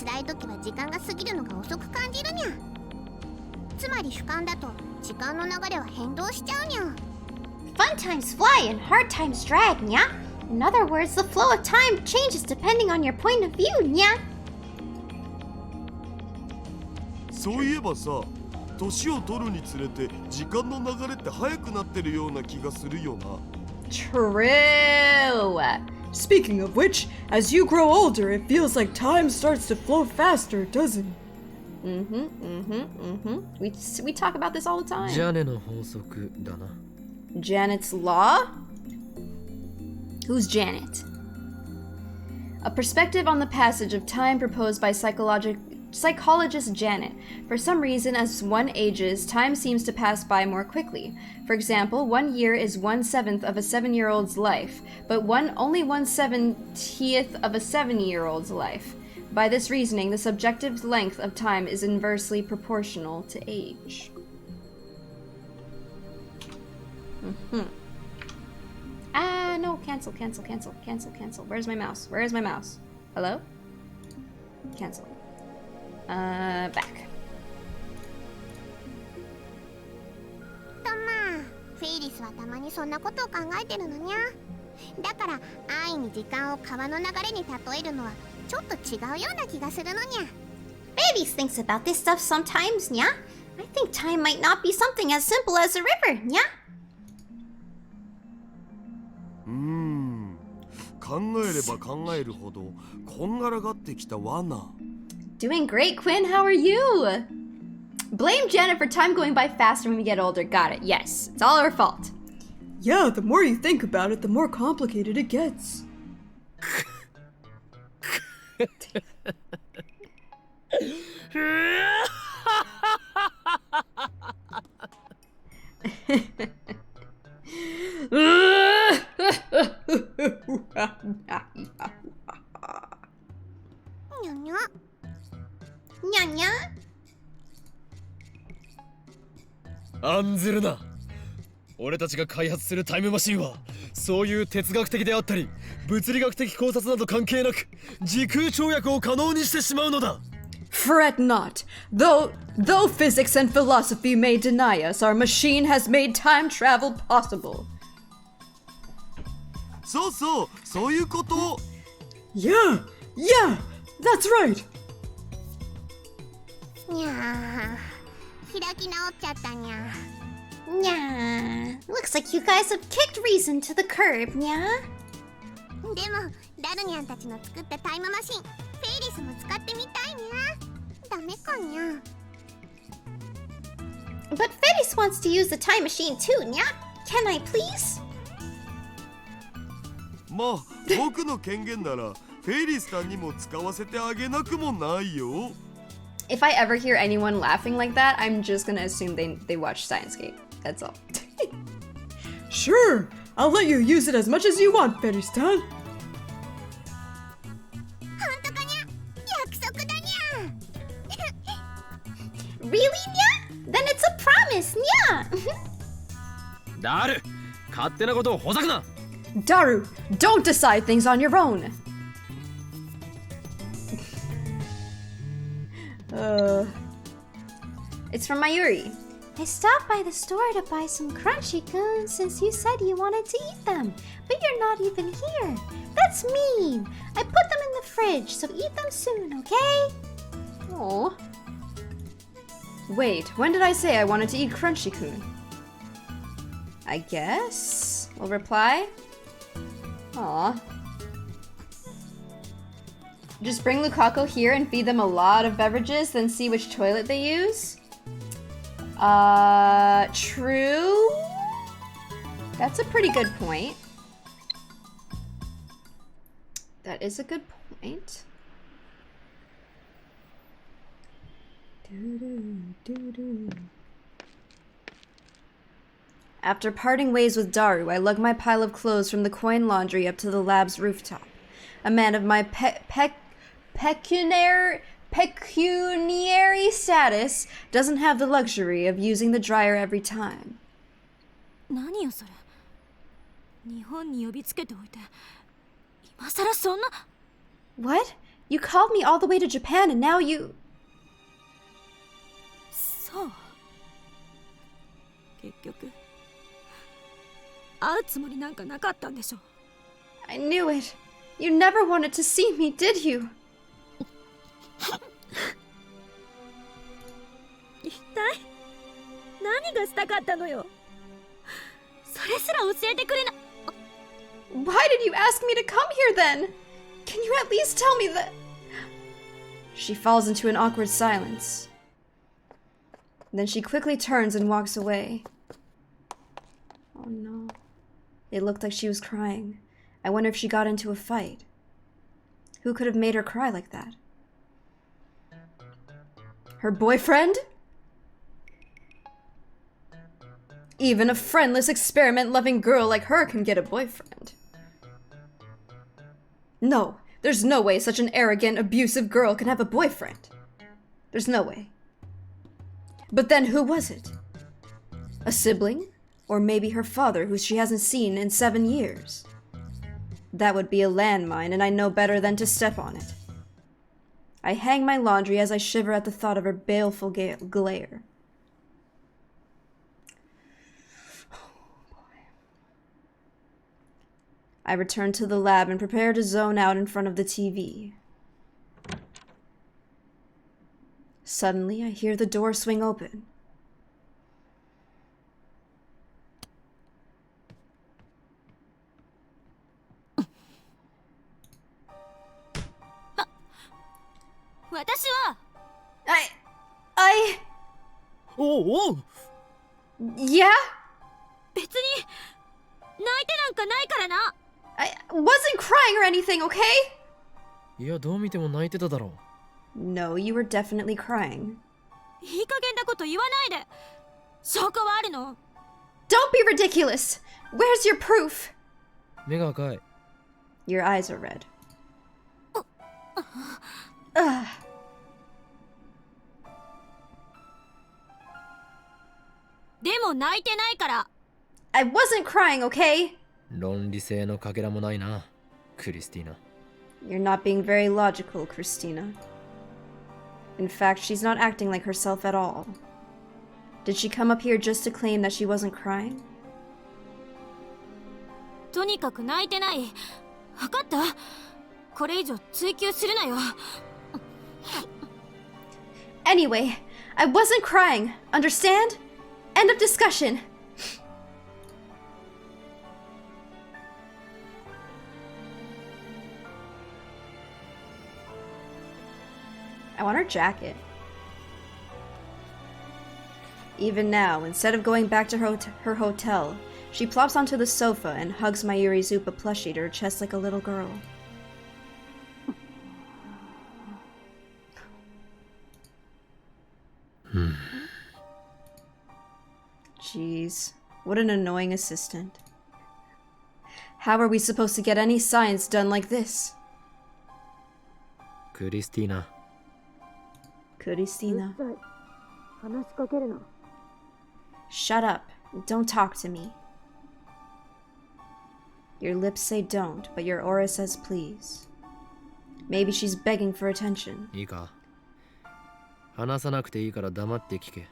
辛い時は時間が過ぎるのが遅く感じるにゃ。つまり主観だと時間の流れは変動しちゃうにゃ。 Fun times fly and hard times drag, nya? In other words, the flow of time changes depending on your point of view, nya? そういえばさ、年を取るにつれて時間の流れって早くなってるような気がするよな。 True! Speaking of which, as you grow older, it feels like time starts to flow faster, doesn't it? We talk about this all the time. ジャネの法則だな。 Janet's Law? Who's Janet? A perspective on the passage of time proposed by psychologist Janet. For some reason, as one ages, time seems to pass by more quickly. For example, 1 year is 1/7 of a 7-year-old's life, but only 1/70th of a 7-year-old's life. By this reasoning, the subjective length of time is inversely proportional to age. Ah, no, cancel. Where's my mouse? Hello? Cancel. Back. とまあ、フェイリスはたまにそんなことを考えてるのにゃ。だから安易に時間を川の流れに例えるのはちょっと違うような気がするのにゃ。 Babies thinks about this stuff sometimes, nya? I think time might not be something as simple as a river, nya? 考えれば考えるほどこんがらがってきたわな。 Doing great, Quinn. How are you? Blame Janet for time going by faster when we get older. Got it. Yes. It's all her fault. Yeah, the more you think about it, the more complicated it gets. Nya nya. 案ずるな。俺たちが開発するタイムマシンはそういう哲学的であったり物理学的考察など関係なく時空跳躍を可能にしてしまうのだ。 Fret not. Though physics and philosophy may deny us, our machine has made time travel possible. そういうこと。 Yeah, that's right. にゃー、開き直っちゃったにゃ。 Nya. Looks like you guys have kicked reason to the curb, nya? でもダルニャンたちの作ったタイムマシン、フェイリスも使ってみたいにゃ。ダメかにゃ。 But Fettis wants to use the time machine too, nya? Can I please? まあ僕の権限ならフェイリスさんにも使わせてあげなくもないよ。 If I ever hear anyone laughing like that, I'm just gonna assume they watch Steins. That's all. Sure, I'll let you use it as much as you want, Feristan. 本当かにゃ。約束だにゃ。 Really, nya? Then it's a promise, nya? ダル、勝手なことをほざくな。 Daru, don't decide things on your own. It's from Mayuri. I stopped by the store to buy some crunchy coons since you said you wanted to eat them, but you're not even here. That's mean. I put them in the fridge, so eat them soon, okay? Oh. Wait, when did I say I wanted to eat Crunchy-kun? I guess? Will reply? Aw. Just bring Lukaku here and feed them a lot of beverages, then see which toilet they use? True? That's a pretty good point. That is a good point. After parting ways with Daru, I lug my pile of clothes from the coin laundry up to the lab's rooftop. A man of my pecuniary status doesn't have the luxury of using the dryer every time. 何よそれ。日本に呼びつけておいて、今さらそんな。What? You called me all the way to Japan and now you... そう。結局、会うつもりなんかなかったんでしょ。I knew it. You never wanted to see me, did you? 一体何がしたかったのよ。それすら教えてくれな。Why did you ask me to come here then? Can you at least tell me that? She falls into an awkward silence. Then she quickly turns and walks away. Oh no. It looked like she was crying. I wonder if she got into a fight. Who could have made her cry like that? Her boyfriend? Even a friendless, experiment-loving girl like her can get a boyfriend. No, there's no way such an arrogant, abusive girl can have a boyfriend. There's no way. But then who was it? A sibling? Or maybe her father, who she hasn't seen in 7 years? That would be a landmine, and I know better than to step on it. I hang my laundry as I shiver at the thought of her baleful glare. I return to the lab and prepare to zone out in front of the TV. Suddenly, I hear the door swing open. I... Oh! Yeah? 別に泣いてなんかないからな。I wasn't crying or anything, okay? いや、どう見ても泣いてただろう。 No, you were definitely crying. いい加減なこと言わないで。証拠はあるの？ Don't be ridiculous! Where's your proof? 目が赤い。 Your eyes are red. Ugh. でも泣いてないから。I wasn't crying, okay? 論理性のかけらもないな、クリスティーナ。 You're not being very logical, Christina. In fact, she's not acting like herself at all. Did she come up here just to claim that she wasn't crying? とにかく泣いてない。わかった？これ以上追求するなよ。Anyway, I wasn't crying. Understand? End of discussion. I want her jacket. Even now, instead of going back to her hotel, she plops onto the sofa and hugs my Yurizupa plushie to her chest like a little girl. Jeez, what an annoying assistant. How are we supposed to get any science done like this? クリスティーナ。 Christina. 話しかけるな。 Shut up. Don't talk to me. Your lips say don't, but your aura says please. Maybe she's begging for attention. いいか。話さなくていいから黙って聞け。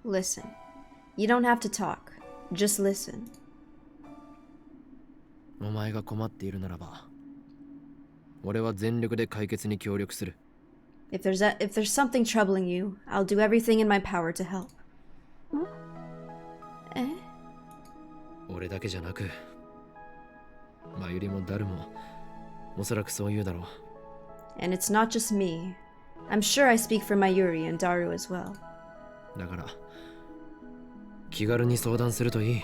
Listen. You don't have to talk. Just listen. お前が困っているならば、俺は全力で解決に協力する。If there's something troubling you, I'll do everything in my power to help. え？俺だけじゃなく、まゆりもダルもおそらくそう言うだろう。And it's not just me. I'm sure I speak for Mayuri and Daru as well. だから気軽に相談するといい。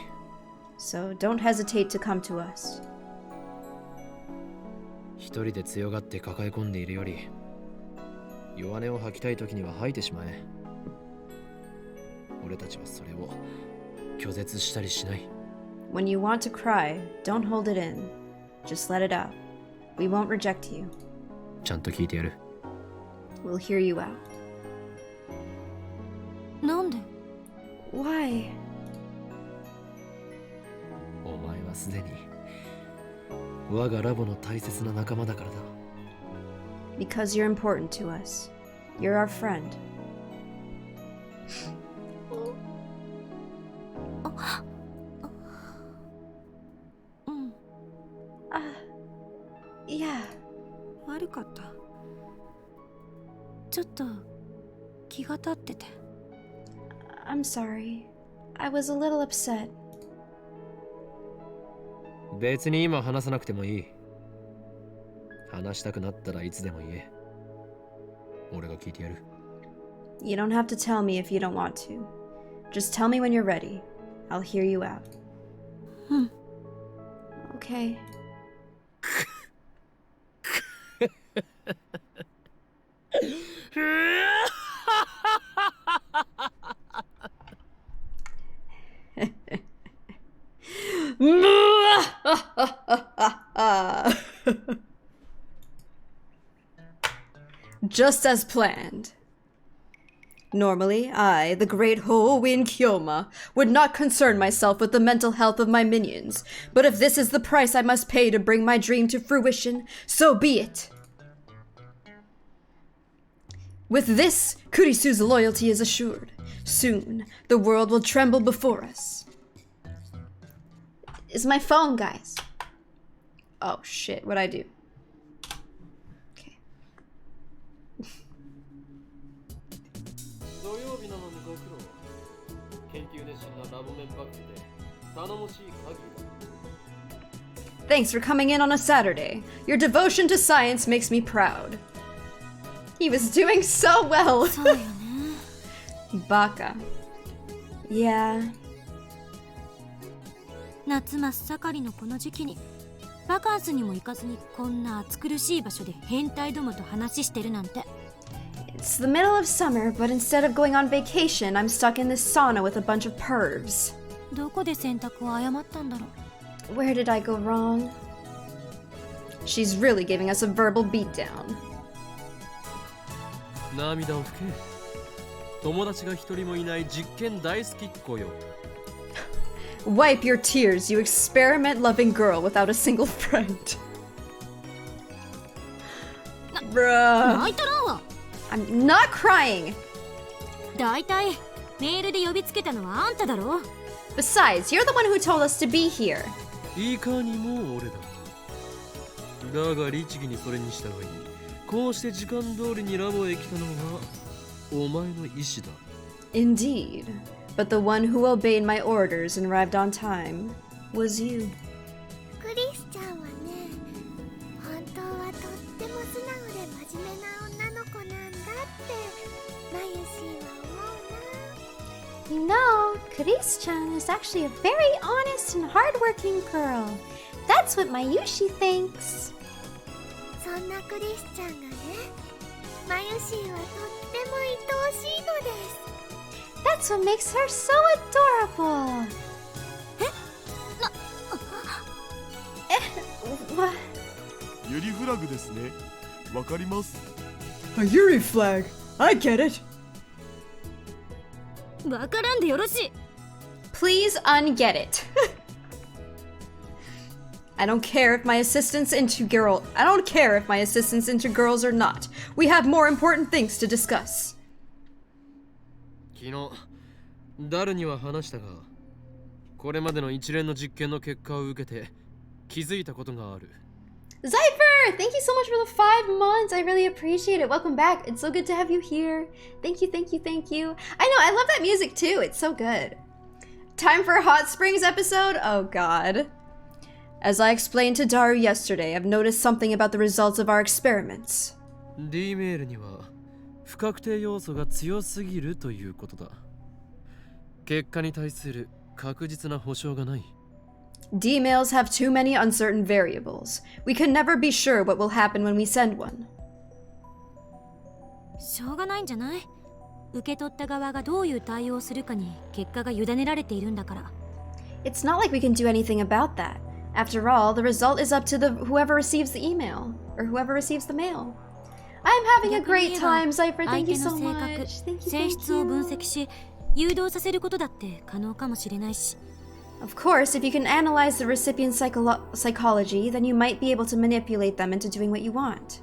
So don't hesitate to come to us. 一人で強がって抱え込んでいるより、弱音を吐きたい時には吐いてしまえ。俺たちはそれを拒絶したりしない。When you want to cry, don't hold it in. Just let it out. We won't reject you. ちゃんと聞いてやる。We'll hear you out. なんで？ Why? お前はすでに我がラボの大切な仲間だからだ。Because you're important to us. You're our friend. Yeah. 悪かった。ちょっと気が立ってて。I'm sorry. I was a little upset. 別に今話さなくてもいい。話したくなったらいつでも言え。俺が聞いてやる。You don't have to tell me if you don't want to. Just tell me when you're ready. I'll hear you out. Okay. Just as planned. Normally, I, the great Hoenn Kyoma, would not concern myself with the mental health of my minions, but if this is the price I must pay to bring my dream to fruition, so be it. With this, Kurisu's loyalty is assured. Soon, the world will tremble before us. Is my phone, guys? Oh shit, what'd I do? Okay. 土曜日なのにご苦労。研究熱心なラボメンバックで頼もしい限りだ。 Thanks for coming in on a Saturday. Your devotion to science makes me proud. He was doing so well. そうよね。Baka. Yeah. 夏真っ盛りのこの時期にバカンスにも行かずにこんな暑苦しい場所で変態どもと話してるなんて。 It's the middle of summer, but instead of going on vacation, I'm stuck in this sauna with a bunch of pervs. どこで選択を誤ったんだろう。 Where did I go wrong? She's really giving us a verbal beatdown. 涙を拭け。友達が一人もいない実験大好きっ子よ。 Wipe your tears, you experiment-loving girl without a single friend. Bruh. 泣いたらんわ。 I'm not crying. だいたいメールで呼びつけたのはあんただろ。 Besides, you're the one who told us to be here. いかにも俺だ。だが律儀にそれに従い、こうして時間通りにラボへ来たのはお前の意志だ。 Indeed. But the one who obeyed my orders and arrived on time was you. クリスちゃんはね、本当はとっても素直で真面目な女の子なんだってマユシーは思うな。 You know, Chris-chan is actually a very honest and hardworking girl. That's what Mayushi thinks. そんなクリスちゃんがね、マユシーはとっても愛おしいのです。 That's what makes her so adorable. What? ユリフラグですね。わかります。 A Yuri flag. I get it. わからんでよろしい。 Please unget it. I don't care if my assistant's into girls or not. We have more important things to discuss. 昨日ダルには話したが、これまでの一連の実験の結果を受けて気づいたことがある。Zypher! Thank you so much for the 5 months. I really appreciate it. Welcome back. It's so good to have you here. Thank you, thank you, thank you. I know, I love that music too. It's so good. Time for a Hot Springs episode? Oh god. As I explained to Daru yesterday, I've noticed something about the results of our experiments. D メールには不確定要素が強すぎるということだ。結果に対する確実な保証がない。D-mails have too many uncertain variables. We can never be sure what will happen when we send one. しょうがないんじゃない？受け取った側がどういう対応をするかに結果が委ねられているんだから。It's not like we can do anything about that. After all, the result is up to whoever receives the email, or whoever receives the mail. I'm having a great time, Zypher. Thank you so much. Thank you, 性質を分 thank 析し、誘導させることだって可能かもしれないし。you. Of course, if you can analyze the recipient's psychology, then you might be able to manipulate them into doing what you want.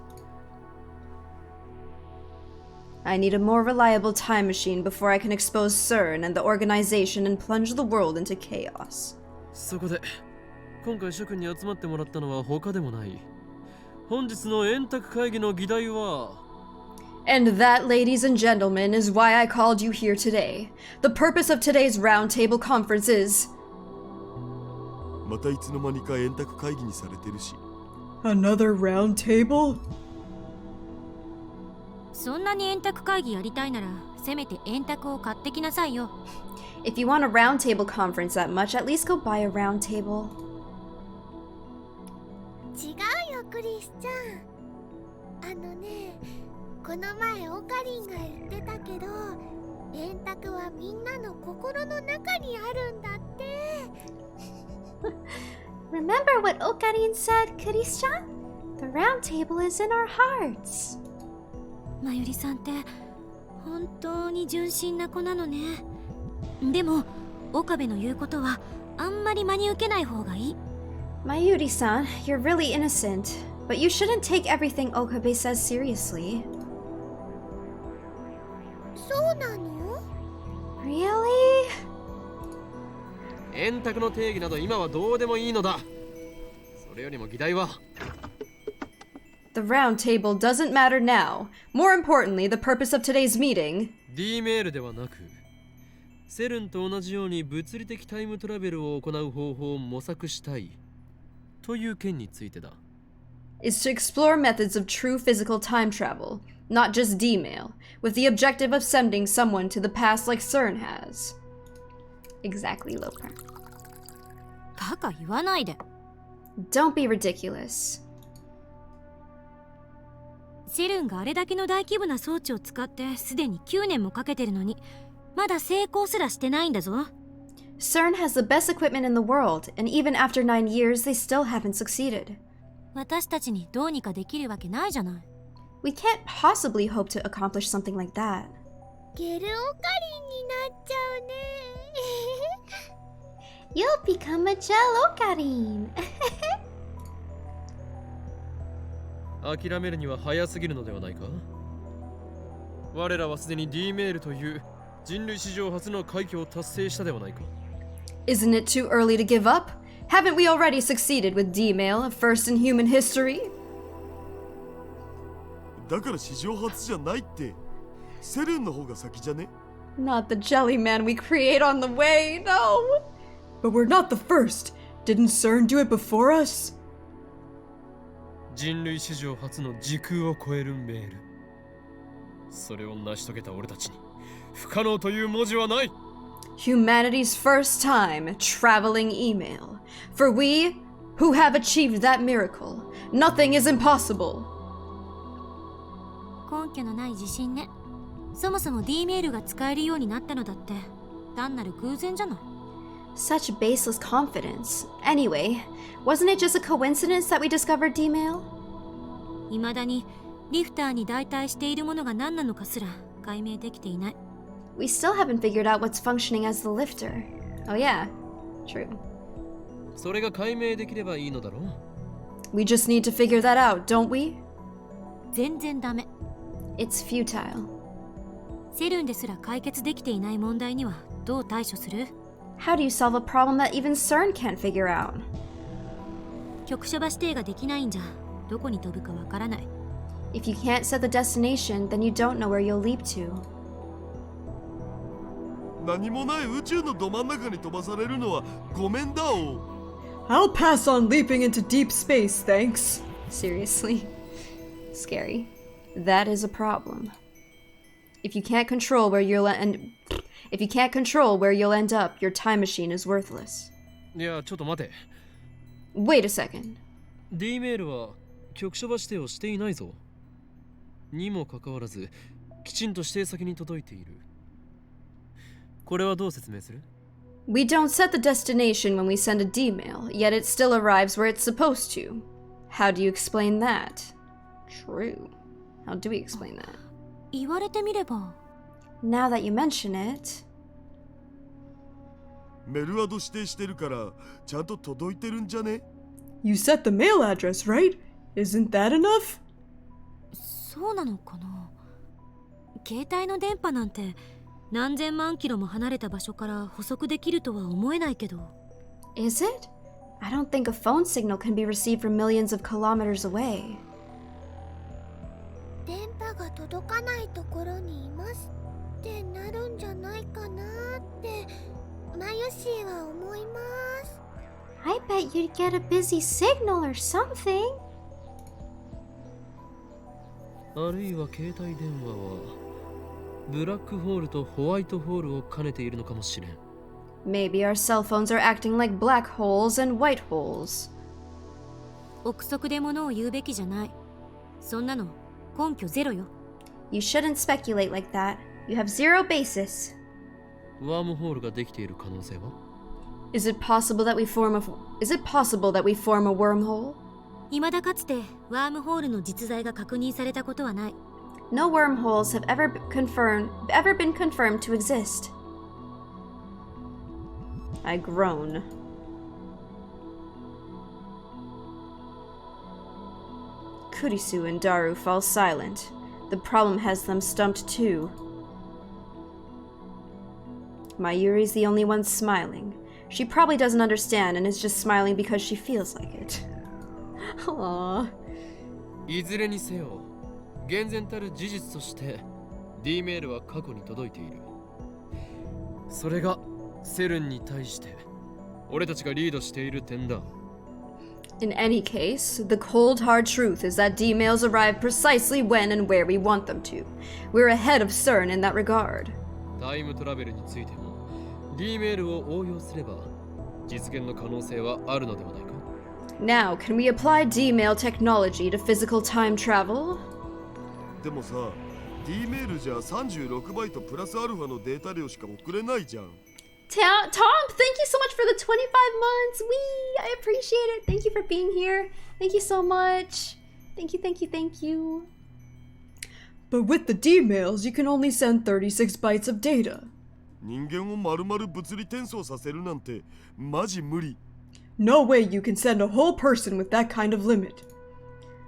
I need a more reliable time machine before I can expose CERN and the organization and plunge the world into chaos. そこで今回諸君に集まってもらったのは他でもない。本日の円卓会議の議題は And that, ladies and gentlemen, is why I called you here today. The purpose of today's roundtable conference is... またいつの間にか円卓会議にされてるし。 Another round table? そんなに円卓会議やりたいなら、せめて円卓を買ってきなさいよ。If you want a roundtable conference that much, at least go buy a round table. 違うよクリスちゃん。この前オカリンが言ってたけど、円卓はみんなの心の中にあるんだって。Remember what Okarin said, Kuris-chan? The round table is in our hearts. まゆりさんって本当に純真な子なのね。でも岡部の言うことはあんまり真に受けない方がいい。 Mayuri-san, you're really innocent, but you shouldn't take everything Okabe says seriously. そうなの？ Really? 円卓の定義など今はどうでもいいのだ。それよりも議題は The round table doesn't matter now. More importantly, the purpose of today's meeting... D メールではなく、セルンと同じように物理的タイムトラベルを行う方法を模索したいという件についてだ。is to explore methods of true physical time travel, not just D-mail, with the objective of sending someone to the past like CERN has. Exactly, Lopra. バカ言わないで。 Don't be ridiculous. セルンがあれだけの大規模な装置を使ってすでに9年もかけてるのに、まだ成功すらしてないんだぞ。 CERN has the best equipment in the world, and even after 9 years, they still haven't succeeded. 私たちにどうにかできるわけないじゃない。 We can't possibly hope to accomplish something like that. ゲルオカリンになっちゃうね。 You'll become a gel Okarin. 諦めるには早すぎるのではないか。我らはすでに D メールという人類史上初の快挙を達成したではないか。 Isn't it too early to give up? Haven't we already succeeded with D-mail, a first in human history? だから史上初じゃないって。セルンの方が先じゃね？ Not the jelly man we create on the way, no! But we're not the first. Didn't CERN do it before us? 人類史上初の時空を超えるメール。それを成し遂げた俺たちに不可能という文字はない。 Humanity's first time traveling email. For we who have achieved that miracle, nothing is impossible. 根拠のない自信ね。そもそも D メールが使えるようになったのだって単なる偶然じゃない。 Such baseless confidence. Anyway, wasn't it just a coincidence that we discovered D-mail? 未だにリフターに代替しているものが何なのかすら解明できていない。 We still haven't figured out what's functioning as the lifter. Oh yeah, true. それが解明できればいいのだろう。 We just need to figure that out, don't we? 全然ダメ。 It's futile. セルンですら解決できていない問題にはどう対処する？ How do you solve a problem that even CERN can't figure out? 局所場指定ができないんじゃどこに飛ぶかわからない。 If you can't set the destination, then you don't know where you'll leap to. 何もない宇宙のど真ん中に飛ばされるのはごめんだお。 I'll pass on leaping into deep space, thanks. Seriously. Scary. That is a problem. If you can't control where you'll end up, your time machine is worthless. いやちょっと待て。 Wait a second. D メールは局所場指定をしていないぞ。にもかかわらずきちんと指定先に届いている。これはどう説明する？ We don't set the destination when we send a D-mail, yet it still arrives where it's supposed to. How do you explain that? True. How do we explain that? 言われてみれば Now that you mention it, メルアド指定してるからちゃんと届いてるんじゃね？ You set the mail address, right? Isn't that enough? そうなのかな。携帯の電波なんて何千万キロも離れた場所から補足できるとは思えないけど。 is it? I don't think a phone signal can be received from millions of kilometers away. 電波が届かないところにいますってなるんじゃないかなってマユシーは思います。 I bet you'd get a busy signal or something. あるいは携帯電話はブラックホールとホワイトホールを兼ねているのかもしれん。 Maybe our cell phones are acting like black holes and white holes. 憶測で物を言うべきじゃない。そんなの根拠ゼロよ。 You shouldn't speculate like that. You have zero basis. ワームホールができている可能性は？ Is it possible that we form a wormhole? 未だかつてワームホールの実在が確認されたことはない。 No wormholes have ever been confirmed to exist. I groan. Kurisu and Daru fall silent. The problem has them stumped too. Mayuri's the only one smiling. She probably doesn't understand and is just smiling because she feels like it. Aww. いずれにせよ、厳然たる事実として D メールは過去に届いている。それがセルンに対して俺たちがリードしている点だ。 In any case, the cold hard truth is that D-mails arrive precisely when and where we want them to. We're ahead of CERN in that regard. タイムトラベルについても D メールを応用すれば実現の可能性はあるのではないか。 Now, can we apply D-mail technology to physical time travel? でもさ、D メールじゃ36バイトプラスアルファのデータ量しか送れないじゃん。Tom, thank you so much for the 25 months. I appreciate it. Thank you for being here. Thank you so much. Thank you. But with the D-mails, you can only send 36 bytes of data. 人間を丸々物理転送させるなんてマジ無理。No way you can send a whole person with that kind of limit.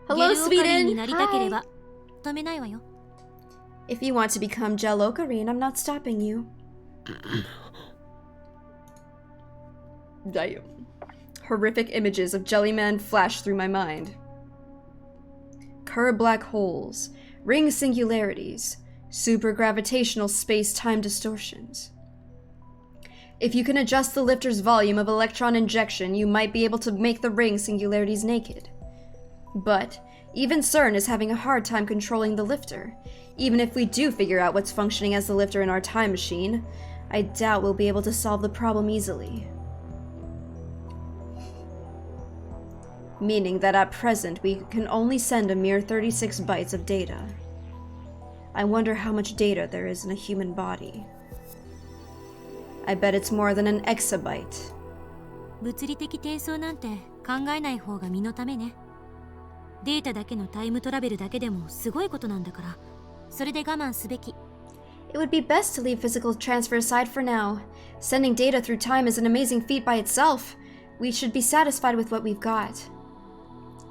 Hello, ゲルオカリンに Sweden. なりたければ Hi. 止めないわよ。 If you want to become Gel Ocarine, I'm not stopping you. Damn. Horrific images of Jellyman flash through my mind. Kerr black holes, ring singularities, supergravitational space-time distortions. If you can adjust the lifter's volume of electron injection, you might be able to make the ring singularities naked. But even CERN is having a hard time controlling the lifter. Even if we do figure out what's functioning as the lifter in our time machine, I doubt we'll be able to solve the problem easily. Meaning that at present we can only send a mere 36 bytes of data. I wonder how much data there is in a human body. I bet it's more than an exabyte. 物理的転送なんて考えない方が身のためね。データだけのタイムトラベルだけでもすごいことなんだから、それで我慢すべき。 It would be best to leave physical transfer aside for now. Sending data through time is an amazing feat by itself. We should be satisfied with what we've got.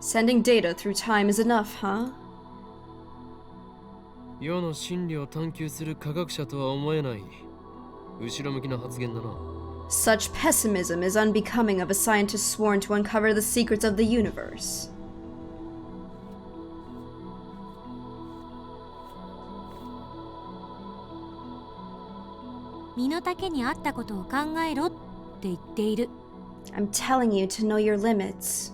Sending data through time is enough, huh? 世の真理を探求する科学者とは思えない。後ろ向きな発言だな。 Such pessimism is unbecoming of a scientist sworn to uncover the secrets of the universe. 身の丈に合ったことを考えろって言っている。 I'm telling you to know your limits.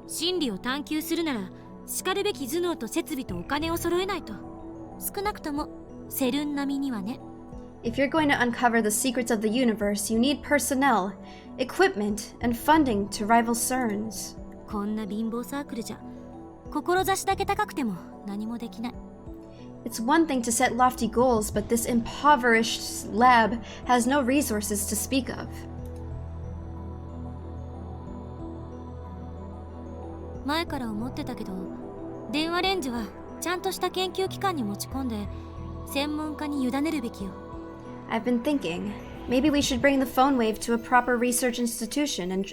真理を探求するなら、しかるべき頭脳と設備とお金を揃えないと。少なくともセルン並みにはね。 If you're going to uncover the secrets of the universe, you need personnel, equipment, and funding to rival CERN's. こんな貧乏サークルじゃ、志だけ高くても何もできない。 It's one thing to set lofty goals, but this impoverished lab has no resources to speak of. 前から思ってたけど、電話レンジはちゃんとした研究機関に持ち込んで、専門家に委ねるべきよ。 I've been thinking, maybe we should bring the phone wave to a proper research institution and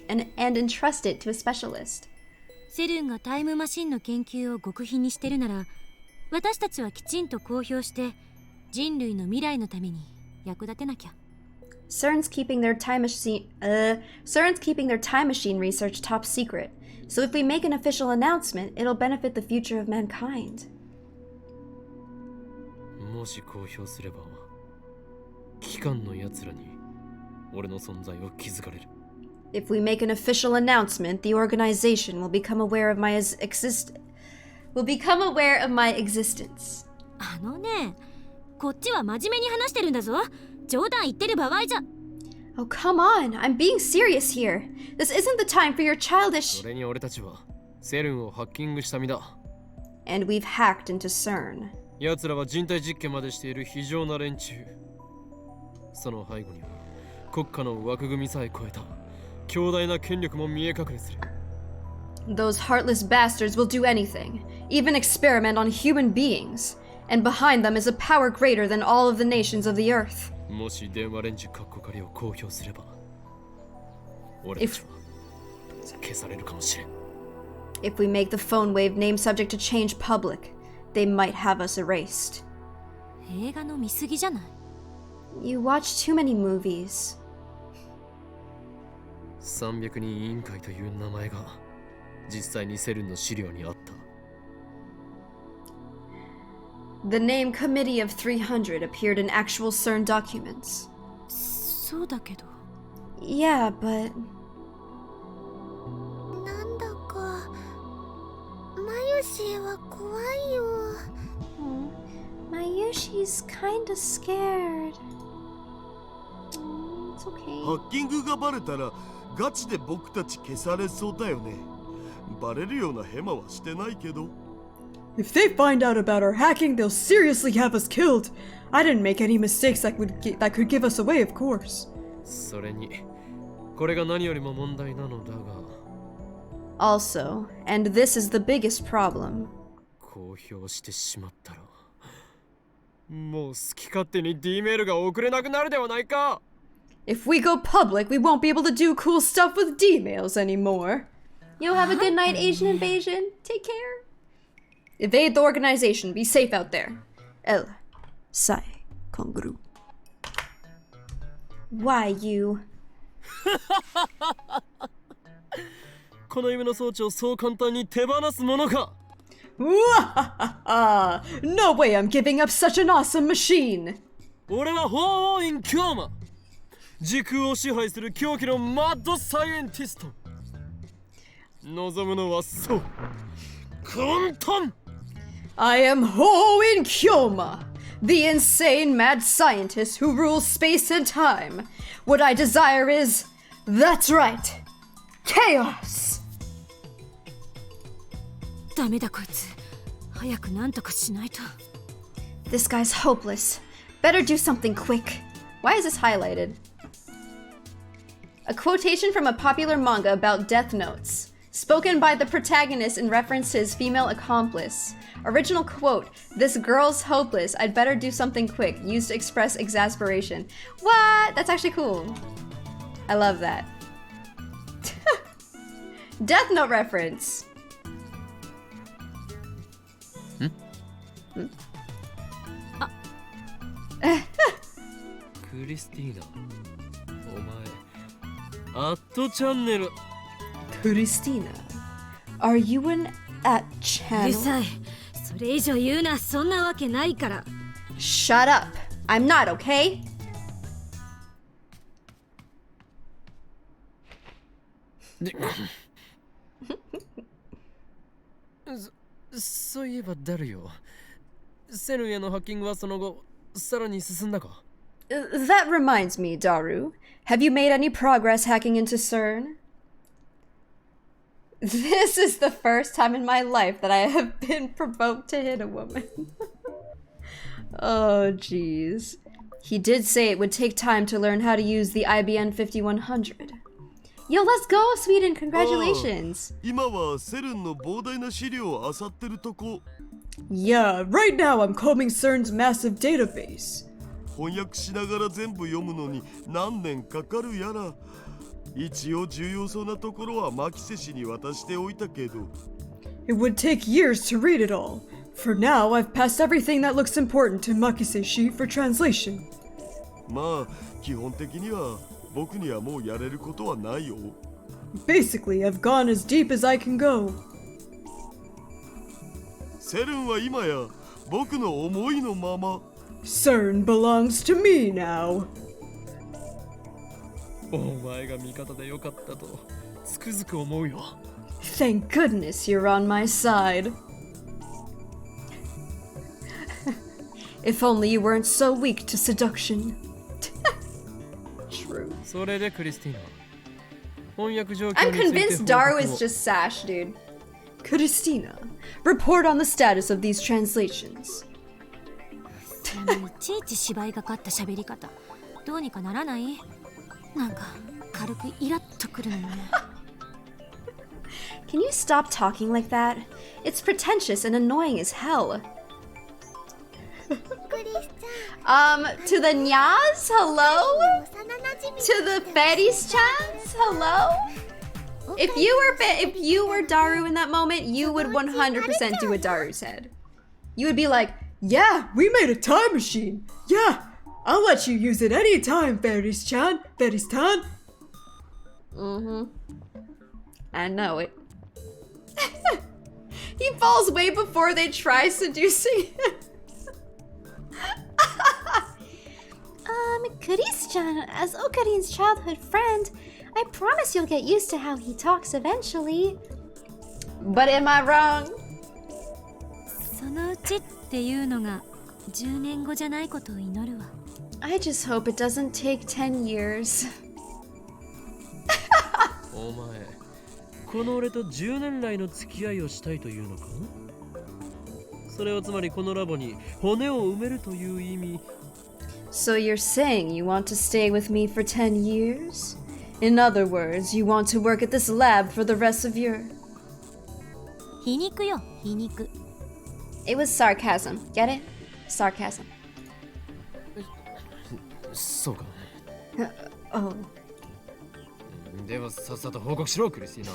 entrust it to a specialist. セルンがタイムマシンの研究を極秘にしてるなら、私たちはきちんと公表して人類の未来のために役立てなきゃ。 CERN's keeping their time machine research top secret. So if we make an official announcement, it'll benefit the future of mankind. もし公表すれば、機関の奴らに俺の存在を気づかれる。 If we make an official announcement, the organization will become aware of my existence. あのね、こっちは真面目に話してるんだぞ。冗談言ってる場合じゃ。 Oh, come on. I'm being serious here. This isn't the time for your childish... それに俺たちはセルンをハッキングした身だ。 And we've hacked into CERN. 奴らは人体実験までしている非常な連中。その背後には国家の枠組みさえ超えた強大な権力も見え隠れする。 Those heartless bastards will do anything, even experiment on human beings. And behind them is a power greater than all of the nations of the earth. もし電話レンジカッコ仮を公表すれば、俺たちは消されるかもしれん。 If we make the phone wave name subject to change public, they might have us erased. 映画の見過ぎじゃない。 You watch too many movies. 300人委員会という名前が実際にセルンの資料にあった。 The name Committee of 300 appeared in actual CERN documents. そうだけど。 Yeah, but... なんだかMayushiは怖いよ。 Mayushi's kinda scared. It's okay. ハッキングがバレたらガチで僕たち消されそうだよね。バレるようなヘマはしてないけど。 If they find out about our hacking, they'll seriously have us killed. I didn't make any mistakes that could give us away, of course. それにこれが何よりも問題なのだが。 Also, and this is the biggest problem. 公表してしまったら、もう好き勝手に D メールが送れなくなるではないか。 If we go public, we won't be able to do cool stuff with D-mails anymore. You'll have a good night, Asian invasion. Take care. Evade the organization. Be safe out there. El. Sai. Konguru. Why you? この夢の装置をそう簡単に手放すものか。 No way I'm giving up such an awesome machine. 俺は法王院京馬。時空を支配する狂気のマッドサイエンティスト。望むのはそう。混沌。 I am Hoin Kyoma, the insane mad scientist who rules space and time. What I desire is, that's right, chaos. ダメだこいつ。早くなんとかしないと。 This guy's hopeless. Better do something quick. Why is this highlighted? A quotation from a popular manga about death notes. Spoken by the protagonist in reference to his female accomplice. Original quote, "This girl's hopeless. I'd better do something quick." Used to express exasperation. What? That's actually cool. I love that. Death Note reference. 空クリスティーナ、お前アットチャンネル。 Christina, are you an at うる channel? さい。それ以上言うな。そんなわけないから。 Shut up. I'm not, okay? そういえばダルよ、セルンへのハッキングはその後さらに進んだか？ That reminds me, Daru. Have you made any progress hacking into CERN? This is the first time in my life that I have been provoked to hit a woman. Oh, jeez. He did say it would take time to learn how to use the IBN 5100. Yo, let's go, Sweden! Congratulations! 今はセルンの膨大な資料を漁ってるとこ。 Yeah, right now I'm combing CERN's massive database. 翻訳しながら全部読むのに何年かかるやら。一応重要そうなところはマキセ氏に渡しておいたけど。 It would take years to read it all. For now, I've passed everything that looks important to Makiseshi for translation. まあ基本的には僕にはもうやれることはないよ。 Basically, I've gone as deep as I can go. セルンは今や僕の思いのまま。 CERN belongs to me now. お前が味方でよかったとつくづく思うよ。 Thank goodness you're on my side. If only you weren't so weak to seduction. True. それでクリスティーナ、翻訳状況 I'm について convinced 報 Daru 告 is を。 just Sash, dude. Christina, report on the status of these translations. いちいち芝居がかった喋り方。どうにかならない？なんか軽くイラッとくるのよね。Can you stop talking like that? It's pretentious and annoying as hell. クリスちゃん To the Nyas, hello? 幼馴染 To the Betty's chants, hello? If you were Daru in that moment, you would 100% do what Daru said. You would be like, Yeah, we made a time machine. Yeah, I'll let you use it anytime, Beris-chan, Beris-tan. I know it. He falls way before they try seducing him. Kuris-chan, as Okarin's childhood friend, I promise you'll get used to how he talks eventually. But am I wrong? そのうちっていうのが10年後じゃないことを祈るわ。I just hope it doesn't take 10 years. お前、この俺と10年来の付き合いをしたいというのか？それはつまりこのラボに骨を埋めるという意味。 So you're saying you want to stay with me for 10 years? In other words, you want to work at this lab for the rest of your... 皮肉よ、皮肉。 It was sarcasm. Get it? Sarcasm. そうか。 Oh. ではさっさと報告しろ、クリスティー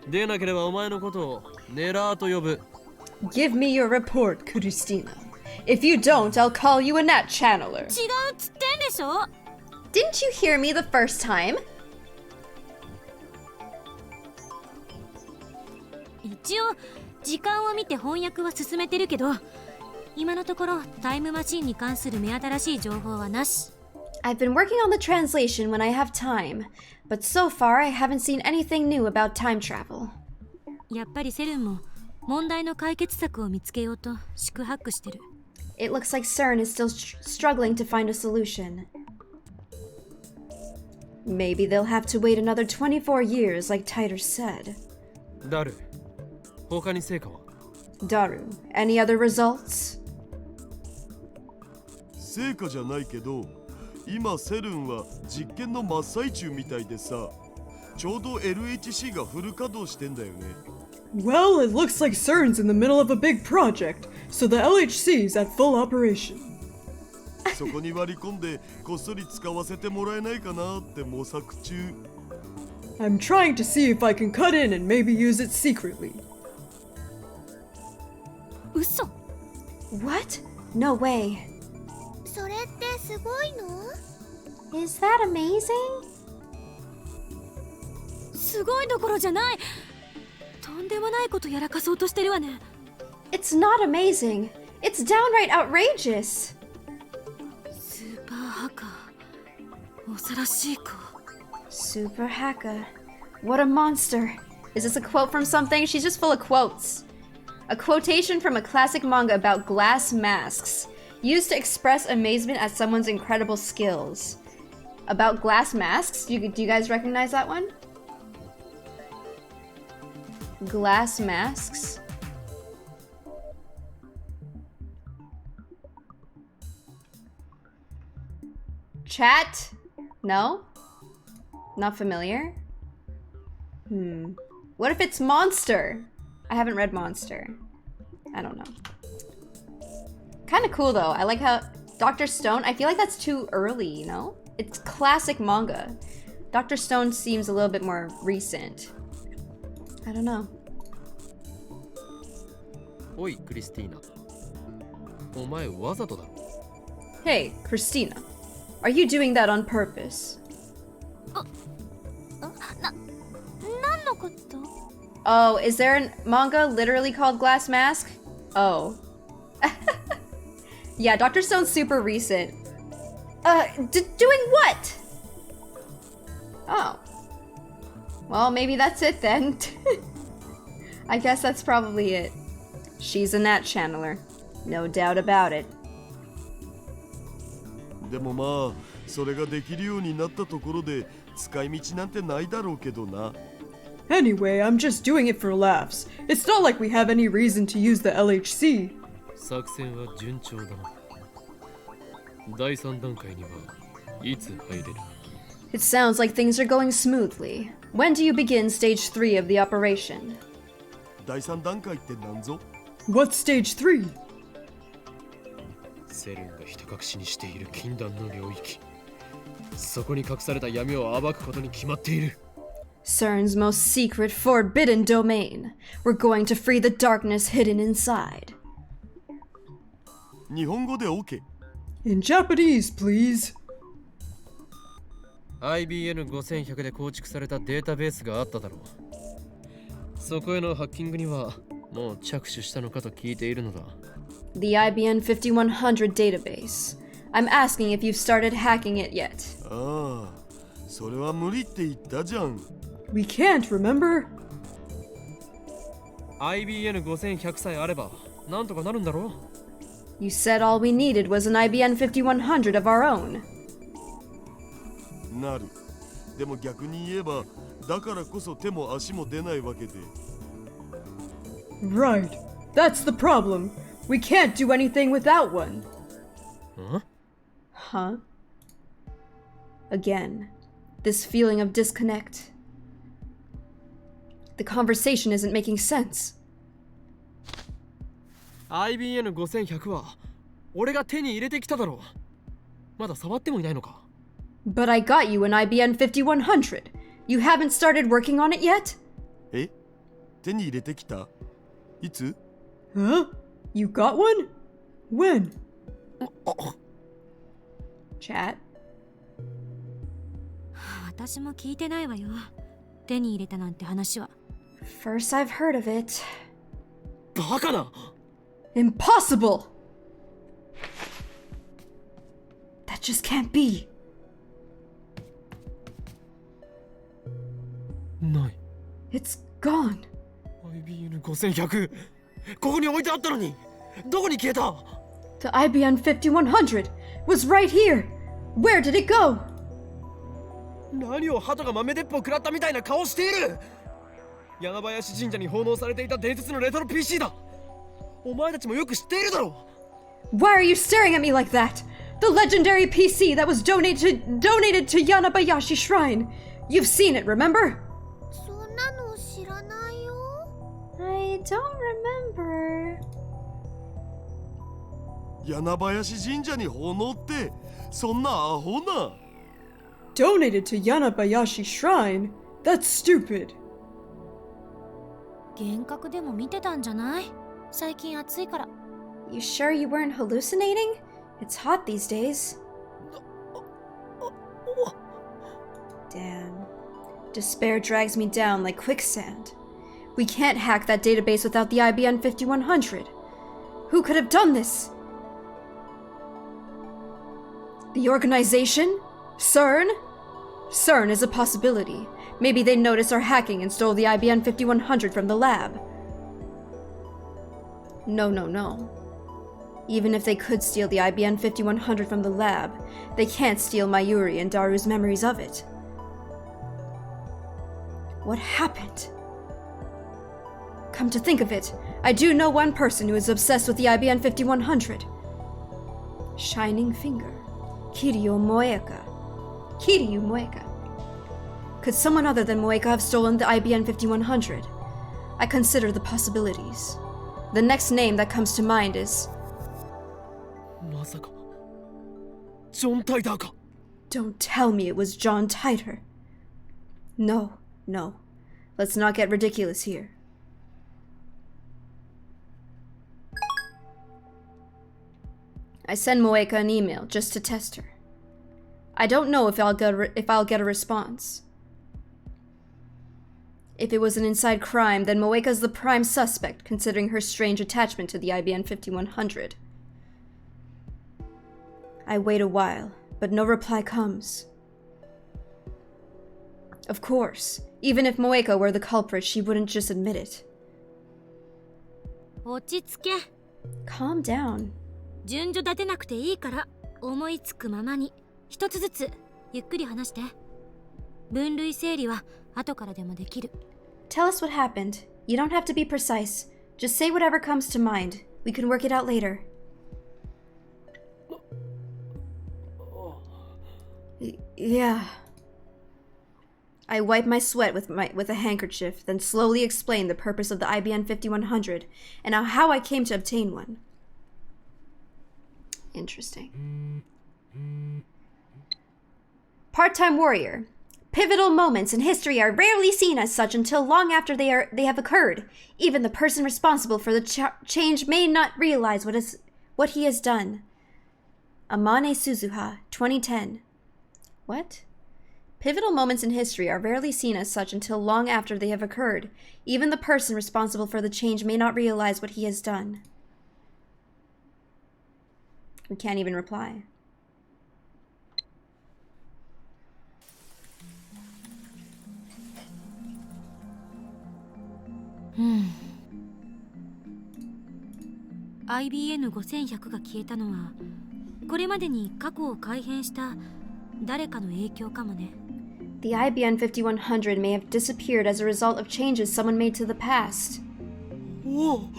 ナ。でなければお前のことをネラーと呼ぶ。 Give me your report, Christina. If you don't, I'll call you a Nat Channeler. 違うっつってんでしょ。 Didn't you hear me the first time? 一応時間を見て翻訳は進めてるけど、今のところタイムマシンに関する目新しい情報はなし。 I've been working on the translation when I have time, but so far I haven't seen anything new about time travel. やっぱりセルンも問題の解決策を見つけようと四苦八苦してる。 It looks like CERN is still struggling to find a solution. Maybe they'll have to wait another 24 years, like Titer said. ダル、他に成果は？ Daru, any other results? 成果じゃないけど、今セルンは実験の真っ最中みたいでさ、ちょうど LHC がフル稼働してんだよね。 Well, it looks like CERN's in the middle of a big project, so the LHC's at full operation. そこに割り込んでこっそり使わせてもらえないかなって模索中。 I'm trying to see if I can cut in and maybe use it secretly. 嘘。 What? No way. それってすごいの？ Is that amazing? すごいどころじゃない。とんでもないことやらかそうとしてるわね。 It's not amazing. It's downright outrageous. スーパーハッカー。恐ろしい子。 Super hacker. What a monster. Is this a quote from something? She's just full of quotes. A quotation from a classic manga about glass masks, used to express amazement at someone's incredible skills. About glass masks? Do you guys recognize that one? Glass masks? Chat? No? Not familiar? What if it's Monster? I haven't read Monster. I don't know. Kind of cool though. I like how Dr. Stone, I feel like that's too early, you know? It's classic manga. Dr. Stone seems a little bit more recent. I don't know. おいクリスティーナ、お前わざとだろ。 Hey, Christina. Are you doing that on purpose? 何のこと？ Oh, is there a manga literally called Glass Mask? Oh. Yeah, Dr. Stone's super recent. Doing what? Oh. Well, maybe that's it then. I guess that's probably it. She's a Nat channeler. No doubt about it. でもまあそれができるようになったところで使い道なんてないだろうけどな。 Anyway, I'm just doing it for laughs. It's not like we have any reason to use the LHC. 作戦は順調だな。第3段階にはいつ入れる？ It sounds like things are going smoothly. When do you begin stage 3 of the operation? 第3段階って何ぞ？ What's stage 3? セレンがひた隠しにしている禁断の領域。そこに隠された闇を暴くことに決まっている。 CERN's most secret, forbidden domain. We're going to free the darkness hidden inside. 日本語で OK。 In Japanese, please. IBN5100 で構築されたデータベースがあっただろう。そこへのハッキングにはもう着手したのかと聞いているのだ。 The IBN 5100 database. I'm asking if you've started hacking it yet. ああ、それは無理って言ったじゃん。 We can't, remember? IBN5100 さえあればなんとかなるんだろう。 You said all we needed was an IBN 5100 of our own. なる。でも逆に言えば、だからこそ手も足も出ないわけで。 Right. That's the problem. We can't do anything without one. Huh? Again, this feeling of disconnect. The conversation isn't making sense. IBN5100 は俺が手に入れてきただろう。まだ触ってもいないのか。 But I got you an IBN 5100. You haven't started working on it yet? え？手に入れてきた？いつ？ Huh? You got one? When? Chat. 私も聞いてないわよ。手に入れたなんて話は。 First I've heard of it. バカな！ Impossible! That just can't be. ない。 It's gone. IBN5100 ここに置いてあったのにどこに消えた？ The IBN 5100 was right here. Where did it go? 何を鳩が豆鉄砲食らったみたいな顔している。柳林神社に奉納されていた伝説のレトロ PC だ。お前たちもよく知っているだろう。 Why are you staring at me like that? The legendary PC that was donated to Yanabayashi Shrine. You've seen it, remember? そんなの知らないよ。 I don't remember. 柳林神社に奉納ってそんなアホな。 Donated to Yanabayashi Shrine? That's stupid. 幻覚でも見てたんじゃない？最近暑いから。 You sure you weren't hallucinating? It's hot these days. Damn. Despair drags me down like quicksand. We can't hack that database without the IBN 5100. Who could have done this? The organization? CERN? CERN is a possibility. Maybe they noticed our hacking and stole the IBN 5100 from the lab. No. Even if they could steal the IBN 5100 from the lab, they can't steal Mayuri and Daru's memories of it. What happened? Come to think of it, I do know one person who is obsessed with the IBN 5100. Shining Finger. Kiryu Moeka. Could someone other than Moeka have stolen the IBN 5100? I consider the possibilities. The next name that comes to mind is... まさかジョン・タイダーか。 Don't tell me it was John Titor. No. Let's not get ridiculous here. I send Moeka an email just to test her. I don't know if I'll get a response. If it was an inside crime, then Moeka's the prime suspect, considering her strange attachment to the IBN 5100. I wait a while, but no reply comes. Of course, even if Moeka were the culprit, she wouldn't just admit it. 落ち着け。 Calm down. 順序立てなくていいから思いつくままに一つずつゆっくり話して。分類整理は後からでもできる。 Tell us what happened. You don't have to be precise. Just say whatever comes to mind. We can work it out later. Yeah. I wipe my sweat with a handkerchief, then slowly explain the purpose of the IBN 5100 and how I came to obtain one. Interesting. Part-time warrior. Pivotal moments in history are rarely seen as such until long after they have occurred. Even the person responsible for the change may not realize what he has done. Amane Suzuha, 2010. What? Pivotal moments in history are rarely seen as such until long after they have occurred. Even the person responsible for the change may not realize what he has done. We can't even reply. IBN 5100が消えたのはこれまでに過去を改変した誰かの影響かもね。 The IBN 5100 may have disappeared as a result of changes someone made to the past. おお、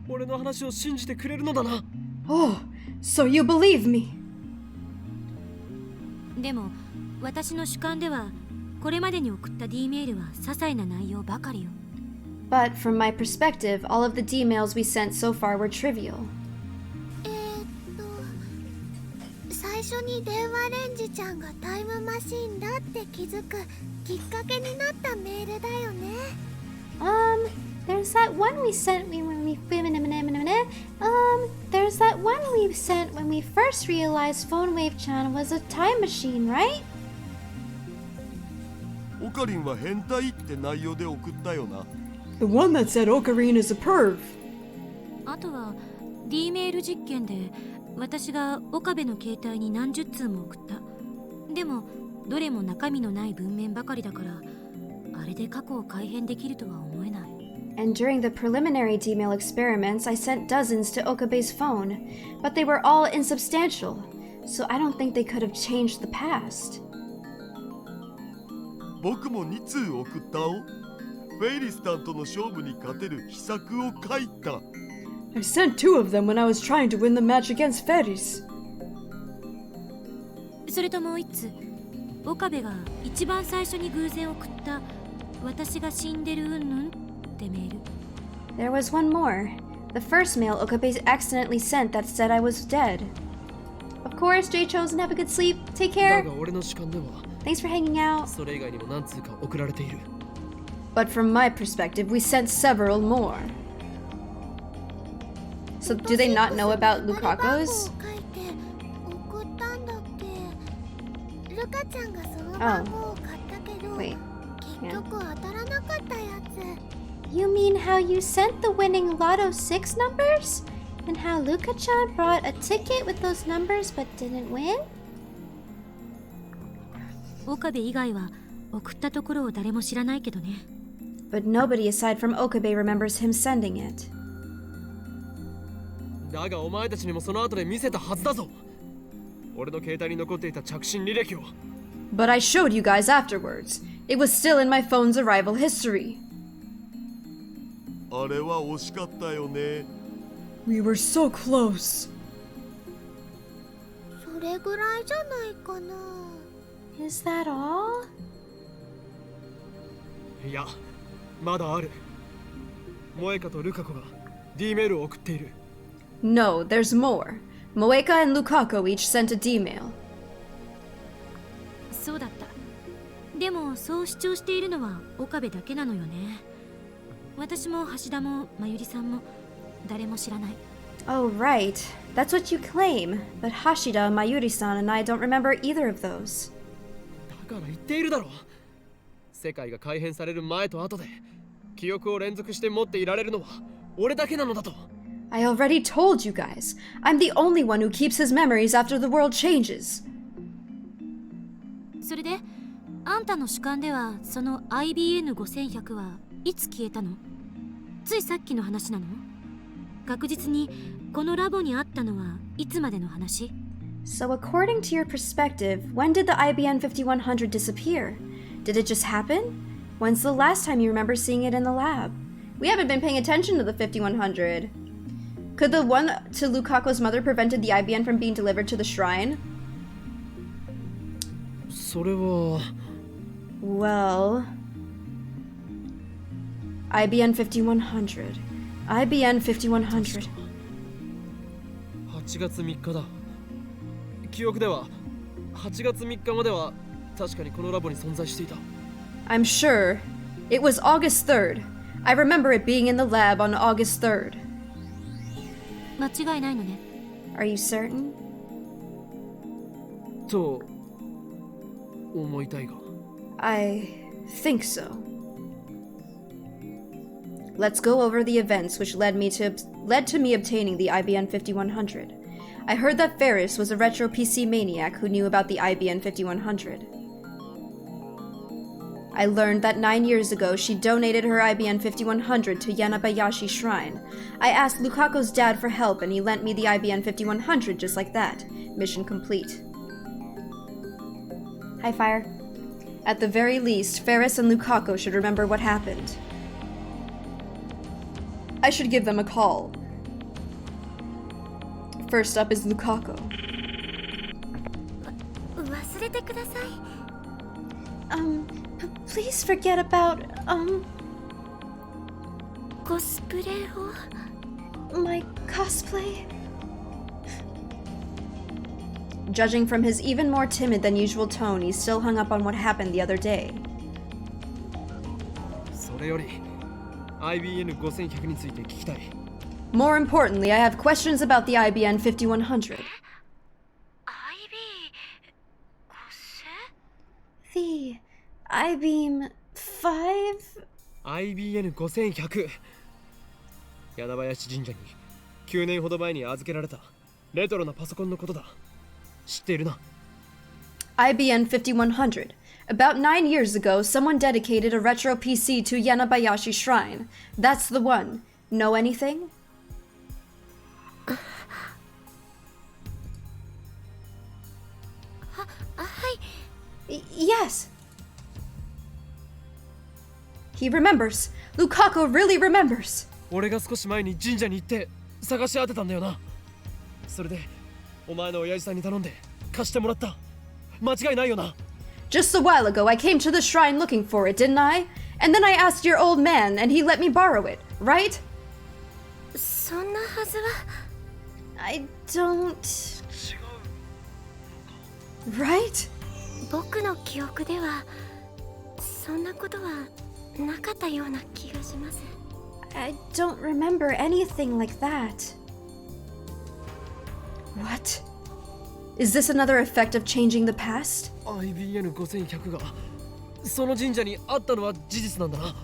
俺の話を信じてくれるのだな。 Oh, so you believe me? でも私の主観ではこれまでに送った D メールは些細な内容ばかりよ。 But from my perspective, all of the D mails we sent so far were trivial. 最初に電話レンジちゃんがタイムマシーンだって気づくきっかけになったメールだよね。There's that one we sent there's that one we sent when we first realized Phone Wave Chan was a time machine, right? オカリンは変態って内容で送ったよな。 The one that said Ocarina is a perv. あとは D メール実験で私が岡部の携帯に何十通も送った。でもどれも中身のない文面ばかりだからあれで過去を改変できるとは思えない。 And during the preliminary D-mail experiments, I sent dozens to Okabe's phone, but they were all insubstantial, so I don't think they could have changed the past. 僕も2通送ったお。フェイリスタンとの勝負に勝てる秘策を書いた。 I sent 2 of them when I was trying to win the match against Ferris. それともう一つ、岡部が一番最初に偶然送った私が死んでるうんぬんってメール。 There was one more. The first mail Okabe accidentally sent that said I was dead. Of course, Jay chose and have a good sleep. Take だ care. が俺の主観では Thanks for hanging out. それ以外にも何通か送られている。 But from my perspective, we sent several more. So do they not know about Lukaku's? 送ったんだっけ。ルカちちゃんがその番号を買ったけど、 Wait. 結局当たらなかったやつ。 You mean how you sent the winning Lotto 6 numbers? And how Luka-chan brought a ticket with those numbers but didn't win? 岡部以外は送ったところを誰も知らないけどね。 But nobody aside from Okabe remembers him sending it. だがお前たちにもその後で見せたはずだぞ。俺の携帯に残っていた着信履歴を。 But I showed you guys afterwards. It was still in my phone's arrival history. あれは惜しかったよね。 We were so close. それぐらいじゃないかな。 Is that all? いや、まだある。萌香とルカ子が D メールを送っている。 No, there's more. Moeka and Lukaku each sent a D-mail. そうだった。でもそう主張しているのは岡部だけなのよね。私も橋田もまゆりさんも誰も知らない。 Oh, right. That's what you claim. But Hashida, Mayuri-san, and I don't remember either of those. だから言っているだろう。世界が改変される前と後で記憶を連続して持っていられるのは俺だけなのだと。 I already told you guys. I'm the only one who keeps his memories after the world changes. それであんたの主観ではその IBN5100 はいつ消えたの？ついさっきの話なの？確実にこのラボにあったのはいつまでの話？ So according to your perspective, when did the IBN 5100 disappear? Did it just happen? When's the last time you remember seeing it in the lab? We haven't been paying attention to the 5100. Could the one to Lukaku's mother prevented the IBN from being delivered to the shrine? それは Well... IBN 5100. IBN 5100. 8月3日だ。記憶では8月3日までは確かにこのラボに存在していた。 I'm sure. It was August 3rd. I remember it being in the lab on August 3rd. 間違いないのね。 Are you certain? と思いたいが。 I think so. Let's go over the events which led to me obtaining the IBN 5100. I heard that Ferris was a retro PC maniac who knew about the IBN 5100. I learned that 9 years ago she donated her IBN 5100 to Yanabayashi Shrine. I asked Lukaku's dad for help and he lent me the IBN 5100 just like that. Mission complete. Hi, Fire. At the very least, Ferris and Lukaku should remember what happened. I should give them a call. First up is Lukaku. 忘れてください。Please forget about, コスプレを。 my cosplay. Judging from his even more timid than usual tone, he's still hung up on what happened the other day. それより IBN5100 について聞きたい。 More importantly, I have questions about the IBN 5100. The I-beam 5? IBN5100 柳林神社に9年ほど前に預けられたレトロなパソコンのことだ。知っているな。 IBN 5100. About 9 years ago, someone dedicated a retro PC to Yanabayashi Shrine. That's the one. Know anything? Yes. He remembers. Lukaku really remembers. 俺が少し前に神社に行って探し当てたんだよな。それでお前の親父さんに頼んで貸してもらった。間違いないよな。 Just a while ago, I came to the shrine looking for it, didn't I? And then I asked your old man, and he let me borrow it, right? そんなはずは。 I don't... Right? 僕の記憶ではそんなことはなかったような気がします。 I don't remember anything like that. What? Is this another effect of changing the past? IBN5100 がその神社にあったのは事実なんだな。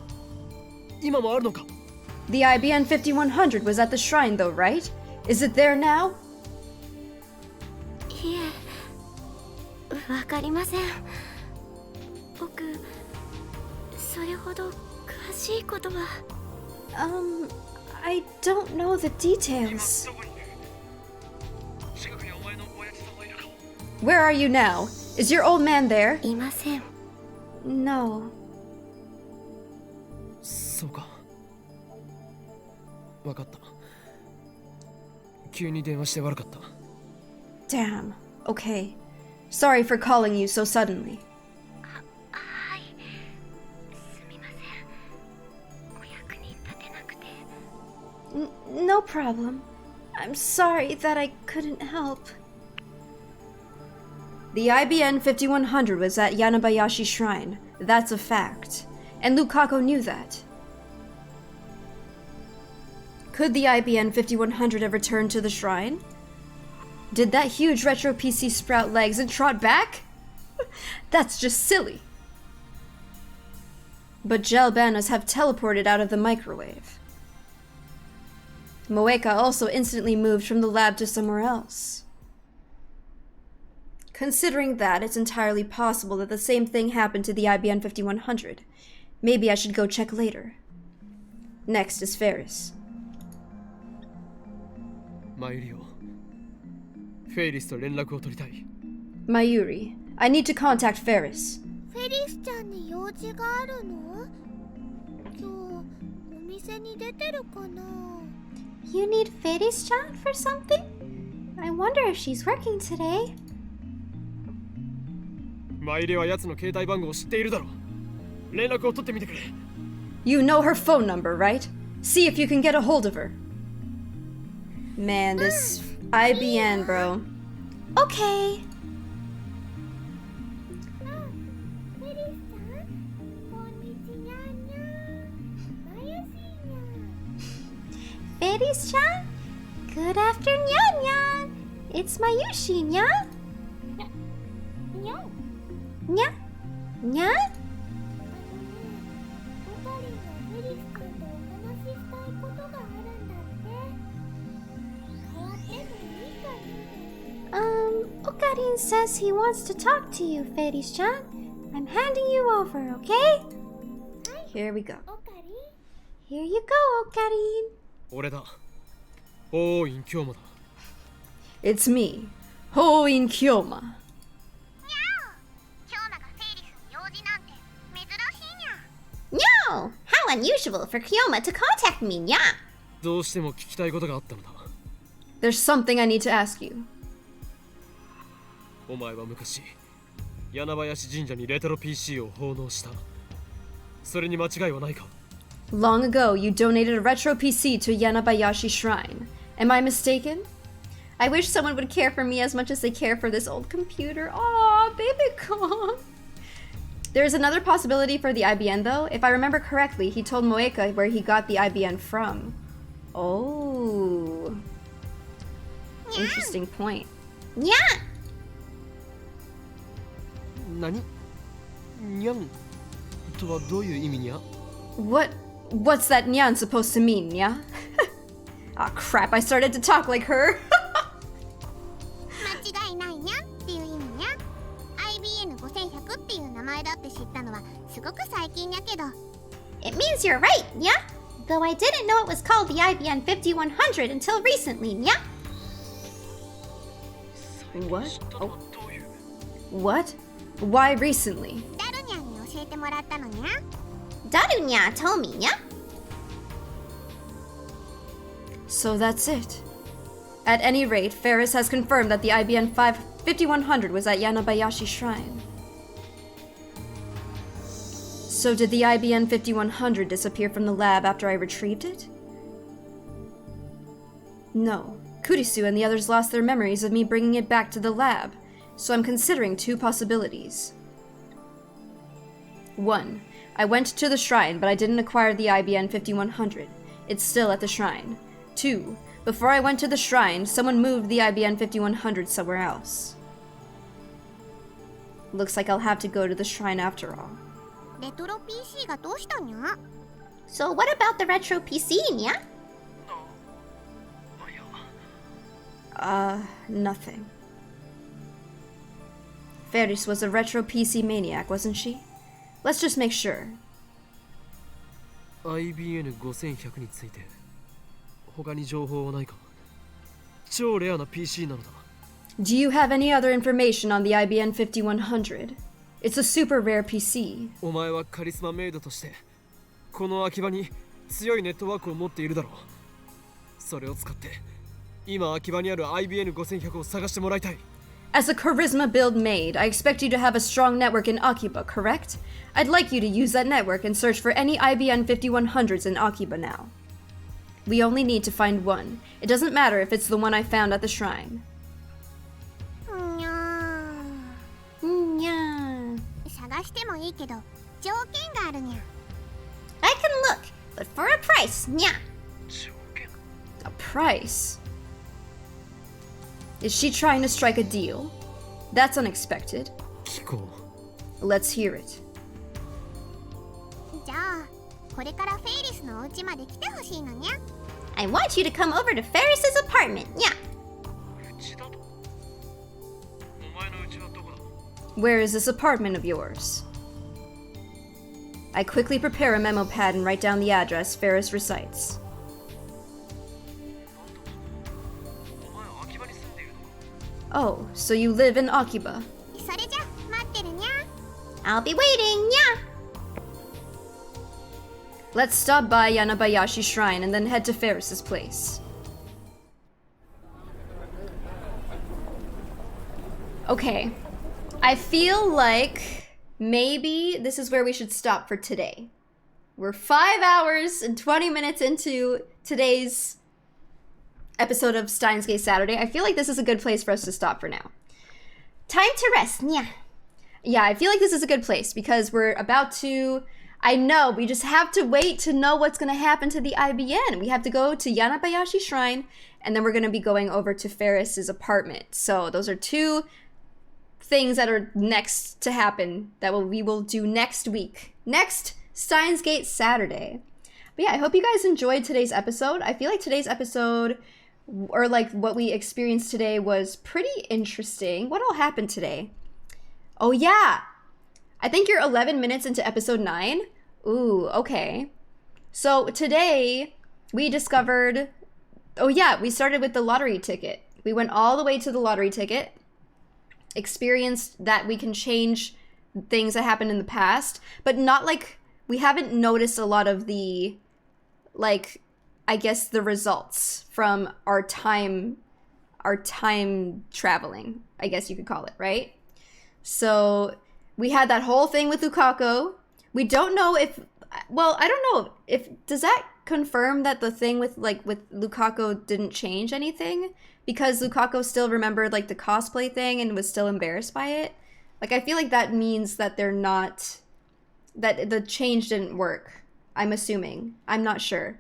今もあるのか？ The IBN 5100 was at the shrine though, right? Is it there now? いえ、わかりません。僕、それほど詳しいことは。I don't know the details. Where are you now? Is your old man there? いません。 No. そうか。わかった。急に電話して悪かった。 Damn. Okay. Sorry for calling you so suddenly. はい。すみません。お役に立てなくて。No problem. I'm sorry that I couldn't help. The IBN 5100 was at Yanabayashi Shrine. That's a fact. And Lukaku knew that. Could the IBN 5100 have returned to the shrine? Did that huge retro PC sprout legs and trot back? That's just silly. But gel banners have teleported out of the microwave. Moeka also instantly moved from the lab to somewhere else. Considering that, it's entirely possible that the same thing happened to the IBN 5100. Maybe I should go check later. Next is Ferris. マユリオ、フェイリスと連絡を取りたい。 Mayuri, I need to contact Ferris. フェリスちゃんに用事があるの？今日お店に出てるかな？ You need Fairies-chan for something? I wonder if she's working today. マユリは奴の携帯番号を知っているだろう。連絡を取ってみてくれ。 You know her phone number, right? See if you can get a hold of her. Man, this IBN, bro. Okay. フェリスちゃん、こんにちにゃんにゃん。まゆしーにゃん。 Fairies-chan? Good afternoon, Nyan. It's Mayushi, Nya? にゃん。 Nya? Nya? オカリンがフェリスちゃんとお話ししたいことがあるんだって。変わってもいいかな？ Okarin says he wants to talk to you, Fairies-chan. I'm handing you over, okay? Here we go. オカリン。 Here you go, Okarin. 俺だ。おーいん今日もだ。 It's me, Hoin Kyoma. 京馬がフェイリスに用事なんて珍しいにゃ。 No! How unusual for Kyoma to contact me, Nya! どうしても聞きたいことがあったのだ。 There's something I need to ask you. お前は昔、柳林神社にレトロ PC を奉納した。それに間違いはないか？ Long ago, you donated a retro PC to Yanabayashi Shrine. Am I mistaken? I wish someone would care for me as much as they care for this old computer. Aw, baby Kong. There's another possibility for the IBN though. If I remember correctly, he told Moeka where he got the IBN from. Oh. Interesting point. Nya! 何？にゃんとはどういう意味にゃ？ What's that nyan supposed to mean, yeah? Aw, crap, I started to talk like her. 間違いないにゃんっていう意味にゃ。IBN5100 っていう名前だって知ったのはすごく最近やけど。 It means you're right, Nya! Though I didn't know it was called the IBN 5100 until recently, Nya! What? Oh. What? Why recently? ダルニャンに教えてもらったのにゃ。 Daru Nya told me, Nya! So that's it. At any rate, Ferris has confirmed that the IBN 5100 was at Yanabayashi Shrine. So did the IBN 5100 disappear from the lab after I retrieved it? No. Kurisu and the others lost their memories of me bringing it back to the lab, so I'm considering two possibilities. 1. I went to the shrine, but I didn't acquire the IBN 5100. It's still at the shrine. 2. Before I went to the shrine, someone moved the IBN 5100 somewhere else. Looks like I'll have to go to the shrine after all. レトロ PC がどうしたにゃ？ So what about the retro PC, nya? Nothing. Ferris was a retro PC maniac, wasn't she? Let's just make sure. IBN5100 について他に情報はないか？超レアな PC なのだ。 Do you have any other information on the IBN 5100? It's a super rare PC. お前はカリスマメイドとしてこの秋葉に強いネットワークを持っているだろう。それを使って今秋葉にある IBN5100 を探してもらいたい。 As a charisma build maid, I expect you to have a strong network in Akiba, correct? I'd like you to use that network and search for any IBN 5100s in Akiba now. We only need to find one. It doesn't matter if it's the one I found at the shrine. にゃー。 Nya. 探してもいいけど条件があるにゃ。 I can look, but for a price, nya. A price? Is she trying to strike a deal? That's unexpected. 聞こう。 Let's hear it. じゃあこれからフェイリスのお家まで来てほしいのにゃ。 I want you to come over to Ferris's apartment, nya. うちだと？お前のうちはどこだ？ Where is this apartment of yours? I quickly prepare a memo pad and write down the address Ferris recites. お前秋葉に住んでいるのか？ Oh, so you live in Akiba. それじゃ待ってるにゃ。 I'll be waiting, nya. Let's stop by Yanabayashi Shrine and then head to Ferris's place. Okay, I feel like maybe this is where we should stop for today. We're 5 hours and 20 minutes into today's episode of Steins Gate Saturday. I feel like this is a good place for us to stop for now. Time to rest, nya. Yeah, I feel like this is a good place because we're about to... I know, we just have to wait to know what's going to happen to the IBN. We have to go to Yanabayashi Shrine, and then we're going to be going over to Ferris's apartment. So those are two things that are next to happen that we will do next week. Next Steins Gate Saturday. But yeah, I hope you guys enjoyed today's episode. I feel like today's episode, or like what we experienced today, was pretty interesting. What all happened today? Oh yeah! I think you're 11 minutes into episode 9. Ooh, okay. So today we discovered, oh yeah, we started with the lottery ticket. We went all the way to the lottery ticket, experienced that we can change things that happened in the past, but not like, we haven't noticed a lot of the, like, I guess the results from our time traveling, I guess you could call it, right? So we had that whole thing with Lukaku. We don't know if, well, I don't know if, does that confirm that the thing with Lukaku didn't change anything? Because Lukaku still remembered like the cosplay thing and was still embarrassed by it? Like, I feel like that means that they're not, that the change didn't work. I'm assuming. I'm not sure.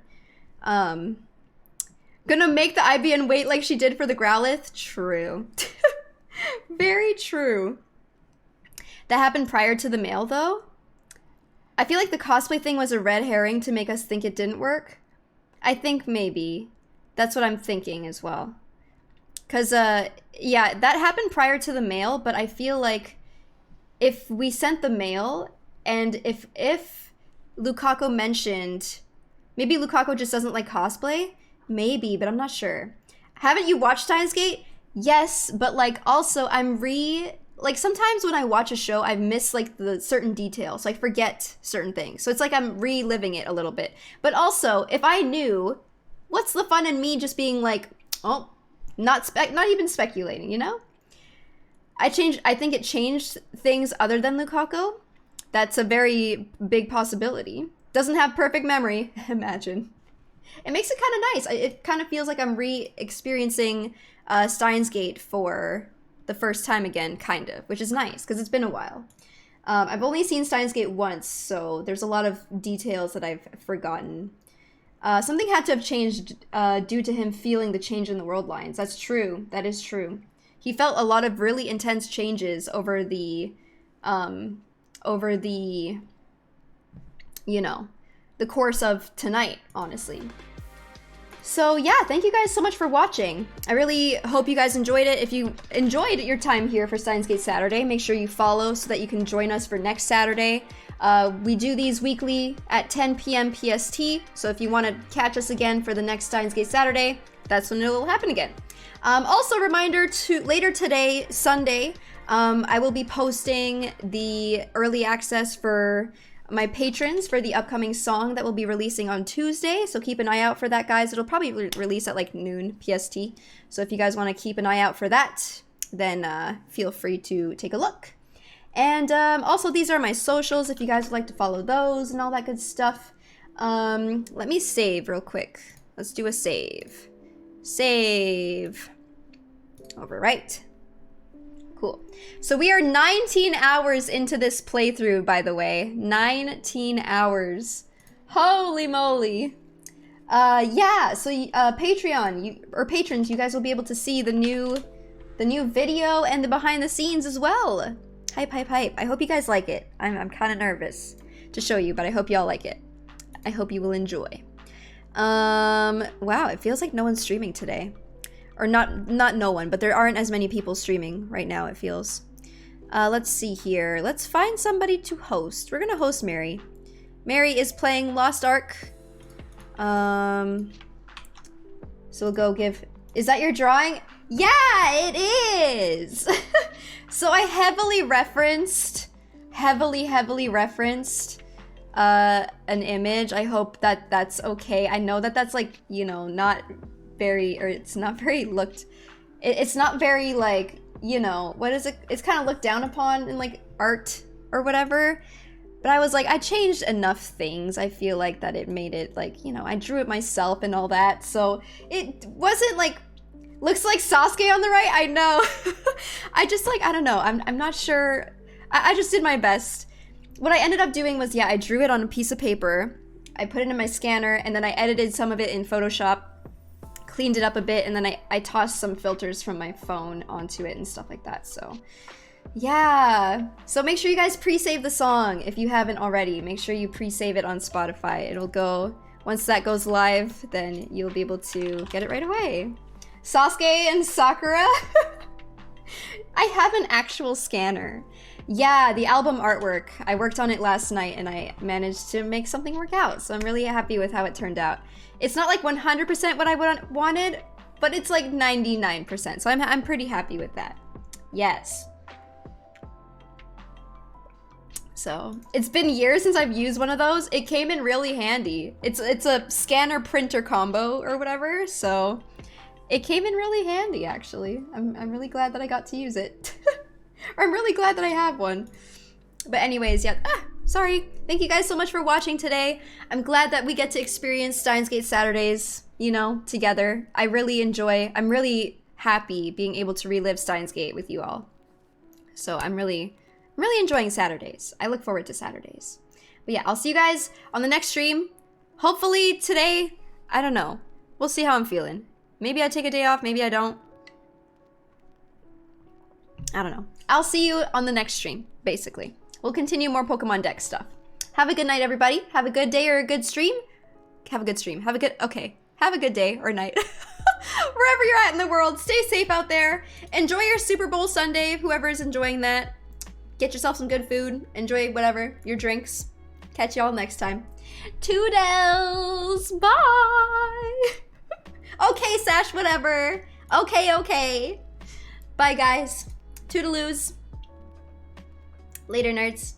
Gonna make the IBN wait like she did for the Growlithe? True. Very true. That happened prior to the mail, though. I feel like the cosplay thing was a red herring to make us think it didn't work. I think maybe. That's what I'm thinking as well. Because, yeah, that happened prior to the mail, but I feel like if we sent the mail, and if Lukaku mentioned... Maybe Lukaku just doesn't like cosplay? Maybe, but I'm not sure. Haven't you watched Steins Gate? Yes, but, like, also, like, sometimes when I watch a show, I miss, like, the certain details. So I forget certain things. So it's like I'm reliving it a little bit. But also, if I knew, what's the fun in me just being like, oh, not even speculating, you know? I think it changed things other than Lukaku. That's a very big possibility. Doesn't have perfect memory, imagine. It makes it kind of nice. It kind of feels like I'm re-experiencing Steins Gate for the first time again, kind of, which is nice, because it's been a while. I've only seen Steins Gate once, so there's a lot of details that I've forgotten. Something had to have changed due to him feeling the change in the world lines. That's true. That is true. He felt a lot of really intense changes over the over the, you know, the course of tonight, honestly. So yeah, thank you guys so much for watching. I really hope you guys enjoyed it. If you enjoyed your time here for Steins Gate Saturday, make sure you follow so that you can join us for next Saturday. We do these weekly at 10 p.m. PST, so if you want to catch us again for the next Steins Gate Saturday, that's when it will happen again. Also, reminder to later today, Sunday, I will be posting the early access for my patrons for the upcoming song that we'll be releasing on Tuesday. So keep an eye out for that, guys. It'll probably release at like noon PST. So if you guys want to keep an eye out for that, then feel free to take a look. And also, these are my socials if you guys would like to follow those and all that good stuff. Let me save real quick. Let's do a save. Save. Overwrite. Cool. So we are 19 hours into this playthrough, by the way. 19 hours. Holy moly. Yeah, so Patreon, or patrons, you guys will be able to see the new video and the behind the scenes as well. Hype, hype, hype. I hope you guys like it. I'm kind of nervous to show you, but I hope y'all like it. I hope you will enjoy. Wow, it feels like no one's streaming today. Or not no one, but there aren't as many people streaming right now, it feels. Let's see here. Let's find somebody to host. We're gonna host Mary. Mary is playing Lost Ark. So we'll go give... Is that your drawing? Yeah, it is! So I heavily referenced an image. I hope that that's okay. I know that that's like, you know, not very, or it's not very looked, it's not very like, you know, what is it? It's kind of looked down upon in like art or whatever. But I was like, I changed enough things. I feel like that it made it like, you know, I drew it myself and all that. So it wasn't like, looks like Sasuke on the right. I know. I just like, I don't know. I'm not sure. I just did my best. What I ended up doing was, yeah, I drew it on a piece of paper. I put it in my scanner and then I edited some of it in Photoshop, cleaned it up a bit, and then I tossed some filters from my phone onto it and stuff like that. So yeah, so make sure you guys pre-save the song if you haven't already. Make sure you pre-save it on Spotify. It'll go, once that goes live, then you'll be able to get it right away. Sasuke and Sakura. I have an actual scanner. Yeah, the album artwork. I worked on it last night and I managed to make something work out. So I'm really happy with how it turned out. It's not like 100% what I wanted, but it's like 99%. So I'm pretty happy with that. Yes. So it's been years since I've used one of those. It came in really handy. It's a scanner printer combo or whatever. So it came in really handy, actually. I'm really glad that I got to use it. Or I'm really glad that I have one. But anyways, yeah. Sorry. Thank you guys so much for watching today. I'm glad that we get to experience Steins Gate Saturdays, you know, together. I'm really happy being able to relive Steins Gate with you all. So I'm really enjoying Saturdays. I look forward to Saturdays. But yeah, I'll see you guys on the next stream. Hopefully today, I don't know. We'll see how I'm feeling. Maybe I take a day off, maybe I don't. I don't know. I'll see you on the next stream, basically. We'll continue more Pokemon Dex stuff. Have a good night, everybody. Have a good day or a good stream. Have a good stream. Have a good day or night. Wherever you're at in the world, stay safe out there. Enjoy your Super Bowl Sunday, whoever is enjoying that. Get yourself some good food. Enjoy whatever, your drinks. Catch y'all next time. Toodles! Bye! Okay, Sash, whatever. Okay. Bye, guys. Toodaloos. Later, nerds.